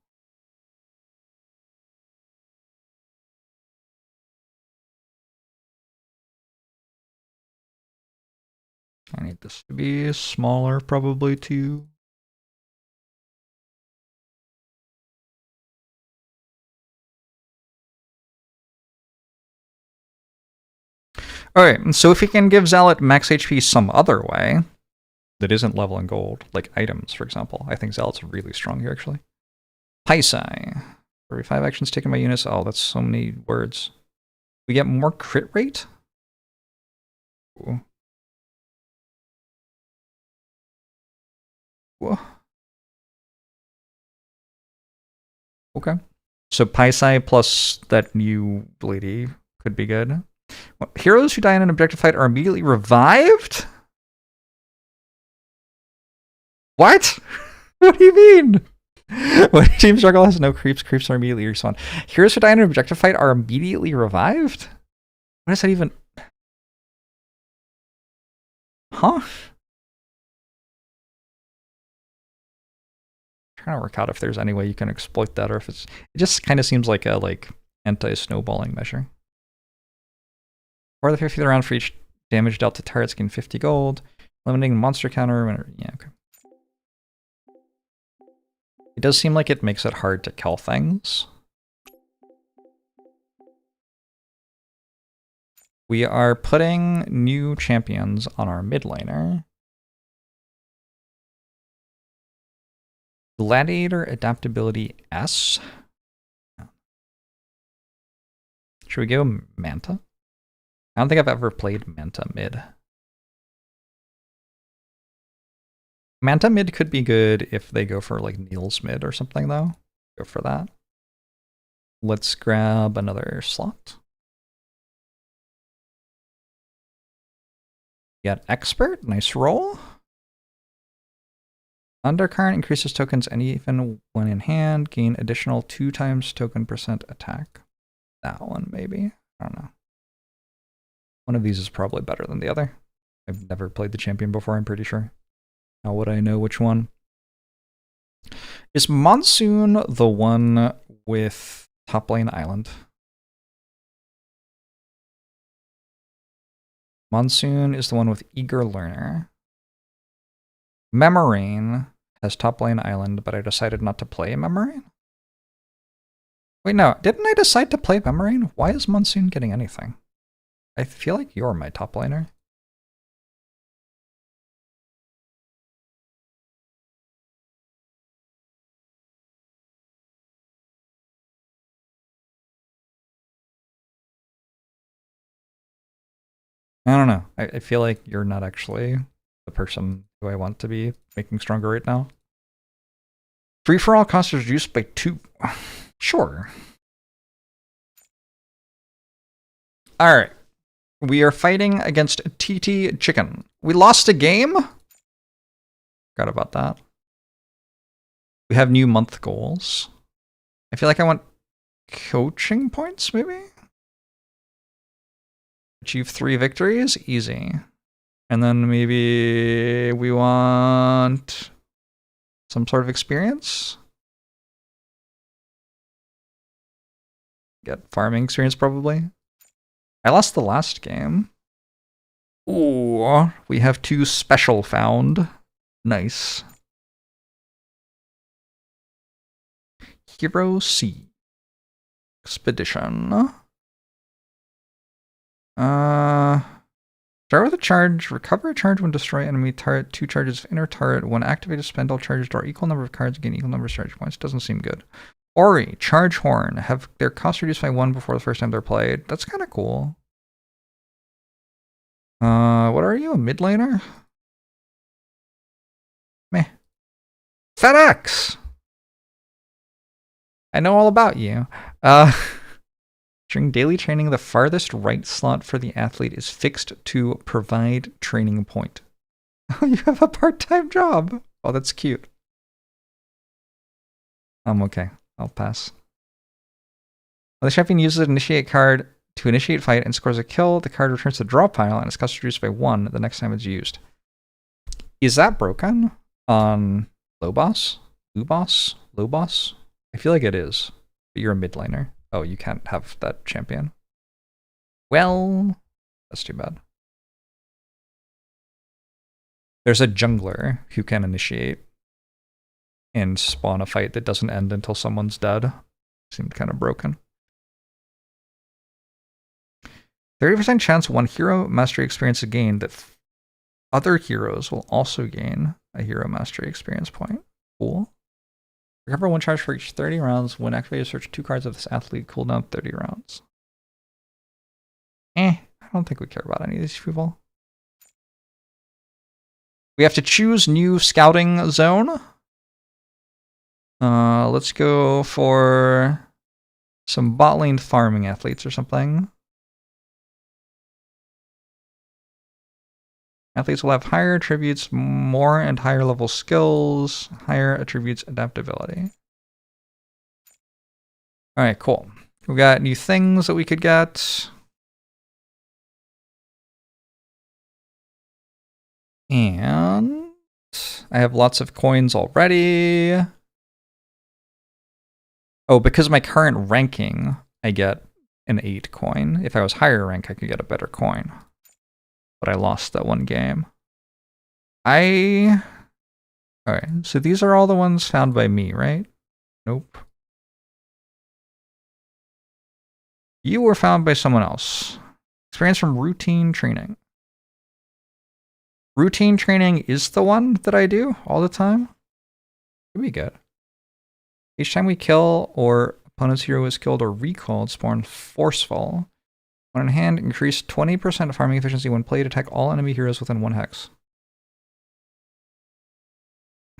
I need this to be smaller, probably, too. Alright, so if we can give Zealot max HP some other way that isn't level and gold, like items, for example, I think Zealot's really strong here, actually. Paisai. Every 5 actions taken by units. Oh, that's so many words. We get more crit rate? Ooh. Whoa. Okay. So Paisai plus that new lady could be good. Heroes who die in an objective fight are immediately revived? What? What do you mean? When Team Struggle has no creeps, creeps are immediately respawn. Heroes who die in an objective fight are immediately revived? What does that even... Huh? I'm trying to work out if there's any way you can exploit that, or if it's... It just kind of seems like a, anti-snowballing measure. Or the 50th round for each damage dealt to targets gain 50 gold. Eliminating monster counter whenever... Yeah, okay. It does seem like it makes it hard to kill things. We are putting new champions on our mid laner. Gladiator adaptability S. Should we go Manta? I don't think I've ever played Manta mid. Manta mid could be good if they go for like Neil's mid or something though. Go for that. Let's grab another slot. Got Expert, nice roll. Undercurrent increases tokens and even when in hand, gain additional 2 times token percent attack. That one maybe, I don't know. One of these is probably better than the other. I've never played the champion before, I'm pretty sure. How would I know which one? Is Monsoon the one with Top Lane Island? Monsoon is the one with Eager Learner. Memorain has Top Lane Island, but I decided not to play Memorain? Wait, no, didn't I decide to play Memorain? Why is Monsoon getting anything? I feel like you're my top laner. I don't know. I feel like you're not actually the person who I want to be making stronger right now. Free-for-all cost is reduced by 2. Sure. Alright. We are fighting against TT Chicken. We lost a game? Forgot about that. We have new month goals. I feel like I want coaching points, maybe? Achieve 3 victories? Easy. And then maybe we want some sort of experience? Get farming experience, probably. I lost the last game. Ooh, we have 2 special found. Nice. Hero C. Expedition. Start with a charge, recover a charge when destroy enemy turret, 2 charges of inner turret. When activated, spend all charges, draw equal number of cards, gain equal number of charge points. Doesn't seem good. Ori, Charge Horn. Have their cost reduced by 1 before the first time they're played. That's kind of cool. What are you, a mid laner? Meh. FedEx! I know all about you. During daily training, the farthest right slot for the athlete is fixed to provide training point. Oh, you have a part-time job. Oh, that's cute. Okay. I'll pass. When the champion uses an initiate card to initiate fight and scores a kill, the card returns to the draw pile and its cost is reduced by 1 the next time it's used. Is that broken on low boss? Low boss? Low boss? I feel like it is. But you're a mid laner. Oh, you can't have that champion. Well, that's too bad. There's a jungler who can initiate and spawn a fight that doesn't end until someone's dead. Seemed kind of broken. 30% chance 1 hero mastery experience is gained that other heroes will also gain a hero mastery experience point. Cool. Recover 1 charge for each 30 rounds. When activated, search 2 cards of this athlete. Cooldown 30 rounds. I don't think we care about any of these people. We have to choose new scouting zone. Let's go for some bot lane farming athletes or something. Athletes will have higher attributes, more and higher level skills, higher attributes adaptability. Alright, cool. We got new things that we could get. And I have lots of coins already. Oh, because of my current ranking, I get an 8 coin. If I was higher rank, I could get a better coin. But I lost that one game. Alright, so these are all the ones found by me, right? Nope. You were found by someone else. Experience from routine training. Routine training is the one that I do all the time. Could be good. Each time we kill or opponent's hero is killed or recalled, spawn forceful. When in hand, increase 20% farming efficiency when played. Attack all enemy heroes within 1 hex.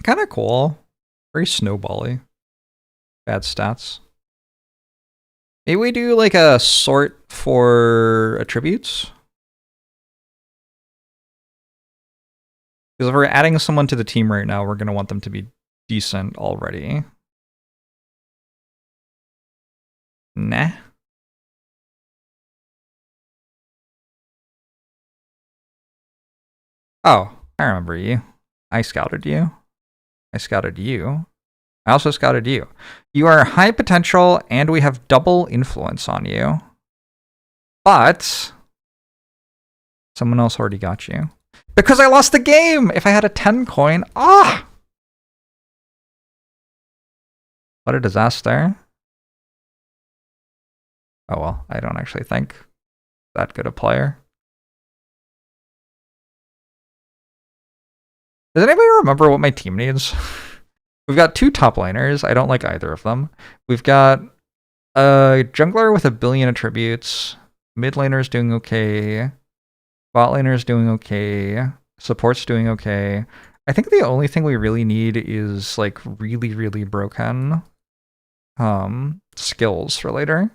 Kind of cool. Very snowbally. Bad stats. Maybe we do like a sort for attributes. Because if we're adding someone to the team right now, we're going to want them to be decent already. Nah. Oh, I remember you. I scouted you. I scouted you. I also scouted you. You are high potential, and we have double influence on you. But someone else already got you. Because I lost the game! If I had a 10 coin, ah! What a disaster. Oh well, I don't actually think that good a player. Does anybody remember what my team needs? We've got 2 top laners. I don't like either of them. We've got a jungler with 1 billion attributes. Mid laner's doing okay. Bot laner's doing okay. Support's doing okay. I think the only thing we really need is like really, really broken skills for later.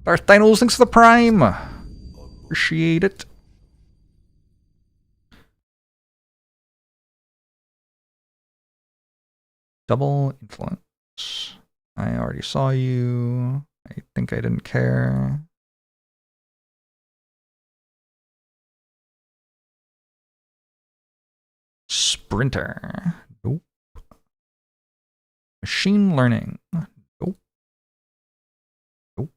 Darth Dinos, thanks for the prime. Appreciate it. Double influence. I already saw you. I think I didn't care. Sprinter. Nope. Machine learning. Nope. Nope.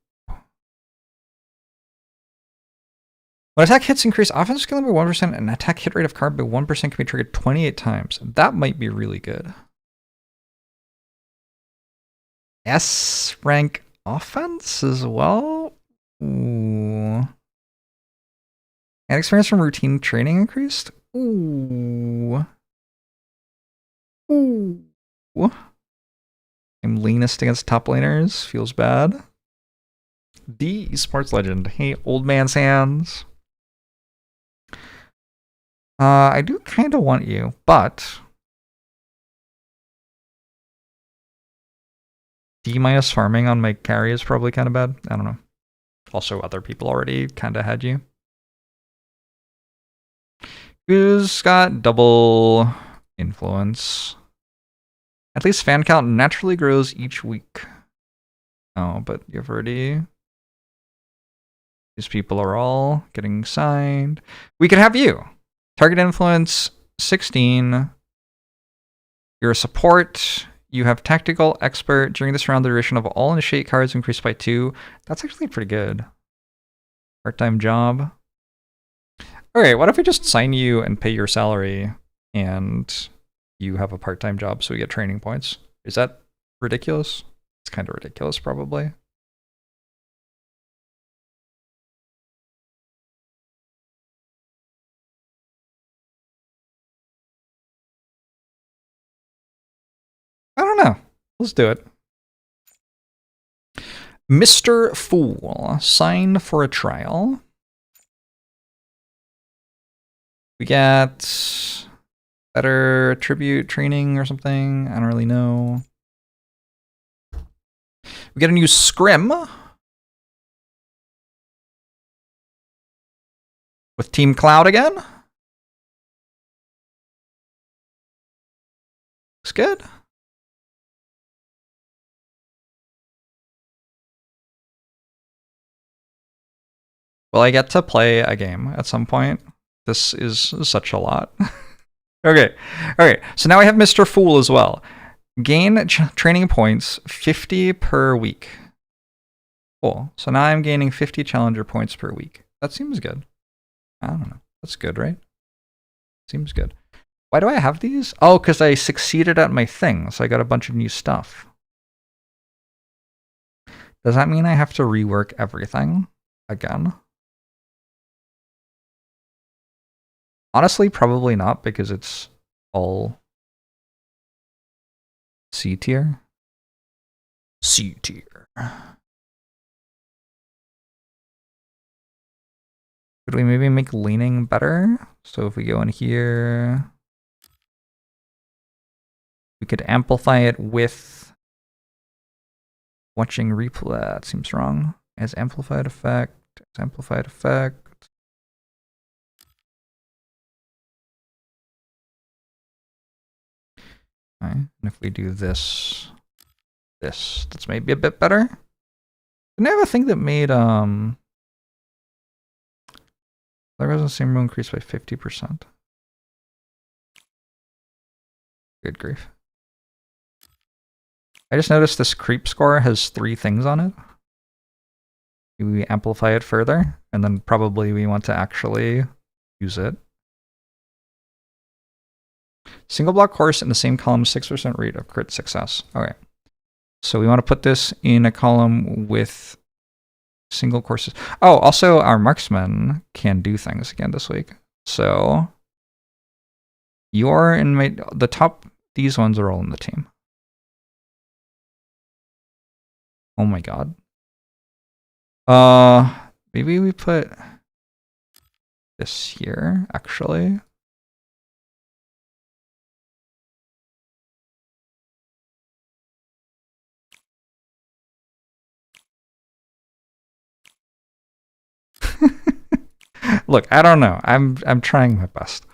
When attack hits increase offensive skill by 1% and attack hit rate of card by 1% can be triggered 28 times. That might be really good. S rank offense as well. Ooh. And experience from routine training increased. Ooh. Ooh. I'm leanest against top laners. Feels bad. D Esports Legend. Hey, old man's hands. I do kind of want you, but D- farming on my carry is probably kind of bad. I don't know. Also, other people already kind of had you. Who's got double influence? At least fan count naturally grows each week. Oh, but you've already... These people are all getting signed. We could have you. Target influence 16. You're a support. You have tactical expert. During this round, the duration of all initiate cards increased by 2. That's actually pretty good. Part-time job. Alright, what if we just sign you and pay your salary and you have a part-time job so we get training points? Is that ridiculous? It's kind of ridiculous, probably. I don't know. Let's do it. Mr. Fool, sign for a trial. We got better attribute training or something. I don't really know. We get a new scrim with Team Cloud again. Looks good. Will I get to play a game at some point? This is such a lot. Okay. Alright, so now I have Mr. Fool as well. Gain training points 50 per week. Cool. So now I'm gaining 50 challenger points per week. That seems good. I don't know. That's good, right? Seems good. Why do I have these? Oh, because I succeeded at my thing, so I got a bunch of new stuff. Does that mean I have to rework everything again? Honestly, probably not, because it's all C tier. C tier. Could we maybe make leaning better? So if we go in here, we could amplify it with watching replay. That seems wrong. As amplified effect. As amplified effect. Okay. And if we do this, that's maybe a bit better. Didn't I have a thing that made the resonance room increase by 50%? Good grief. I just noticed this creep score has 3 things on it. We amplify it further, and then probably we want to actually use it. Single block course in the same column, 6% rate of crit success. Okay. So we want to put this in a column with single courses. Oh, also our marksman can do things again this week. So you're in the top, these ones are all in the team. Oh my god. Maybe we put this here, actually. Look, I don't know. I'm trying my best.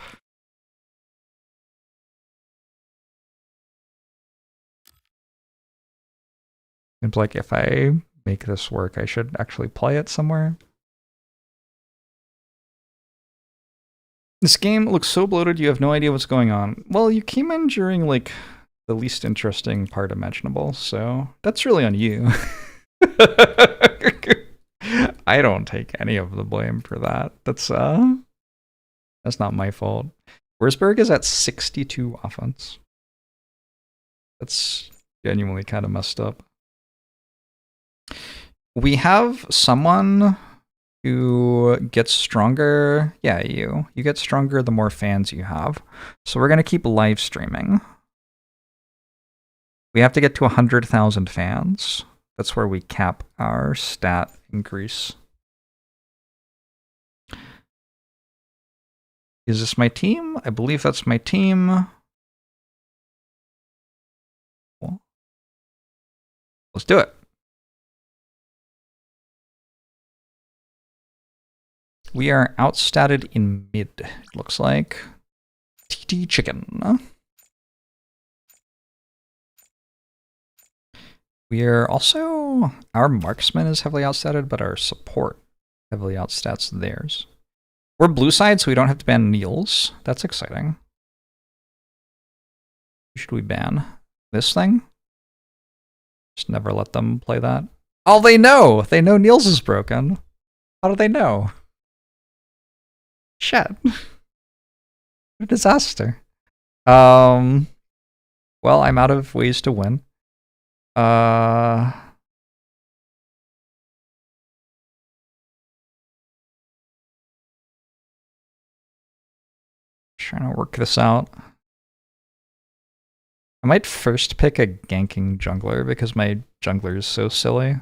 Seems like if I make this work, I should actually play it somewhere. This game looks so bloated, you have no idea what's going on. Well, you came in during, like, the least interesting part imaginable, so that's really on you. I don't take any of the blame for that. That's not my fault. Wurzburg is at 62 offense. That's genuinely kind of messed up. We have someone who gets stronger. Yeah, you get stronger the more fans you have. So we're going to keep live streaming. We have to get to 100,000 fans. That's where we cap our stat increase. Is this my team? I believe that's my team. Cool. Let's do it. We are outstatted in mid, it looks like. TT chicken. We are also, our marksman is heavily outstatted, but our support heavily outstats theirs. We're blue side, so we don't have to ban Niels. That's exciting. Who should we ban? This thing? Just never let them play that. Oh, they know! They know Niels is broken. How do they know? Shit. What a disaster. Well, I'm out of ways to win. Trying to work this out. I might first pick a ganking jungler because my jungler is so silly.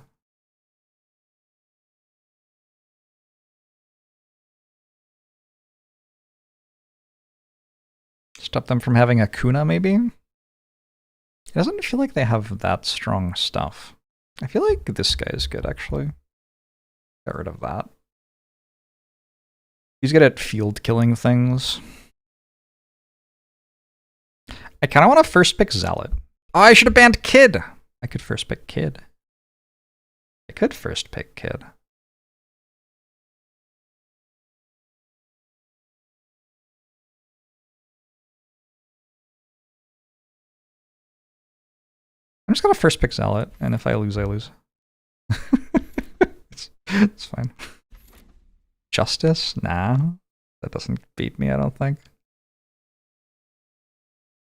Stop them from having a Kuna, maybe? It doesn't feel like they have that strong stuff. I feel like this guy is good, actually. Get rid of that. He's good at field killing things. I kind of want to first pick Zealot. Oh, I should have banned Kid! I could first pick Kid. I could first pick Kid. I'm just gonna first pick Zealot, and if I lose, I lose. It's fine. Justice? Nah. That doesn't beat me, I don't think.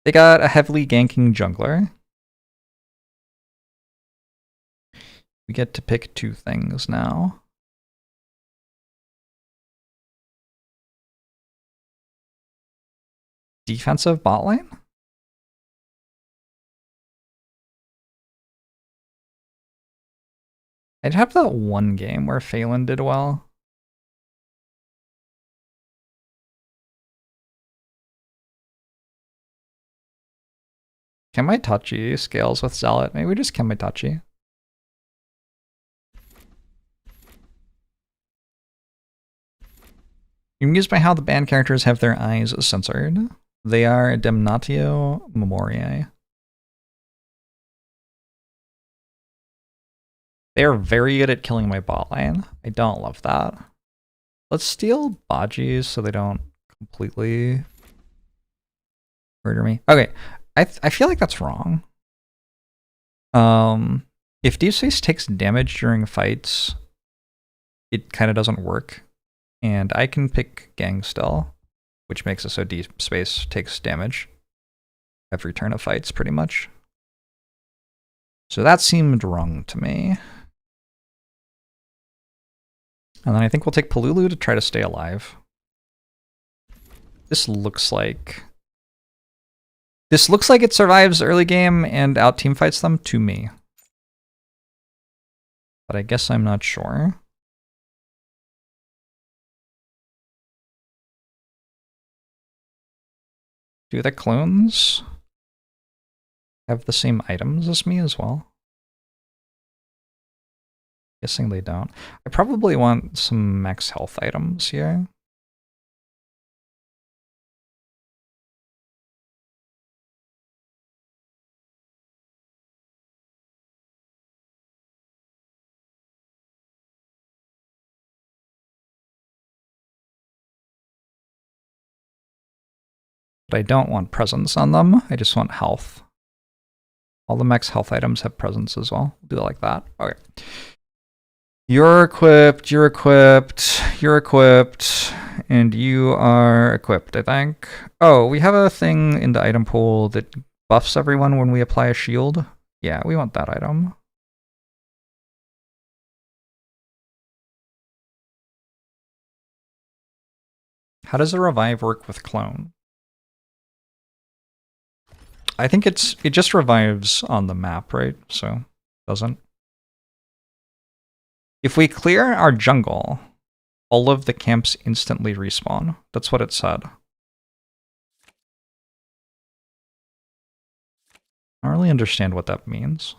They got a heavily ganking jungler. We get to pick 2 things now. defensive bot lane? I'd have that one game where Phelan did well. Kamaitachi scales with Zealot. Maybe just Kamaitachi. You can use by how the band characters have their eyes censored. They are Damnatio Memoriae. They are very good at killing my bot lane. I don't love that. Let's steal Baji's so they don't completely murder me. Okay, I feel like that's wrong. If Deep Space takes damage during fights, it kind of doesn't work. And I can pick Gang still, which makes it so Deep Space takes damage every turn of fights, pretty much. So that seemed wrong to me. And then I think we'll take Palulu to try to stay alive. This looks like it survives early game and out team fights them to me. But I guess I'm not sure. Do the clones have the same items as me as well? Guessing they don't. I probably want some max health items here. But I don't want presence on them. I just want health. All the max health items have presence as well. We'll do it like that. Okay. You're equipped, you're equipped, you're equipped, and you are equipped, I think. Oh, we have a thing in the item pool that buffs everyone when we apply a shield. Yeah, we want that item. How does a revive work with clone? I think it just revives on the map, right? So, doesn't. If we clear our jungle, all of the camps instantly respawn. That's what it said. I don't really understand what that means.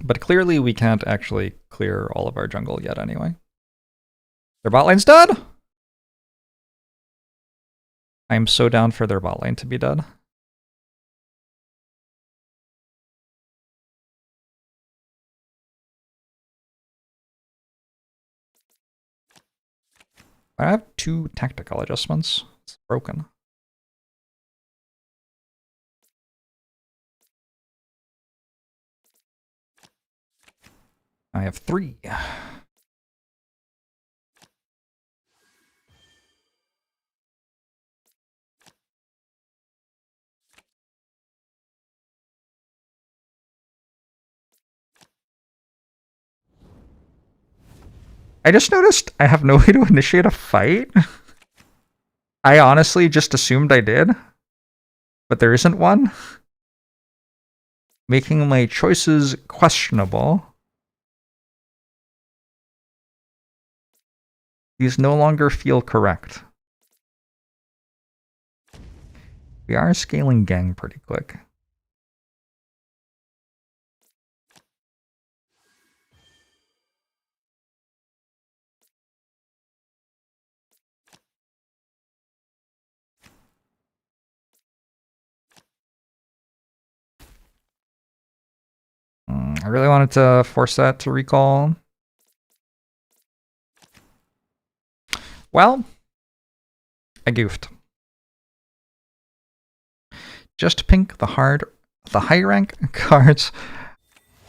But clearly we can't actually clear all of our jungle yet anyway. Their bot lane's dead! I'm so down for their bot lane to be dead. I have 2 tactical adjustments. It's broken. I have 3. I just noticed I have no way to initiate a fight. I honestly just assumed I did, but there isn't one. Making my choices questionable. These no longer feel correct. We are scaling gang pretty quick. I really wanted to force that to recall. Well, I goofed. Just pink the high rank cards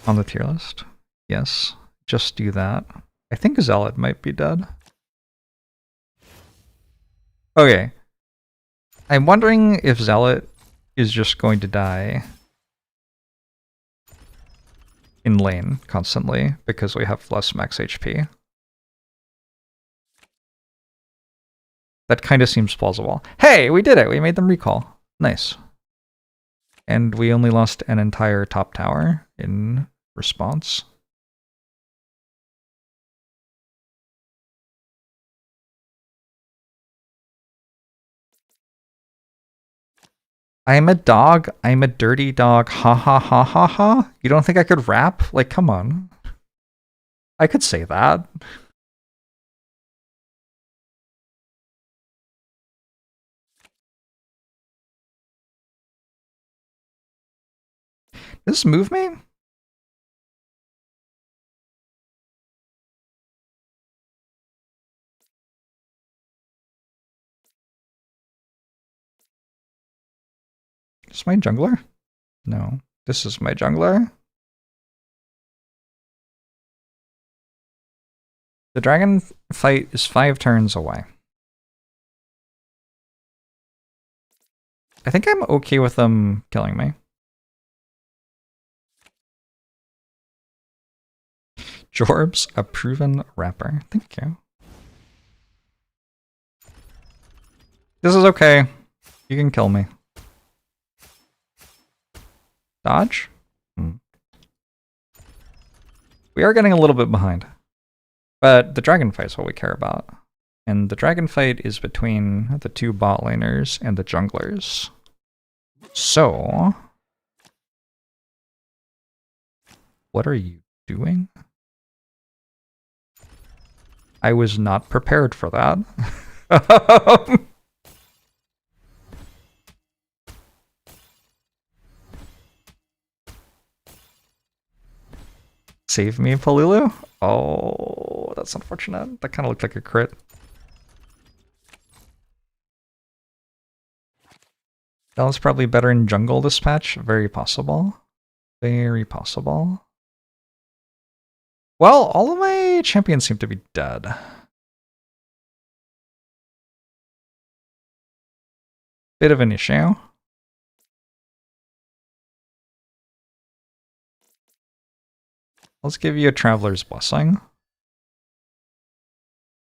on the tier list. Yes, just do that. I think Zealot might be dead. Okay. I'm wondering if Zealot is just going to die in lane constantly because we have less max HP. That kind of seems plausible. Hey, we did it! We made them recall. Nice. And we only lost an entire top tower in response. I'm a dog. I'm a dirty dog. Ha ha ha ha ha. You don't think I could rap? Like, come on. I could say that. Does this move me? Is this my jungler? No. This is my jungler. The dragon fight is 5 turns away. I think I'm okay with them killing me. Jorbs, a proven rapper. Thank you. This is okay. You can kill me. Dodge? We are getting a little bit behind. But the dragon fight's what we care about. And the dragon fight is between the 2 bot laners and the junglers. So... what are you doing? I was not prepared for that. Save me, Palulu? Oh, that's unfortunate. That kind of looked like a crit. That was probably better in jungle this patch. Very possible. Very possible. Well, all of my champions seem to be dead. Bit of an issue. Let's give you a Traveler's Blessing.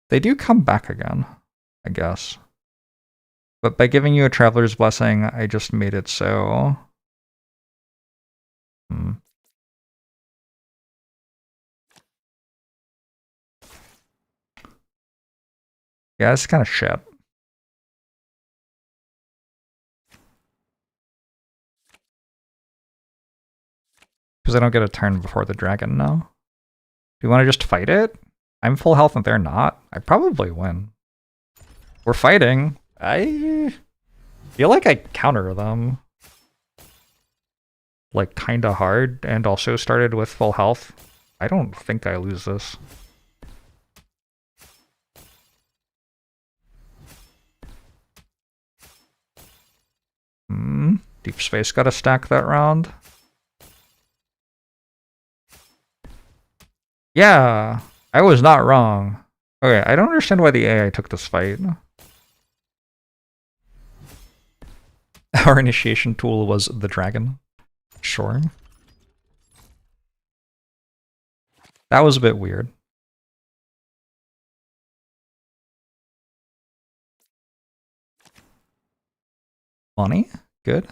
They do come back again, I guess. But by giving you a Traveler's Blessing, I just made it so... Yeah, it's kind of shit. Because I don't get a turn before the dragon now. Do you want to just fight it? I'm full health and they're not. I probably win. We're fighting. I feel like I counter them. Like, kinda hard, and also started with full health. I don't think I lose this. Deep Space got a stack that round. Yeah, I was not wrong. Okay, I don't understand why the AI took this fight. Our initiation tool was the dragon. Sure. That was a bit weird. Money? Good.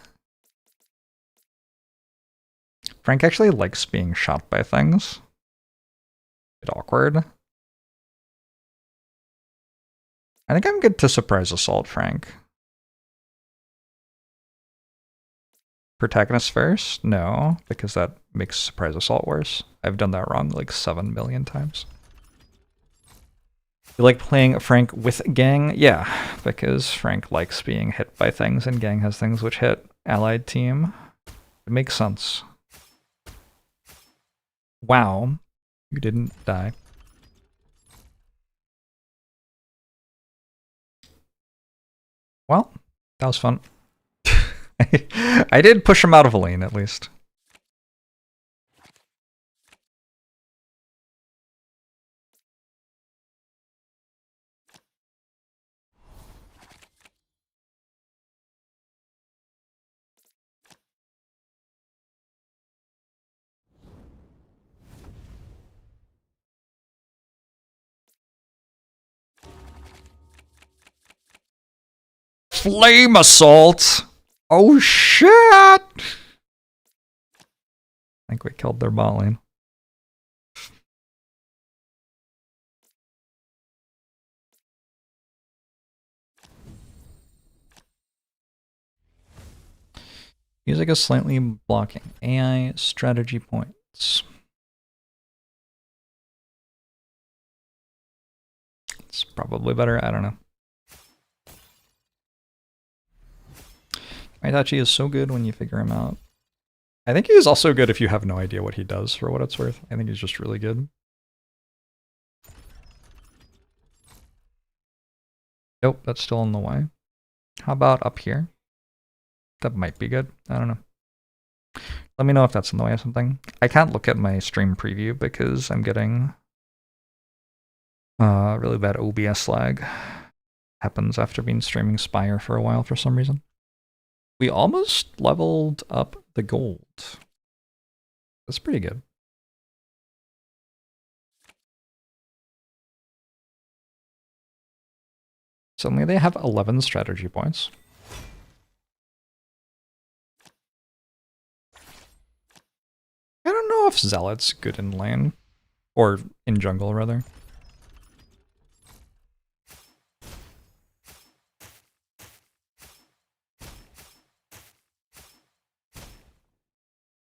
Frank actually likes being shot by things. Bit awkward. I think I'm good to surprise assault Frank. Protagonist first? No, because that makes surprise assault worse. I've done that wrong like 7 million times. You like playing Frank with Gang? Yeah, because Frank likes being hit by things and Gang has things which hit allied team. It makes sense. Wow, you didn't die. Well, that was fun. I did push him out of a lane, at least. Flame assault! Oh shit! I think we killed their bot lane. Music is slightly blocking. AI strategy points. It's probably better, I don't know. Itachi is so good when you figure him out. I think he is also good if you have no idea what he does, for what it's worth. I think he's just really good. Nope, that's still in the way. How about up here? That might be good. I don't know. Let me know if that's in the way of something. I can't look at my stream preview because I'm getting really bad OBS lag. Happens after being streaming Spire for a while for some reason. We almost leveled up the gold. That's pretty good. Suddenly they have 11 strategy points. I don't know if Zealot's good in lane. Or in jungle, rather.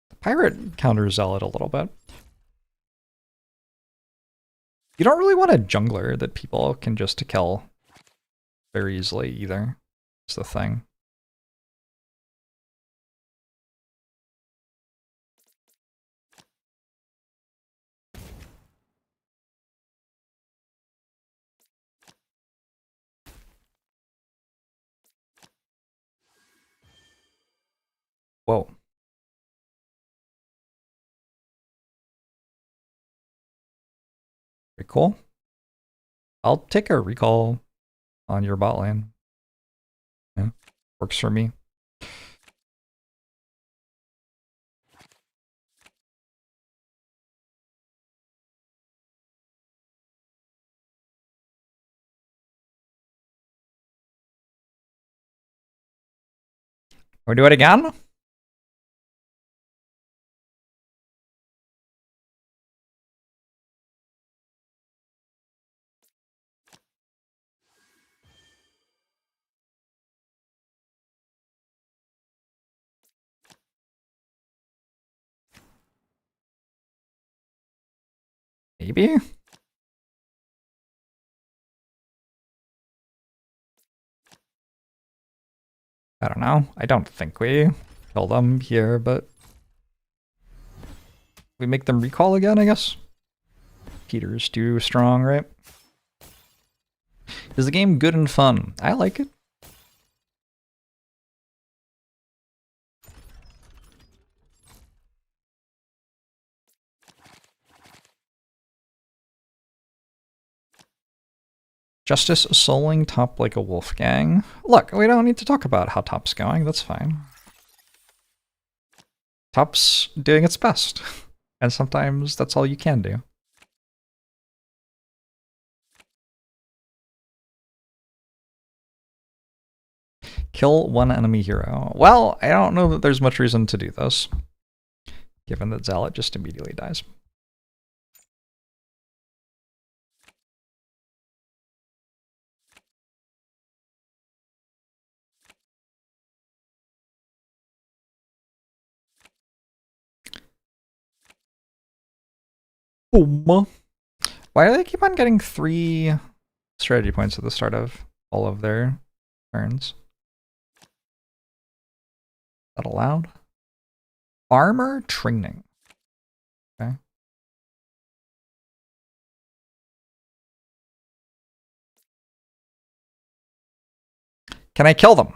The pirate counters Zealot a little bit. You don't really want a jungler that people can just kill very easily either. It's the thing. Whoa. Pretty cool. I'll take a recall on your bot lane. Yeah, works for me. We do it again? Maybe? I don't know. I don't think we kill them here, but we make them recall again, I guess? Peter's too strong, right? Is the game good and fun? I like it. Justice souling top like a Wolfgang. Look, we don't need to talk about how top's going, that's fine. Top's doing its best. And sometimes that's all you can do. Kill one enemy hero. Well, I don't know that there's much reason to do this, given that Zealot just immediately dies. Boom. Why do they keep on getting 3 strategy points at the start of all of their turns? Is that allowed? Armor training. Okay. Can I kill them?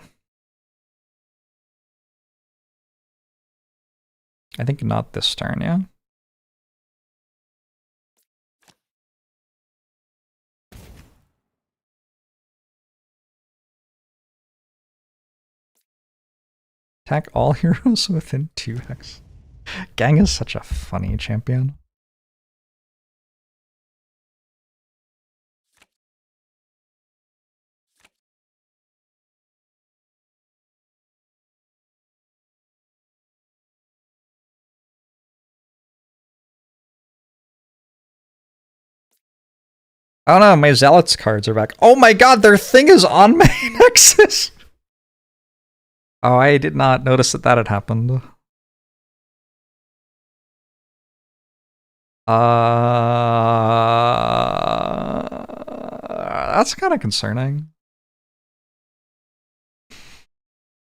I think not this turn, yeah? Attack all heroes within 2x. Gang is such a funny champion. Oh no, my Zealots cards are back. Oh my god, their thing is on my Nexus! Oh, I did not notice that had happened. That's kind of concerning.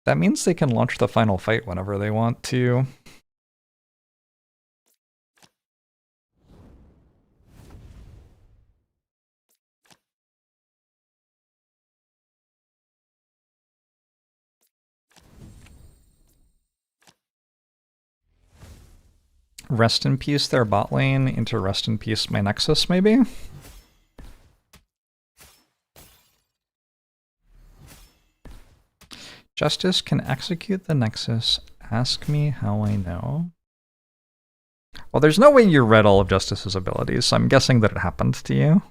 That means they can launch the final fight whenever they want to. Rest in peace their bot lane into rest in peace my Nexus, maybe? Justice can execute the Nexus. Ask me how I know. Well, there's no way you read all of Justice's abilities, so I'm guessing that it happened to you.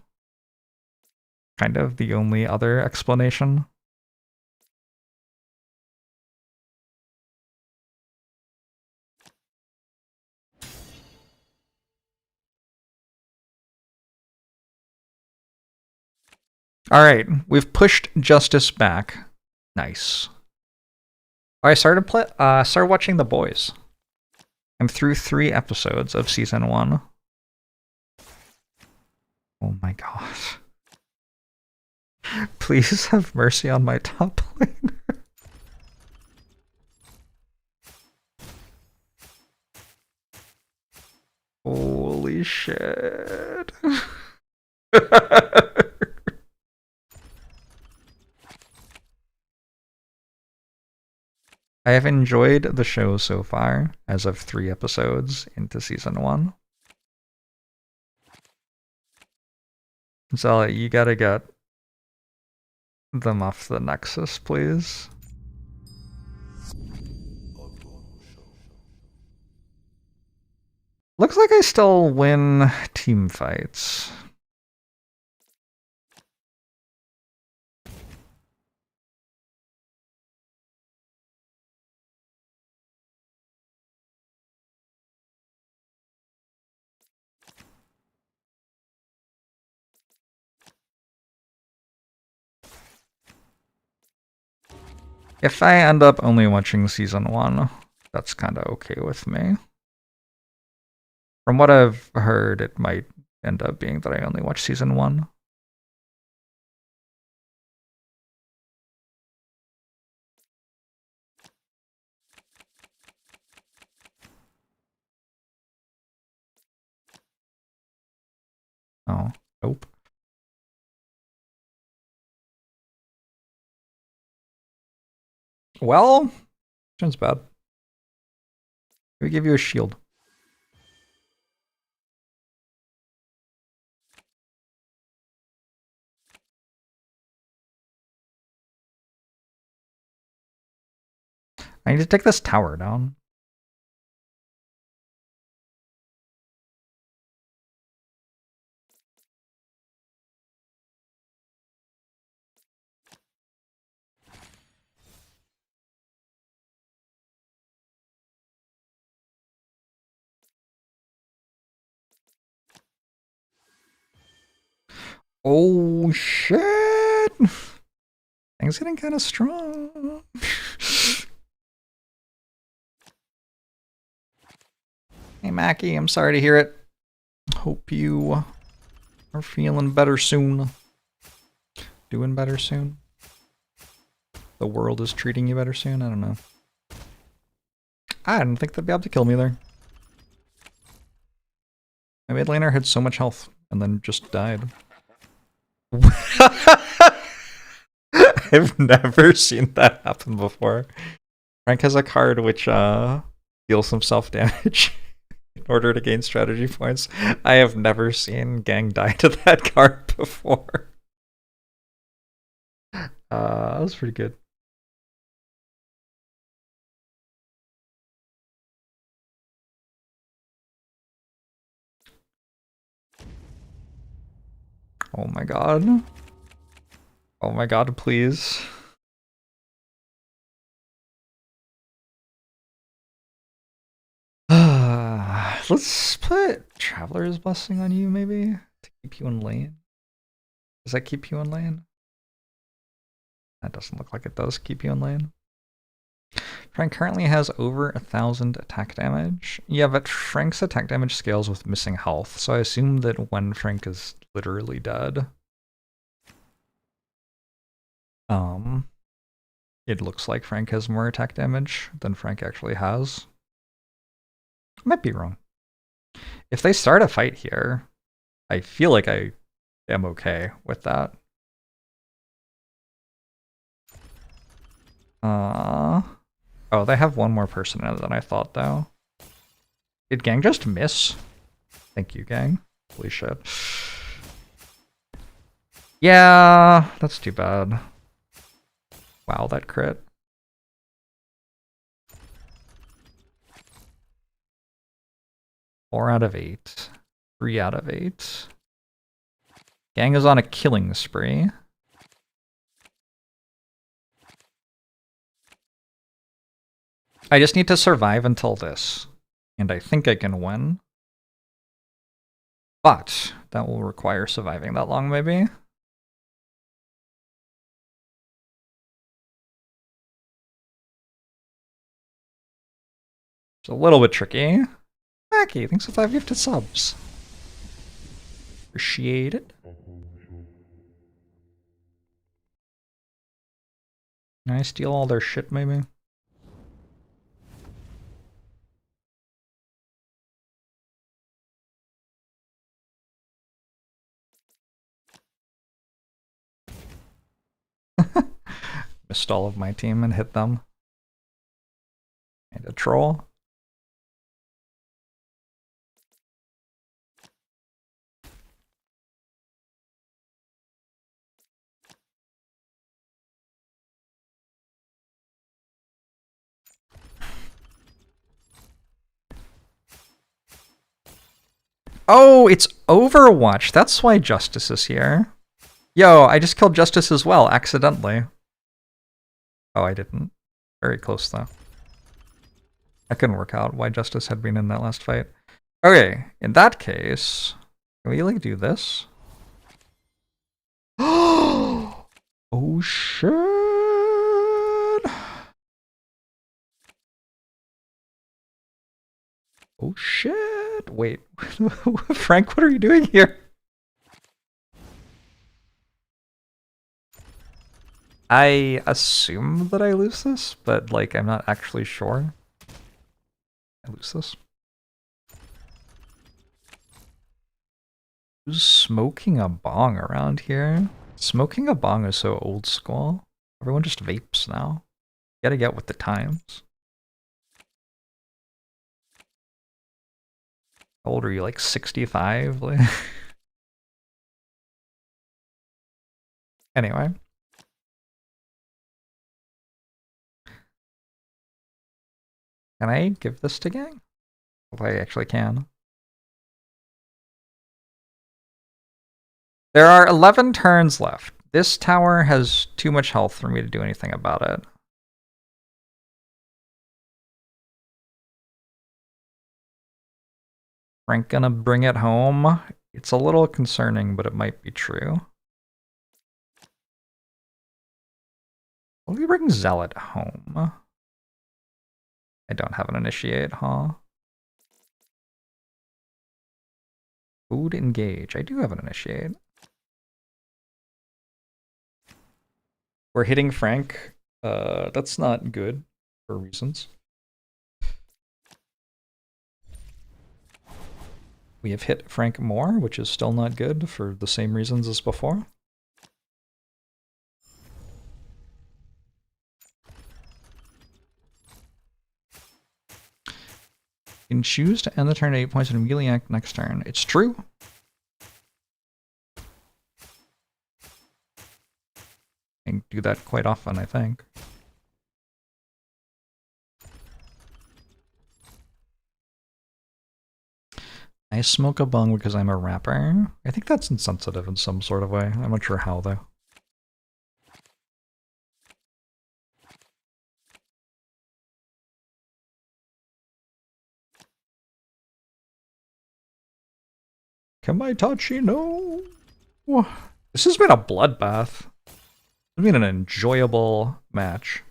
Kind of the only other explanation. Alright, we've pushed Justice back. Nice. I started watching The Boys. I'm through 3 episodes of season 1. Oh my god. Please have mercy on my top laner. Holy shit. I have enjoyed the show so far, as of 3 episodes into season 1. Zella, you gotta get them off the Nexus, please. Looks like I still win team fights. If I end up only watching season 1, that's kind of okay with me. From what I've heard, it might end up being that I only watch season 1. Oh, nope. Well, turns bad. We give you a shield. I need to take this tower down. Oh shit! Things getting kind of strong. Hey Mackie, I'm sorry to hear it. Hope you are feeling better soon. Doing better soon. The world is treating you better soon? I don't know. I didn't think they'd be able to kill me there. My mid laner had so much health and then just died. I've never seen that happen before. Frank has a card which deals some self-damage in order to gain strategy points. I have never seen Gang die to that card before. That was pretty good. Oh my god. Oh my god, please. Let's put Traveler's Blessing on you, maybe? To keep you in lane. Does that keep you in lane? That doesn't look like it does keep you in lane. Frank currently has over 1,000 attack damage. Yeah, but Frank's attack damage scales with missing health, so I assume that when Frank is literally dead, it looks like Frank has more attack damage than Frank actually has. I might be wrong. If they start a fight here, I feel like I am okay with that. Oh, they have one more person in it than I thought, though. Did Gang just miss? Thank you, Gang. Holy shit. Yeah, that's too bad. Wow, that crit. Four out of 8. 3 out of 8. Gang is on a killing spree. I just need to survive until this, and I think I can win. But that will require surviving that long, maybe. It's a little bit tricky. Mackie, thanks for 5 gifted subs. Appreciate it. Can I steal all their shit, maybe? Missed all of my team and hit them. And a troll. Oh, it's Overwatch. That's why Justice is here. Yo, I just killed Justice as well, accidentally. Oh, I didn't. Very close, though. I couldn't work out why Justice had been in that last fight. Okay, in that case, can we, like, do this? Oh, shit! Oh, shit! Wait, Frank, what are you doing here? I assume that I lose this, but, like, I'm not actually sure. I lose this. Who's smoking a bong around here? Smoking a bong is so old school. Everyone just vapes now. You gotta get with the times. How old are you, like 65? Anyway. Can I give this to Gang? If I actually can. There are 11 turns left. This tower has too much health for me to do anything about it. Frank gonna bring it home? It's a little concerning, but it might be true. Will we bring Zealot home? I don't have an initiate, huh? Food engage. I do have an initiate. We're hitting Frank. That's not good for reasons. We have hit Frank more, which is still not good for the same reasons as before. You can choose to end the turn at 8 points and immediately act next turn. It's true. I do that quite often, I think. I smoke a bong because I'm a rapper. I think that's insensitive in some sort of way. I'm not sure how, though. Can my Tachi no? This has been a bloodbath. It's been an enjoyable match.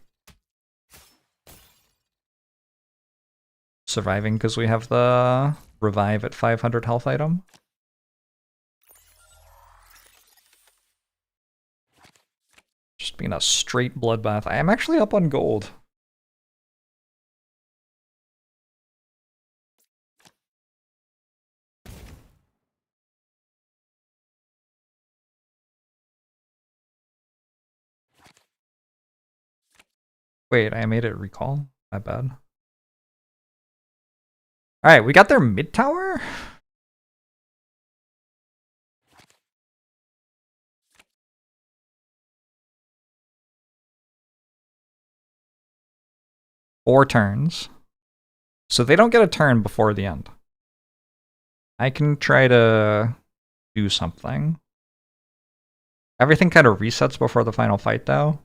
Surviving because we have the revive at 500 health item. Just being a straight bloodbath. I am actually up on gold. Wait, I made it recall? My bad. Alright, we got their mid tower? Four turns. So they don't get a turn before the end. I can try to do something. Everything kind of resets before the final fight though.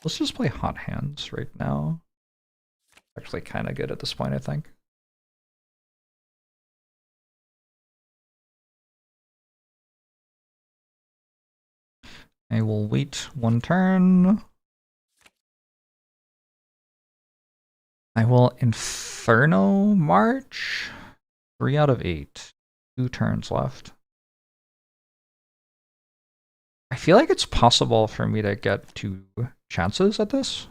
Let's just play hot hands right now. Actually kind of good at this point, I think. I will wait one turn. I will Inferno March. 3 out of 8. 2 turns left. I feel like it's possible for me to get 2 chances at this.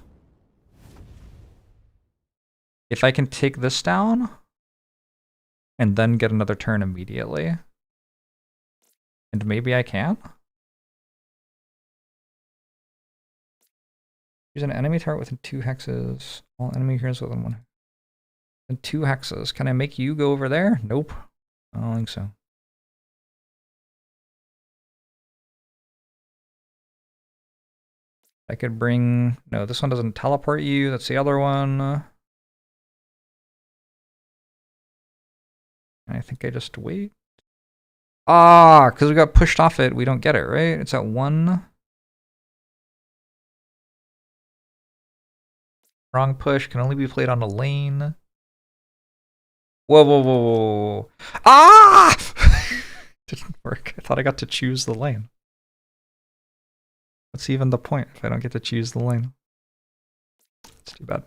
If I can take this down and then get another turn immediately. And maybe I can. Use an enemy target within 2 hexes. All enemy heroes within 1. And 2 hexes. Can I make you go over there? Nope. I don't think so. I could bring... No, this one doesn't teleport you. That's the other one. I think I just wait. Ah, because we got pushed off it. We don't get it, right? It's at 1. Wrong push. Can only be played on a lane. Whoa, whoa, whoa, whoa. Ah! Didn't work. I thought I got to choose the lane. What's even the point if I don't get to choose the lane? It's too bad.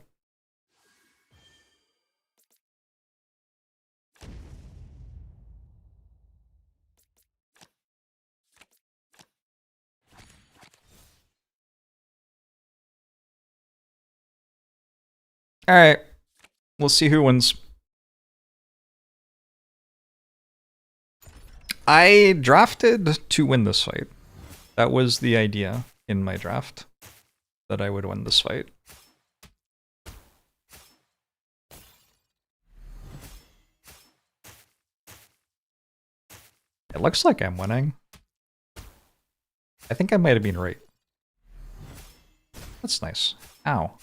Alright. We'll see who wins. I drafted to win this fight. That was the idea in my draft, that I would win this fight. It looks like I'm winning. I think I might have been right. That's nice. Ow.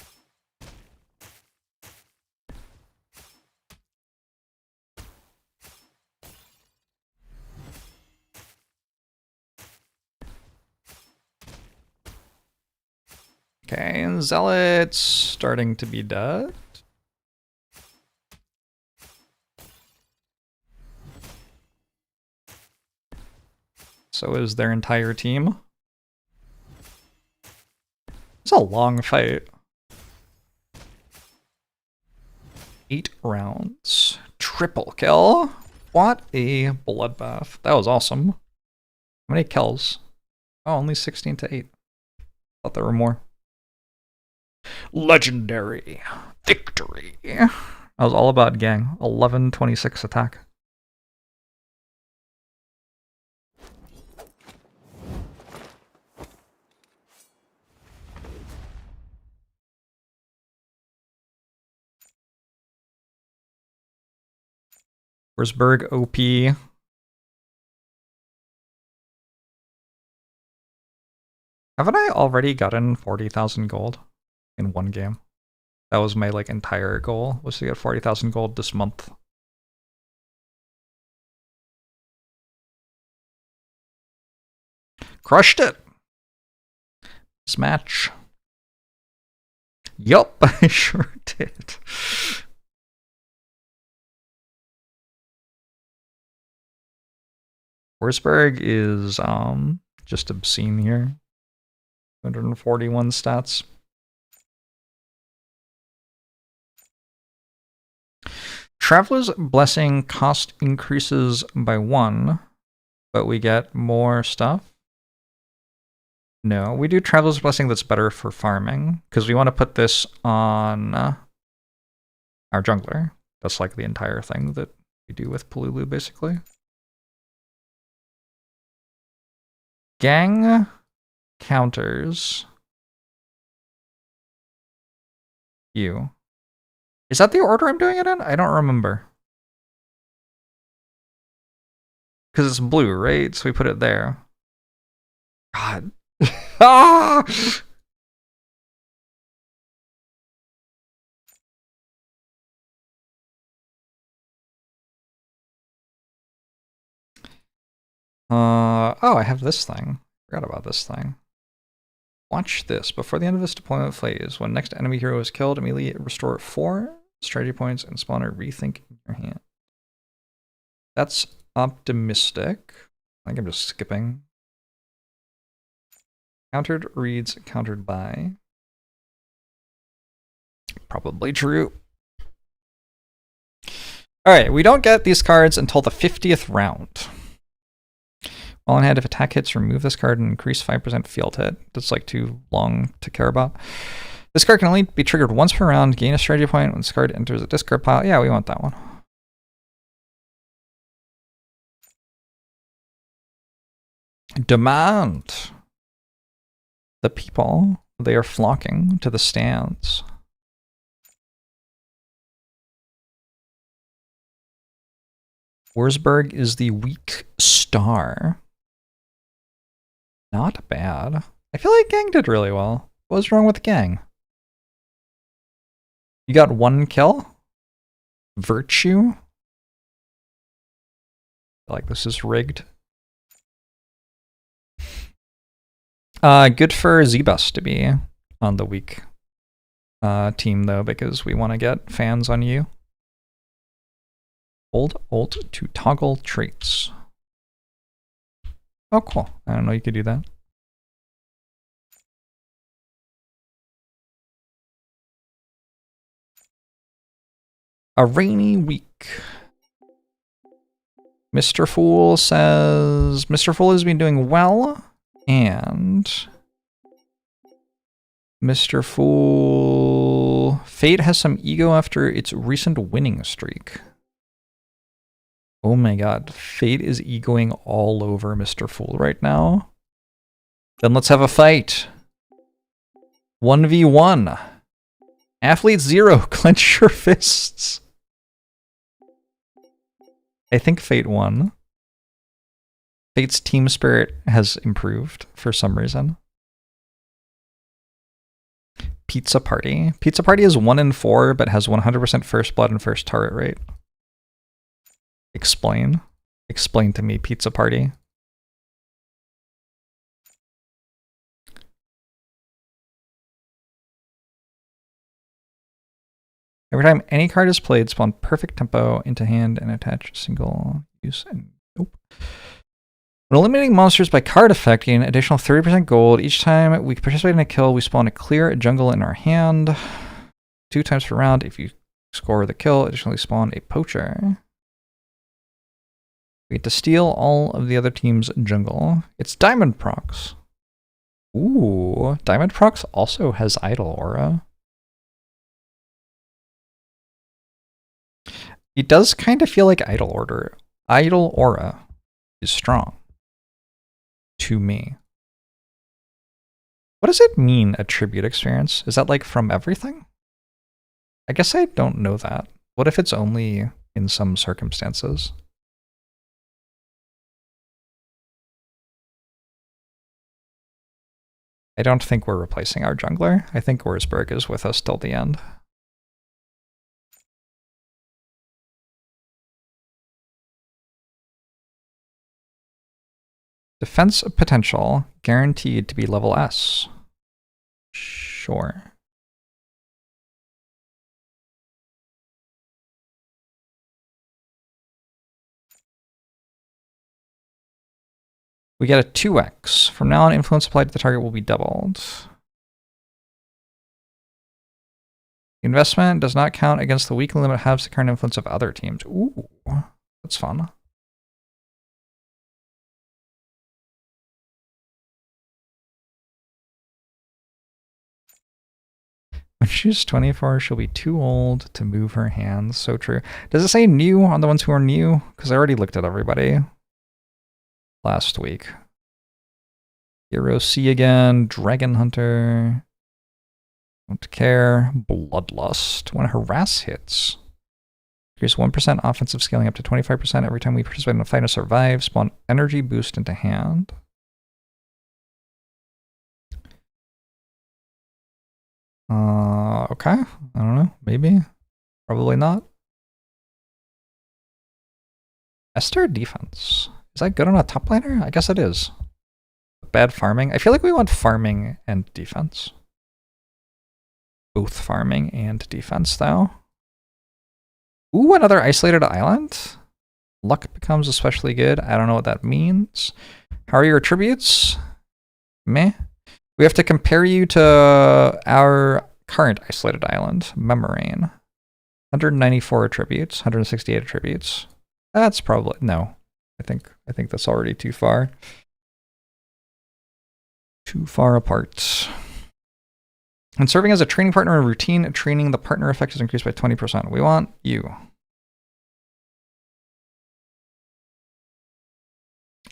Okay, and Zealot's starting to be dead. So is their entire team. It's a long fight. 8 rounds. Triple kill. What a bloodbath. That was awesome. How many kills? Oh, only 16 to 8. Thought there were more. Legendary victory. I was all about gang. 1126 attack. Where's Berg OP? Haven't I already gotten 40,000 gold in one game? That was my like entire goal, was to get 40,000 gold this month. Crushed it! This match. Yup, I sure did. Forsberg is just obscene here. 241 stats. Traveler's Blessing cost increases by 1, but we get more stuff. No, we do Traveler's Blessing that's better for farming, because we want to put this on our jungler. That's like the entire thing that we do with Polulu, basically. Gang counters you. Is that the order I'm doing it in? I don't remember. Because it's blue, right? So we put it there. God. Ah! Oh, I have this thing. Forgot about this thing. Watch this. Before the end of this deployment phase, when next enemy hero is killed, immediately restore 4 strategy points and spawn a rethink in your hand. That's optimistic. I think I'm just skipping. Countered reads countered by. Probably true. Alright, we don't get these cards until the 50th round. While in hand, if attack hits, remove this card and increase 5% field hit. That's like too long to care about. This card can only be triggered once per round. Gain a strategy point when this card enters a discard pile. Yeah, we want that one. Demand. The people, they are flocking to the stands. Wurzburg is the weak star. Not bad. I feel like Gang did really well. What was wrong with Gang? You got 1 kill? Virtue? I feel like this is rigged. Good for Zebus to be on the weak team, though, because we want to get fans on you. Hold Alt to toggle traits. Oh, cool. I don't know you could do that. A rainy week. Mr. Fool says Mr. Fool has been doing well, and Mr. Fool Fate has some ego after its recent winning streak. Oh my god, Fate is egoing all over Mr. Fool right now. Then let's have a fight. 1v1. Athlete 0, clench your fists. I think Fate won. Fate's team spirit has improved for some reason. Pizza Party. Pizza Party is 1 in 4, but has 100% first blood and first turret rate. Explain. Explain to me, Pizza Party. Every time any card is played, spawn perfect tempo into hand and attach single use. And nope. When eliminating monsters by card effect, gain additional 30% gold. Each time we participate in a kill, we spawn a clear jungle in our hand. 2 times per round. If you score the kill, additionally spawn a poacher. We get to steal all of the other team's jungle. It's Diamond Procs. Ooh, Diamond Procs also has Idle Aura. It does kind of feel like Idle Aura is strong. To me. What does it mean, attribute experience? Is that like from everything? I guess I don't know that. What if it's only in some circumstances? I don't think we're replacing our jungler. I think Wurzburg is with us till the end. Defense potential guaranteed to be level S. Sure. We get a 2x. From now on, influence applied to the target will be doubled. Investment does not count against the weekly limit, halves the current influence of other teams. Ooh, that's fun. When she's 24, she'll be too old to move her hands. So true. Does it say new on the ones who are new? Because I already looked at everybody last week. Hero C again. Dragon Hunter. Don't care. Bloodlust. When harass hits. Increase 1% offensive scaling up to 25% every time we participate in a fight and survive. Spawn energy boost into hand. Okay. I don't know. Maybe. Probably not. Esther defense. Is that good on a top laner? I guess it is. Bad farming. I feel like we want farming and defense. Both farming and defense, though. Ooh, another isolated island. Luck becomes especially good. I don't know what that means. How are your attributes? Meh. We have to compare you to our current isolated island, Memorane. 194 attributes, 168 attributes. That's probably no. I think that's already too far. Too far apart. And serving as a training partner in routine training, the partner effect is increased by 20%. We want you.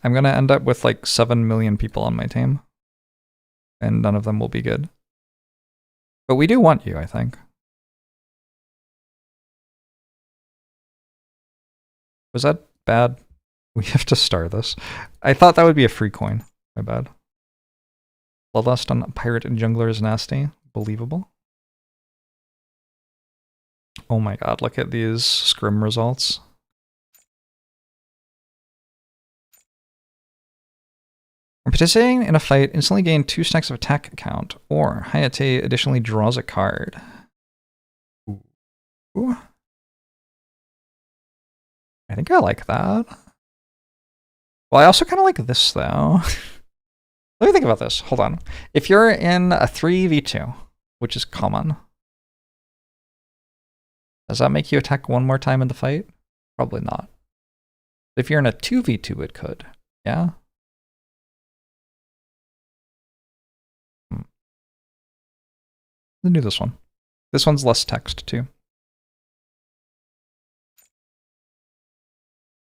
I'm gonna end up with like 7 million people on my team. And none of them will be good. But we do want you, I think. Was that bad? We have to star this. I thought that would be a free coin. My bad. Bloodlust on Pirate and Jungler is nasty. Believable. Oh my god, look at these scrim results. When participating in a fight, instantly gain 2 stacks of attack count, or Hayate additionally draws a card. Ooh. I think I like that. Well, I also kind of like this, though. Let me think about this. Hold on. If you're in a 3v2, which is common, does that make you attack one more time in the fight? Probably not. If you're in a 2v2, it could. Yeah? Let's do this one. This one's less text, too.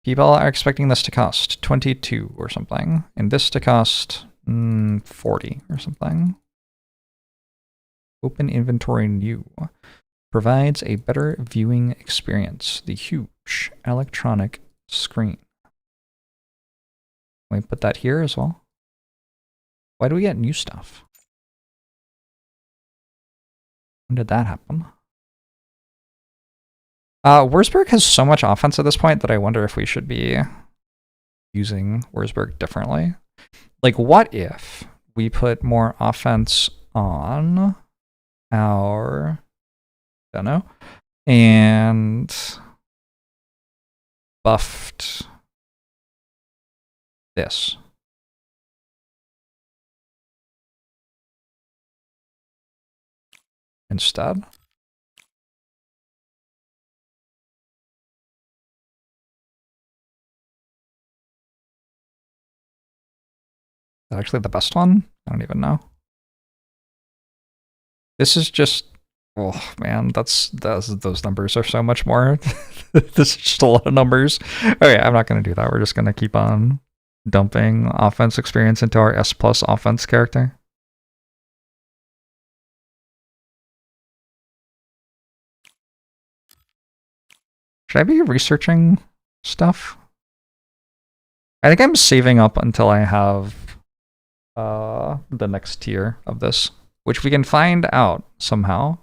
People are expecting this to cost 22 or something, and this to cost 40 or something. Open inventory new. Provides a better viewing experience. The huge electronic screen. Can we put that here as well? Why do we get new stuff? When did that happen? Wurzburg has so much offense at this point that I wonder if we should be using Wurzburg differently. Like, what if we put more offense on our... don't know. And buffed this. Instead. Is that actually the best one? I don't even know. This is just, oh man, those numbers are so much more. This is just a lot of numbers. Okay, I'm not going to do that. We're just going to keep on dumping offense experience into our S+ offense character. Should I be researching stuff? I think I'm saving up until I have the next tier of this, which we can find out somehow.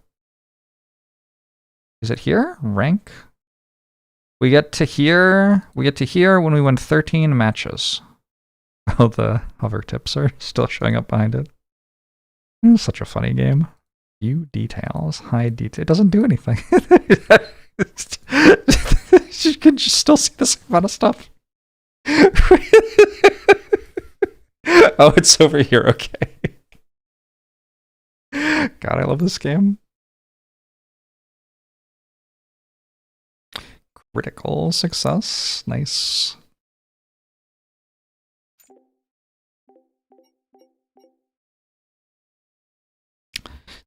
Is it here? Rank? We get to here when we win 13 matches. Oh, the hover tips are still showing up behind it. This is such a funny game. View details, hide detail. It doesn't do anything. You can just still see the same amount of stuff. Oh, it's over here. Okay. God, I love this game. Critical success. Nice.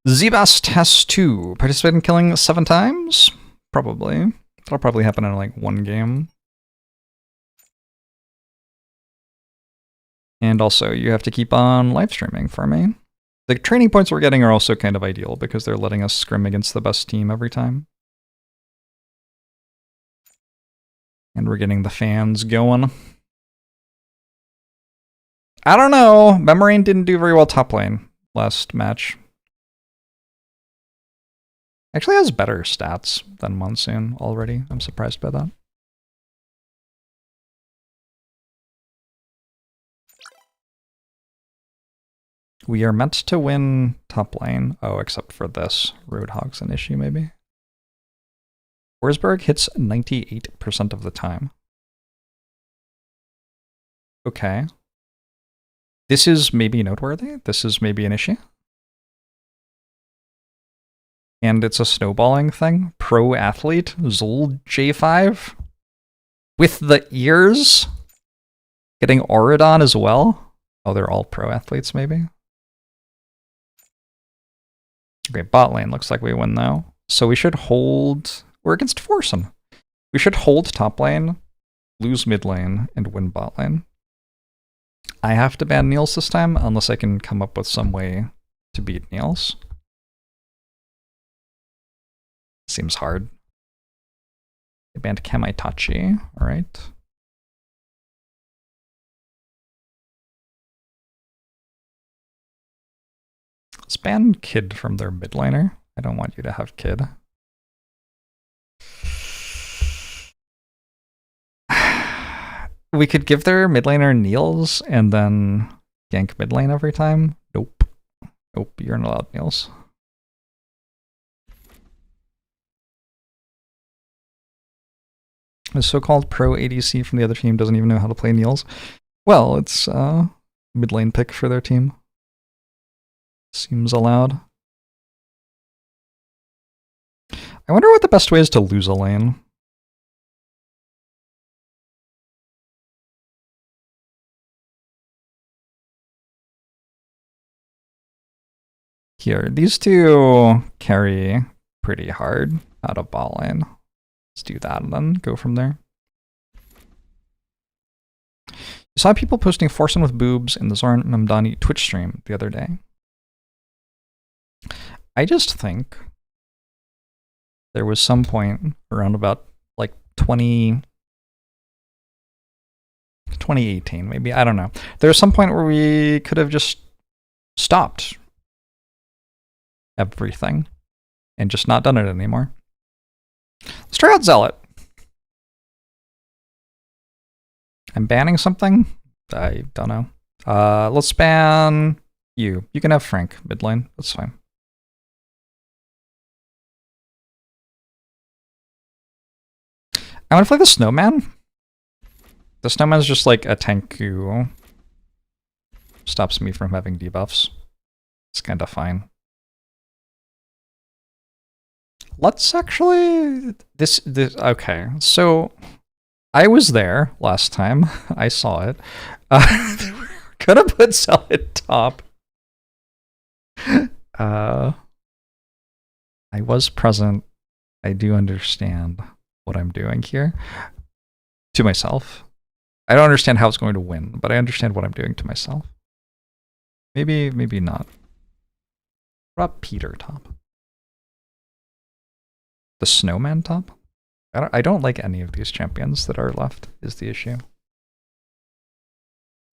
Zebast has 2. Participate in killing 7 times? Probably. That'll probably happen in like 1 game. And also, you have to keep on live streaming for me. The training points we're getting are also kind of ideal because they're letting us scrim against the best team every time. And we're getting the fans going. I don't know. Memorain didn't do very well top lane last match. Actually has better stats than Monsoon already. I'm surprised by that. We are meant to win top lane. Oh, except for this. Roadhog's an issue, maybe. Forsberg hits 98% of the time. Okay. This is maybe noteworthy. This is maybe an issue. And it's a snowballing thing. Pro athlete, Zol J5. With the ears. Getting Auridon as well. Oh, they're all pro athletes, maybe. Okay, bot lane looks like we win though. So we should hold... We're against Forsen. We should hold top lane, lose mid lane, and win bot lane. I have to ban Niels this time, unless I can come up with some way to beat Niels. Seems hard. I banned Kamaitachi, alright. Let's ban Kid from their mid laner. I don't want you to have Kid. We could give their mid laner Niels and then gank mid lane every time. Nope. Nope, you're not allowed Niels. The so-called pro ADC from the other team doesn't even know how to play Niels. Well, it's a mid lane pick for their team. Seems allowed. I wonder what the best way is to lose a lane. Here, these two carry pretty hard out of bot lane. Let's do that and then go from there. You saw people posting Forsen with boobs in the Zorn Namdani Twitch stream the other day. I just think there was some point around about like 2018 maybe, I don't know. There was some point where we could have just stopped everything and just not done it anymore. Let's try out Zealot. I'm banning something? I don't know. Let's ban you. You can have Frank mid lane. That's fine. I want to play the Snowman. The Snowman is just like a tank who stops me from having debuffs. It's kind of fine. Let's actually... This okay, so I was there last time. I saw it. We're gonna put Zealot top. I was present. I do understand what I'm doing here. To myself. I don't understand how it's going to win, but I understand what I'm doing to myself. Maybe not. Drop Peter top. The Snowman top? I don't like any of these champions that are left, is the issue.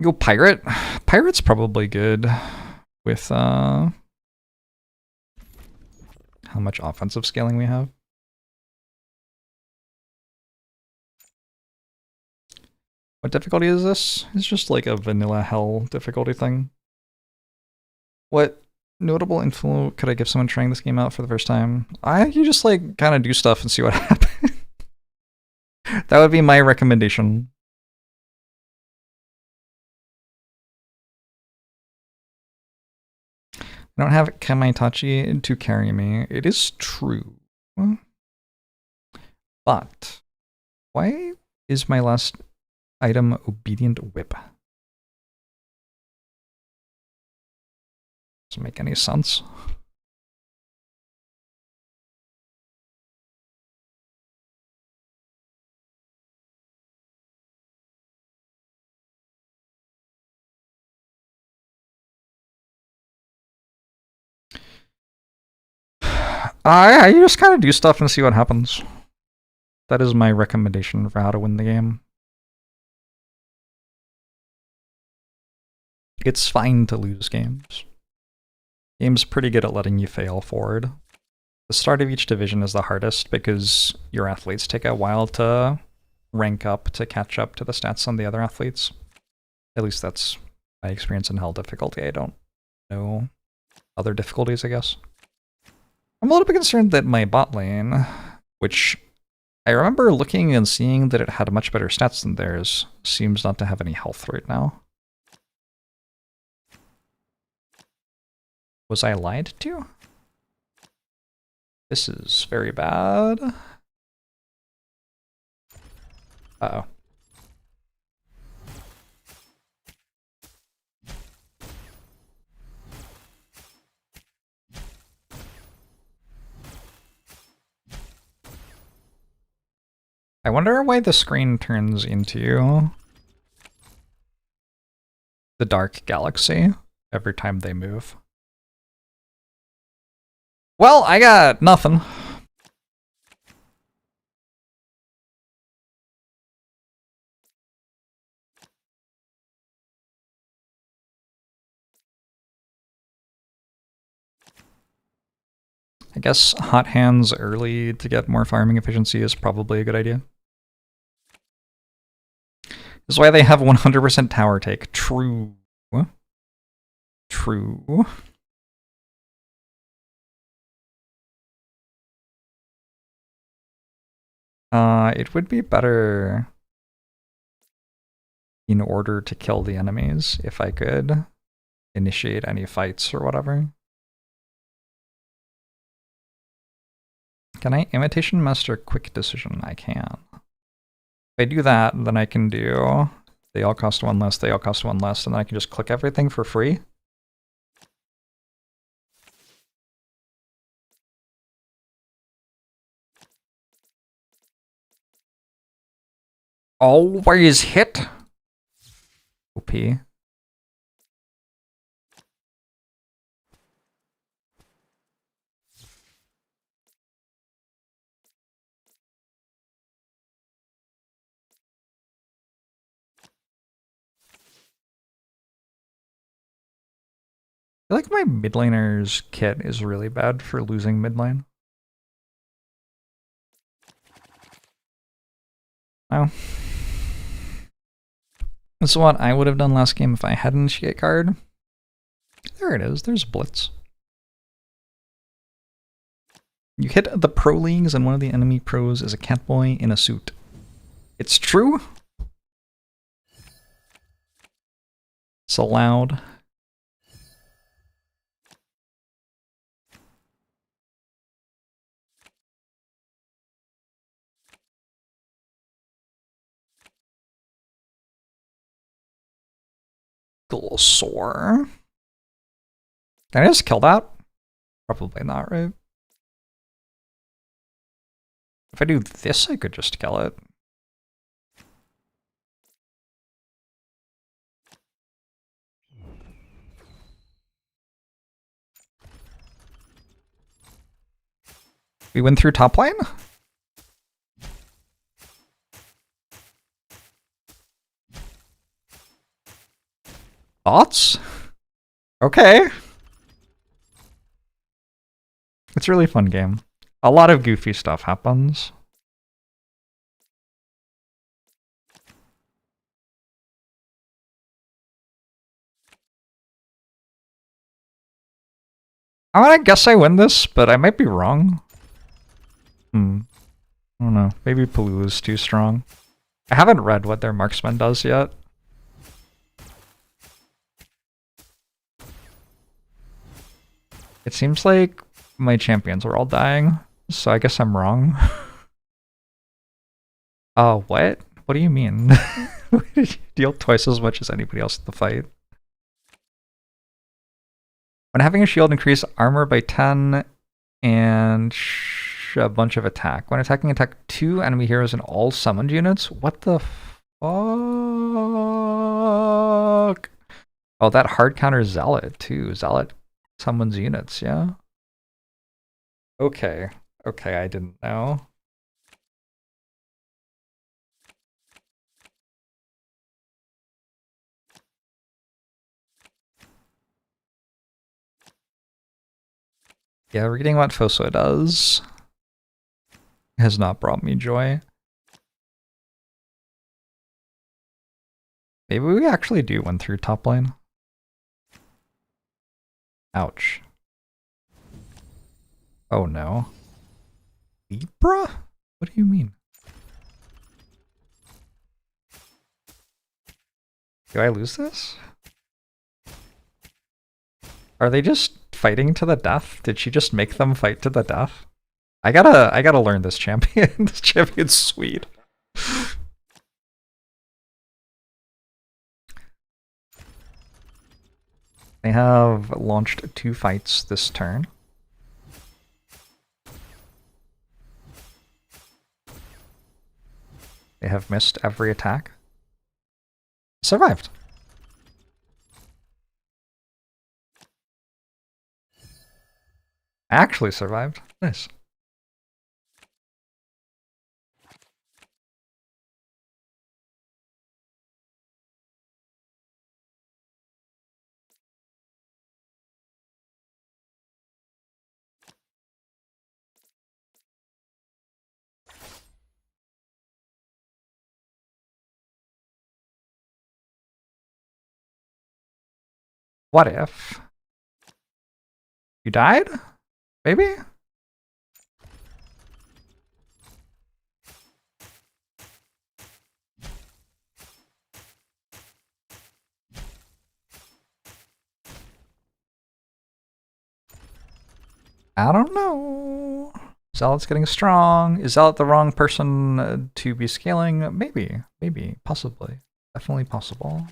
Go Pirate. Pirate's probably good with how much offensive scaling we have. What difficulty is this? It's just like a vanilla hell difficulty thing. What notable info could I give someone trying this game out for the first time? You just like kind of do stuff and see what happens. That would be my recommendation. I don't have Kamaitachi to carry me. It is true. But why is my last item Obedient Whip? Doesn't make any sense. You just kind of do stuff and see what happens. That is my recommendation for how to win the game. It's fine to lose games. Game's pretty good at letting you fail forward. The start of each division is the hardest because your athletes take a while to rank up to catch up to the stats on the other athletes. At least that's my experience in hell difficulty. I don't know other difficulties, I guess. I'm a little bit concerned that my bot lane, which I remember looking and seeing that it had much better stats than theirs, seems not to have any health right now. Was I lied to? This is very bad. Uh-oh. I wonder why the screen turns into the dark galaxy every time they move. Well, I got nothing. I guess hot hands early to get more farming efficiency is probably a good idea. This is why they have 100% tower take. True. True. It would be better in order to kill the enemies if I could initiate any fights or whatever. Can I imitation master quick decision? I can. If I do that, then I can do they all cost one less, they all cost one less, and then I can just click everything for free. Always hit. OP. I feel like my mid laner's kit is really bad for losing mid lane. Oh. That's what I would have done last game if I had an initiate card. There it is, there's Blitz. You hit the pro leagues and one of the enemy pros is a catboy in a suit. It's true? It's allowed. A little sore. Can I just kill that? Probably not, right? If I do this, I could just kill it. We went through top lane? Thoughts? Okay. It's a really fun game. A lot of goofy stuff happens. I'm gonna guess I win this, but I might be wrong. I don't know. Maybe Palula's too strong. I haven't read what their marksman does yet. It seems like my champions are all dying, so I guess I'm wrong. Oh, what? What do you mean? You deal twice as much as anybody else in the fight. When having a shield, increase armor by 10 and a bunch of attack. When attacking, attack 2 enemy heroes and all summoned units? What the fuck? Oh, that hard counters Zealot too. Zealot summons units, yeah? Okay. Okay, I didn't know. Yeah, reading what Foso does has not brought me joy. Maybe we actually do win through top lane. Ouch. Oh no. Libra? What do you mean? Do I lose this? Are they just fighting to the death? Did she just make them fight to the death? I gotta learn this champion. This champion's sweet. They have launched 2 fights this turn. They have missed every attack. Survived. Actually survived. Nice. What if you died? Maybe? I don't know. Zealot's getting strong. Is Zealot the wrong person to be scaling? Maybe. Maybe. Possibly. Definitely possible.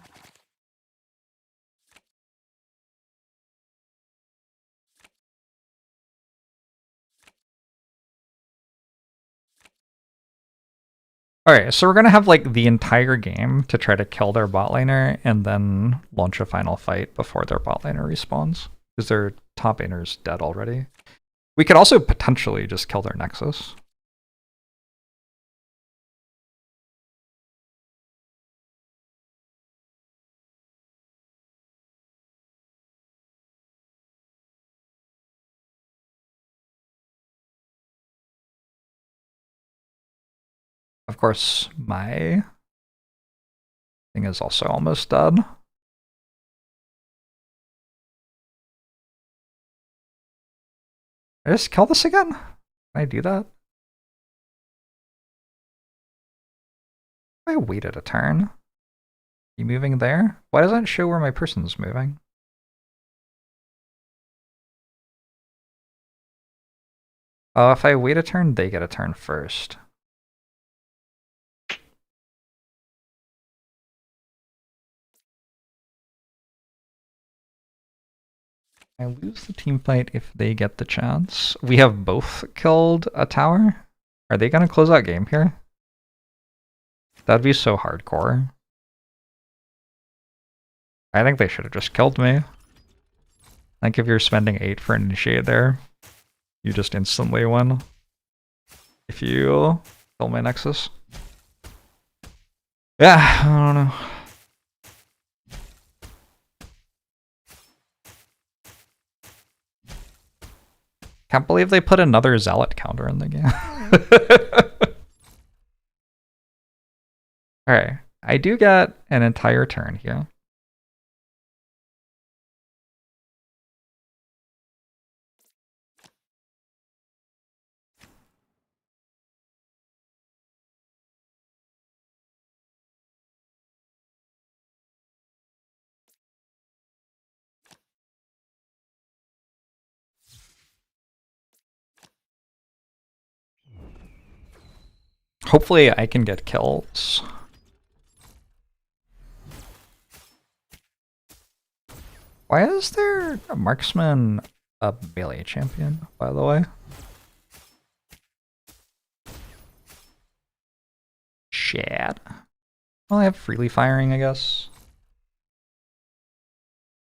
Alright, so we're gonna have like the entire game to try to kill their bot laner and then launch a final fight before their bot laner respawns. Because their top laner's dead already. We could also potentially just kill their Nexus. Of course, my thing is also almost dead. I just kill this again? Can I do that? I waited a turn. You moving there? Why doesn't it show where my person's moving? Oh, if I wait a turn, they get a turn first. I lose the team fight if they get the chance. We have both killed a tower. Are they gonna close out game here? That'd be so hardcore. I think they should have just killed me. Like if you're spending 8 for an initiate there, you just instantly win. If you kill my Nexus. Yeah, I don't know. Can't believe they put another Zealot counter in the game. Alright, I do get an entire turn here. Hopefully I can get kills. Why is there a marksman a melee champion, by the way? Shit. Well, I have freely firing, I guess.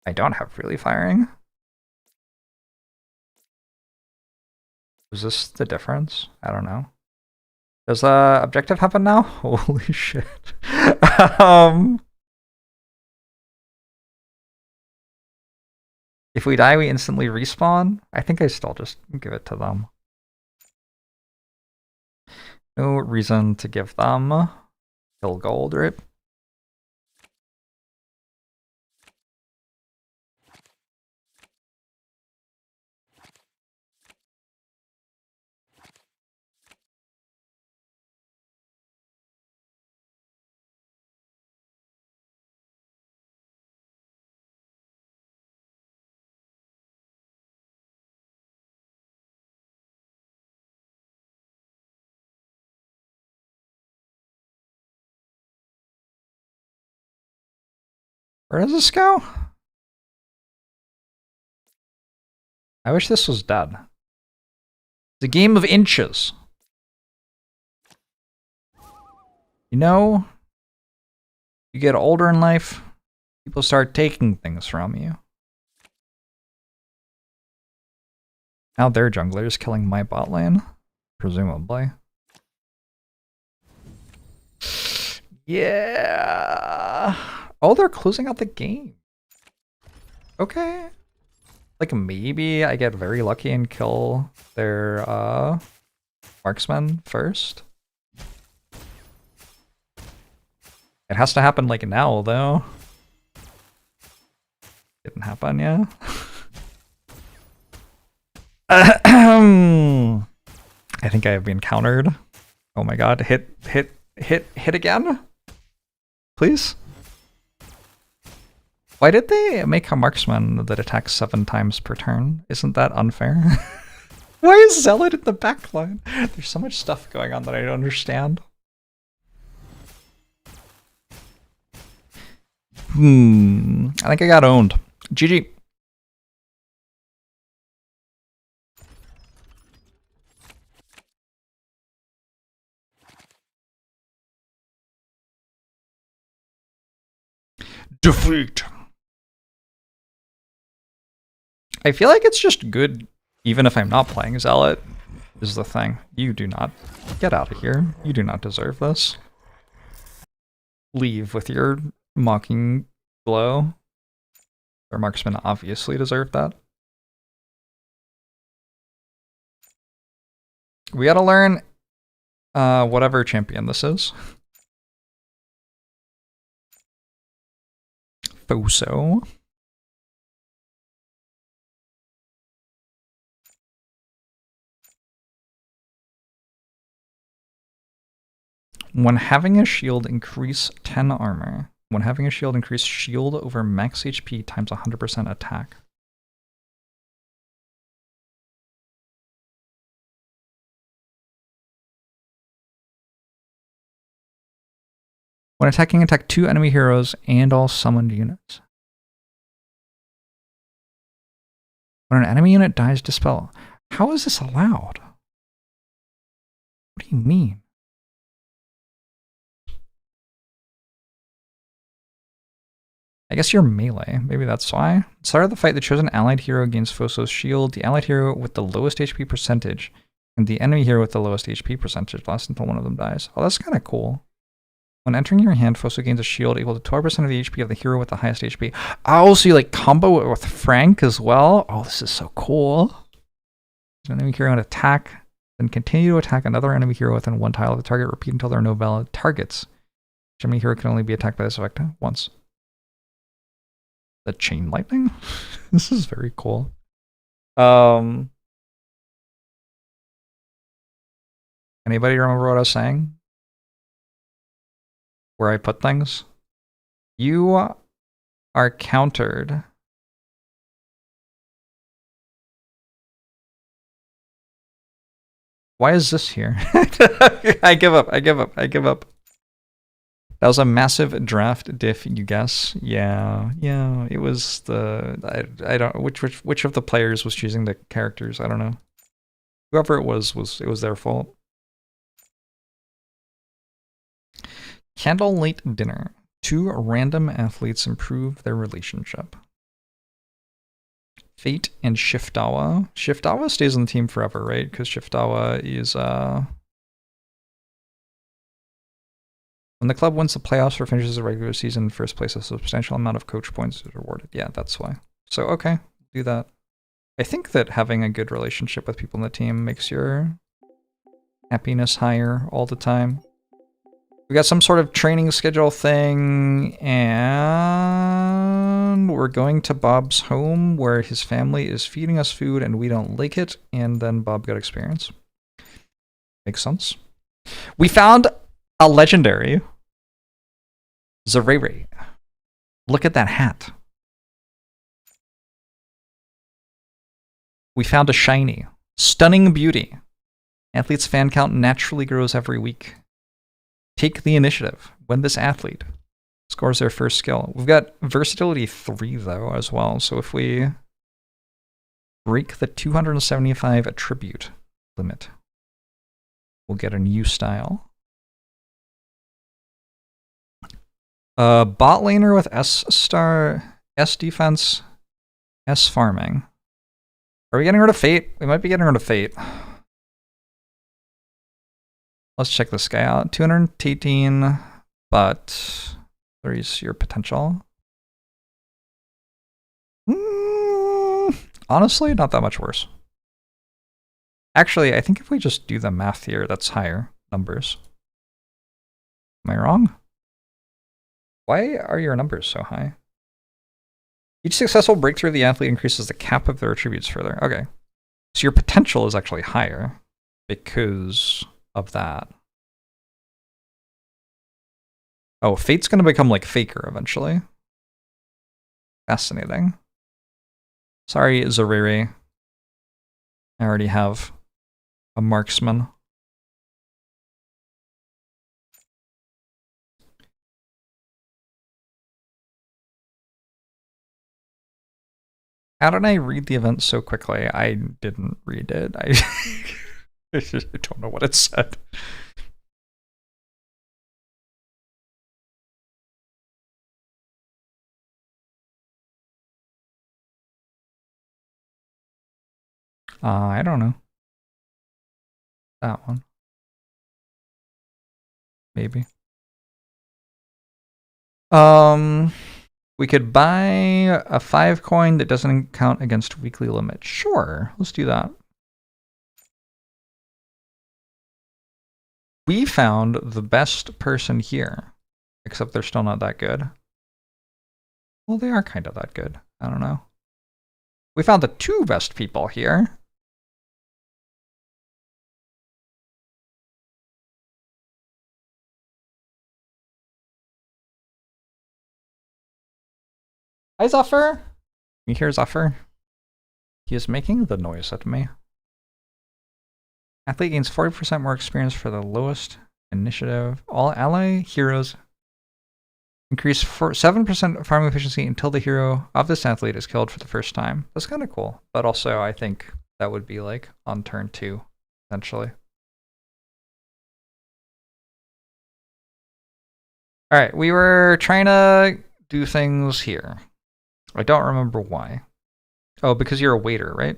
I don't have freely firing. Is this the difference? I don't know. Does the objective happen now? Holy shit. If we die, we instantly respawn? I think I still just give it to them. No reason to give them kill gold, right? Where does this go? I wish this was dead. It's a game of inches. You know, you get older in life, people start taking things from you. Now their jungler is killing my bot lane, presumably. Yeah. Oh, they're closing out the game. Okay. Like maybe I get very lucky and kill their marksman first. It has to happen like now though. Didn't happen, yeah. I think I have been countered. Oh my god, hit again? Please? Why did they make a marksman that attacks 7 times per turn? Isn't that unfair? Why is Zealot in the backline? There's so much stuff going on that I don't understand. I think I got owned. GG. Defeat. I feel like it's just good even if I'm not playing Zealot, is the thing. You do not. Get out of here. You do not deserve this. Leave with your mocking blow. Their marksman obviously deserved that. We gotta learn whatever champion this is. Foso. When having a shield, increase 10 armor. When having a shield, increase shield over max HP times 100% attack. When attacking, attack 2 enemy heroes and all summoned units. When an enemy unit dies, dispel. How is this allowed? What do you mean? I guess you're melee. Maybe that's why. Start of the fight, the chosen allied hero gains Foso's shield. The allied hero with the lowest HP percentage and the enemy hero with the lowest HP percentage lasts until one of them dies. Oh, that's kind of cool. When entering your hand, Foso gains a shield equal to 12% of the HP of the hero with the highest HP. Oh, so you like combo it with Frank as well? Oh, this is so cool. An enemy hero and attack, then continue to attack another enemy hero within 1 tile of the target. Repeat until there are no valid targets. Each enemy hero can only be attacked by this effect once. The chain lightning? This is very cool. Anybody remember what I was saying? Where I put things? You are countered Why is this here? I give up. I give up. I give up. That was a massive draft diff, you guess? Yeah, yeah. It was the I don't which of the players was choosing the characters. I don't know. Whoever it was it was their fault. Candlelight dinner. 2 random athletes improve their relationship. Fate and Shiftawa. Shiftawa stays on the team forever, right? Because Shiftawa is when the club wins the playoffs or finishes the regular season in first place, a substantial amount of coach points is rewarded. Yeah, that's why. So, okay, do that. I think that having a good relationship with people in the team makes your happiness higher all the time. We got some sort of training schedule thing, and we're going to Bob's home where his family is feeding us food and we don't like it, and then Bob got experience. Makes sense. We found a legendary Zarere. Look at that hat. We found a shiny. Stunning beauty. Athlete's fan count naturally grows every week. Take the initiative when this athlete scores their first skill. We've got versatility 3 though as well. So if we break the 275 attribute limit, we'll get a new style. Bot laner with S star, S defense, S farming. Are we getting rid of Fate? We might be getting rid of Fate. Let's check this guy out. 218, but 3's your potential. Honestly, not that much worse. Actually, I think if we just do the math here, that's higher numbers. Am I wrong? Why are your numbers so high? Each successful breakthrough of the athlete increases the cap of their attributes further. Okay. So your potential is actually higher because of that. Oh, Fate's going to become like Faker eventually. Fascinating. Sorry, Zarere. I already have a marksman. How did I read the event so quickly? I didn't read it. I don't know what it said. I don't know. That one. Maybe. We could buy a 5 coin that doesn't count against weekly limit. Sure, let's do that. We found the best person here, except they're still not that good. Well, they are kind of that good. I don't know. We found the 2 best people here. Hi, Zuffer. You hear Zuffer? He is making the noise at me. Athlete gains 40% more experience for the lowest initiative. All ally heroes increase for 7% farming efficiency until the hero of this athlete is killed for the first time. That's kind of cool. But also, I think that would be like on turn 2, essentially. Alright, we were trying to do things here. I don't remember why. Oh, because you're a waiter, right?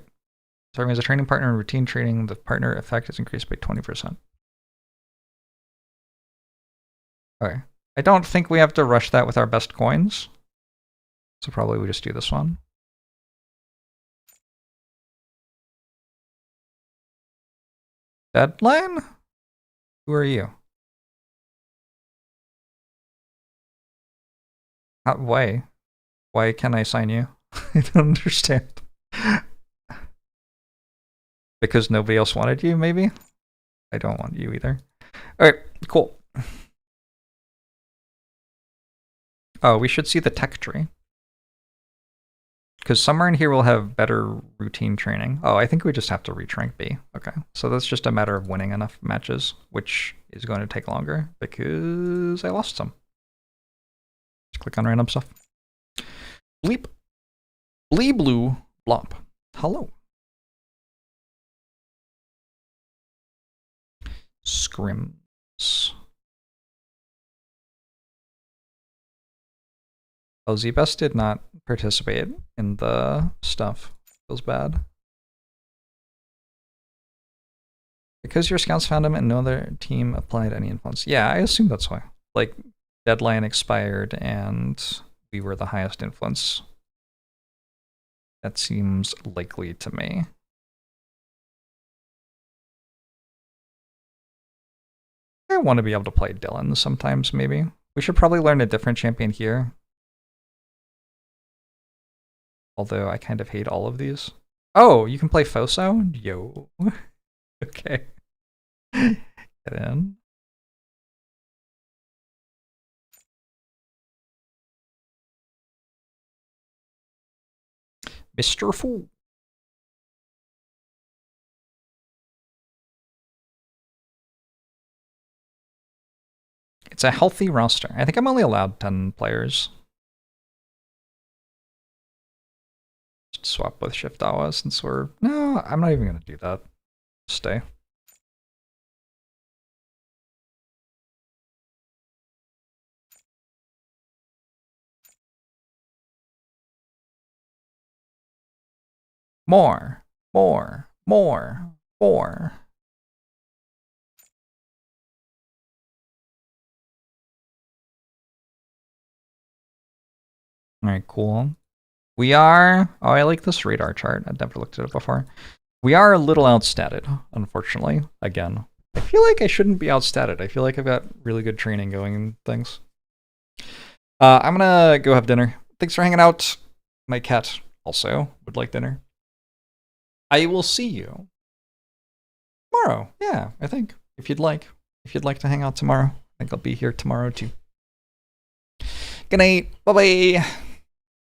Serving as a training partner in routine training, the partner effect is increased by 20%. Okay. I don't think we have to rush that with our best coins. So probably we just do this one. Deadline? Who are you? Why? Why can I sign you? I don't understand. Because nobody else wanted you, maybe? I don't want you either. Alright, cool. Oh, we should see the tech tree. Because somewhere in here we'll have better routine training. Oh, I think we just have to reach rank B. Okay, so that's just a matter of winning enough matches, which is going to take longer because I lost some. Just click on random stuff. Bleep. Blee blue blop. Hello. Scrims. Oh, Z-Best did not participate in the stuff. Feels bad. Because your scouts found him and no other team applied any influence. Yeah, I assume that's why. Like, deadline expired and we were the highest influence. That seems likely to me. I want to be able to play Dylan sometimes, maybe. We should probably learn a different champion here. Although I kind of hate all of these. Oh, you can play Foso? Yo. Okay. Get in. Mr. Fool. It's a healthy roster. I think I'm only allowed 10 players. Just swap with Shift Awa since we're... No, I'm not even going to do that. Stay. More. More. More. More. Alright, cool. We are... Oh, I like this radar chart. I've never looked at it before. We are a little outstatted, unfortunately. Again. I feel like I shouldn't be outstatted. I feel like I've got really good training going and things. I'm gonna go have dinner. Thanks for hanging out. My cat also would like dinner. I will see you tomorrow. Yeah, I think. If you'd like. If you'd like to hang out tomorrow. I think I'll be here tomorrow too. Good night. Bye-bye.